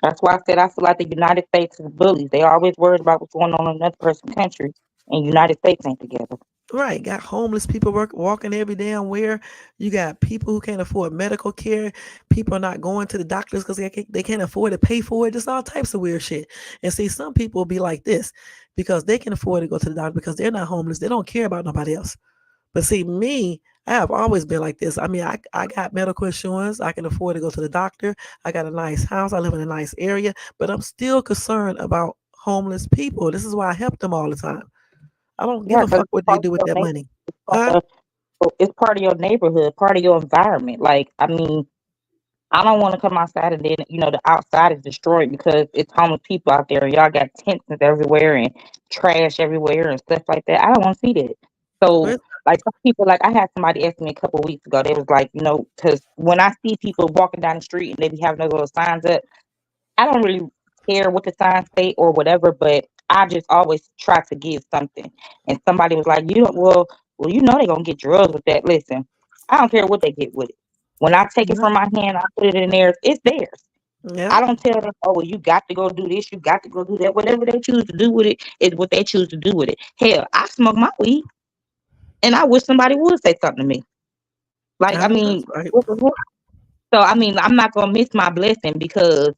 That's why I said I feel like the United States is bullies. They always worried about what's going on in another person's country, and United States ain't together. Right. Got homeless people walking every damn where. You got people who can't afford medical care. People are not going to the doctors because they can't afford to pay for it. Just all types of weird shit. And see, some people be like this because they can afford to go to the doctor because they're not homeless. They don't care about nobody else. But see, me, I have always been like this. I mean, I got medical insurance. I can afford to go to the doctor. I got a nice house. I live in a nice area. But I'm still concerned about homeless people. This is why I help them all the time. I don't give Yeah, a because fuck what they do with their money. Huh? it's part of your neighborhood, part of your environment. Like, I mean, I don't want to come outside and then the outside is destroyed because it's homeless people out there and y'all got tents everywhere and trash everywhere and stuff like that. I don't want to see that. So, Well, like some people, like I had somebody ask me a couple of weeks ago. They was like, because when I see people walking down the street and they be having those little signs up, I don't really care what the signs say or whatever, but I just always try to give something. And somebody was like, you don't, well, they're gonna get drugs with that. Listen, I don't care what they get with it. When I take it yeah, from my hand, I put it in theirs, it's theirs. yeah, I don't tell them, oh, well, you got to go do this, you got to go do that. Whatever they choose to do with it is what they choose to do with it. Hell, I smoke my weed and I wish somebody would say something to me. Like, I I know that's mean, right. what the hell? So I mean, I'm not gonna miss my blessing because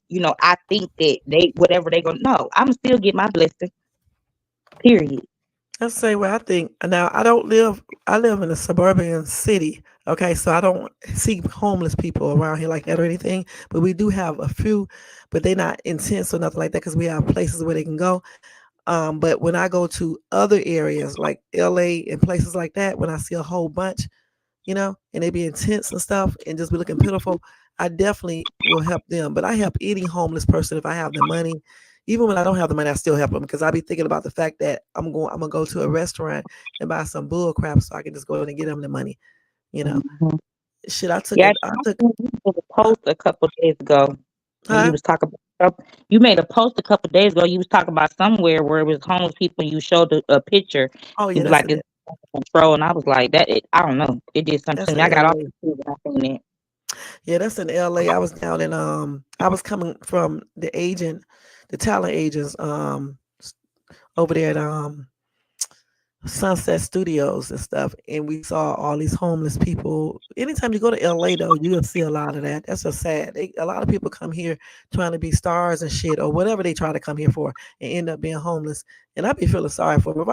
I think that they whatever they gonna know, I'm still get my blessing. Period. That's the same way I think. Now I live in a suburban city. Okay, so I don't see homeless people around here like that or anything. But we do have a few, but they're not intense or nothing like that because we have places where they can go. But when I go to other areas like LA and places like that, when I see a whole bunch, and they be intense and stuff and just be looking pitiful, I definitely will help them. But I help any homeless person if I have the money. Even when I don't have the money, I still help them because I be thinking about the fact that I'm gonna go to a restaurant and buy some bull crap so I can just go in and get them the money. You know, Mhm. shit. I took Yeah, it. I took. you made a post a couple days ago, and you Huh? was talking about. You made a post a couple days ago. You was talking about somewhere where it was homeless people. You showed a picture. Oh You yeah, was like, "It's control," and I was like, "That." I don't know. It did something that's to me. in I got off LA. the when I seen it. Yeah, that's in LA. I was down in I was coming from the talent agents over there at Sunset Studios and stuff, and we saw all these homeless people. Anytime you go to LA, though, you'll see a lot of that. That's so sad. A lot of people come here trying to be stars and shit, or whatever they try to come here for, and end up being homeless. And I'd be feeling sorry for them. If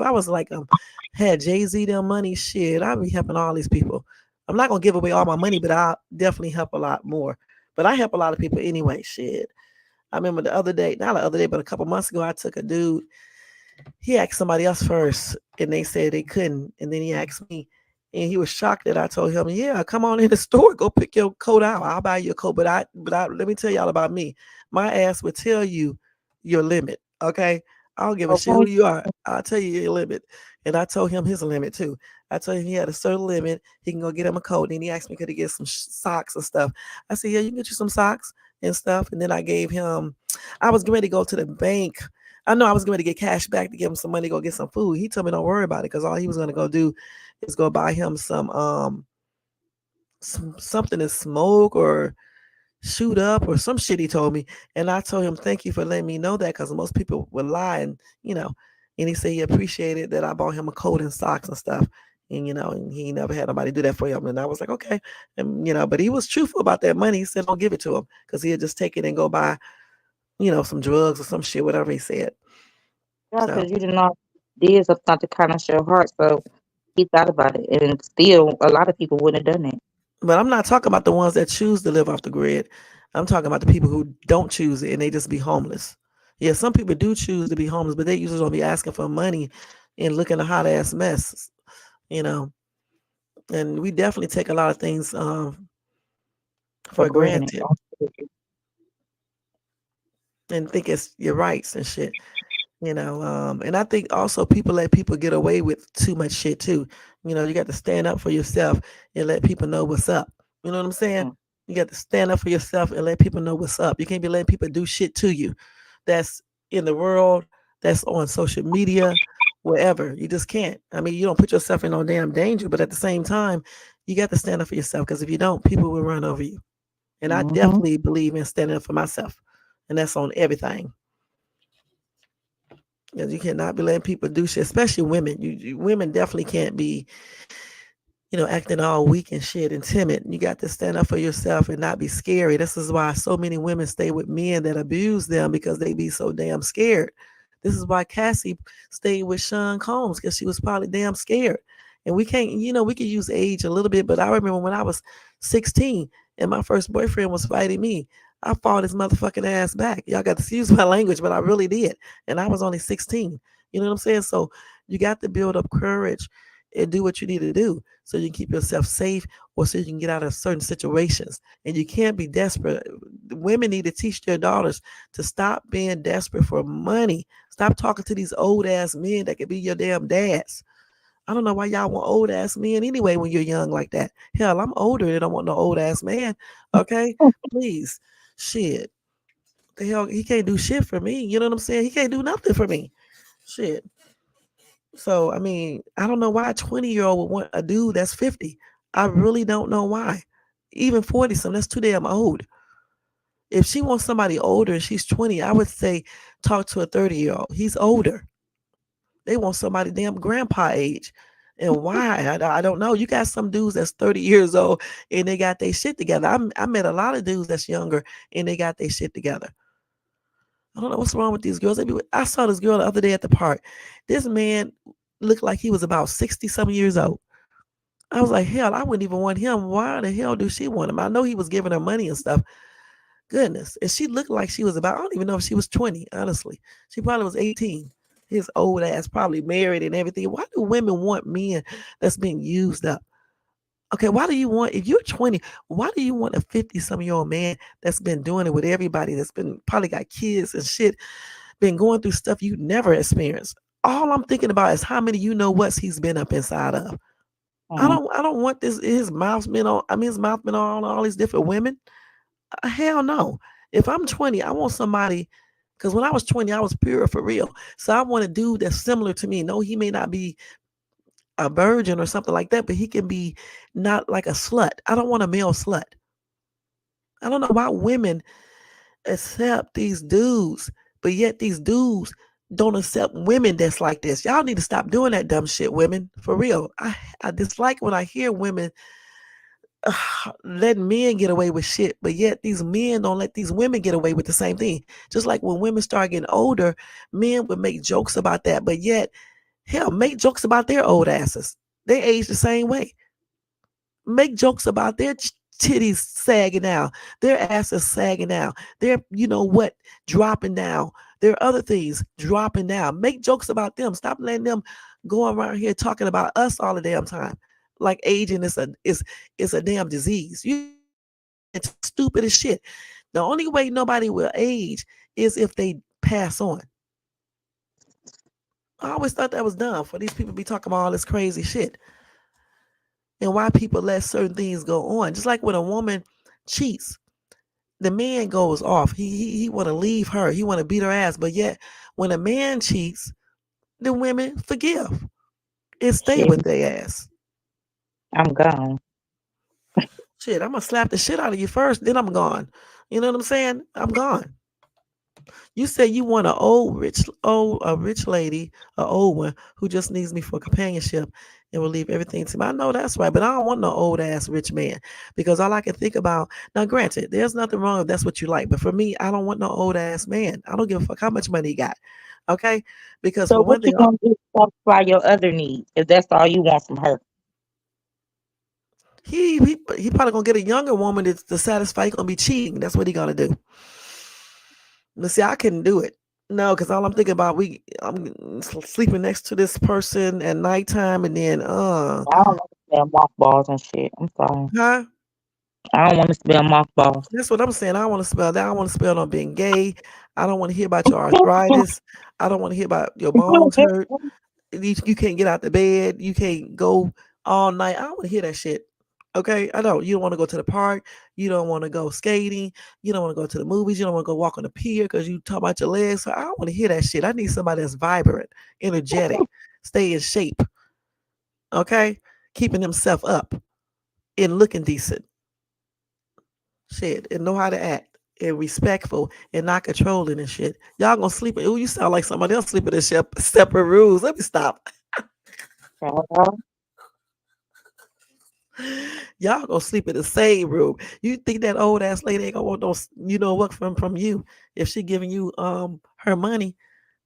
I was like had Jay-Z their money, shit, I'd be helping all these people. I'm not gonna give away all my money, but I'll definitely help a lot more. But I help a lot of people anyway. Shit. I remember the other day, not the other day, but a couple months ago, I took a dude. He asked somebody else first, and they said they couldn't. And then he asked me, and he was shocked that I told him, "Yeah, come on in the store, go pick your coat out. I'll buy you a coat." But let me tell y'all about me. My ass would tell you your limit. Okay, I don't give a shit who Okay. you are. I'll tell you your limit. And I told him his limit too. I told him he had a certain limit. He can go get him a coat. And he asked me could he get some socks and stuff. I said, yeah, you can get you some socks and stuff. And then I gave him. I was ready to go to the bank. I know I was going to get cash back to give him some money to go get some food. He told me don't worry about it because all he was going to go do is go buy him something to smoke or shoot up or some shit he told me. And I told him, thank you for letting me know that because most people would lie and he said he appreciated that I bought him a coat and socks and stuff. And he never had nobody do that for him. And I was like, okay. And, but he was truthful about that money. He said, don't give it to him because he'd just take it and go buy, some drugs or some shit, whatever he said. Yeah, So, because you did not did something to kind of your heart, so he thought about it, and still a lot of people wouldn't have done it. but I'm not talking about the ones that choose to live off the grid. I'm talking about the people who don't choose it and they just be homeless. Yeah, some people do choose to be homeless, but they usually don't be asking for money and looking a hot ass mess, you know. And we definitely take a lot of things For for granted. granted and think it's your rights and shit. And I think also people let people get away with too much shit too. You got to stand up for yourself and let people know what's up. You know what I'm saying? Mm. You got to stand up for yourself and let people know what's up. You can't be letting people do shit to you. That's in the world, that's on social media, wherever. You just can't. I mean, you don't put yourself in no damn danger, but at the same time, you got to stand up for yourself because if you don't, people will run over you. And I Mm-hmm. definitely believe in standing up for myself. And that's on everything. Because you cannot be letting people do shit, especially women. Women definitely can't be, acting all weak and shit and timid. You got to stand up for yourself and not be scary. This is why so many women stay with men that abuse them because they be so damn scared. This is why Cassie stayed with Sean Combs because she was probably damn scared. And we can't, we can use age a little bit, but I remember when I was 16 and my first boyfriend was fighting me. I fought his motherfucking ass back. Y'all got to excuse my language, but I really did. And I was only 16. You know what I'm saying? So you got to build up courage and do what you need to do so you can keep yourself safe or so you can get out of certain situations. And you can't be desperate. Women need to teach their daughters to stop being desperate for money. Stop talking to these old ass men that could be your damn dads. I don't know why y'all want old ass men anyway when you're young like that. Hell, I'm older and I don't want no old ass man. Okay? Please. Shit. The hell, he can't do shit for me. You know what I'm saying? He can't do nothing for me. Shit. So, I mean, I don't know why a 20-year-old would want a dude that's 50. I really don't know why. Even 40 something, that's too damn old. If she wants somebody older and she's 20, I would say talk to a 30-year-old. He's older. They want somebody damn grandpa age. And why? I don't know. You got some dudes that's 30 years old and they got their shit together. I met a lot of dudes that's younger and they got their shit together. I don't know what's wrong with these girls. I saw this girl the other day at the park. This man looked like he was about 60 some years old. I was like, hell, I wouldn't even want him. Why the hell do she want him? I know he was giving her money and stuff. Goodness. And she looked like she was about, I don't even know if she was 20, honestly. She probably was 18. His old ass, probably married and everything. Why do women want men that's being used up? Okay, why do you want, if you're 20, why do you want a 50-some-year-old man that's been doing it with everybody, that's been probably got kids and shit, been going through stuff you never experienced? All I'm thinking about is how many what's he's been up inside of. Mm-hmm. I don't want his mouth been on, his mouth been on all these different women. Hell no. If I'm 20, I want somebody, because when I was 20, I was pure for real. So I want a dude that's similar to me. No, he may not be a virgin or something like that, but he can be not like a slut. I don't want a male slut. I don't know why women accept these dudes, but yet these dudes don't accept women that's like this. Y'all need to stop doing that dumb shit, women. For real. I dislike when I hear women letting men get away with shit, but yet these men don't let these women get away with the same thing. Just like when women start getting older, men would make jokes about that, but yet, hell, make jokes about their old asses. They age the same way. Make jokes about their titties sagging out, their asses sagging out, their, dropping down. There are other things dropping down. Make jokes about them. Stop letting them go around here talking about us all the damn time. Like aging is a damn disease. It's stupid as shit. The only way nobody will age is if they pass on. I always thought that was dumb for these people to be talking about all this crazy shit. And why people let certain things go on. Just like when a woman cheats, the man goes off. He want to leave her. He want to beat her ass. But yet, when a man cheats, the women forgive and stay Shit, with their ass. I'm gone. Shit, I'm gonna slap the shit out of you first, then I'm gone. You know what I'm saying? I'm gone. You say you want an a rich lady, a old one who just needs me for companionship and will leave everything to me. I know that's right, but I don't want no old ass rich man because all I can think about now. Granted, there's nothing wrong if that's what you like, but for me, I don't want no old ass man. I don't give a fuck how much money he got. Okay, because So for what one you thing, gonna do to satisfy your other needs if that's all you want from her? he probably gonna get a younger woman to satisfy. He gonna be cheating. That's what he gonna do. But see, I couldn't do it. No, because all I'm thinking about I'm sleeping next to this person at nighttime, and then I don't want to smell mothballs and shit. I'm sorry. huh? I don't want to smell mothballs. That's what I'm saying. I don't want to spell that. I don't want to spell on being gay. I don't want to hear about your arthritis. I don't want to hear about your bones hurt. You can't get out the bed. You can't go all night. I don't want to hear that shit. Okay, I don't. You don't want to go to the park. You don't want to go skating. You don't want to go to the movies. You don't want to go walk on the pier because you talk about your legs. So I don't want to hear that shit. I need somebody that's vibrant, energetic, stay in shape. Okay, keeping himself up and looking decent. Shit, and know how to act and respectful and not controlling and shit. Y'all gonna sleep. Ooh, you sound like somebody else sleeping in separate rooms. Let me stop. Y'all gonna sleep in the same room. You think that old ass lady ain't gonna want no, what from you? If she giving you her money,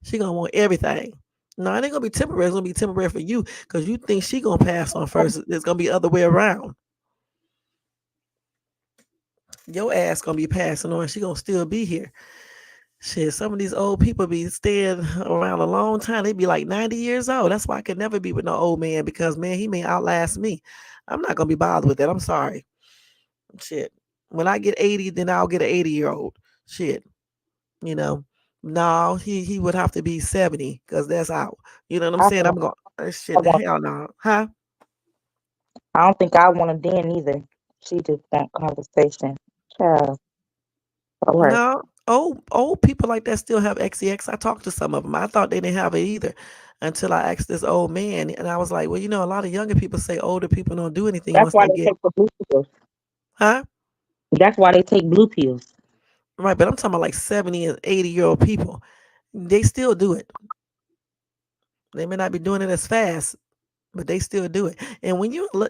she gonna want everything. No, it ain't gonna be temporary. It's gonna be temporary for you because you think she gonna pass on first. It's gonna be other way around. Your ass gonna be passing on. She gonna still be here. Shit, some of these old people be staying around a long time. They be like 90 years old. That's why I could never be with no old man because man, he may outlast me. I'm not gonna be bothered with that. I'm sorry. Shit. When I get 80, then I'll get an 80-year-old. Shit. You know. No, he would have to be 70 because that's out. You know what I'm I saying? think I'm going I shit, want. hell no. Huh? I don't think I want to den either. She just want conversation. Child, all right. No. Old people like that still have XEX. I talked to some of them. I thought they didn't have it either until I asked this old man. And I was like, well, a lot of younger people say older people don't do anything That's once why they they get, take the blue pills. huh? That's why they take blue pills. Right. But I'm talking about like 70 and 80-year-old people. They still do it. They may not be doing it as fast, but they still do it. And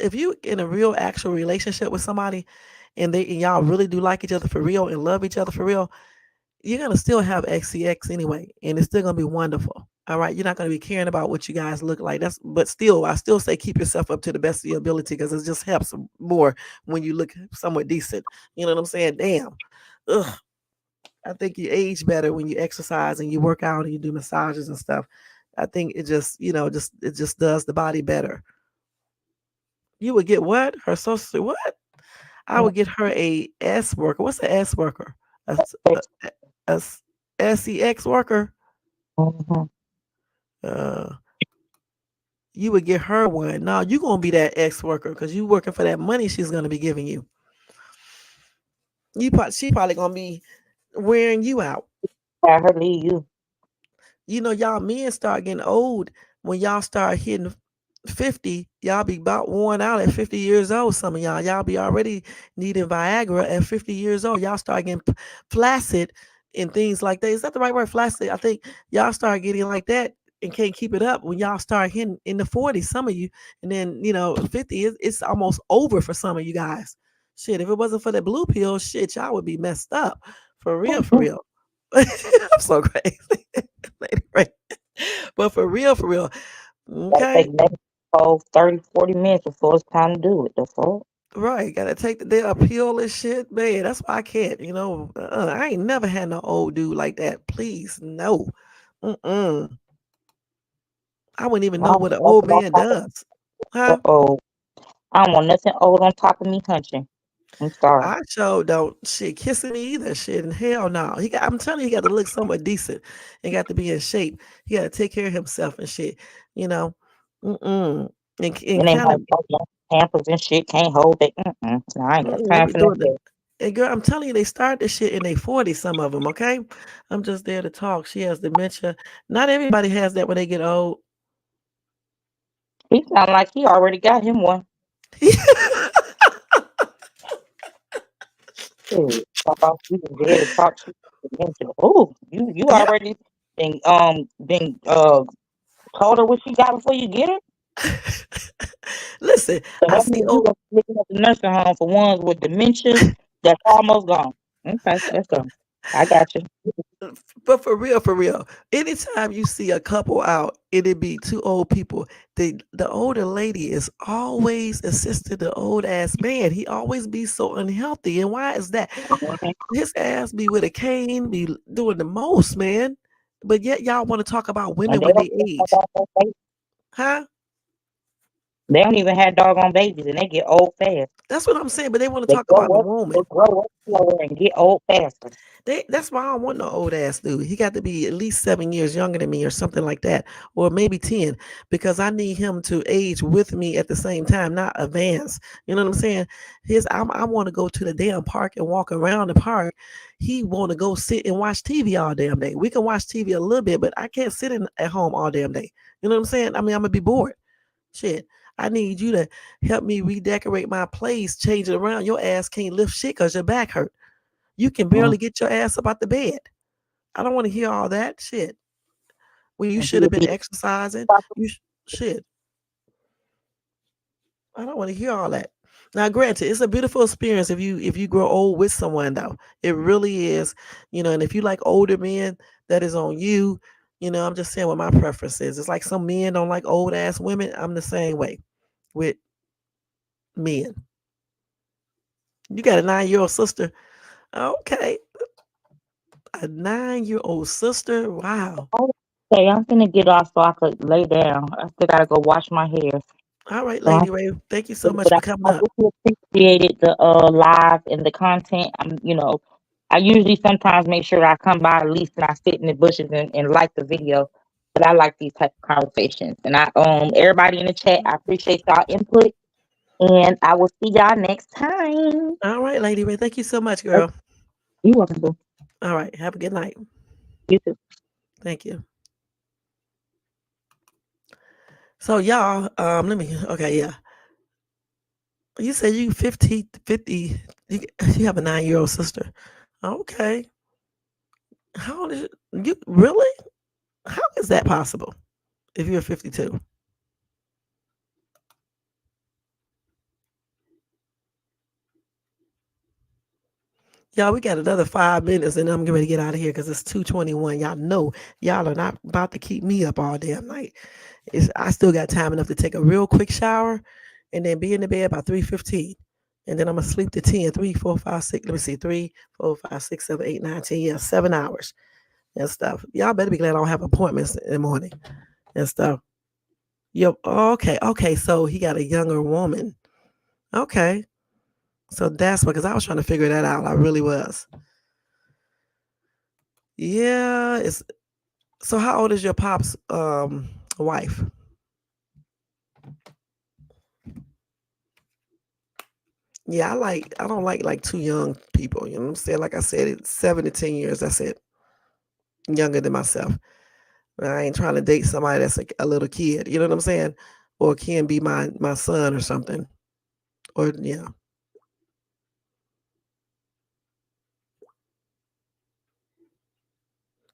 if you in a real actual relationship with somebody, and y'all really do like each other for real and love each other for real, you're gonna still have XCX anyway, and it's still gonna be wonderful. All right, you're not gonna be caring about what you guys look like. But still, I still say keep yourself up to the best of your ability because it just helps more when you look somewhat decent. You know what I'm saying? Damn. Ugh. I think you age better when you exercise and you work out and you do massages and stuff. I think it just, it just does the body better. You would get what? Her social what? I would get her a S worker. What's a S worker? A, a, a SEX worker. Mm-hmm. Uh, you would get her one. Now you gonna be that X worker because you working for that money she's gonna be giving you. She probably gonna be wearing you out. Have her leave you. Y'all men start getting old when y'all start hitting 50. Y'all be about worn out at 50 years old. Some of y'all be already needing Viagra at 50 years old. Y'all start getting flaccid and things like that. Is that the right word? Flaccid. I think y'all start getting like that and can't keep it up when y'all start hitting in the 40s, some of you. And then, 50 it's almost over for some of you guys. Shit, if it wasn't for that blue pill, shit, y'all would be messed up. For real, for real. I'm so crazy. Lady Ray. But for real, Gotta take okay, maybe 30, 40 minutes before it's time to do it. The fuck? right. Gotta take the day appeal and shit, man. That's why I can't. I ain't never had no old dude like that. Please, no. Mm-mm. I wouldn't even I know don't what an want old nothing on man top of does, huh? old. I don't want nothing old on top of me hunching. I'm sorry. I sure don't shit kissing me either. Shit and hell no. I'm telling you, he got to look somewhat decent and got to be in shape. He got to take care of himself and shit. You know, mm-mm. And And they kind might of pampers and shit can't hold it. No, I ain't got they time be for doing the that. And girl, I'm telling you, they start this shit in their 40s, some of them, okay? I'm just there to talk. She has dementia. Not everybody has that when they get old. He sound like he already got him one. Shit, you can dare to talk to dementia. Oh, you Yeah. already been told her what she got before you get her. Listen, So I that see means you old were looking at the nursing home for ones with dementia that's almost gone. Okay, let's go. I got you. but for real, anytime you see a couple out, it'd be two old people. The older lady is always assisting the old ass man. He always be so unhealthy. And why is that? His ass be with a cane, be doing the most, man. But yet y'all want to talk about And women they when don't they even have age. doggone babies. Huh? They don't even have doggone babies, and they get old fast. That's what I'm saying. But they want to They talk about the grow up, woman. they grow up slower and get old faster. That's why I don't want no old ass dude. He got to be at least 7 years younger than me or something like that, or maybe 10, because I need him to age with me at the same time, not advance. You know what I'm saying? I want to go to the damn park and walk around the park. He want to go sit and watch TV all damn day. We can watch TV a little bit, but I can't sit at home all damn day. You know what I'm saying? I mean, I'm gonna be bored. Shit. I need you to help me redecorate my place, change it around. Your ass can't lift shit because your back hurt. You can Mm. barely get your ass up out the bed. I don't want to hear all that shit. When you And should have he'll been be exercising, shit. I don't want to hear all that. Now, granted, it's a beautiful experience if you grow old with someone though. It really is, and if you like older men, that is on you. I'm just saying what my preference is. It's like some men don't like old ass women. I'm the same way with men. You got a 9-year-old sister. Okay. A 9-year-old sister. Wow. okay. I'm gonna get off so I could lay down. I still gotta go wash my hair. All right, So Lady Ray. Thank you so much but for coming I up. really appreciated the live and the content. I usually sometimes make sure I come by at least and I sit in the bushes and like the video. But I like these type of conversations. And I everybody in the chat, I appreciate y'all input. And I will see y'all next time. All right, Lady Ray. Thank you so much, girl. You welcome to. All right. Have a good night. You too. Thank you. So y'all, let me okay, yeah. You said you 50. You have a 9-year-old sister. Okay. How old is you really? How is that possible if you're 52? Y'all, we got another 5 minutes and I'm getting ready to get out of here because it's 2:21. Y'all know y'all are not about to keep me up all damn night. I still got time enough to take a real quick shower and then be in the bed by 3:15. And then I'm gonna sleep to 10, 3, 4, 5, 6. Let me see, 3, 4, 5, 6, 7, 8, 9, 10. Yeah, 7 hours and stuff. Y'all better be glad I don't have appointments in the morning and stuff. Yep. Okay. So he got a younger woman. Okay. So that's what, because I was trying to figure that out. I really was. Yeah. So how old is your pop's wife? Yeah, I don't like too young people. You know what I'm saying? Like I said, it's 7 to 10 years. That's it. Younger than myself. I ain't trying to date somebody that's a little kid. You know what I'm saying? Or can be my son or something. Or yeah.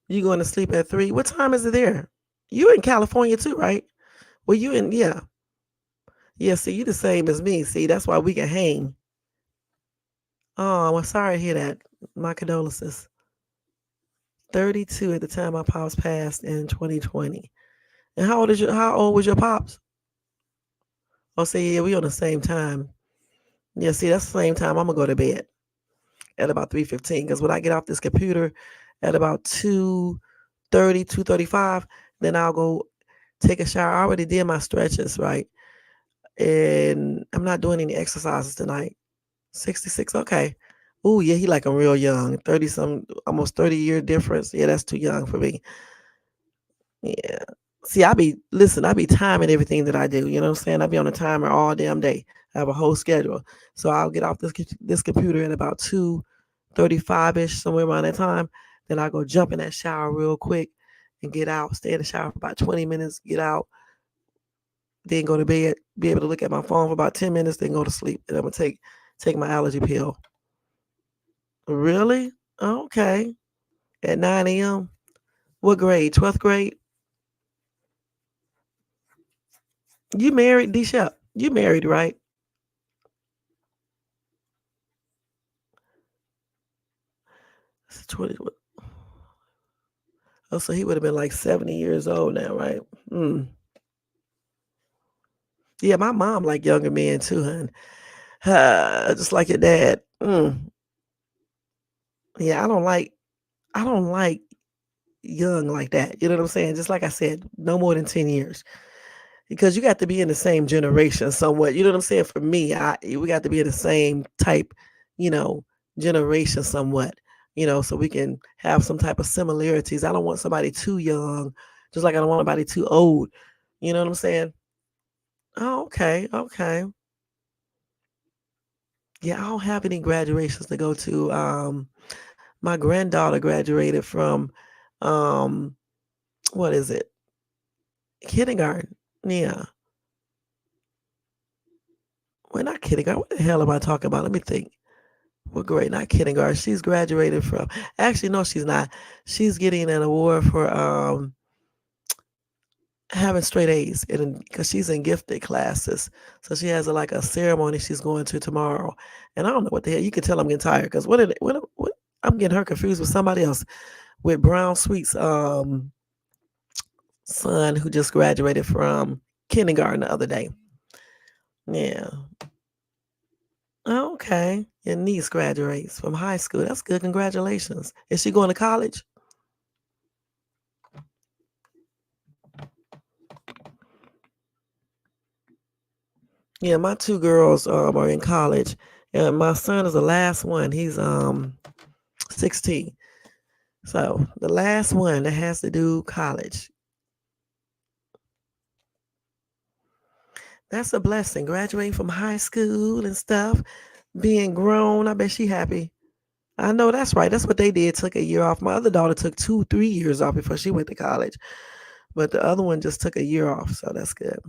You going to sleep at 3? What time is it there? You in California too, right? Well, you in yeah. Yeah, see, you the same as me. See, that's why we can hang. Oh, I'm sorry to hear that. My condolences. 32 at the time my pops passed in 2020. And how old was your pops? Oh, see, yeah, we on the same time. Yeah, see, that's the same time I'm gonna go to bed at about 3:15. Because when I get off this computer at about 2:30, 2:35, then I'll go take a shower. I already did my stretches, right? And I'm not doing any exercises tonight. 66, okay. Oh, yeah, he like I'm real young. 30 almost 30-year difference. Yeah, that's too young for me. Yeah. See, I be timing everything that I do. You know what I'm saying? I be on a timer all damn day. I have a whole schedule. So I'll get off this computer at about 2:35 ish, somewhere around that time. Then I go jump in that shower real quick and get out. Stay in the shower for about 20 minutes. Get out. Then go to bed. Be able to look at my phone for about 10 minutes. Then go to sleep. And I'm gonna take my allergy pill. Really? Okay. At 9 a.m. What grade? 12th grade? You married, D Shep? You married, right? 20. Oh, so he would have been like 70 years old now, right? Hmm. Yeah, my mom like younger men too, hun. Just like your dad. Yeah, I don't like young like that. You know what I'm saying? Just like I said, no more than 10 years. Because you got to be in the same generation somewhat. You know what I'm saying? For me, we got to be in the same type, you know, generation somewhat. So we can have some type of similarities. I don't want somebody too young, just like I don't want anybody too old. You know what I'm saying? Oh, okay, okay. Yeah, I don't have any graduations to go to. My granddaughter graduated from, um, what is it? Kindergarten. Yeah. Well, not kindergarten. What the hell am I talking about? Let me think. What grade? Not kindergarten. She's graduated from. Actually, no, she's not. She's getting an award for having straight A's, because she's in gifted classes. So she has like a ceremony she's going to tomorrow, and I don't know what the hell. You can tell I'm getting tired because what I'm getting her confused with somebody else, with Brown Sweet's son who just graduated from kindergarten the other day. Yeah. Okay. Your niece graduates from high school. That's good. Congratulations. Is she going to college? Yeah, my two girls are in college. And my son is the last one. He's 16. So the last one that has to do college. That's a blessing. Graduating from high school and stuff, being grown. I bet she happy. I know that's right. That's what they did. Took a year off. My other daughter took 2-3 years off before she went to college. But the other one just took a year off. So that's good.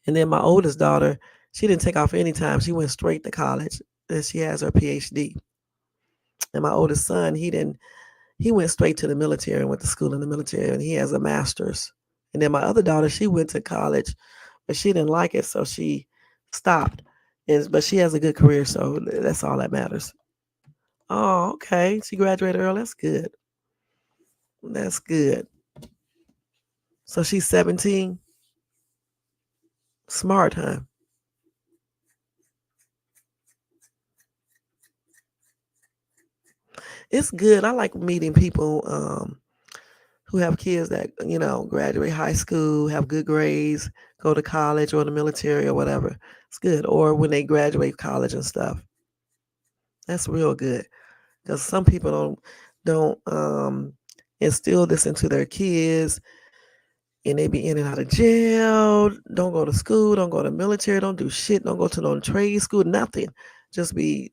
And then my oldest daughter, she didn't take off any time. She went straight to college. And she has her PhD. And my oldest son, he went straight to the military and went to school in the military, and he has a master's. And then my other daughter, she went to college, but she didn't like it, so she stopped. But she has a good career, so that's all that matters. Oh, okay. She graduated early. That's good. That's good. So she's 17. Smart, huh? It's good. I like meeting people who have kids that, graduate high school, have good grades, go to college or the military or whatever. It's good. Or when they graduate college and stuff. That's real good. Because some people don't instill this into their kids, and they be in and out of jail, don't go to school, don't go to military, don't do shit, don't go to no trade school, nothing. Just be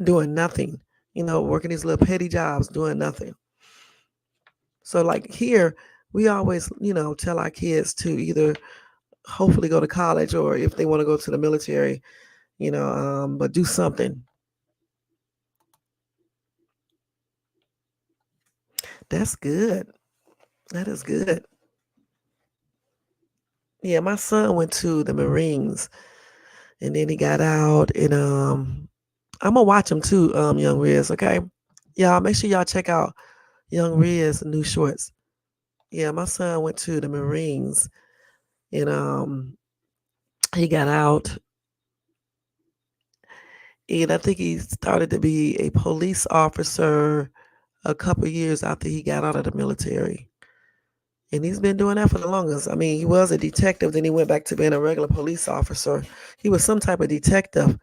doing nothing, working these little petty jobs, doing nothing. So like here, we always, tell our kids to either hopefully go to college, or if they want to go to the military, but do something. That's good. That is good. Yeah, my son went to the Marines, and then he got out, and I'm gonna watch him too, Young Riz, okay? Y'all make sure y'all check out Young Riz new shorts. Yeah, my son went to the Marines, and he got out, and I think he started to be a police officer a couple years after he got out of the military. And he's been doing that for the longest. I mean, he was a detective, then he went back to being a regular police officer. He was some type of detective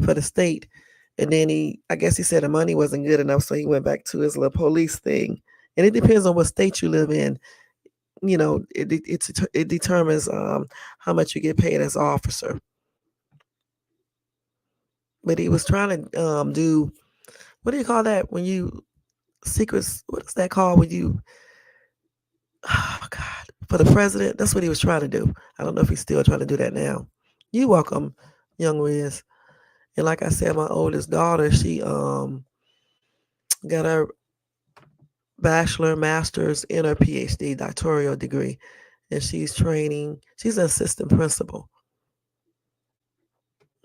for the state. And then I guess he said the money wasn't good enough, so he went back to his little police thing. And it depends on what state you live in. it determines how much you get paid as an officer. But he was trying to do, what do you call that when you secrets? What is that called when you? Oh my God, for the president. That's what he was trying to do. I don't know if he's still trying to do that now. You welcome, young Riz. And like I said, my oldest daughter, she got her bachelor, master's, and her PhD, doctoral degree, and she's training. She's an assistant principal.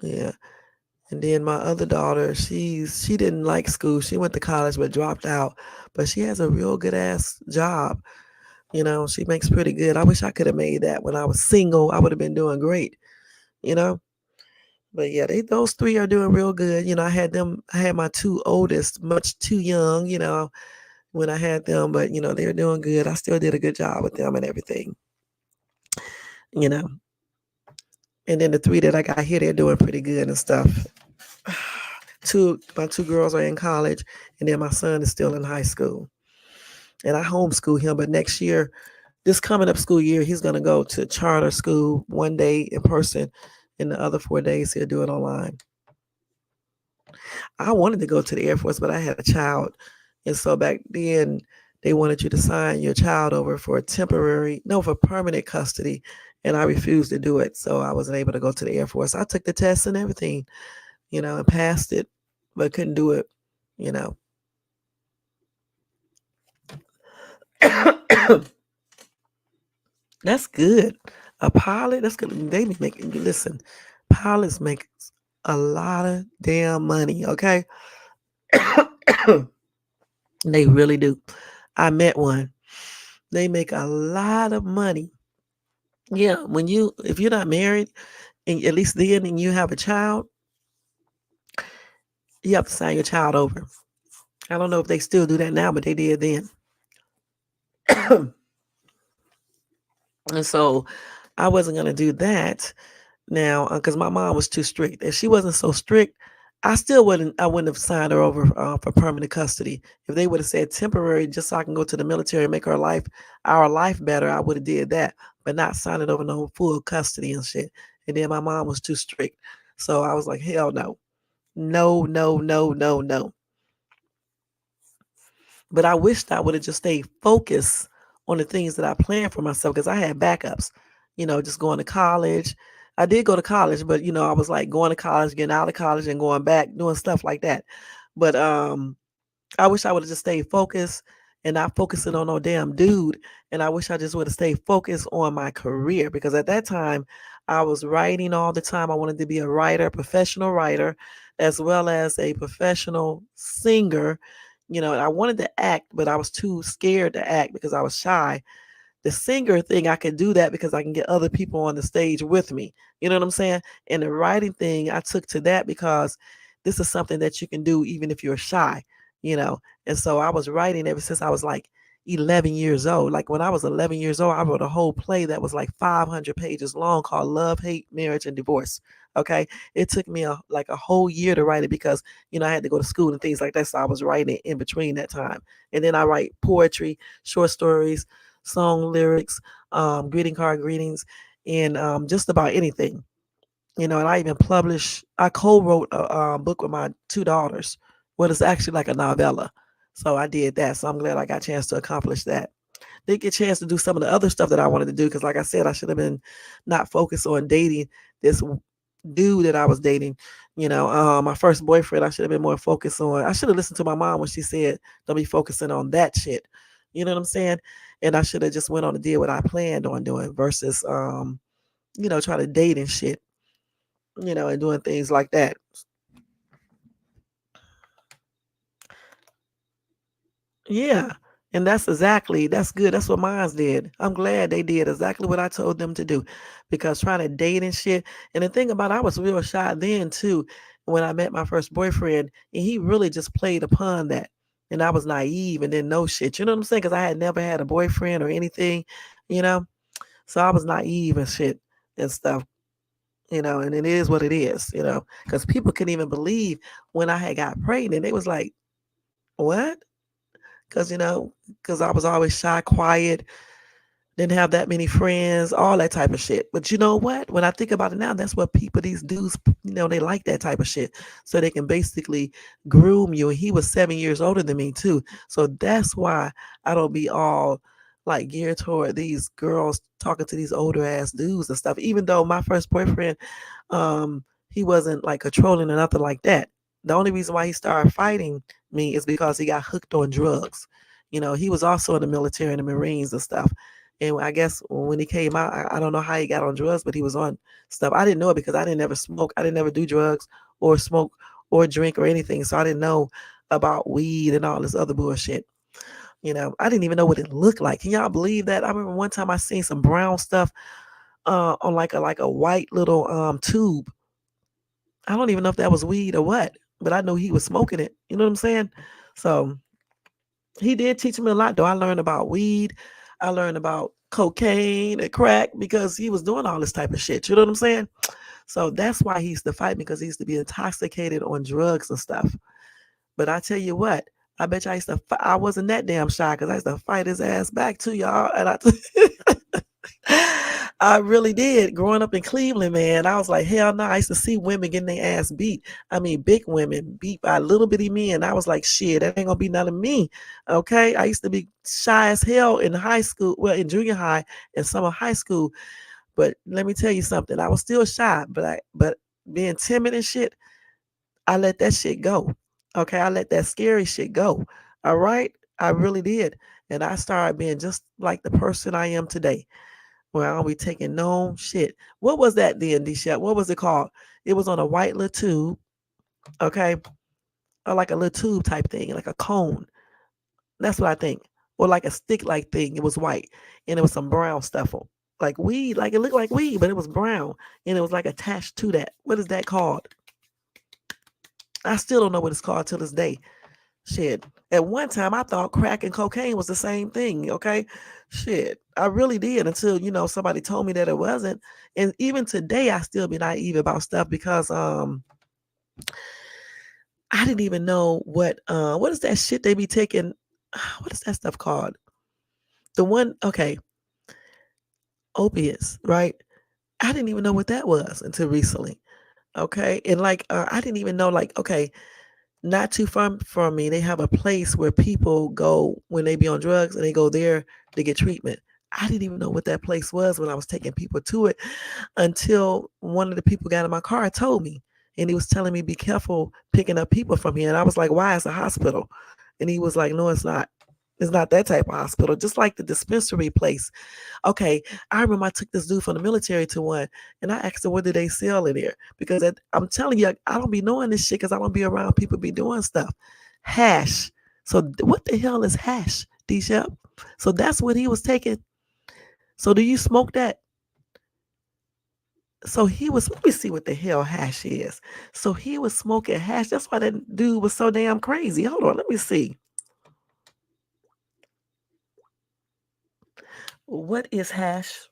Yeah. And then my other daughter, she didn't like school. She went to college but dropped out. But she has a real good ass job. She makes pretty good. I wish I could have made that when I was single. I would have been doing great. You know. But yeah, those three are doing real good. I had my two oldest much too young. When I had them, but they're doing good. I still did a good job with them and everything. You know. And then the three that I got here, they're doing pretty good and stuff. My two girls are in college, and then my son is still in high school. And I homeschool him, but next year, this coming up school year, he's going to go to charter school one day in person, and the other 4 days he'll do it online. I wanted to go to the Air Force, but I had a child. And so back then, they wanted you to sign your child over for for permanent custody. And I refused to do it. So I wasn't able to go to the Air Force. I took the test and everything, and passed it, but couldn't do it, That's good. A pilot, that's good. They be making, listen, pilots make a lot of damn money, okay? They really do. I met one. They make a lot of money. Yeah, if you're not married, and at least then, and you have a child, you have to sign your child over. I don't know if they still do that now, but they did then. And so I wasn't going to do that now because my mom was too strict. If she wasn't so strict, I wouldn't have signed her over for permanent custody. If they would have said temporary, just so I can go to the military and make our life better, I would have did that, but not sign it over no full custody and shit. And then my mom was too strict. So I was like, hell no. No, no, no, no, no. But I wished I would have just stayed focused on the things that I planned for myself because I had backups, just going to college. I did go to college, but I was like going to college, getting out of college and going back, doing stuff like that. But I wish I would have just stayed focused and not focusing on no damn dude. And I wish I just would have stayed focused on my career because at that time I was writing all the time. I wanted to be a writer, professional writer, as well as a professional singer. And I wanted to act, but I was too scared to act because I was shy. The singer thing, I could do that because I can get other people on the stage with me. You know what I'm saying? And the writing thing, I took to that because this is something that you can do even if you're shy, And so I was writing ever since I was like 11 years old. Like when I was 11 years old, I wrote a whole play that was like 500 pages long called Love, Hate, Marriage, and Divorce. Okay. It took me a whole year to write it because, I had to go to school and things like that. So I was writing it in between that time. And then I write poetry, short stories, song lyrics, greeting card greetings, and just about anything. And I even I co-wrote a book with my two daughters. Well, it's actually like a novella. So I did that. So I'm glad I got a chance to accomplish that. Didn't get a chance to do some of the other stuff that I wanted to do because, like I said, I should have been not focused on dating this dude that I was dating. My first boyfriend, I should have been more focused on. I should have listened to my mom when she said, "Don't be focusing on that shit." You know what I'm saying? And I should have just went on to do what I planned on doing versus, trying to date and shit, and doing things like that. Yeah. And that's good. That's what mine did. I'm glad they did exactly what I told them to do because trying to date and shit. And the thing about it, I was real shy then too when I met my first boyfriend. And he really just played upon that. And I was naive and didn't know shit. You know what I'm saying? Because I had never had a boyfriend or anything, you know? So I was naive and shit and stuff, and it is what it is, because people couldn't even believe when I had got pregnant. They was like, what? Because I was always shy, quiet, didn't have that many friends, all that type of shit. But you know what? When I think about it now, that's what people, these dudes, they like that type of shit. So they can basically groom you. And he was 7 years older than me too. So that's why I don't be all like geared toward these girls talking to these older ass dudes and stuff. Even though my first boyfriend, he wasn't like controlling or nothing like that. The only reason why he started fighting me is because he got hooked on drugs. He was also in the military and the Marines and stuff. And I guess when he came out, I don't know how he got on drugs, but he was on stuff. I didn't know it because I didn't ever smoke. I didn't ever do drugs or smoke or drink or anything. So I didn't know about weed and all this other bullshit. I didn't even know what it looked like. Can y'all believe that? I remember one time I seen some brown stuff on like a white little tube. I don't even know if that was weed or what, but I know he was smoking it. You know what I'm saying? So he did teach me a lot, though. I learned about weed. I learned about cocaine and crack because he was doing all this type of shit. You know what I'm saying? So that's why he used to fight me because he used to be intoxicated on drugs and stuff. But I tell you what, I bet you I wasn't that damn shy because I used to fight his ass back too, y'all. And I really did. Growing up in Cleveland, man, I was like, hell no. I used to see women getting their ass beat. I mean, big women beat by little bitty men. I was like, shit, that ain't gonna be none of me. Okay. I used to be shy as hell in high school, well, in junior high and some of high school. But let me tell you something. I was still shy, but being timid and shit, I let that shit go. Okay. I let that scary shit go. All right. I really did. And I started being just like the person I am today. Well, I'll be taking no shit. What was that then, D-Shep? What was it called? It was on a white little tube, okay? Or like a little tube type thing, like a cone. That's what I think. Or like a stick-like thing. It was white. And it was some brown stuff on. Like weed. Like it looked like weed, but it was brown. And it was like attached to that. What is that called? I still don't know what it's called till this day. Shit. At one time, I thought crack and cocaine was the same thing. Okay. Shit. I really did until, somebody told me that it wasn't. And even today, I still be naive about stuff because I didn't even know what is that shit they be taking? What is that stuff called? The one, okay, opiates, right? I didn't even know what that was until recently. Okay. And like, I didn't even know, like, okay, not too far from me, they have a place where people go when they be on drugs and they go there to get treatment. I didn't even know what that place was when I was taking people to it until one of the people got in my car and told me. And he was telling me, be careful picking up people from here. And I was like, why? It's a hospital. And he was like, no, it's not. It's not that type of hospital, just like the dispensary place. Okay, I remember I took this dude from the military to one, and I asked him what did they sell in there because I'm telling you, I don't be knowing this shit because I don't be around people be doing stuff. Hash. So what the hell is hash, D-Shep? So that's what he was taking. So do you smoke that? So he was. Let me see what the hell hash is. So he was smoking hash. That's why that dude was so damn crazy. Hold on, let me see. What is hash?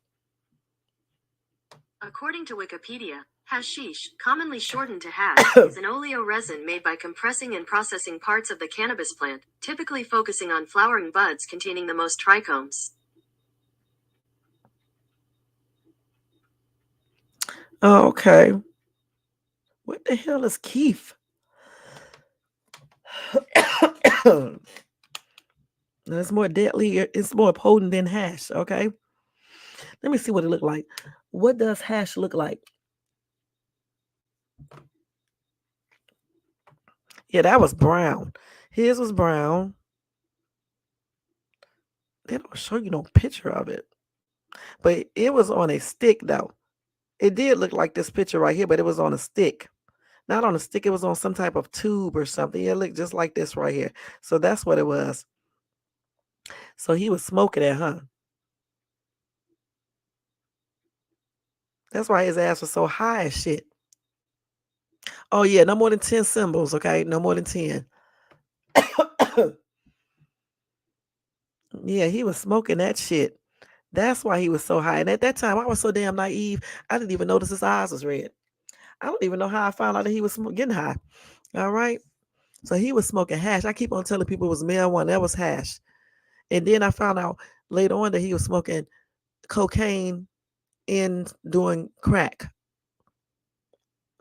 According to Wikipedia, hashish, commonly shortened to hash, is an oleo resin made by compressing and processing parts of the cannabis plant, typically focusing on flowering buds containing the most trichomes. Oh, okay. What the hell is Keith? It's more deadly. It's more potent than hash. Okay. Let me see what it looked like. What does hash look like? Yeah, that was brown. His was brown. They don't show you no picture of it. But it was on a stick though. It did look like this picture right here, but it was on a stick. Not on a stick, it was on some type of tube or something. It looked just like this right here. So that's what it was. So he was smoking it, huh? That's why his ass was so high as shit. Oh yeah, no more than 10 symbols, okay? No more than 10. Yeah, he was smoking that shit. That's why he was so high. And at that time, I was so damn naive. I didn't even notice his eyes was red. I don't even know how I found out that he was getting high. All right. So he was smoking hash. I keep on telling people it was marijuana. That was hash. And then I found out later on that he was smoking cocaine and doing crack.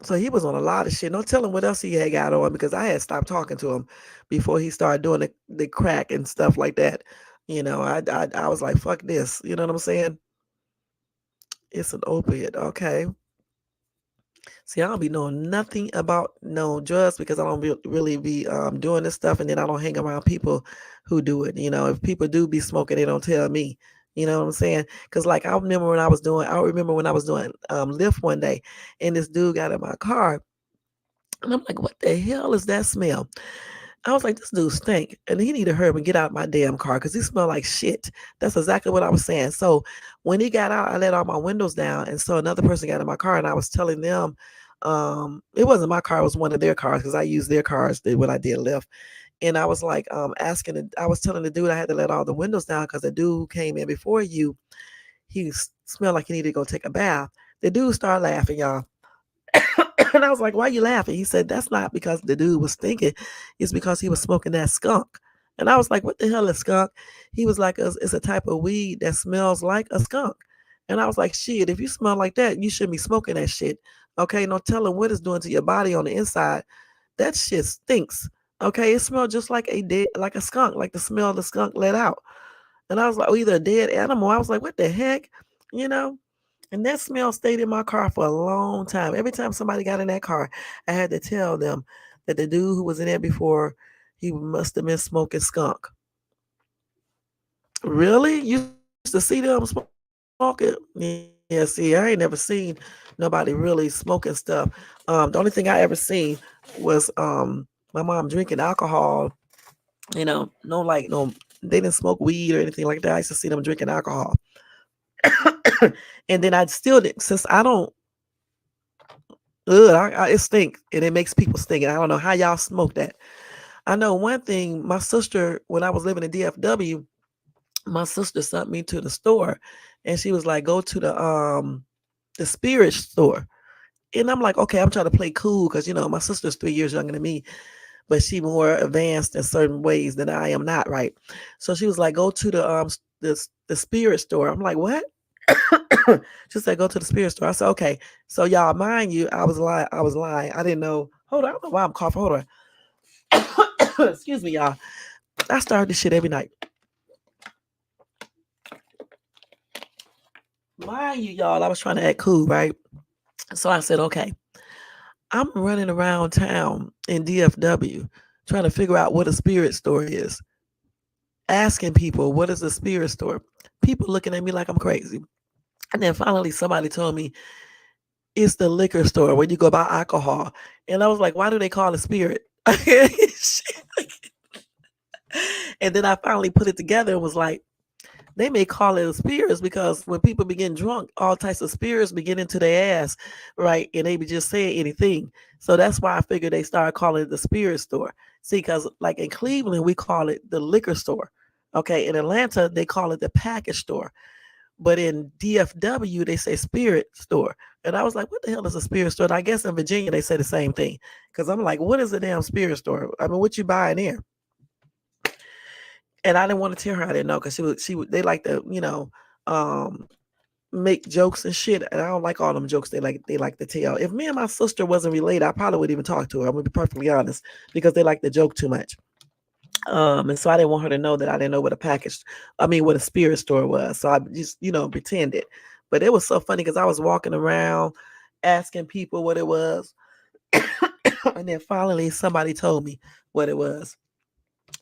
So he was on a lot of shit. Don't tell him what else he had got on because I had stopped talking to him before he started doing the crack and stuff like that. I was like, fuck this. You know what I'm saying? It's an opiate. Okay. See, I don't be knowing nothing about no drugs because I don't really be doing this stuff, and then I don't hang around people who do it. If people do be smoking, they don't tell me. You know what I'm saying? Because like I remember when I was doing Lyft one day, and this dude got in my car, and I'm like, what the hell is that smell? I was like, this dude stink. And he need to hurry up and get out of my damn car because he smelled like shit. That's exactly what I was saying. So when he got out, I let all my windows down. And so another person got in my car and I was telling them, it wasn't my car, it was one of their cars because I used their cars when I did Lyft. And I was like, I was telling the dude I had to let all the windows down because the dude who came in before you, he smelled like he needed to go take a bath. The dude started laughing, y'all. And I was like, why are you laughing? He said, that's not because the dude was stinking. It's because he was smoking that skunk. And I was like, what the hell is skunk? He was like, it's a type of weed that smells like a skunk. And I was like, shit, if you smell like that, you shouldn't be smoking that shit. Okay, no telling what it's doing to your body on the inside. That shit stinks. Okay, it smelled just like a skunk, like the smell the skunk let out. And I was like, either a dead animal. I was like, what the heck? You know? And that smell stayed in my car for a long time. Every time somebody got in that car, I had to tell them that the dude who was in there before, he must have been smoking skunk. Really? You used to see them smoking? Yeah, see, I ain't never seen nobody really smoking stuff. The only thing I ever seen was my mom drinking alcohol. No, they didn't smoke weed or anything like that. I used to see them drinking alcohol. And then I still did, since I don't, it stink and it makes people stink. And I don't know how y'all smoke that. I know one thing, my sister, when I was living in DFW, my sister sent me to the store and she was like, go to the spirit store. And I'm like, okay, I'm trying to play cool because, my sister's 3 years younger than me, but she more advanced in certain ways than I am not, right? So she was like, go to the spirit store. I'm like, what? She said, go to the spirit store. I said, okay. So y'all, mind you, I was lying. I didn't know. Hold on. I don't know why I'm coughing. Hold on. Excuse me, y'all. I start this shit every night. Mind you, y'all, I was trying to act cool, right? So I said, okay. I'm running around town in DFW trying to figure out what a spirit store is. Asking people, what is a spirit store? People looking at me like I'm crazy. And then finally somebody told me it's the liquor store where you go buy alcohol. And I was like, why do they call it spirit? And then I finally put it together and was like, they may call it spirits because when people begin drunk, all types of spirits begin into their ass, right? And they be just saying anything. So that's why I figured they started calling it the spirit store. See, because like in Cleveland, we call it the liquor store. Okay, in Atlanta, they call it the package store. But in DFW, they say spirit store. And I was like, what the hell is a spirit store? And I guess in Virginia, they say the same thing. Because I'm like, what is a damn spirit store? I mean, what you buying there? And I didn't want to tell her I didn't know because they like to, make jokes and shit. And I don't like all them jokes they like to tell. If me and my sister wasn't related, I probably wouldn't even talk to her. I'm gonna be perfectly honest, because they like to joke too much. And so I didn't want her to know that I didn't know what a spirit store was. So I just, pretended. But it was so funny because I was walking around asking people what it was. And then finally somebody told me what it was.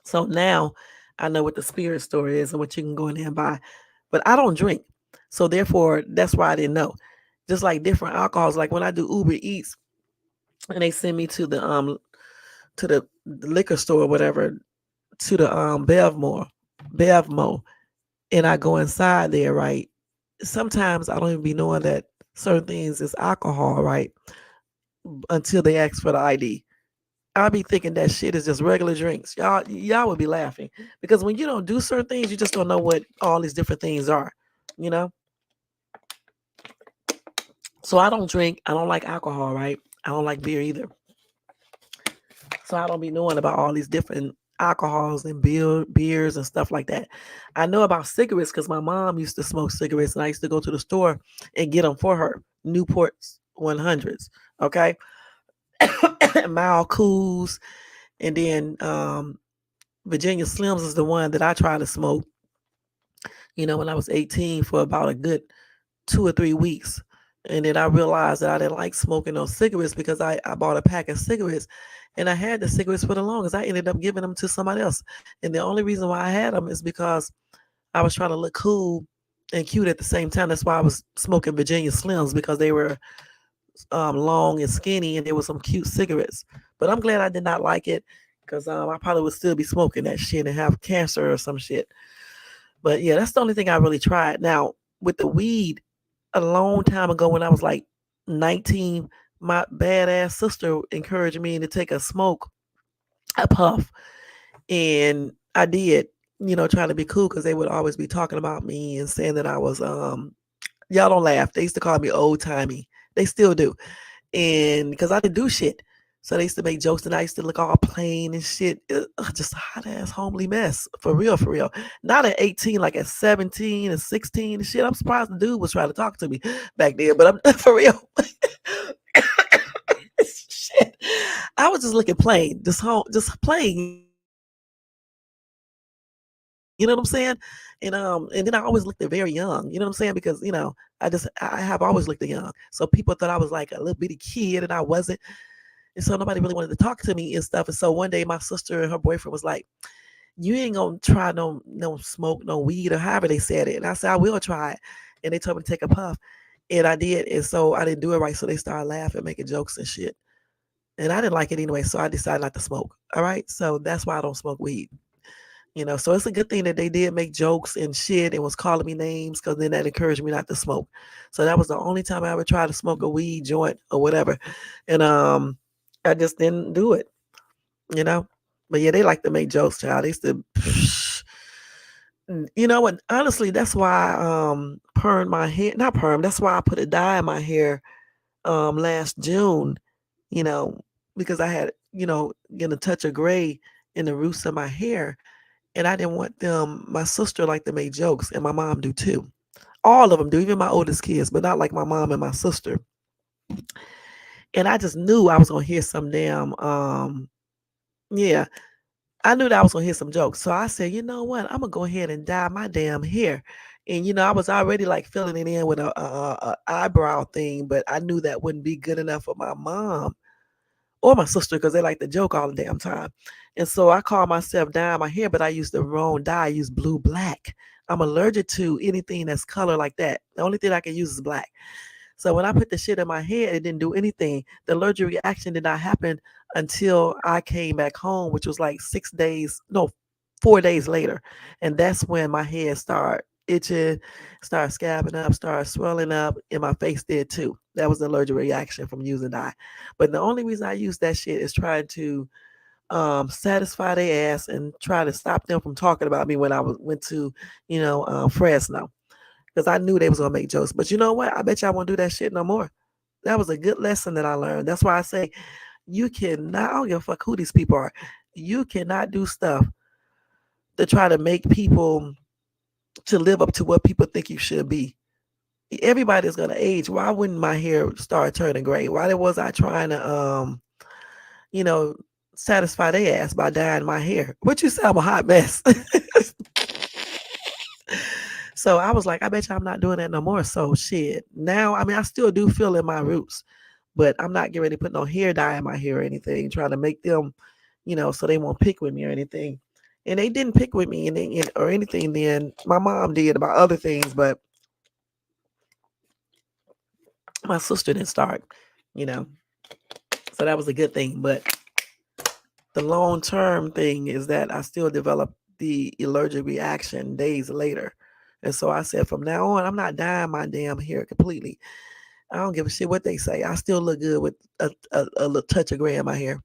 So now I know what the spirit store is and what you can go in there and buy. But I don't drink. So therefore, that's why I didn't know. Just like different alcohols, like when I do Uber Eats and they send me to the liquor store or whatever, to the Bevmo, and I go inside there, right? Sometimes I don't even be knowing that certain things is alcohol, right? Until they ask for the ID. I'll be thinking that shit is just regular drinks. Y'all would be laughing because when you don't do certain things, you just don't know what all these different things are, you know? So I don't drink. I don't like alcohol, right? I don't like beer either. So I don't be knowing about all these different alcohols and beers and stuff like that. I know about cigarettes because my mom used to smoke cigarettes, and I used to go to the store and get them for her. Newports 100s, okay, Mild Cools, and then Virginia Slims is the one that I tried to smoke. When I was 18 for about a good 2 or 3 weeks. And then I realized that I didn't like smoking those cigarettes because I bought a pack of cigarettes and I had the cigarettes for the longest. I ended up giving them to somebody else. And the only reason why I had them is because I was trying to look cool and cute at the same time. That's why I was smoking Virginia Slims, because they were long and skinny and there were some cute cigarettes. But I'm glad I did not like it, because I probably would still be smoking that shit and have cancer or some shit. But yeah, that's the only thing I really tried. Now, with the weed, a long time ago when I was like 19, my badass sister encouraged me to take a smoke, a puff. And I did, trying to be cool, because they would always be talking about me and saying that I was, y'all don't laugh. They used to call me old timey. They still do. And because I didn't do shit. So they used to make jokes, and I used to look all plain and shit. Just a hot ass homely mess. For real, for real. Not at 18, like at 17 and 16 and shit. I'm surprised the dude was trying to talk to me back then, but I'm for real. Shit. I was just looking plain, just plain. You know what I'm saying? And then I always looked at very young. You know what I'm saying? Because I have always looked at young. So people thought I was like a little bitty kid, and I wasn't. And so nobody really wanted to talk to me and stuff. And so one day my sister and her boyfriend was like, "You ain't gonna try no smoke, no weed," or however they said it. And I said, "I will try it." And they told me to take a puff. And I did. And so I didn't do it right. So they started laughing, making jokes and shit. And I didn't like it anyway. So I decided not to smoke. All right. So that's why I don't smoke weed. So it's a good thing that they did make jokes and shit and was calling me names, because then that encouraged me not to smoke. So that was the only time I ever tried to smoke a weed joint or whatever. And I just didn't do it, you know. But yeah, they like to make jokes, child. They used to, and honestly, that's why I permed my hair, not perm. That's why I put a dye in my hair last June, you know, because I had, getting a touch of gray in the roots of my hair. And I didn't want them. My sister liked to make jokes, and my mom do too. All of them do, even my oldest kids, but not like my mom and my sister. And I just knew I was gonna hear some damn yeah. I knew that I was gonna hear some jokes. So I said, you know what? I'm gonna go ahead and dye my damn hair. And I was already like filling it in with a eyebrow thing, but I knew that wouldn't be good enough for my mom or my sister, because they like to joke all the damn time. And so I called myself dyeing my hair, but I used the wrong dye. I used blue black. I'm allergic to anything that's color like that. The only thing I can use is black. So when I put the shit in my head, it didn't do anything. The allergic reaction did not happen until I came back home, which was like 6 days, no, 4 days later. And that's when my head started itching, started scabbing up, started swelling up, and my face did too. That was the allergic reaction from using dye. But the only reason I use that shit is trying to satisfy their ass and try to stop them from talking about me when I went to, Fresno, because I knew they was gonna make jokes. But you know what? I bet y'all won't do that shit no more. That was a good lesson that I learned. That's why I say you cannot. I don't give a fuck who these people are. You cannot do stuff to try to make people to live up to what people think you should be. Everybody's gonna age. Why wouldn't my hair start turning gray? Why was I trying to you know, satisfy their ass by dyeing my hair? What you say? I'm a hot mess. So I was like, I bet you I'm not doing that no more. So shit. Now, I mean, I still do feel in my roots, but I'm not getting ready to put no hair dye in my hair or anything, trying to make them, so they won't pick with me or anything. And they didn't pick with me or anything then. My mom did about other things, but my sister didn't start, you know. So that was a good thing. But the long-term thing is that I still developed the allergic reaction days later. And so I said, from now on, I'm not dyeing my damn hair completely. I don't give a shit what they say. I still look good with a little touch of gray in my hair.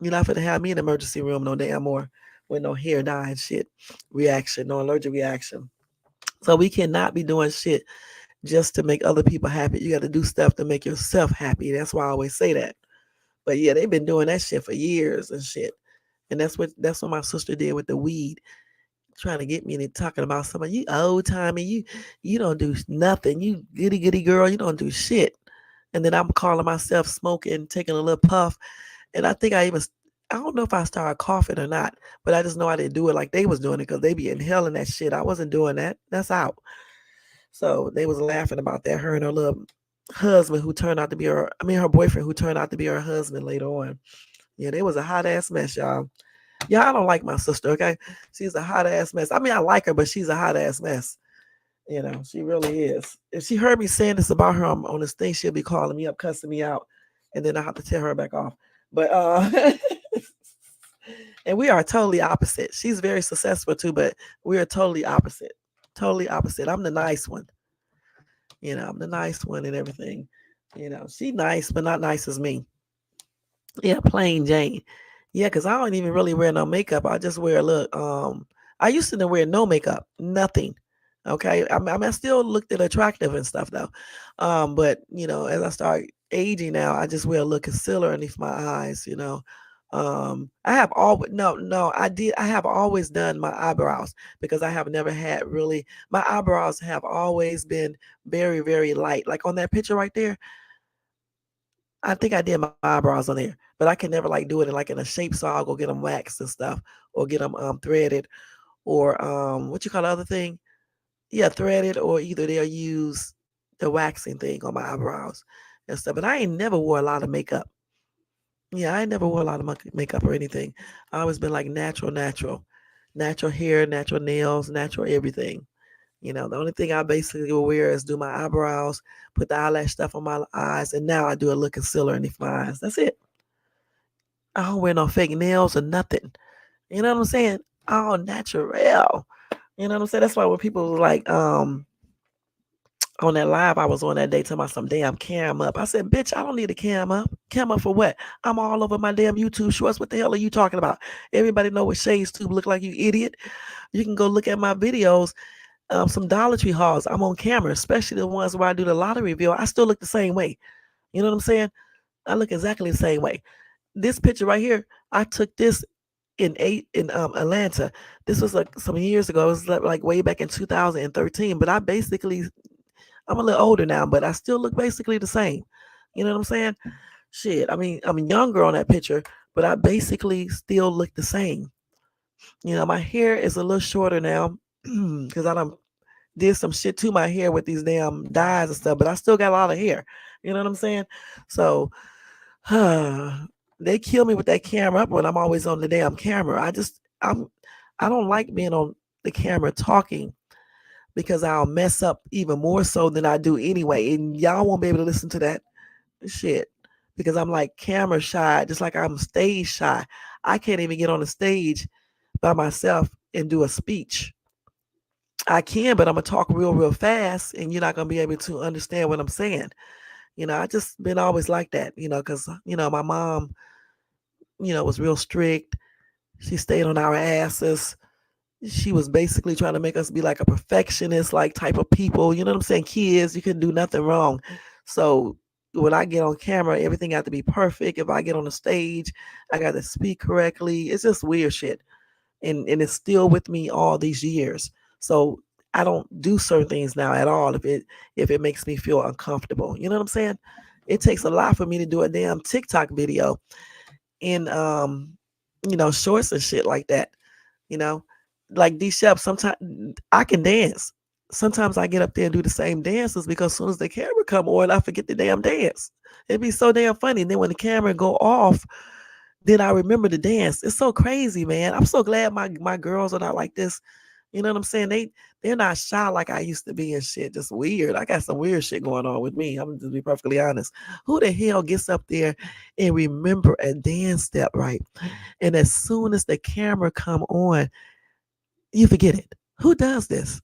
You're not going to have me in the emergency room no damn more with no hair dye and shit reaction, no allergic reaction. So we cannot be doing shit just to make other people happy. You got to do stuff to make yourself happy. That's why I always say that. But yeah, they've been doing that shit for years and shit. And that's what my sister did with the weed, trying to get me into talking about somebody. You old timey, you don't do nothing. You goody goody girl, you don't do shit. And then I'm calling myself smoking, taking a little puff. And I don't know if I started coughing or not, but I just know I didn't do it like they was doing it because they be inhaling that shit. I wasn't doing that. That's out. So they was laughing about that. Her and her little husband who turned out to be her boyfriend who turned out to be her husband later on. Yeah, they was a hot ass mess, y'all. Yeah, I don't like my sister, okay? She's a hot ass mess. I mean, I like her, but she's a hot ass mess. She really is. If she heard me saying this about her on this thing, she'll be calling me up, cussing me out, and then I have to tell her back off. But and we are totally opposite. She's very successful too, but we are totally opposite. Totally opposite. I'm the nice one. I'm the nice one and everything. She nice, but not nice as me. Yeah, plain Jane. Yeah, because I don't even really wear no makeup. I just wear a look. I used to wear no makeup, nothing. Okay, I still looked at attractive and stuff though. But as I start aging now, I just wear a little concealer underneath my eyes. I have always no, I have always done my eyebrows because I have never had really my eyebrows have always been very, very light. Like on that picture right there, I think I did my eyebrows on there, but I can never like do it in a shape, so I'll go get them waxed and stuff, or get them threaded, or what you call the other thing? Yeah, threaded, or either they'll use the waxing thing on my eyebrows and stuff. But I ain't never wore a lot of makeup. Yeah, I ain't never wore a lot of makeup or anything. I always been like natural hair, natural nails, natural everything. The only thing I basically will wear is do my eyebrows, put the eyelash stuff on my eyes, and now I do a little concealer underneath my eyes. That's it. I don't wear no fake nails or nothing. You know what I'm saying? All natural. You know what I'm saying? That's why when people was like, on that live I was on that day talking about some damn cam up. I said, bitch, I don't need a cam up. Cam up for what? I'm all over my damn YouTube shorts. What the hell are you talking about? Everybody know what shades tube look like, you idiot. You can go look at my videos. Some Dollar Tree hauls. I'm on camera, especially the ones where I do the lottery review. I still look the same way. You know what I'm saying? I look exactly the same way. This picture right here, I took this in Atlanta. This was like some years ago. It was like way back in 2013. But I'm a little older now, but I still look basically the same. You know what I'm saying? Shit. I mean, I'm younger on that picture, but I basically still look the same. My hair is a little shorter now because I did some shit to my hair with these damn dyes and stuff, but I still got a lot of hair. You know what I'm saying? So they kill me with that camera up when I'm always on the damn camera. I don't like being on the camera talking because I'll mess up even more so than I do anyway. And y'all won't be able to listen to that shit because I'm like camera shy, just like I'm stage shy. I can't even get on the stage by myself and do a speech. I can, but I'm gonna talk real, real fast, and you're not gonna be able to understand what I'm saying. I just been always like that, because my mom, was real strict. She stayed on our asses. She was basically trying to make us be like a perfectionist, like type of people. You know what I'm saying? Kids, you can do nothing wrong. So when I get on camera, everything got to be perfect. If I get on the stage, I got to speak correctly. It's just weird shit, and it's still with me all these years. So I don't do certain things now at all if it makes me feel uncomfortable. You know what I'm saying? It takes a lot for me to do a damn TikTok video in shorts and shit like that. You know, like D Shep, sometimes I can dance. Sometimes I get up there and do the same dances because as soon as the camera come on, I forget the damn dance. It'd be so damn funny. And then when the camera go off, then I remember the dance. It's so crazy, man. I'm so glad my girls are not like this. You know what I'm saying? They're not shy like I used to be and shit. Just weird. I got some weird shit going on with me. I'm gonna just be perfectly honest. Who the hell gets up there and remember a dance step right? And as soon as the camera come on, you forget it. Who does this?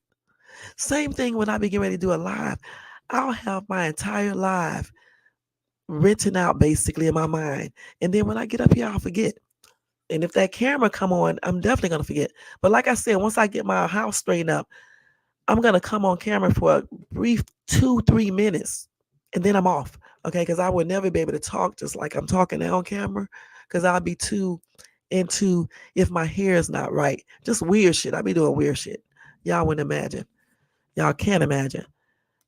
Same thing when I be getting ready to do a live. I'll have my entire live written out basically in my mind. And then when I get up here, I'll forget. And if that camera come on, I'm definitely gonna forget. But like I said, once I get my house straightened up, I'm gonna come on camera for a brief 2-3 minutes, and then I'm off. Okay, because I would never be able to talk just like I'm talking now on camera, because I'll be too into if my hair is not right. Just weird shit. I be doing weird shit. Y'all wouldn't imagine. Y'all can't imagine.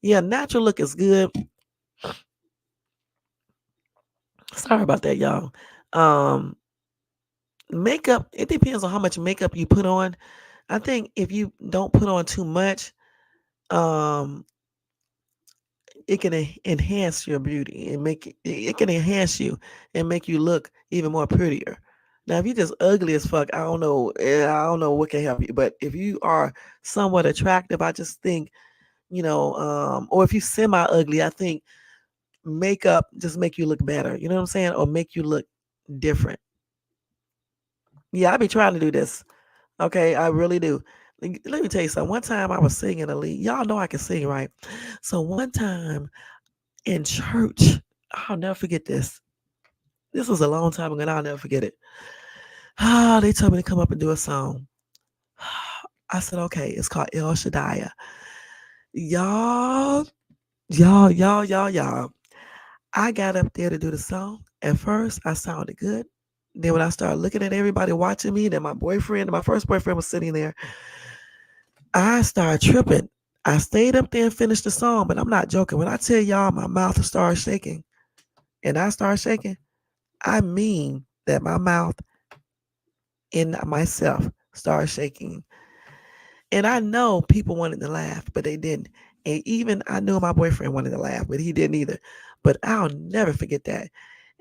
Yeah, natural look is good. Sorry about that, y'all. Um, Makeup, it depends on how much makeup you put on. I think if you don't put on too much, um, it can enhance your beauty and it can enhance you and make you look even more prettier. Now, if you're just ugly as fuck, I don't know what can help you. But if you are somewhat attractive, I just think, or if you semi ugly, I think makeup just make you look better. You know what I'm saying? Or make you look different. Yeah, I be trying to do this. Okay, I really do. Let me tell you something. One time I was singing a lead. Y'all know I can sing, right? So one time in church, I'll never forget this. This was a long time ago, and I'll never forget it. They told me to come up and do a song. I said, okay, it's called El Shaddai. Y'all, y'all. I got up there to do the song. At first, I sounded good. Then when I started looking at everybody watching me, then my first boyfriend was sitting there, I started tripping. I stayed up there and finished the song, but I'm not joking. When I tell y'all my mouth started shaking and I started shaking, I mean that my mouth and myself started shaking. And I know people wanted to laugh, but they didn't. And even I knew my boyfriend wanted to laugh, but he didn't either. But I'll never forget that.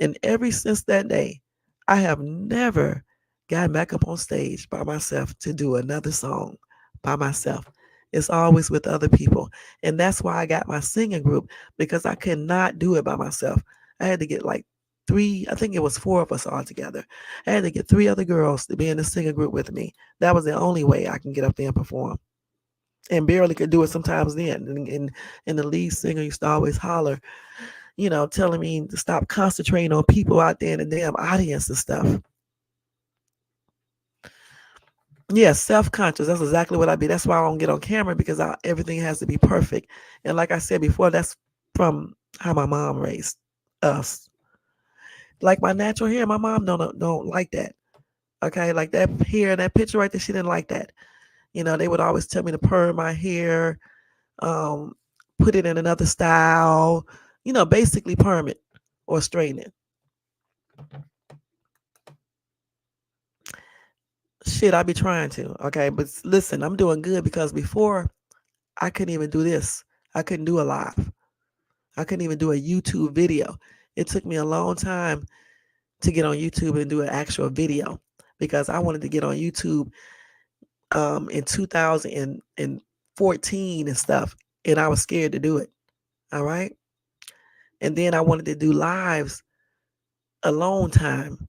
And ever since that day, I have never gotten back up on stage by myself to do another song by myself. It's always with other people. And that's why I got my singing group, because I could not do it by myself. I had to get like three, I think it was four of us all together. I had to get three other girls to be in the singing group with me. That was the only way I can get up there and perform. And barely could do it sometimes then. And the lead singer used to always holler, telling me to stop concentrating on people out there in the damn audience and stuff. Yeah, self-conscious. That's exactly what I be. That's why I don't get on camera, because everything has to be perfect. And like I said before, that's from how my mom raised us. Like my natural hair, my mom don't like that. Okay, like that hair, that picture right there, she didn't like that. They would always tell me to perm my hair, um, put it in another style, basically perm it or straighten it. Shit, I be trying to. Okay, but listen, I'm doing good, because before I couldn't even do this. I couldn't do a live. I couldn't even do a YouTube video. It took me a long time to get on YouTube and do an actual video, because I wanted to get on YouTube in 2014 and stuff, and I was scared to do it. All right. And then I wanted to do lives alone time,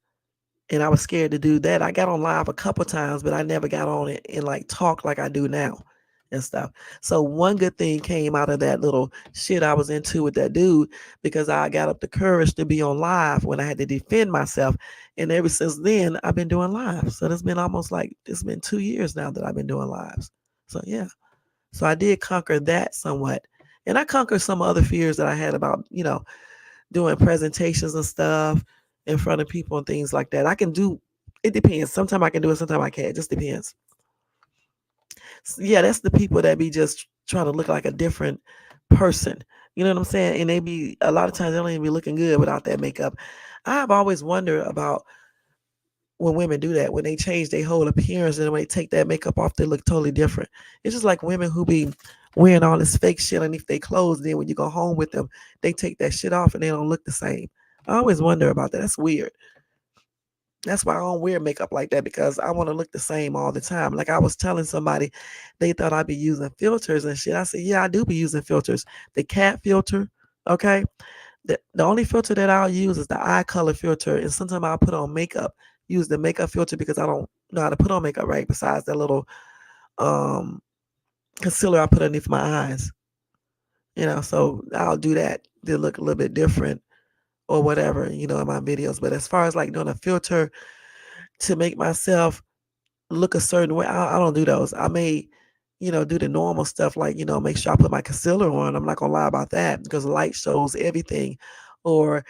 and I was scared to do that. I got on live a couple times, but I never got on it and like talk like I do now and stuff. So one good thing came out of that little shit I was into with that dude, because I got up the courage to be on live when I had to defend myself. And ever since then, I've been doing lives. So it's been 2 years now that I've been doing lives. So yeah. So I did conquer that somewhat. And I conquered some other fears that I had about, doing presentations and stuff in front of people and things like that. I can do, it depends. Sometimes I can do it, sometimes I can't. It just depends. So yeah, that's the people that be just trying to look like a different person. You know what I'm saying? And they be, a lot of times they don't even be looking good without that makeup. I've always wondered about when women do that, when they change their whole appearance and when they take that makeup off, they look totally different. It's just like women who be wearing all this fake shit underneath their clothes. Then when you go home with them, they take that shit off and they don't look the same. I always wonder about that. That's weird. That's why I don't wear makeup like that, because I want to look the same all the time. Like I was telling somebody, they thought I'd be using filters and shit. I said, yeah, I do be using filters. The cat filter, okay? The only filter that I'll use is the eye color filter. And sometimes I'll put on makeup, use the makeup filter, because I don't know how to put on makeup right, besides that little concealer I put underneath my eyes. So I'll do that to look a little bit different or whatever, in my videos. But as far as like doing a filter to make myself look a certain way, I don't do those. I may, do the normal stuff, like, make sure I put my concealer on. I'm not gonna lie about that, because light shows everything. Or,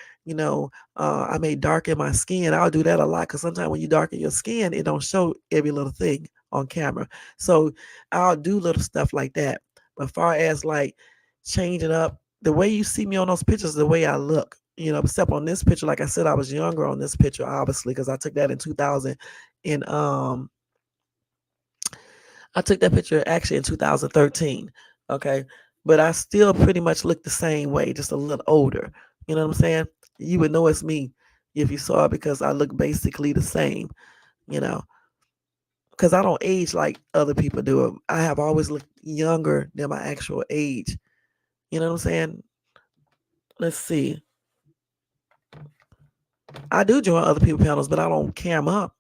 I may darken my skin. I'll do that a lot because sometimes when you darken your skin, it don't show every little thing on camera. So I'll do little stuff like that. But far as like changing up the way you see me on those pictures, the way I look, except on this picture, like I said, I was younger on this picture, obviously, because I took that in 2000 and I took that picture actually in 2013. Okay. But I still pretty much look the same way, just a little older. You know what I'm saying? You would know it's me if you saw it because I look basically the same, you know, because I don't age like other people do. I have always looked younger than my actual age. You know what I'm saying? Let's see. I do join other people panels, but I don't cam up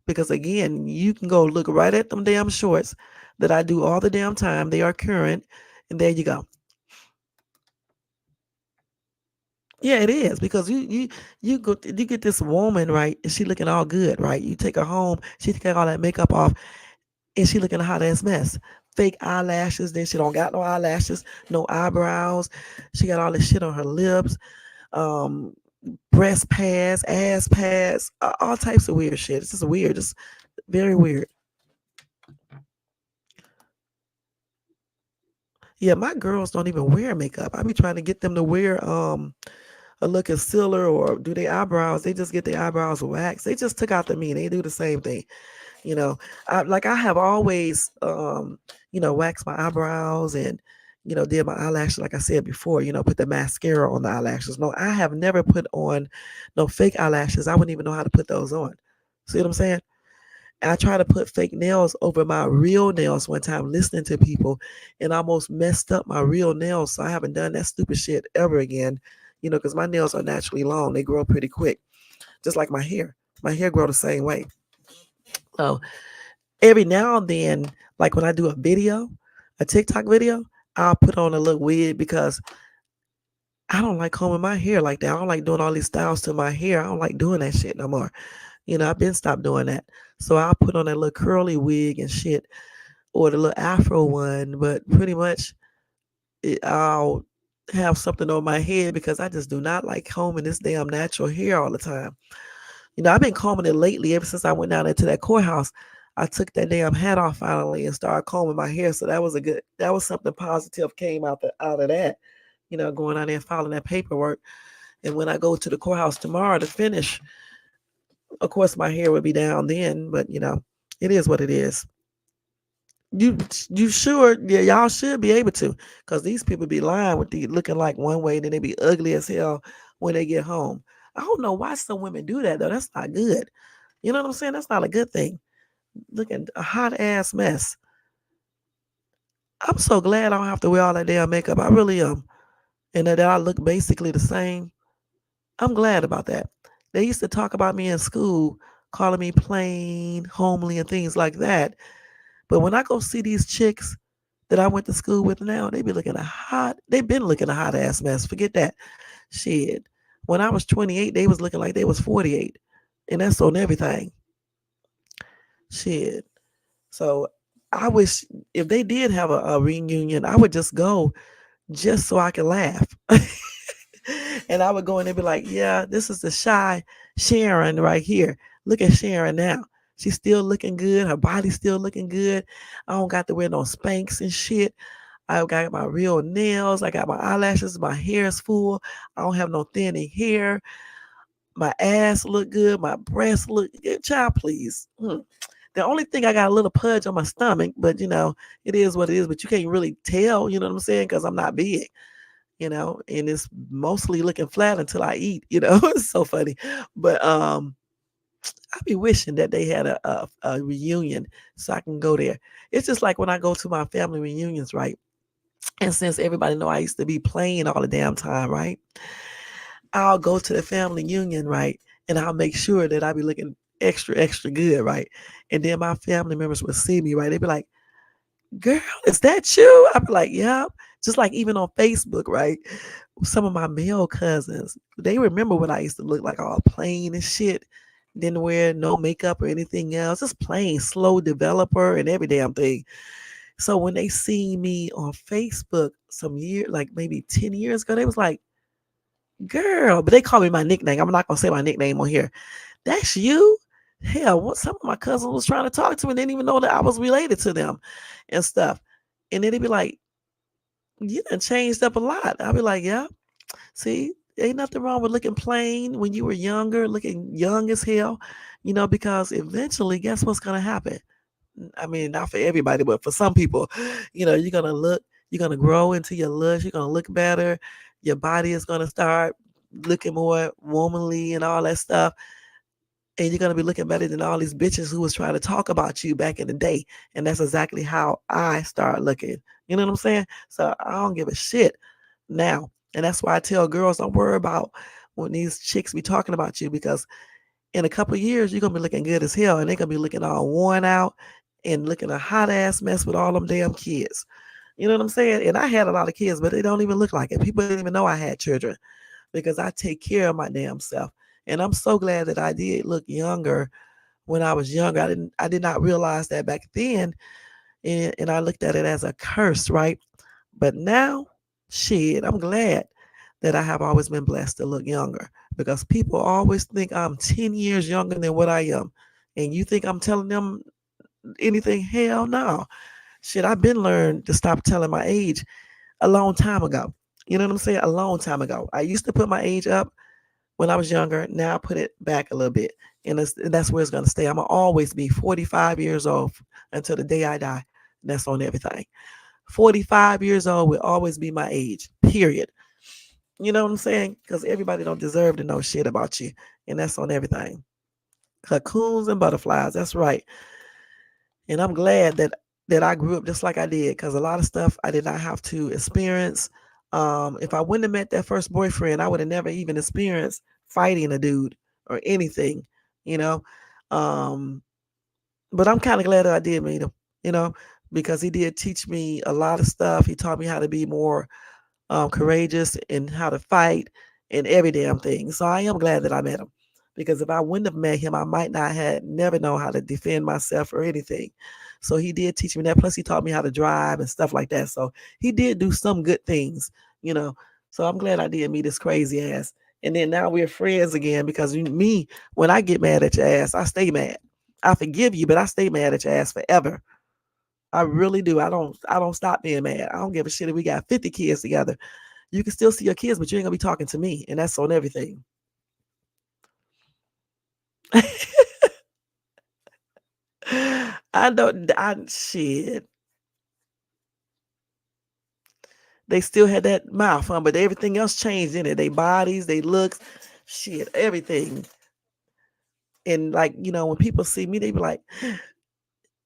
because again, you can go look right at them damn shorts that I do all the damn time. They are current, and there you go. Yeah, it is because you get this woman right, and she looking all good, right? You take her home, she take all that makeup off, and she looking a hot ass mess. Fake eyelashes, then she don't got no eyelashes, no eyebrows. She got all this shit on her lips, um, breast pads, ass pads, all types of weird shit. It's just weird, just very weird. Yeah, my girls don't even wear makeup. I be trying to get them to wear a look concealer or do their eyebrows. They just get their eyebrows waxed. They just took out the mean. They do the same thing. You know, I have always waxed my eyebrows and did my eyelashes like I said before. Put the mascara on the eyelashes. No, I have never put on no fake eyelashes. I wouldn't even know how to put those on. See what I'm saying? I tried to put fake nails over my real nails one time listening to people and almost messed up my real nails. So I haven't done that stupid shit ever again, because my nails are naturally long. They grow pretty quick, just like my hair. My hair grow the same way. So every now and then, like when I do a video, a TikTok video, I'll put on a little wig because I don't like combing my hair like that. I don't like doing all these styles to my hair. I don't like doing that shit no more. I've been stopped doing that. So I'll put on that little curly wig and shit or the little afro one, but pretty much I'll have something on my head because I just do not like combing this damn natural hair all the time. I've been combing it lately ever since I went down into that courthouse. I took that damn hat off finally and started combing my hair. So that was something positive came out of that, going out there and filing that paperwork. And when I go to the courthouse tomorrow to finish, of course my hair would be down then, but it is what it is. You sure? Yeah, y'all should be able to, cause these people be lying with the looking like one way, then they be ugly as hell when they get home. I don't know why some women do that though. That's not good. You know what I'm saying? That's not a good thing. Looking a hot ass mess. I'm so glad I don't have to wear all that damn makeup. I really am, and that I look basically the same. I'm glad about that. They used to talk about me in school, calling me plain, homely, and things like that. But when I go see these chicks that I went to school with now, they've been looking a hot ass mess. Forget that. Shit. When I was 28, they was looking like they was 48. And that's on everything. Shit. So I wish if they did have a reunion, I would just go just so I could laugh. And I would go in and be like, yeah, this is the shy Sharon right here. Look at Sharon now. She's still looking good. Her body's still looking good. I don't got to wear no Spanx and shit. I got my real nails. I got my eyelashes. My hair is full. I don't have no thinning hair. My ass look good. My breasts look good. Child, please. The only thing I got a little pudge on my stomach, but it is what it is. But you can't really tell, you know what I'm saying? Because I'm not big, and it's mostly looking flat until I eat, It's so funny. But I be wishing that they had a reunion so I can go there. It's just like when I go to my family reunions, right? And since everybody know I used to be playing all the damn time, right? I'll go to the family union, right? And I'll make sure that I be looking extra, extra good, right? And then my family members will see me, right? They be like, girl, is that you? I'd be like, yeah. Just like even on Facebook, right? Some of my male cousins, they remember what I used to look like, all plain and shit. Didn't wear no makeup or anything else. Just plain, slow developer and every damn thing. So when they see me on Facebook some year, like maybe 10 years ago, they was like, girl, but they call me my nickname. I'm not gonna say my nickname on here. That's you? Hell, what some of my cousins was trying to talk to me and didn't even know that I was related to them and stuff. And then they'd be like, you done changed up a lot. I'll be like, yeah. See, ain't nothing wrong with looking plain when you were younger, looking young as hell, because eventually, guess what's gonna happen? I mean, not for everybody, but for some people, you're gonna grow into your looks, you're gonna look better, your body is gonna start looking more womanly and all that stuff. And you're gonna be looking better than all these bitches who was trying to talk about you back in the day. And that's exactly how I start looking. You know what I'm saying? So I don't give a shit now. And that's why I tell girls, don't worry about when these chicks be talking about you, because in a couple of years you're gonna be looking good as hell, and they're gonna be looking all worn out and looking a hot ass mess with all them damn kids. You know what I'm saying? And I had a lot of kids, but they don't even look like it. People didn't even know I had children because I take care of my damn self. And I'm so glad that I did look younger when I was younger. I did not realize that back then, and I looked at it as a curse, right? But now, shit, I'm glad that I have always been blessed to look younger, because people always think I'm 10 years younger than what I am. And you think I'm telling them anything? Hell no. Shit, I've been learned to stop telling my age a long time ago. You know what I'm saying? A long time ago. I used to put my age up when I was younger. Now I put it back a little bit. And that's where it's going to stay. I'm going to always be 45 years old until the day I die. That's on everything. 45 years old will always be my age, period. You know what I'm saying? Because everybody don't deserve to know shit about you. And that's on everything. Cocoons and butterflies. That's right. And I'm glad that I grew up just like I did, because a lot of stuff I did not have to experience. If I wouldn't have met that first boyfriend, I would have never even experienced fighting a dude or anything, you know. Um, but I'm kind of glad that I did meet him, you know, because he did teach me a lot of stuff. He taught me how to be more courageous and how to fight and every damn thing. So I am glad that I met him, because if I wouldn't have met him, I might not have never known how to defend myself or anything. So he did teach me that. Plus, he taught me how to drive and stuff like that. So he did do some good things, you know. So I'm glad I did meet this crazy ass. And then now we're friends again, because me, when I get mad at your ass, I stay mad. I forgive you, but I stay mad at your ass forever. I really do. I don't stop being mad. I don't give a shit if we got 50 kids together. You can still see your kids, but you ain't gonna be talking to me, and that's on everything. I don't. I shit. They still had that mouth, but everything else changed in it. They bodies, they looks, shit, everything. And like, when people see me, they be like,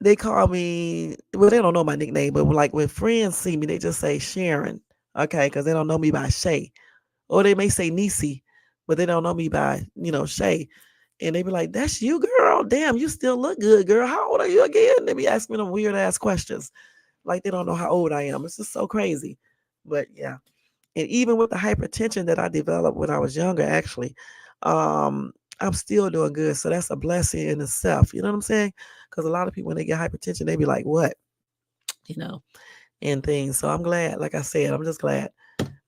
they call me. Well, they don't know my nickname, but like when friends see me, they just say Sharon, okay, because they don't know me by Shay. Or they may say Nisi, but they don't know me by, Shay. And they be like, that's you, girl. Damn, you still look good, girl. How old are you again? They be asking me them weird ass questions. Like they don't know how old I am. It's just so crazy. But yeah. And even with the hypertension that I developed when I was younger, actually, I'm still doing good. So that's a blessing in itself. You know what I'm saying? Because a lot of people, when they get hypertension, they be like, what? You know, and things. So I'm glad, like I said, I'm just glad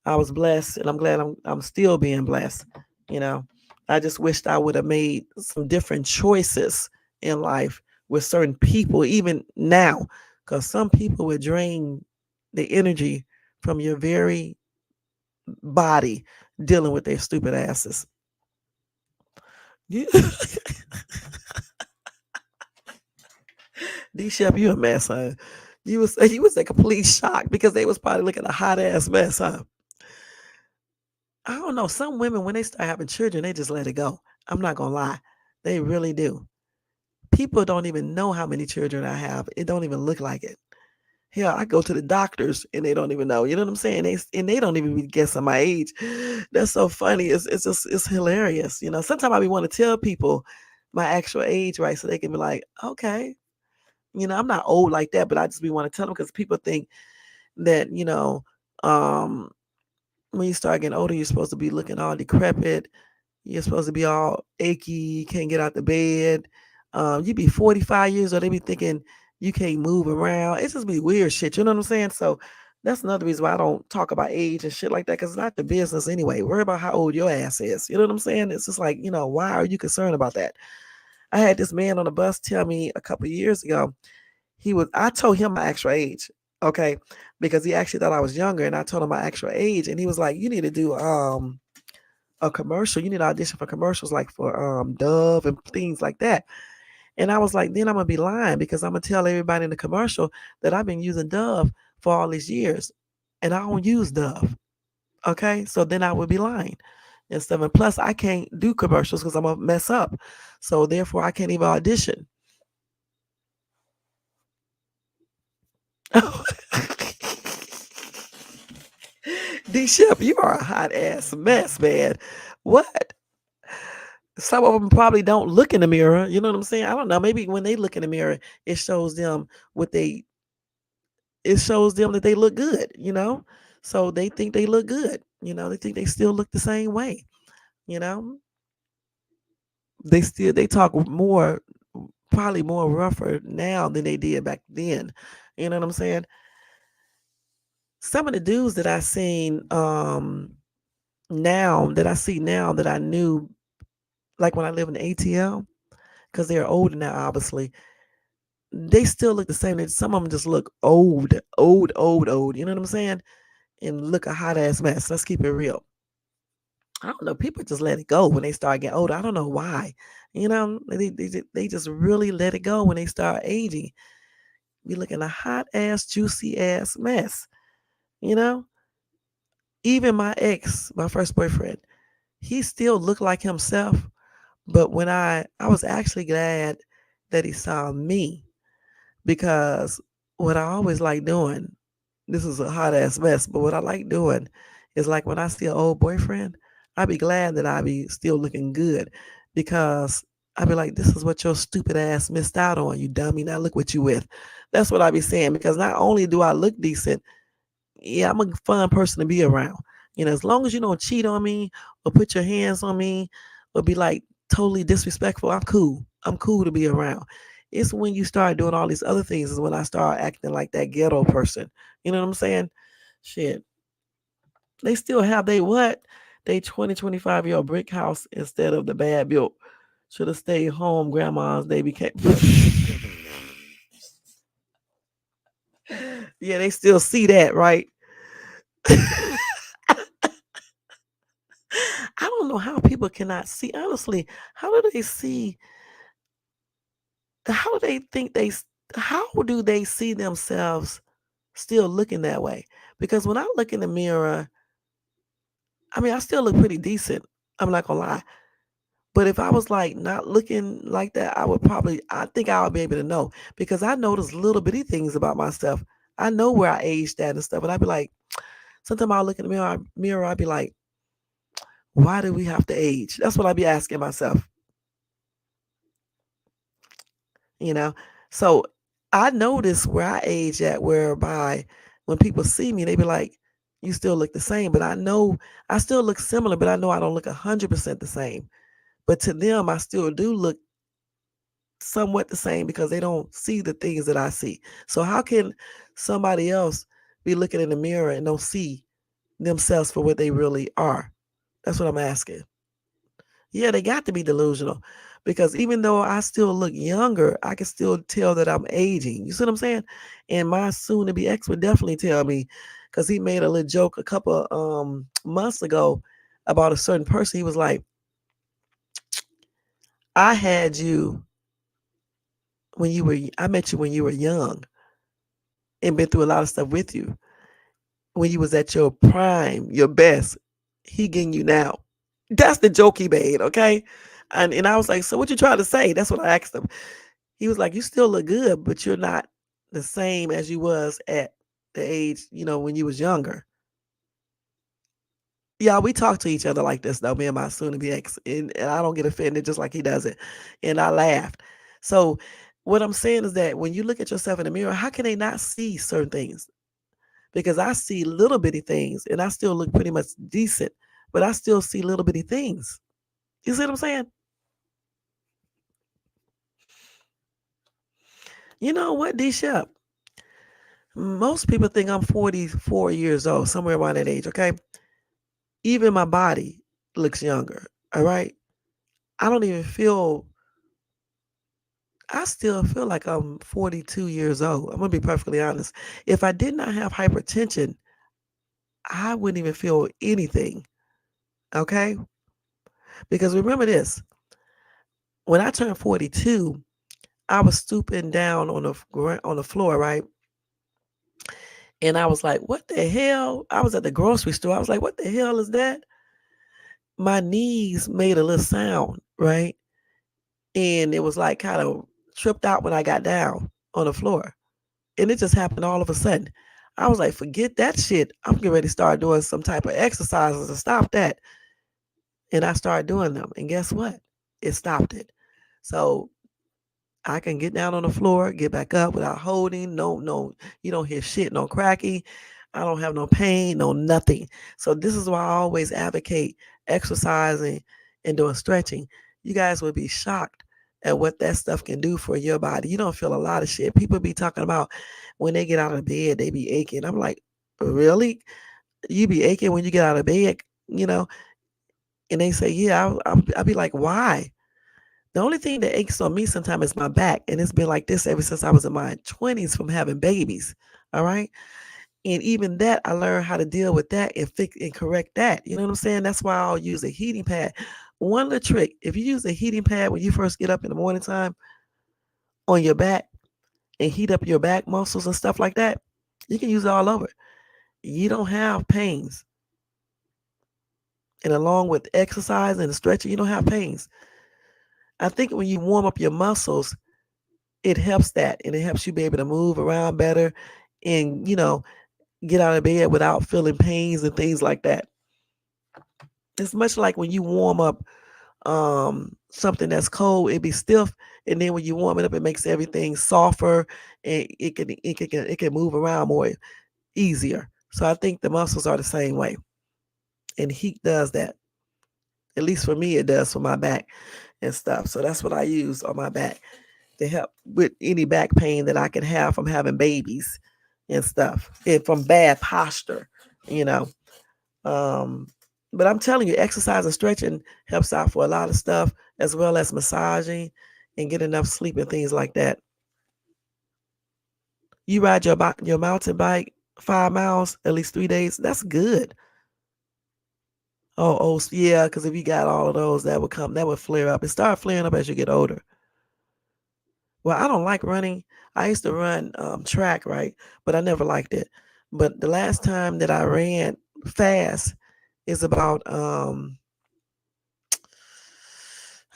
I was blessed, and I'm glad I'm still being blessed. You know, I just wished I would have made some different choices in life with certain people, even now, because some people would drain the energy from your very body dealing with their stupid asses. Yeah. D Shep, you a mess, huh? You was a complete shock, because they was probably looking a hot ass mess, huh? I don't know. Some women, when they start having children, they just let it go. I'm not gonna lie, they really do. People don't even know how many children I have. It don't even look like it. Hell, I go to the doctors and they don't even know. You know what I'm saying? They don't even be guessing my age. That's so funny. It's hilarious. Sometimes I be want to tell people my actual age, right? So they can be like, okay. I'm not old like that, but I just be want to tell them, because people think that, um, when you start getting older, you're supposed to be looking all decrepit. You're supposed to be all achy. You can't get out the bed. You be 45 years old. They be thinking you can't move around. It's just be weird shit. You know what I'm saying? So That's another reason why I don't talk about age and shit like that, because it's not the business anyway. Worry about how old your ass is. You know what I'm saying? It's just like, why are you concerned about that? I had this man on the bus tell me a couple of years ago, I told him my actual age, okay, because he actually thought I was younger, and I told him my actual age, and he was like, you need to do a commercial. You need to audition for commercials like for Dove and things like that. And I was like, then I'm gonna be lying, because I'm gonna tell everybody in the commercial that I've been using Dove for all these years, and I don't use Dove. Okay, so then I would be lying and stuff. And plus, I can't do commercials because I'm gonna mess up. So therefore, I can't even audition. D Shep, you are a hot ass mess, man. What? Some of them probably don't look in the mirror. You know what I'm saying? I don't know. Maybe when they look in the mirror, it shows them what they. It shows them that they look good. So they think they look good. They think they still look the same way. You know, they talk more, probably more rougher now than they did back then. You know what I'm saying? Some of the dudes that I seen now that I knew, like when I live in the ATL, because they're older now, obviously, they still look the same. Some of them just look old, old, old, old. You know what I'm saying? And look a hot ass mess. Let's keep it real. I don't know. People just let it go when they start getting older. I don't know why. They just really let it go when they start aging. Be looking a hot ass, juicy ass mess. You know? Even my ex, my first boyfriend, he still looked like himself. But when I was actually glad that he saw me, because what I always like doing, this is a hot ass mess, but what I like doing is, like, when I see an old boyfriend, I be glad that I be still looking good, because I be like, this is what your stupid ass missed out on, you dummy. Now look what you with. That's what I be saying, because not only do I look decent, yeah, I'm a fun person to be around. As long as you don't cheat on me or put your hands on me or be like totally disrespectful, I'm cool. I'm cool to be around. It's when you start doing all these other things is when I start acting like that ghetto person. You know what I'm saying? Shit. They still have they what? They 20, 25-year-old brick house instead of the bad built. Should have stayed home, grandmas. They became. Yeah, they still see that, right? I don't know how people cannot see. Honestly, how do they see? How do they think they? How do they see themselves still looking that way? Because when I look in the mirror, I mean, I still look pretty decent. I'm not gonna lie. But if I was like not looking like that, I think I would be able to know, because I notice little bitty things about myself. I know where I aged at and stuff. And I'd be like, sometimes I'll look in the mirror, I'd be like, why do we have to age? That's what I'd be asking myself. you know. So I notice where I age at, whereby when people see me, they be like, "You still look the same," but I know I still look similar, but I know I don't look 100% the same. But to them, I still do look somewhat the same, because they don't see the things that I see. So how can somebody else be looking in the mirror and don't see themselves for what they really are? That's what I'm asking. Yeah, they got to be delusional, because even though I still look younger, I can still tell that I'm aging. You see what I'm saying? And my soon to be ex would definitely tell me, because he made a little joke a couple months ago about a certain person. He was like, I had you I met you when you were young and been through a lot of stuff with you. When you was at your prime, your best, he getting you now. That's the joke he made, okay? And I was like, so what you trying to say? That's what I asked him. He was like, you still look good, but you're not the same as you was at the age, when you was younger. Yeah, we talk to each other like this though, me and my soon to be ex, and I don't get offended just like he does it. And I laughed. So what I'm saying is that when you look at yourself in the mirror, how can they not see certain things? Because I see little bitty things and I still look pretty much decent, but I still see little bitty things. You see what I'm saying? You know what, D Shep? Most people think I'm 44 years old, somewhere around that age, okay? Even my body looks younger, all right? I don't even feel, I still feel like I'm 42 years old. I'm going to be perfectly honest. If I did not have hypertension, I wouldn't even feel anything, okay? Because remember this, when I turned 42, I was stooping down on the floor, right? And I was like, what the hell? I was at the grocery store. I was like, what the hell is that? My knees made a little sound, right? And it was like kind of tripped out when I got down on the floor. And it just happened all of a sudden. I was like, forget that shit. I'm getting ready to start doing some type of exercises to stop that. And I started doing them. And guess what? It stopped it. So I can get down on the floor, get back up without holding. No, you don't hear shit, no cracking. I don't have no pain, no nothing. So this is why I always advocate exercising and doing stretching. You guys would be shocked at what that stuff can do for your body. You don't feel a lot of shit. People be talking about when they get out of bed, they be aching. I'm like, really? You be aching when you get out of bed, you know? And they say, yeah. I'll be like, why? The only thing that aches on me sometimes is my back, and it's been like this ever since I was in my 20s from having babies. All right. And even that, I learned how to deal with that and fix and correct that. You know what I'm saying? That's why I'll use a heating pad. One little trick: if you use a heating pad when you first get up in the morning time on your back and heat up your back muscles and stuff like that, you can use it all over. You don't have pains. And along with exercise and stretching, you don't have pains. I think when you warm up your muscles, it helps that and it helps you be able to move around better and get out of bed without feeling pains and things like that. It's much like when you warm up something that's cold, it be stiff, and then when you warm it up, it makes everything softer and it can move around more easier. So I think the muscles are the same way, and heat does that. At least for me, it does for my back and stuff. So that's what I use on my back to help with any back pain that I can have from having babies and stuff, and from bad posture, you know. Um, but I'm telling you, exercise and stretching helps out for a lot of stuff, as well as massaging and get enough sleep and things like that. You ride your mountain bike 5 miles at least 3 days. That's good. Oh, yeah, because if you got all of those, that would flare up. It start flaring up as you get older. Well, I don't like running. I used to run track, right? But I never liked it. But the last time that I ran fast is about I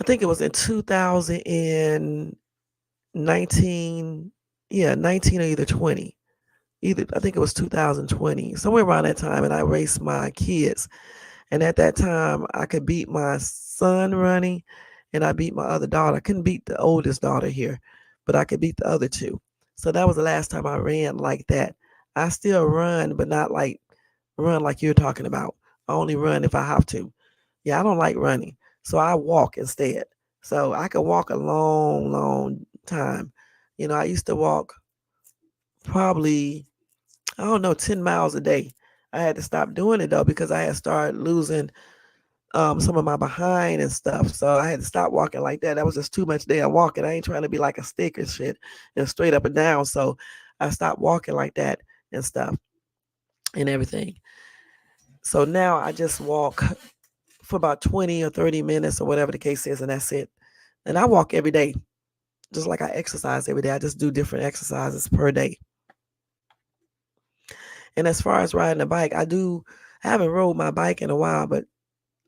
think it was in 2019, yeah, 19 or either 20. Either I think it was 2020, somewhere around that time, and I raced my kids. And at that time, I could beat my son running, and I beat my other daughter. I couldn't beat the oldest daughter here, but I could beat the other two. So that was the last time I ran like that. I still run, but not like run like you're talking about. I only run if I have to. Yeah, I don't like running, so I walk instead. So I could walk a long, long time. I used to walk probably, I don't know, 10 miles a day. I had to stop doing it though because I had started losing some of my behind and stuff. So I had to stop walking like that. That was just too much damn walking. I ain't trying to be like a stick and shit and straight up and down. So I stopped walking like that and stuff and everything. So now I just walk for about 20 or 30 minutes or whatever the case is, and that's it. And I walk every day, just like I exercise every day. I just do different exercises per day. And as far as riding a bike, I haven't rode my bike in a while, but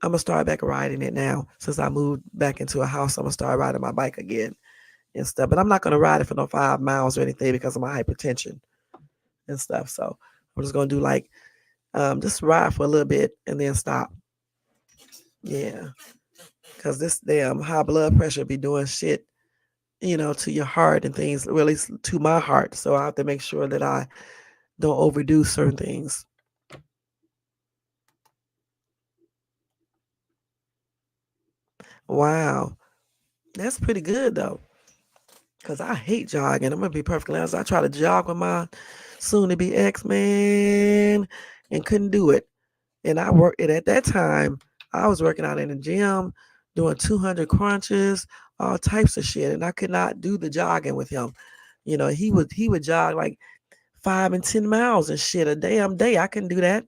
I'm gonna start back riding it now. Since I moved back into a house, I'm gonna start riding my bike again and stuff. But I'm not gonna ride it for no 5 miles or anything because of my hypertension and stuff. So I'm just gonna do like just ride for a little bit and then stop. Yeah, because this damn high blood pressure be doing shit, to your heart and things, really to my heart. So I have to make sure that I don't overdo certain things. Wow, that's pretty good though. because I hate jogging. I'm gonna be perfectly honest. I try to jog with my soon-to-be ex, man, and couldn't do it. And I worked it at that time. I was working out in the gym, doing 200 crunches, all types of shit, and I could not do the jogging with him. He would jog like 5 and 10 miles and shit a damn day. I couldn't do that.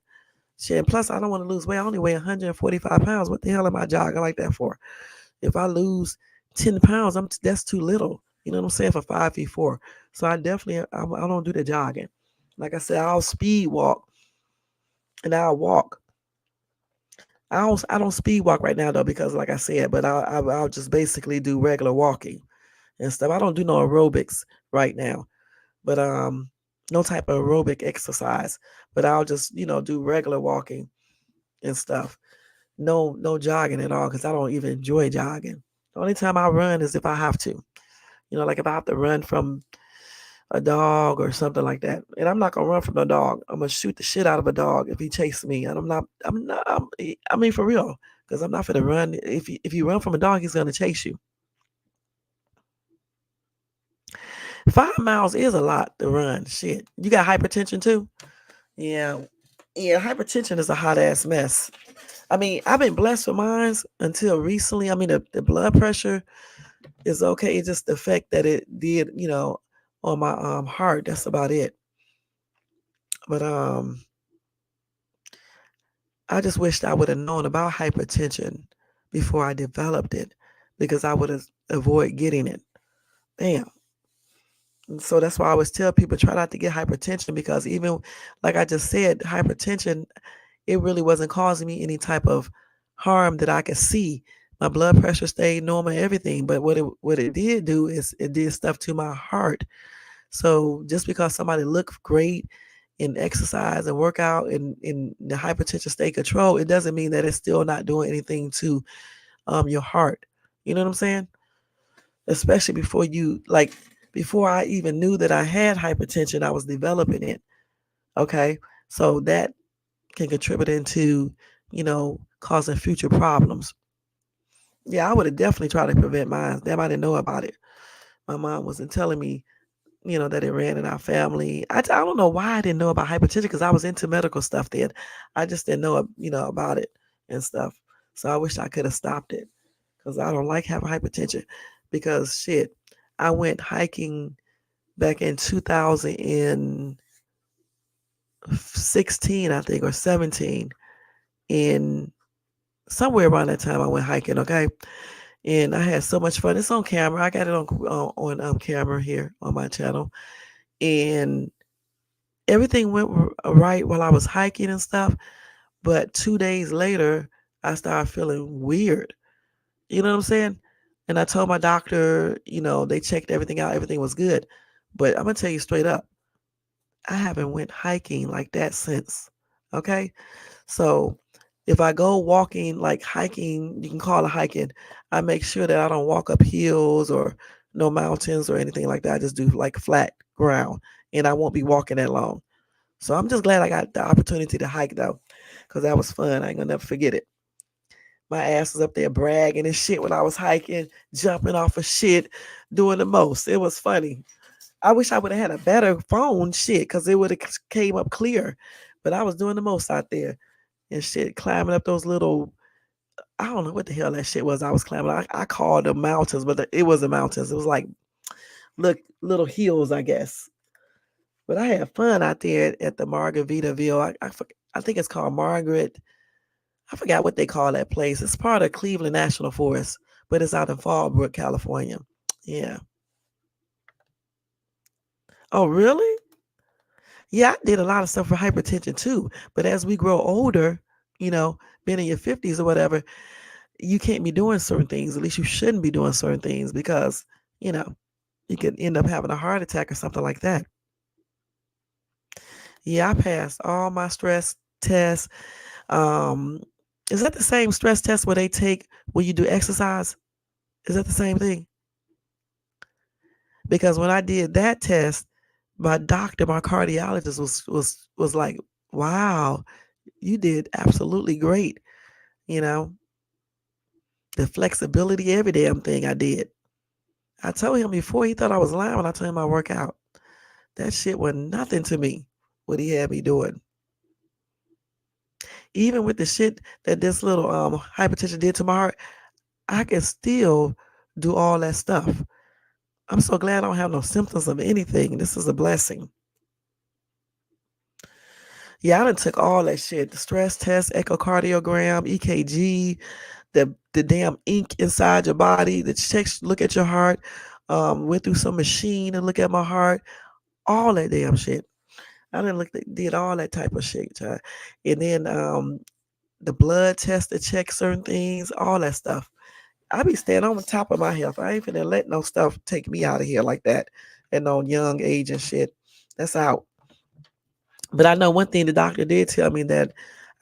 Shit. And plus, I don't want to lose weight. I only weigh 145 pounds. What the hell am I jogging like that for? If I lose 10 pounds, that's too little. You know what I'm saying? For 5'4". So I don't do the jogging. Like I said, I'll speed walk and I'll walk. I don't speed walk right now though because like I said, but I'll just basically do regular walking and stuff. I don't do no aerobics right now, but no type of aerobic exercise. But I'll just do regular walking and stuff. No jogging at all because I don't even enjoy jogging. The only time I run is if I have to. Like if I have to run from a dog or something like that. And I'm not gonna run from a dog. I'm gonna shoot the shit out of a dog if he chases me. And I mean for real. Because I'm not gonna run. If you run from a dog, he's gonna chase you. 5 miles is a lot to run. Shit. You got hypertension too? Yeah. Yeah, hypertension is a hot ass mess. I mean, I've been blessed with mine until recently. I mean, the blood pressure is okay. It's just the fact that it did, on my heart. That's about it. But I just wished I would have known about hypertension before I developed it because I would have avoided getting it. Damn. And so that's why I always tell people try not to get hypertension because even like I just said, hypertension, it really wasn't causing me any type of harm that I could see. My blood pressure stayed normal, everything. But what it did do is it did stuff to my heart. So just because somebody looked great in exercise and workout and the hypertension stay controlled, it doesn't mean that it's still not doing anything to your heart. You know what I'm saying? Especially before I even knew that I had hypertension, I was developing it. Okay. So that can contribute into, causing future problems. Yeah, I would have definitely tried to prevent mine. Damn, I didn't know about it. My mom wasn't telling me, that it ran in our family. I don't know why I didn't know about hypertension because I was into medical stuff then. I just didn't know, about it and stuff. So I wish I could have stopped it because I don't like having hypertension because shit, I went hiking back in 2016, I think, or 17. And somewhere around that time I went hiking, okay? And I had so much fun. It's on camera. I got it on camera here on my channel. And everything went right while I was hiking and stuff. But 2 days later, I started feeling weird. You know what I'm saying? And I told my doctor, they checked everything out. Everything was good. But I'm going to tell you straight up, I haven't went hiking like that since. Okay? So if I go walking, like hiking, you can call it hiking, I make sure that I don't walk up hills or no mountains or anything like that. I just do like flat ground and I won't be walking that long. So I'm just glad I got the opportunity to hike though, because that was fun. I ain't gonna never forget it. My ass was up there bragging and shit when I was hiking, jumping off of shit, doing the most. It was funny. I wish I would have had a better phone shit because it would have came up clear. But I was doing the most out there and shit, climbing up those little, I don't know what the hell that shit was. I was climbing. I called them mountains, but it wasn't mountains. It was like little hills, I guess. But I had fun out there at the Margaritaville. I think it's called Margaret. I forgot what they call that place. It's part of Cleveland National Forest, but it's out in Fallbrook, California. Yeah. Oh, really? Yeah, I did a lot of stuff for hypertension too. But as we grow older, being in your 50s or whatever, you can't be doing certain things. At least you shouldn't be doing certain things because, you could end up having a heart attack or something like that. Yeah, I passed all my stress tests. Um, is that the same stress test where they take when you do exercise? Is that the same thing? Because when I did that test, my doctor, my cardiologist was like, "Wow, you did absolutely great." You know, the flexibility, every damn thing I did. I told him before, he thought I was lying when I told him I work out. That shit was nothing to me, what he had me doing. Even with the shit that this little hypertension did to my heart, I can still do all that stuff. I'm so glad I don't have no symptoms of anything. This is a blessing. Yeah, I done took all that shit. The stress test, echocardiogram, EKG, the damn ink inside your body, the checks, look at your heart, went through some machine and look at my heart, all that damn shit. I done did all that type of shit, child. And then the blood test to check certain things, all that stuff. I be staying on the top of my health. I ain't finna let no stuff take me out of here like that at no young age and shit. That's out. But I know one thing the doctor did tell me, that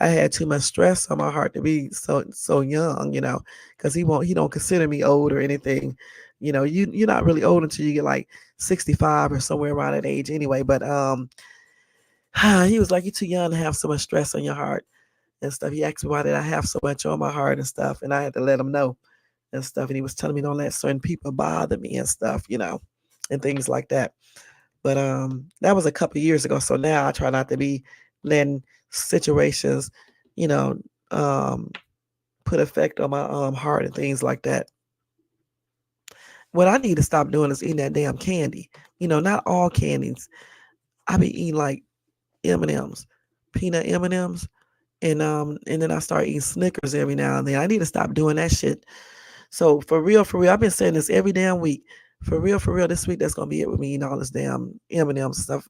I had too much stress on my heart to be so young, because he don't consider me old or anything. You're not really old until you get like 65 or somewhere around that age anyway. But he was like, you're too young to have so much stress on your heart and stuff. He asked me why did I have so much on my heart and stuff, and I had to let him know and stuff. And he was telling me don't let certain people bother me and stuff, and things like that. But that was a couple years ago. So now I try not to be letting situations, you know, um, put effect on my heart and things like that. What I need to stop doing is eating that damn candy. Not all candies. I be eating like M&Ms, peanut M&Ms, and then I start eating Snickers every now and then. I need to stop doing that shit. So for real, I've been saying this every damn week. For real, this week that's gonna be it with me eating all this damn M&Ms stuff.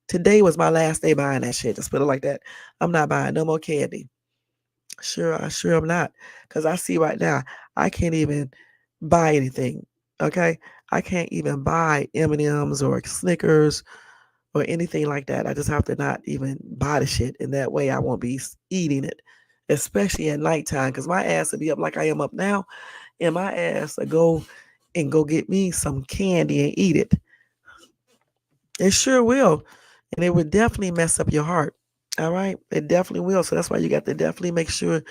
Today was my last day buying that shit. Just put it like that. I'm not buying no more candy. Sure I'm not. Cause I see right now I can't even buy anything. Okay, I can't even buy M&Ms or Snickers or anything like that. I just have to not even buy the shit, and that way I won't be eating it, especially at nighttime. Cause my ass will be up like I am up now, and my ass will go get me some candy and eat it. It sure will. And it would definitely mess up your heart. All right. It definitely will. So that's why you got to definitely make sure,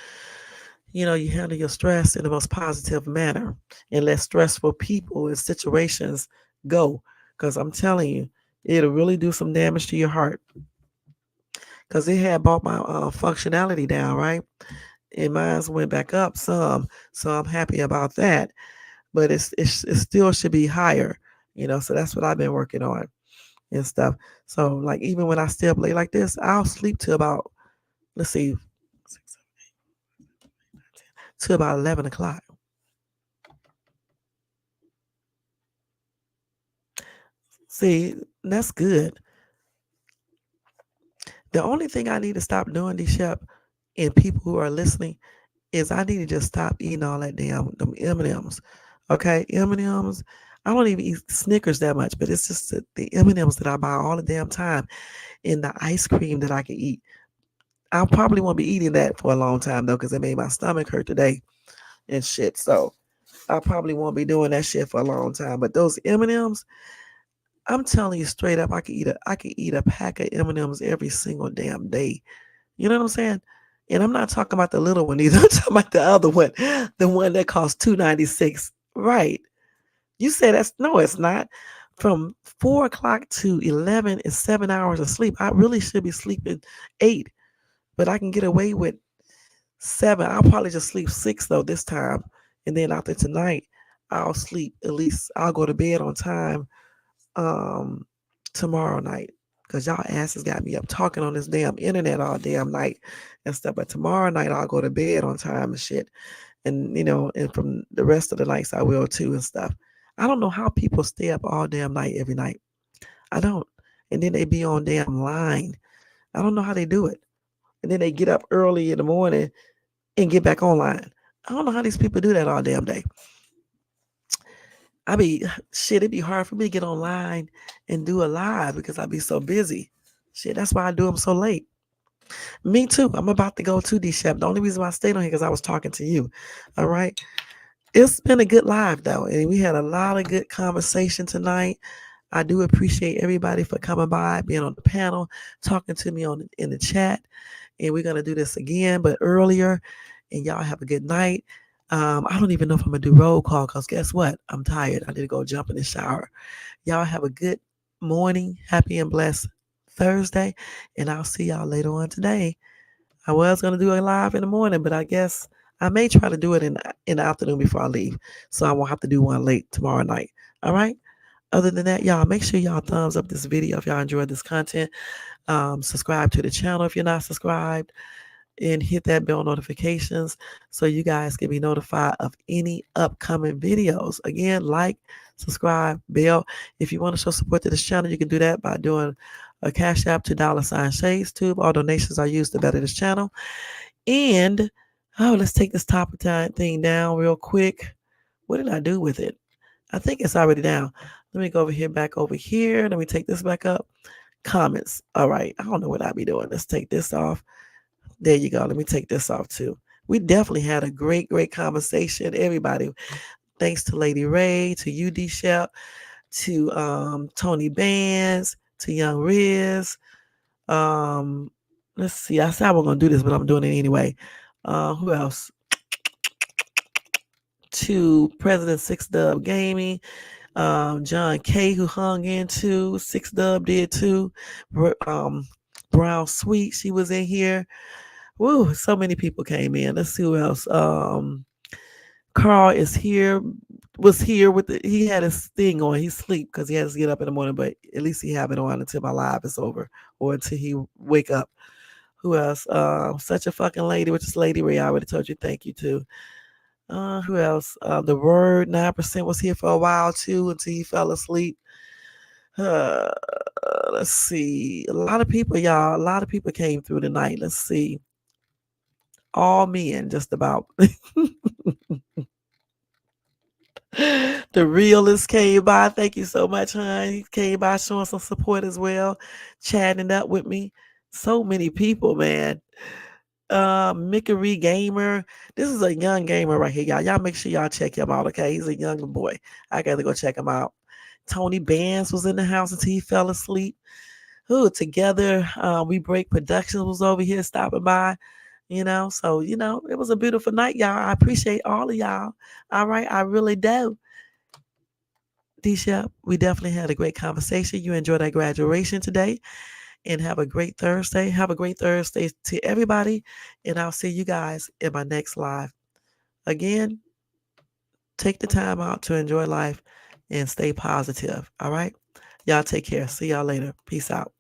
you handle your stress in the most positive manner and let stressful people and situations go. Because I'm telling you, it'll really do some damage to your heart. Because it had brought my functionality down, right? And mine went back up some. So I'm happy about that. But it still should be higher, so that's what I've been working on and stuff. So like even when I stay up late like this, I'll sleep to about, let's see, to about 11 o'clock. See, that's good. The only thing I need to stop doing, D-Shep, and people who are listening, is I need to just stop eating all that damn them M&Ms. Okay, M&Ms. I don't even eat Snickers that much, but it's just the M&Ms that I buy all the damn time, and the ice cream that I can eat. I probably won't be eating that for a long time though, because it made my stomach hurt today and shit. So I probably won't be doing that shit for a long time. But those M&Ms, I'm telling you straight up, I could eat a pack of M&Ms every single damn day. You know what I'm saying? And I'm not talking about the little one either. I'm talking about the other one, the one that costs $2.96. Right? You say that's no, it's not. From 4 o'clock to 11 is 7 hours of sleep. I really should be sleeping 8, but I can get away with 7. I'll probably just sleep 6 though this time, and then after tonight, I'll sleep at least. I'll go to bed on time um tomorrow night, because y'all asses got me up talking on this damn internet all damn night and stuff. But tomorrow night I'll go to bed on time and shit, and and from the rest of the nights I will too and stuff. I don't know how people stay up all damn night every night. I don't. And then they be on damn line. I don't know how they do it. And then they get up early in the morning and get back online. I don't know how these people do that all damn day. It'd be hard for me to get online and do a live because I'd be so busy. Shit, that's why I do them so late. Me too. I'm about to go to D-Shep. The only reason why I stayed on here because I was talking to you. All right. It's been a good live though, and we had a lot of good conversation tonight. I do appreciate everybody for coming by, being on the panel, talking to me in the chat. And we're gonna do this again, but earlier. And y'all have a good night. I don't even know if I'm going to do roll call because guess what? I'm tired. I need to go jump in the shower. Y'all have a good morning. Happy and blessed Thursday. And I'll see y'all later on today. I was going to do it live in the morning, but I guess I may try to do it in the afternoon before I leave. So I won't have to do one late tomorrow night. All right. Other than that, y'all, make sure y'all thumbs up this video if y'all enjoyed this content. Subscribe to the channel if you're not subscribed, and hit that bell notifications so you guys can be notified of any upcoming videos. Again, like, subscribe, bell. If you want to show support to this channel, you can do that by doing a cash app to $ShadesTube. All donations are used to better this channel. And let's take this top thing down real quick. What did I do with it? I think it's already down. Let me go over here, back over here. Let me take this back up. Comments. All right. I don't know what I'll be doing. Let's take this off. There you go. Let me take this off too. We definitely had a great conversation. Everybody. Thanks to Lady Ray, to UD Shep, to Tony Bands, to Young Riz. Let's see. I said I was gonna do this, but I'm doing it anyway. Who else? To President Six Dub Gaming. John K, who hung in too. Six Dub did too. Brown Sweet, she was in here. Woo, so many people came in. Let's see who else. Carl is here. Was here with he had his thing on. He sleep because he has to get up in the morning, but at least he have it on until my live is over or until he wake up. Who else? Such a fucking lady, which is Lady Ray. I already told you. Thank you too. Who else? The Word 9% was here for a while too until he fell asleep. Let's see. A lot of people, y'all. A lot of people came through tonight. Let's see. All men, just about. The realist came by. Thank you so much, hon. He came by showing some support as well, chatting up with me. So many people, man. Mickery Gamer. This is a young gamer right here, y'all. Y'all make sure y'all check him out, okay? He's a young boy. I gotta go check him out. Tony Bands was in the house until he fell asleep. Who together? We Break Productions was over here stopping by. So it was a beautiful night, y'all. I appreciate all of y'all. All right, I really do. D-Shep, we definitely had a great conversation. You enjoyed our graduation today, and have a great Thursday. Have a great Thursday to everybody, and I'll see you guys in my next live. Again, take the time out to enjoy life and stay positive. All right, y'all take care. See y'all later. Peace out.